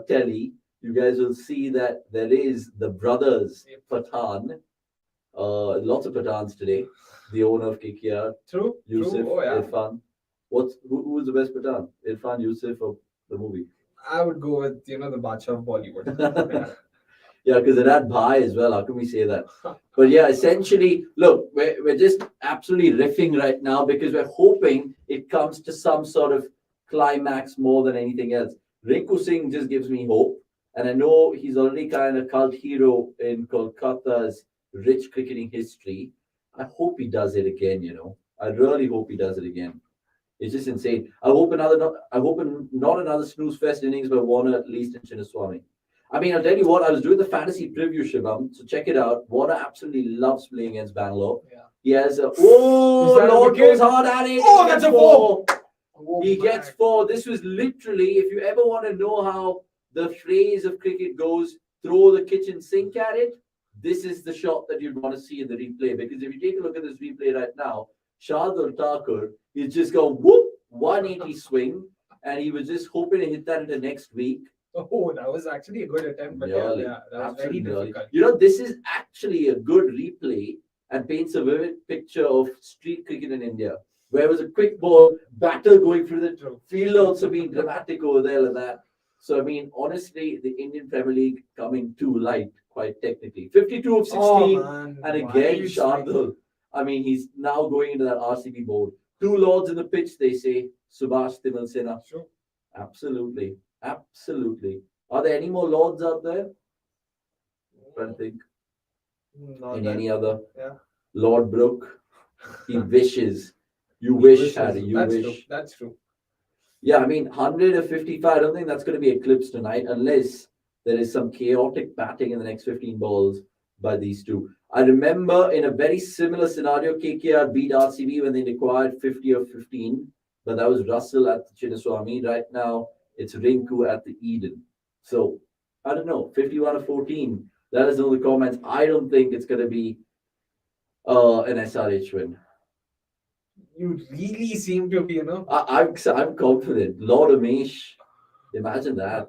telly, you guys will see that there is the brothers Pathan. Lots of Pathans today. The owner of KKR, True. Yusuf, True. Oh, yeah. Irfan. Who was the best Pathan? Irfan, Yusuf, or the movie? I would go with the Bacha of Bollywood. Yeah, because it had Bhai as well. How can we say that? But yeah, essentially, look, we're just absolutely riffing right now because we're hoping it comes to some sort of climax more than anything else. Rinku Singh just gives me hope. And I know he's already kind of cult hero in Kolkata's rich cricketing history. I hope he does it again, I really hope he does it again. It's just insane. I hope not another snooze fest innings by Warner, at least in Chinnaswamy. I mean, I'll tell you what, I was doing the fantasy preview, Shivam, so check it out. Warner absolutely loves playing against Bangalore. Yeah. He has Lord goes hard at it. Oh, that's a four. He gets 4. This was literally, if you ever want to know how the phrase of cricket goes, throw the kitchen sink at it, this is the shot that you'd want to see in the replay. Because if you take a look at this replay right now, Shardul Thakur, he's just gone whoop, 180 swing, and he was just hoping to hit that in the next week. Oh, that was actually a good attempt, but Really? yeah, that was very Absolutely. difficult. This is actually a good replay and paints a vivid picture of street cricket in India, where it was a quick ball, batter going through the field, also being dramatic over there like that. So, I mean, honestly, the Indian Premier League coming too light, quite technically. 52 of 16, and again, Shardul. I mean, he's now going into that RCB board. 2 lords in the pitch, they say. Subhash Timal Sena. Sure. Absolutely. Absolutely. Are there any more lords out there? I don't think. Not in that. any other. Yeah. Lord Brook, he wishes. You He wish, wishes. Harry. You That's wish. true. That's true. Yeah, I mean, 155. I don't think that's going to be eclipsed tonight unless there is some chaotic batting in the next 15 balls by these two. I remember in a very similar scenario, KKR beat RCB when they required 50 or 15, but that was Russell at the Chinnaswamy. Right now, it's Rinku at the Eden. So, I don't know, 51 or 14. Let us know in the comments. I don't think it's going to be an SRH win. You really seem to be, I'm confident. Lord Amish, imagine that.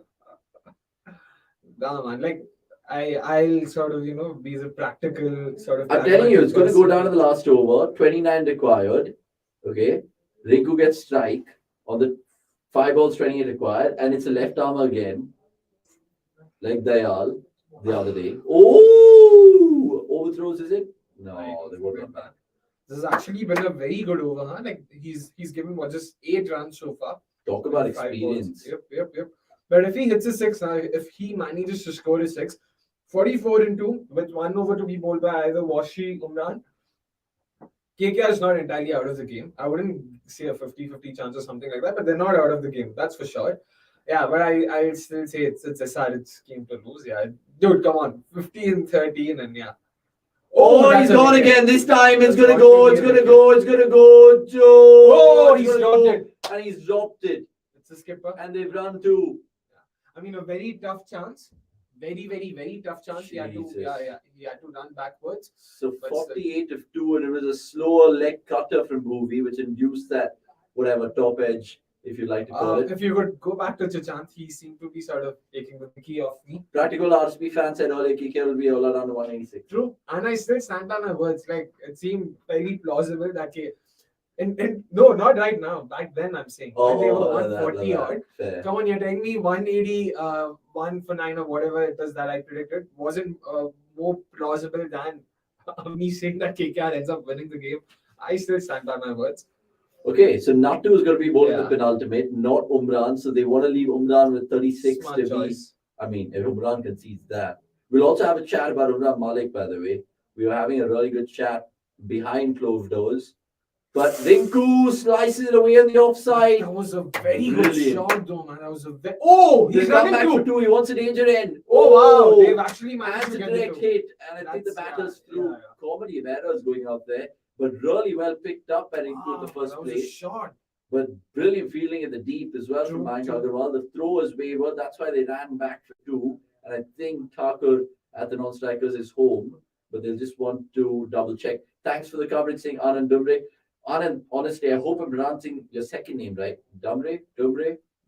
No, man. Like, I'll sort of, be the practical sort of. I'm telling you, it's going to go person. down to the last over. 29 required. Okay. Rinku gets strike on the 5 balls, 28 required, and it's a left arm again, like Dayal the other day. Oh, overthrows is it? No, they won't come back. This has actually been a very good over, huh? Like he's given just 8 runs so far. Talk about in 5 balls. experience. Yep. But if he hits a 6 now, if he manages to score a 6, 44 in 2 with 1 over to be bowled by either Washi Umran. KKR is not entirely out of the game. I wouldn't say a 50-50 chance or something like that, but they're not out of the game. That's for sure. Yeah, but I still say it's SR's game to lose. Yeah, dude, come on, 15-13 and yeah. Oh, that's he's a gone wicket. again. This time it's That's gonna got go. to be It's a gonna wicket. go. It's gonna go. Joe. Oh, It's he's gonna dropped go. it. And he's dropped it. It's a skipper. And they've run 2. I mean, a very tough chance. Very tough chance. He had to, Jesus. he had to run backwards. So But 48 of 2, and it was a slower leg cutter from Bhuvi, which induced that whatever top edge, if you like to call it. If you could go back to Chachant, he seemed to be sort of taking the key off me. Practical RCB fan said earlier KK will be all around 186. True. And I still stand by my words. Like, it seemed very plausible that and no, not right now. Back then, I'm saying. When they were 140 odd. Fair. Come on, you're telling me 180, 1 for 9 or whatever it is that I predicted wasn't more plausible than me saying that KKR ends up winning the game. I still stand by my words. Okay, so Nattu is going to be bowling Yeah. the penultimate, not Umran. So they want to leave Umran with 36 Smart to be. choice. I mean, if Umran concedes that. We'll also have a chat about Umran Malik, by the way. We were having a really good chat behind closed doors. But Rinku slices it away on the offside. That was a very good Brilliant. shot, though, man. That was a oh, He's he's come running back for through. 2. He wants a danger end. Oh wow, they've actually managed That's to a get it direct through. hit. And I think the That's- batters yeah, through yeah. comedy of errors going out there. But really well picked up by Rinku in the first that was a place. shot. But brilliant fielding at the deep as well from True, Mayank true. Agarwal. The throw was wavered. That's why they ran back for 2. And I think Thakur at the non-strikers is home. But they'll just want to double check. Thanks for the coverage, saying Anand Dumbre. Anand, honestly, I hope I'm pronouncing your second name right. Dumbre?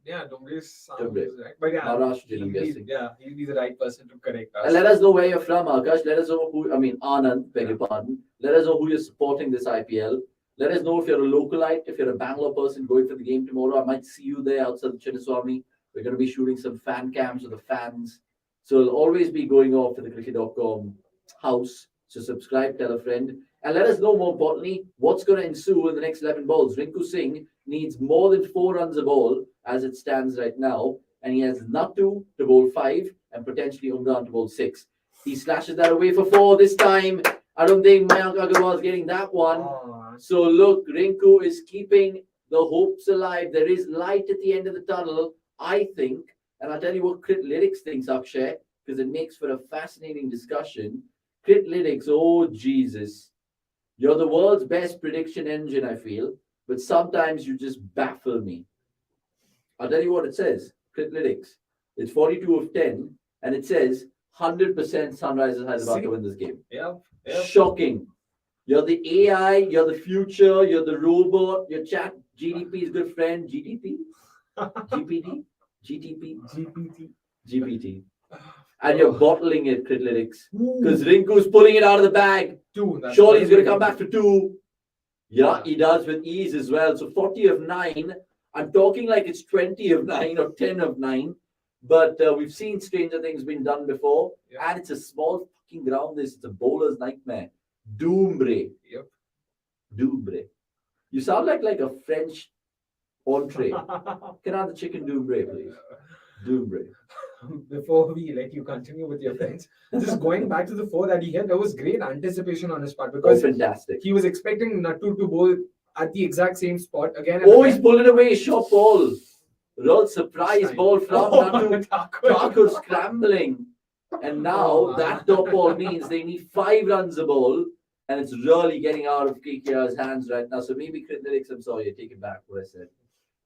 Yeah, Dumbri's sound Dumbre. is right. But yeah, Maharashtrian, I'm he'll be, guessing. yeah, he'll be the right person to correct us. And let us know where you're from, Akash. Let us know Anand, beg your pardon. Let us know who you're supporting this IPL. Let us know if you're a localite, if you're a Bangalore person going for the game tomorrow. I might see you there outside the Chinnaswamy. We're going to be shooting some fan cams with the fans. So it'll always be going off at the cricket.com house. So subscribe, tell a friend. And let us know, more importantly, what's going to ensue in the next 11 balls. Rinku Singh needs more than 4 runs a ball as it stands right now. And he has Nattu to bowl 5 and potentially Umran to bowl 6. He slashes that away for 4 this time. I don't think Mayank Agarwal is getting that one. Oh, So look, Rinku is keeping the hopes alive. There is light at the end of the tunnel, I think. And I'll tell you what Crit Lyrics thinks, Akshay, because it makes for a fascinating discussion. Crit Lyrics, oh Jesus. You're the world's best prediction engine, I feel. But sometimes you just baffle me. I'll tell you what it says. Crit Lyrics. It's 42 of 10. And it says 100% Sunrisers Hyderabad to win this game. yeah. Shocking. You're the AI, you're the future, you're the robot, your chat GDP's good friend, GDP? GPT? GTP? GPT. And you're bottling it, Crit Lyrics. Because Rinku's pulling it out of the bag. 2. That's Surely he's going to very come back for 2. Yeah, he does with ease as well. So 40 of 9. I'm talking like it's 20 of 9 or 10 of 9. But we've seen stranger things being done before. Yeah. And it's a small fucking ground. It's a bowler's nightmare. Doombre. Yep. Doombre. You sound like a French entree. Can I have the chicken doombre, please? Doombre. before we let you continue with your friends, just going back to the 4 that he hit, there was great anticipation on his part Oh, because fantastic. he was expecting Nattu to bowl at the exact same spot again. Oh, he's pulling away, short ball. Real surprise ball from Nattu. Thakur scrambling. And now that dot ball means they need 5 runs a ball, and it's really getting out of KKR's hands right now. So maybe critics, I'm sorry, I take it back what I said.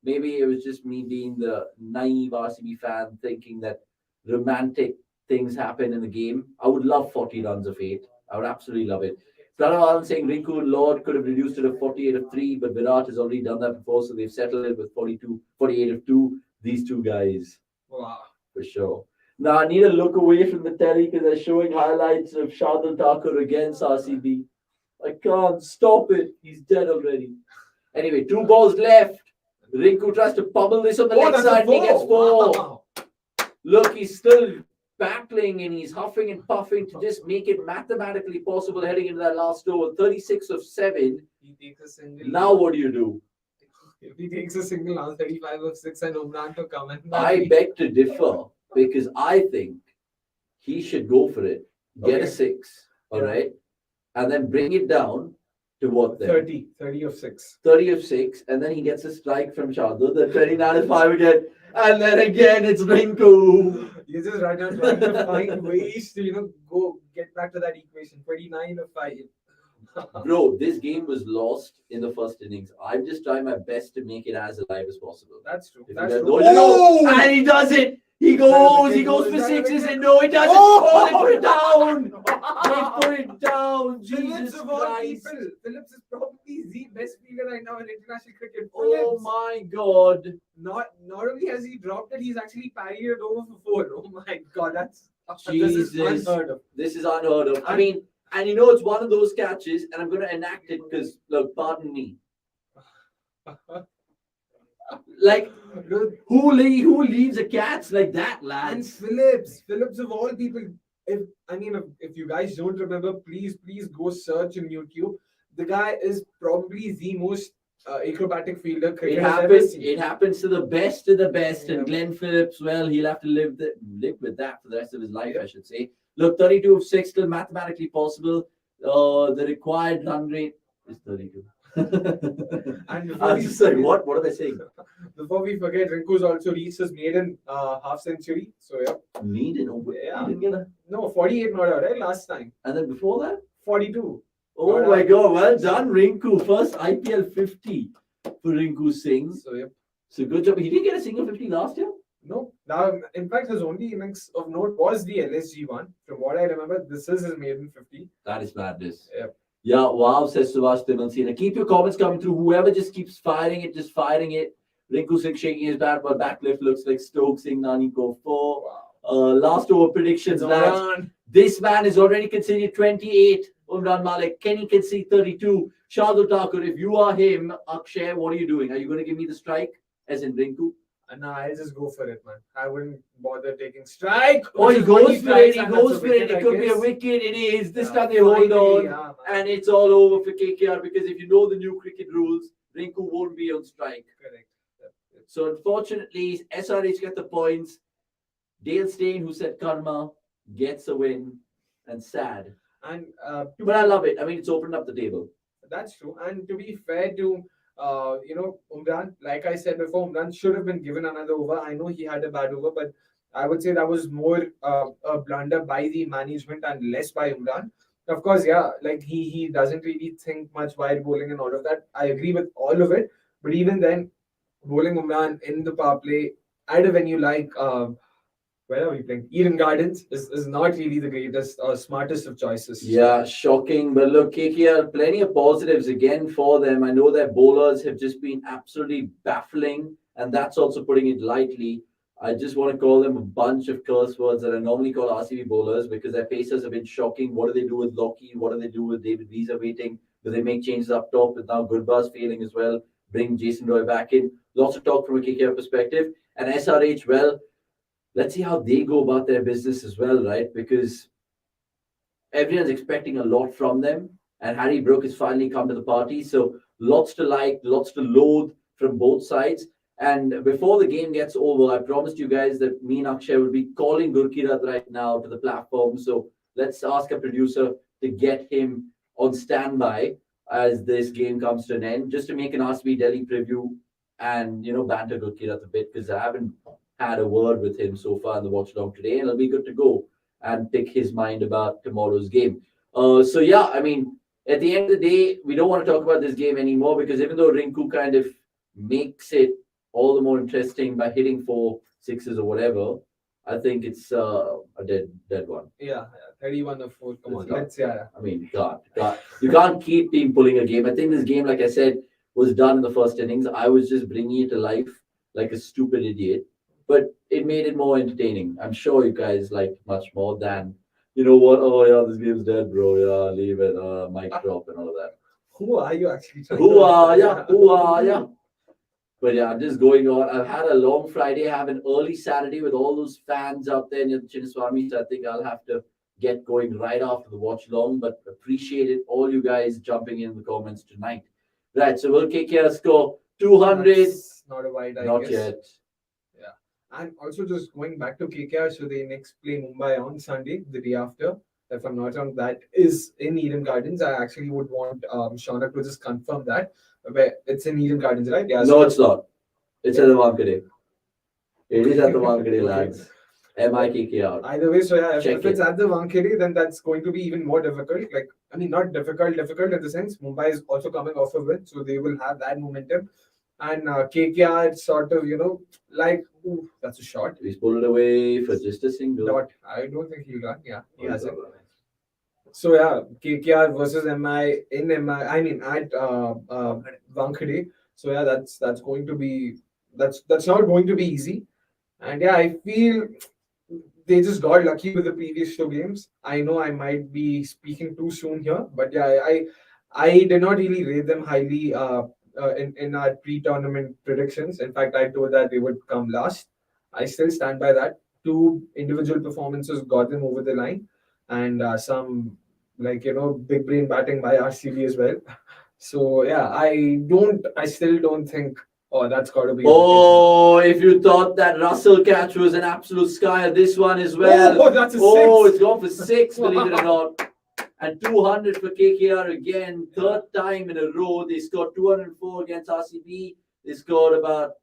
Maybe it was just me being the naive RCB fan thinking that romantic things happen in the game. I would love 40 runs of 8. I would absolutely love it. Pranav saying Rinku and Lord could have reduced it to 48 of 3, but Virat has already done that before, so they've settled it with 48 of 2. These two guys. Wow. For sure. Now I need to look away from the telly because they're showing highlights of Shardul Thakur against RCB. I can't stop it. He's dead already. Anyway, 2 balls left. Rinku tries to pummel this on the leg side and he gets 4. Wow. Look, he's still battling and he's huffing and puffing to just make it mathematically possible heading into that last over. 36 of 7. He takes a single. Now what do you do? If he takes a single now, 35 of 6 and Umran to come in. I beg to differ because I think he should go for it. Get a 6, all right, and then bring it down to what then? 30 of 6. 30 of 6, and then he gets a strike from Shardul, then 29 of 5 again, and then again it's Rinku. You just trying to find ways to, go get back to that equation. 29 of 5. Bro, this game was lost in the first innings. I'm just trying my best to make it as alive as possible. That's true. If That's you true. guys don't know, and he does it. He goes for 6s, and no, he doesn't. Oh, they put it down. They put it down. Phillips Jesus of all Christ. people. Phillips is probably the best fielder right now in international cricket. Oh Phillips, my God. Not only has he dropped it, he's actually parried it over for 4. Oh my God, this Jesus. is unheard of. This is unheard of. I mean, and it's one of those catches, and I'm going to enact it because, look, pardon me. Like, who leaves a catch like that, And lads? Phillips of all people. If you guys don't remember, please go search on YouTube. The guy is probably the most acrobatic fielder It cricket has ever happens. seen. It happens to the best of the best, Yeah. and Glenn Phillips. Well, he'll have to live with that for the rest of his life, I should say. Look, 32 of 6 still mathematically possible. The required run rate is 32. And before I'm we just like, forget- what? What am I saying? Before we forget, Rinku's also reached his maiden half century. So yeah, Maiden? Oh, Yeah. he didn't get a. no 48 not out, right? Last time And then before that? 42. Oh Not my out. God! Well done, Rinku. First IPL 50 for Rinku Singh. So yeah, So good job. He didn't get a single 50 last year. no. Now, in fact, his only innings of note was the LSG one. From what I remember, this is his maiden 50. That is madness. Yeah. Yeah, wow, says Subhash Timalsina. Keep your comments coming through. Whoever just keeps firing it, just firing it. Rinku Singh shaking his bat, but backlift looks like Stoke Singh Nani go 4. Last over predictions, lads. Umran. This man is already conceded 28. Umran Malik. Kenny concede 32. Shardul Thakur, if you are him, Akshay, what are you doing? Are you going to give me the strike? As in Rinku? Nah, I'll just go for it, man. I wouldn't bother taking strike. Oh, he Which is what goes for tries, it. He and goes that's for a it. wicket, It I could be a guess. wicket. It is. This Yeah, time they hold finally, on. yeah, man. And it's all over for KKR because if you know the new cricket rules, Rinku won't be on strike. Correct. So unfortunately, SRH get the points. Dale Steyn, who said karma, gets a win. And sad. And But I love it. I mean, it's opened up the table. that's true. And to be fair to Umran, like I said before, Umran should have been given another over. I know he had a bad over, but I would say that was more a blunder by the management and less by Umran. Of course, yeah, like he doesn't really think much while bowling and all of that. I agree with all of it. But even then, bowling Umran in the power play at a venue like where are we playing? Eden Gardens is not really the greatest or smartest of choices. Yeah, shocking. But look, KKR, plenty of positives again for them. I know their bowlers have just been absolutely baffling, and that's also putting it lightly. I just want to call them a bunch of curse words that I normally call RCB bowlers because their pacers have been shocking. What do they do with Lockie? What do they do with David Visa waiting? Do they make changes up top with now Gurbaz failing as well? Bring Jason Roy back in. Lots of talk from a KKR perspective. And SRH, well, let's see how they go about their business as well, right? Because everyone's expecting a lot from them. And Harry Brook has finally come to the party. So lots to like, lots to loathe from both sides. And before the game gets over, I promised you guys that me and Akshay will be calling Gurkirat right now to the platform. So let's ask a producer to get him on standby as this game comes to an end, just to make an RCB Delhi preview and banter Gurkirat a bit, because I haven't had a word with him so far in the watch along today, and it'll be good to go and pick his mind about tomorrow's game. So yeah, I mean, at the end of the day, we don't want to talk about this game anymore, because even though Rinku kind of makes it all the more interesting by hitting 4 sixes or whatever, I think it's a dead one. Yeah, 31 or 4. Come on, It's not- let's yeah. I mean, you can't keep team pulling a game. I think this game, like I said, was done in the first innings. I was just bringing it to life like a stupid idiot, but it made it more entertaining. I'm sure you guys liked much more than, you know what? Oh yeah, this game's dead, bro. Yeah, leave it. Mic drop and all of that. Who are you actually? Who are ya? Who are ya? But yeah, I'm just going on. I've had a long Friday, I have an early Saturday with all those fans out there near the Chinnaswamy. So I think I'll have to get going right after the watch long. But appreciate it, all you guys jumping in the comments tonight. Right, so we'll KKR score 200. That's not a wide, I Not guess. yet. And also just going back to KKR, so they next play Mumbai on Sunday, the day after. If I'm not wrong, that is in Eden Gardens. I actually would want Shaunak to just confirm that. Where it's in Eden Gardens, right? Yeah. No, it's not. It's at the Wankhede. It is at the Wankhede, lads. MIKKR. Either way, so yeah, Check if it's at the Wankhede, then that's going to be even more difficult. Like, I mean, not difficult in the sense Mumbai is also coming off a win, so they will have that momentum. And KKR, it's sort of, like, ooh, that's a shot. He's pulled away for just a single. Not, I don't think he'll run. Yeah, he hasn't. So yeah, KKR versus MI in MI. I mean at Wankhede. So yeah, that's going to be that's not going to be easy. And yeah, I feel they just got lucky with the previous 2 games. I know I might be speaking too soon here, but yeah, I did not really rate them highly in our pre-tournament predictions. In fact, I told that they would come last. I still stand by that. 2 individual performances got them over the line, and some big brain batting by RCB as well. So yeah, I still don't think. Oh, that's got to be. Oh, if you thought that Russell catch was an absolute sky, this one as well. Oh, that's a 6. It's gone for 6, believe it or not. And 200 for KKR again, third time in a row. They scored 204 against RCB. They scored about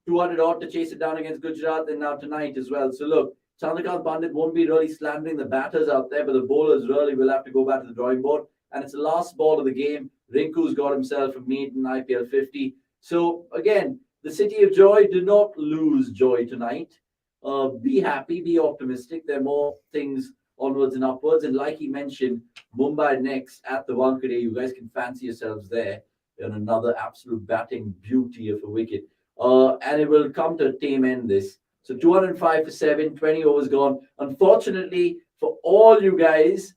200 odd to chase it down against Gujarat, and now tonight as well. So look, Chandrakant Pandit won't be really slandering the batters out there, but the bowlers really will have to go back to the drawing board. And it's the last ball of the game. Rinku's got himself a maiden IPL 50. So again, the City of Joy do not lose joy tonight. Be happy, be optimistic. There are more things onwards and upwards. And like he mentioned, Mumbai next at the Wankhede. You guys can fancy yourselves there. And another absolute batting beauty of a wicket. And it will come to a tame end this. So 205 for 7, 20 overs gone. Unfortunately for all you guys,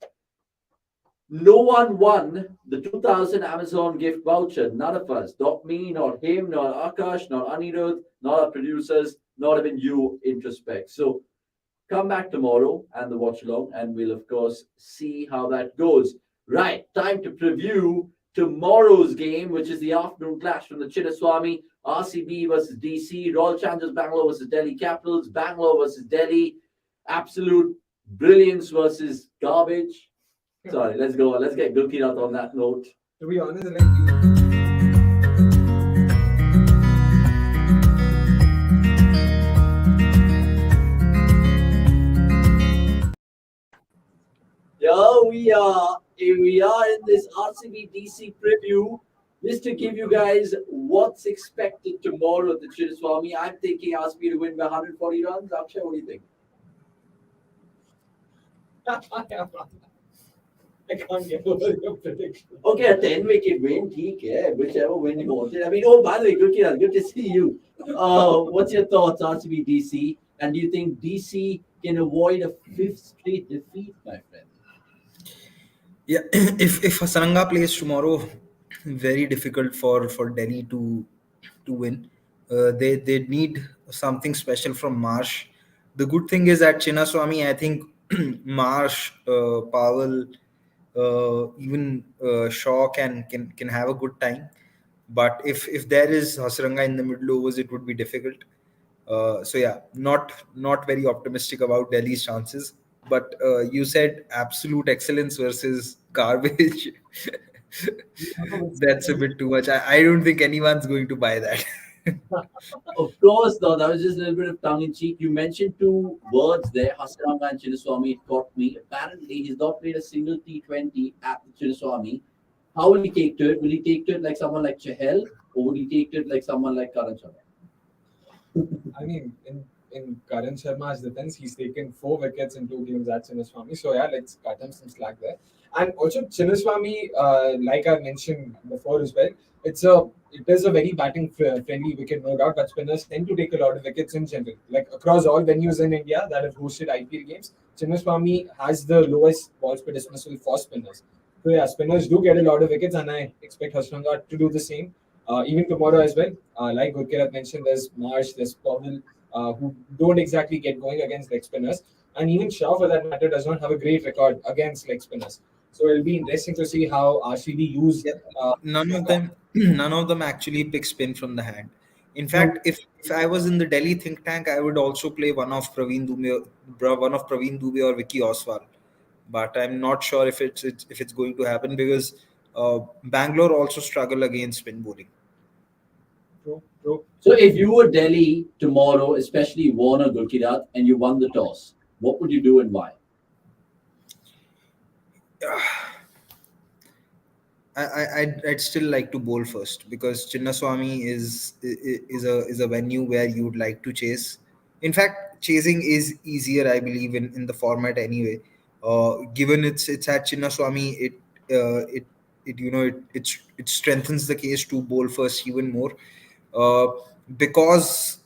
no one won the 2000 Amazon gift voucher. None of us. Not me, not him, not Akash, not Anirudh, not our producers, not even you, Introspect. So come back tomorrow and the watch along, and we'll, of course, see how that goes. Right, time to preview tomorrow's game, which is the afternoon clash from the Chinnaswamy. RCB versus DC, Royal Challengers Bangalore versus Delhi Capitals, Bangalore versus Delhi, absolute brilliance versus garbage. Sorry, let's go. Let's get Gurkirat on that note. To be honest, Here we are in this RCB DC preview. Just to give you guys what's expected tomorrow at the Chinnaswamy. I'm thinking RCB to win by 140 runs. Akshay, what do you think? I can't get over your prediction. Okay, a 10-wicket win, whichever win you wanted. I mean, oh, by the way, Gurkirat, good to see you. What's your thoughts, RCB DC? And do you think DC can avoid a 5th straight defeat, my friend? Yeah, if Hasaranga plays tomorrow, very difficult for Delhi to win. They need something special from Marsh. The good thing is at Chinnaswamy, I think Marsh, Powell, even Shaw can have a good time. But if there is Hasranga in the middle overs, it would be difficult. So yeah, not very optimistic about Delhi's chances. But you said absolute excellence versus garbage. That's a bit too much. I don't think anyone's going to buy that. Of course, though, that was just a little bit of tongue in cheek. You mentioned two words there, Hasranga and Chinnaswamy. It caught me. Apparently, he's not played a single T20 at the Chinnaswamy. How will he take to it? Will he take to it like someone like Chahel, or would he take to it like someone like Karan Sharma? I mean, in Karan Sharma's defense, he's taken 4 wickets in 2 games at Chinnaswamy. So yeah, let's cut him some slack there. And also Chinnaswamy, like I mentioned before as well, it is a very batting friendly wicket, no doubt. But spinners tend to take a lot of wickets in general. Like across all venues in India that have hosted IPL games, Chinnaswamy has the lowest balls per dismissal for spinners. So yeah, spinners do get a lot of wickets, and I expect Hasranga to do the same. Even tomorrow as well. Like Gurkirat mentioned, there's Marsh, there's Powell, who don't exactly get going against leg spinners. And even Shah, for that matter, does not have a great record against leg spinners. So it'll be interesting to see how RCB use. None of them actually pick spin from the hand. In fact, if I was in the Delhi think tank, I would also play one of Praveen Dubey or Vicky Oswal. But I'm not sure if it's going to happen because Bangalore also struggle against spin bowling. True. So if you were Delhi tomorrow, especially Warner Gurkirat, and you won the toss, what would you do and why? I'd still like to bowl first because Chinnaswamy is a venue where you would like to chase. In fact, chasing is easier, I believe, in the format anyway. Given it's at Chinnaswamy, it strengthens the case to bowl first even more. Uh, because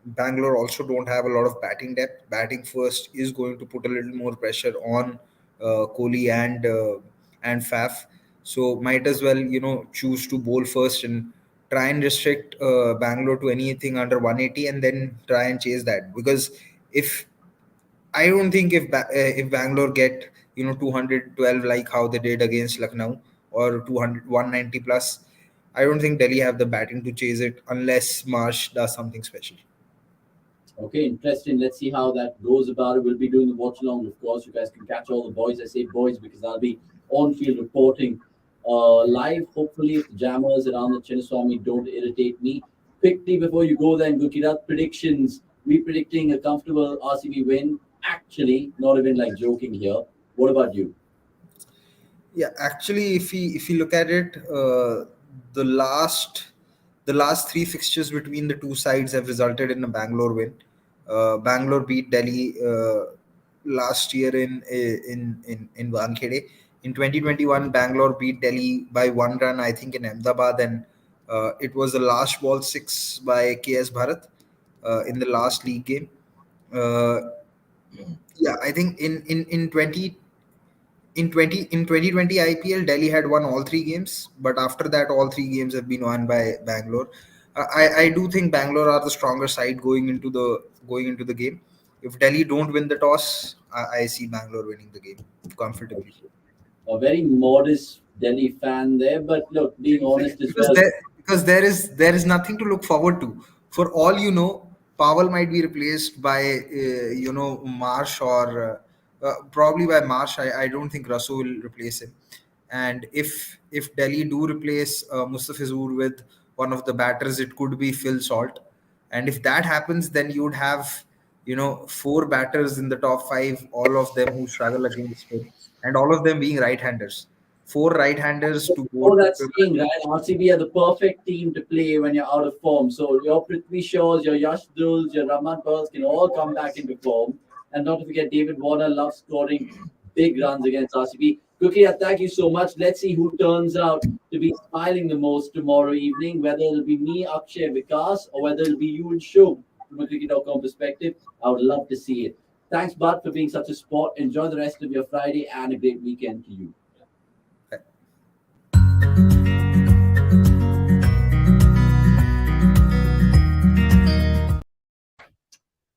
Bangalore also don't have a lot of batting depth. Batting first is going to put a little more pressure on Kohli and Faf. So might as well choose to bowl first and try and restrict Bangalore to anything under 180 and then try and chase that. Because if I don't think if Bangalore get 212 like how they did against Lucknow or 190 plus, I don't think Delhi have the batting to chase it unless Marsh does something special. Okay, interesting. Let's see how that goes about it. We'll be doing the watch along, of course. You guys can catch all the boys. I say boys because I'll be on field reporting live. Hopefully, if the jammers around the Chinnaswamy don't irritate me. Quickly before you go, then Gurkirat predictions. We predicting a comfortable RCB win. Actually, not even like joking here. What about you? Yeah, actually, if you look at it, the last 3 fixtures between the two sides have resulted in a Bangalore win. Bangalore beat Delhi last year in Wankhede. In 2021, Bangalore beat Delhi by 1 run, I think, in Ahmedabad, and it was the last ball 6 by KS Bharat in the last league game. Yeah, I think in 2020 IPL, Delhi had won all 3 games, but after that, all 3 games have been won by Bangalore. I do think Bangalore are the stronger side going into the game. If Delhi don't win the toss, I see Bangalore winning the game comfortably. A very modest Delhi fan there, but look, being honest as well. Because there is nothing to look forward to. For all you know, Powell might be replaced by Marsh or probably by Marsh. I don't think Russell will replace him. And if Delhi do replace Mustafizur with one of the batters, it could be Phil Salt. And if that happens, then you would have 4 batters in the top 5, all of them who struggle against spin, and all of them being right-handers. 4 right-handers to Oh, bowl. that's saying, right? RCB are the perfect team to play when you're out of form. So your Prithvi Shaws, your Yash Dhuls, your Rahman Pearls can all come back into form. And not to forget, David Warner loves scoring big runs against RCB. Gurkirat, thank you so much. Let's see who turns out to be smiling the most tomorrow evening, whether it'll be me, Akshay, Vikas, or whether it'll be you and Shub. From a cricket.com perspective, I would love to see it. Thanks, Bud, for being such a sport. Enjoy the rest of your Friday and a great weekend to you.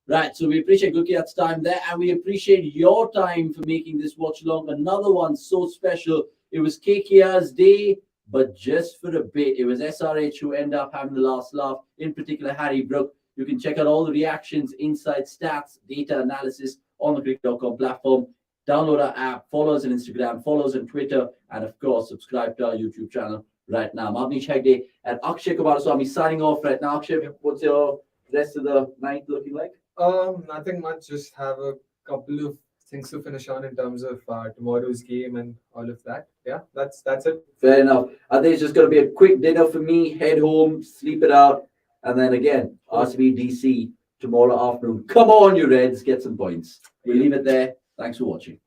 Right, so we appreciate Gurkirat's time there, and we appreciate your time for making this watch along. Another one so special. It was KKR's day. but just for a bit. It was SRH who ended up having the last laugh, in particular Harry Brook. You can check out all the reactions, insights, stats, data analysis on the cricket.com platform. Download our app, follow us on Instagram, follow us on Twitter, and of course, subscribe to our YouTube channel right now. Avnish Hegde and Akshay Kumaraswamy signing off right now. Akshay, what's your rest of the night looking like? Nothing much. Just have a couple of things to finish on in terms of tomorrow's game and all of that. Yeah, that's it. Fair enough. I think it's just going to be a quick dinner for me, head home, sleep it out, and then again, RCB DC tomorrow afternoon. Come on, you Reds, get some points. We'll leave it there. Thanks for watching.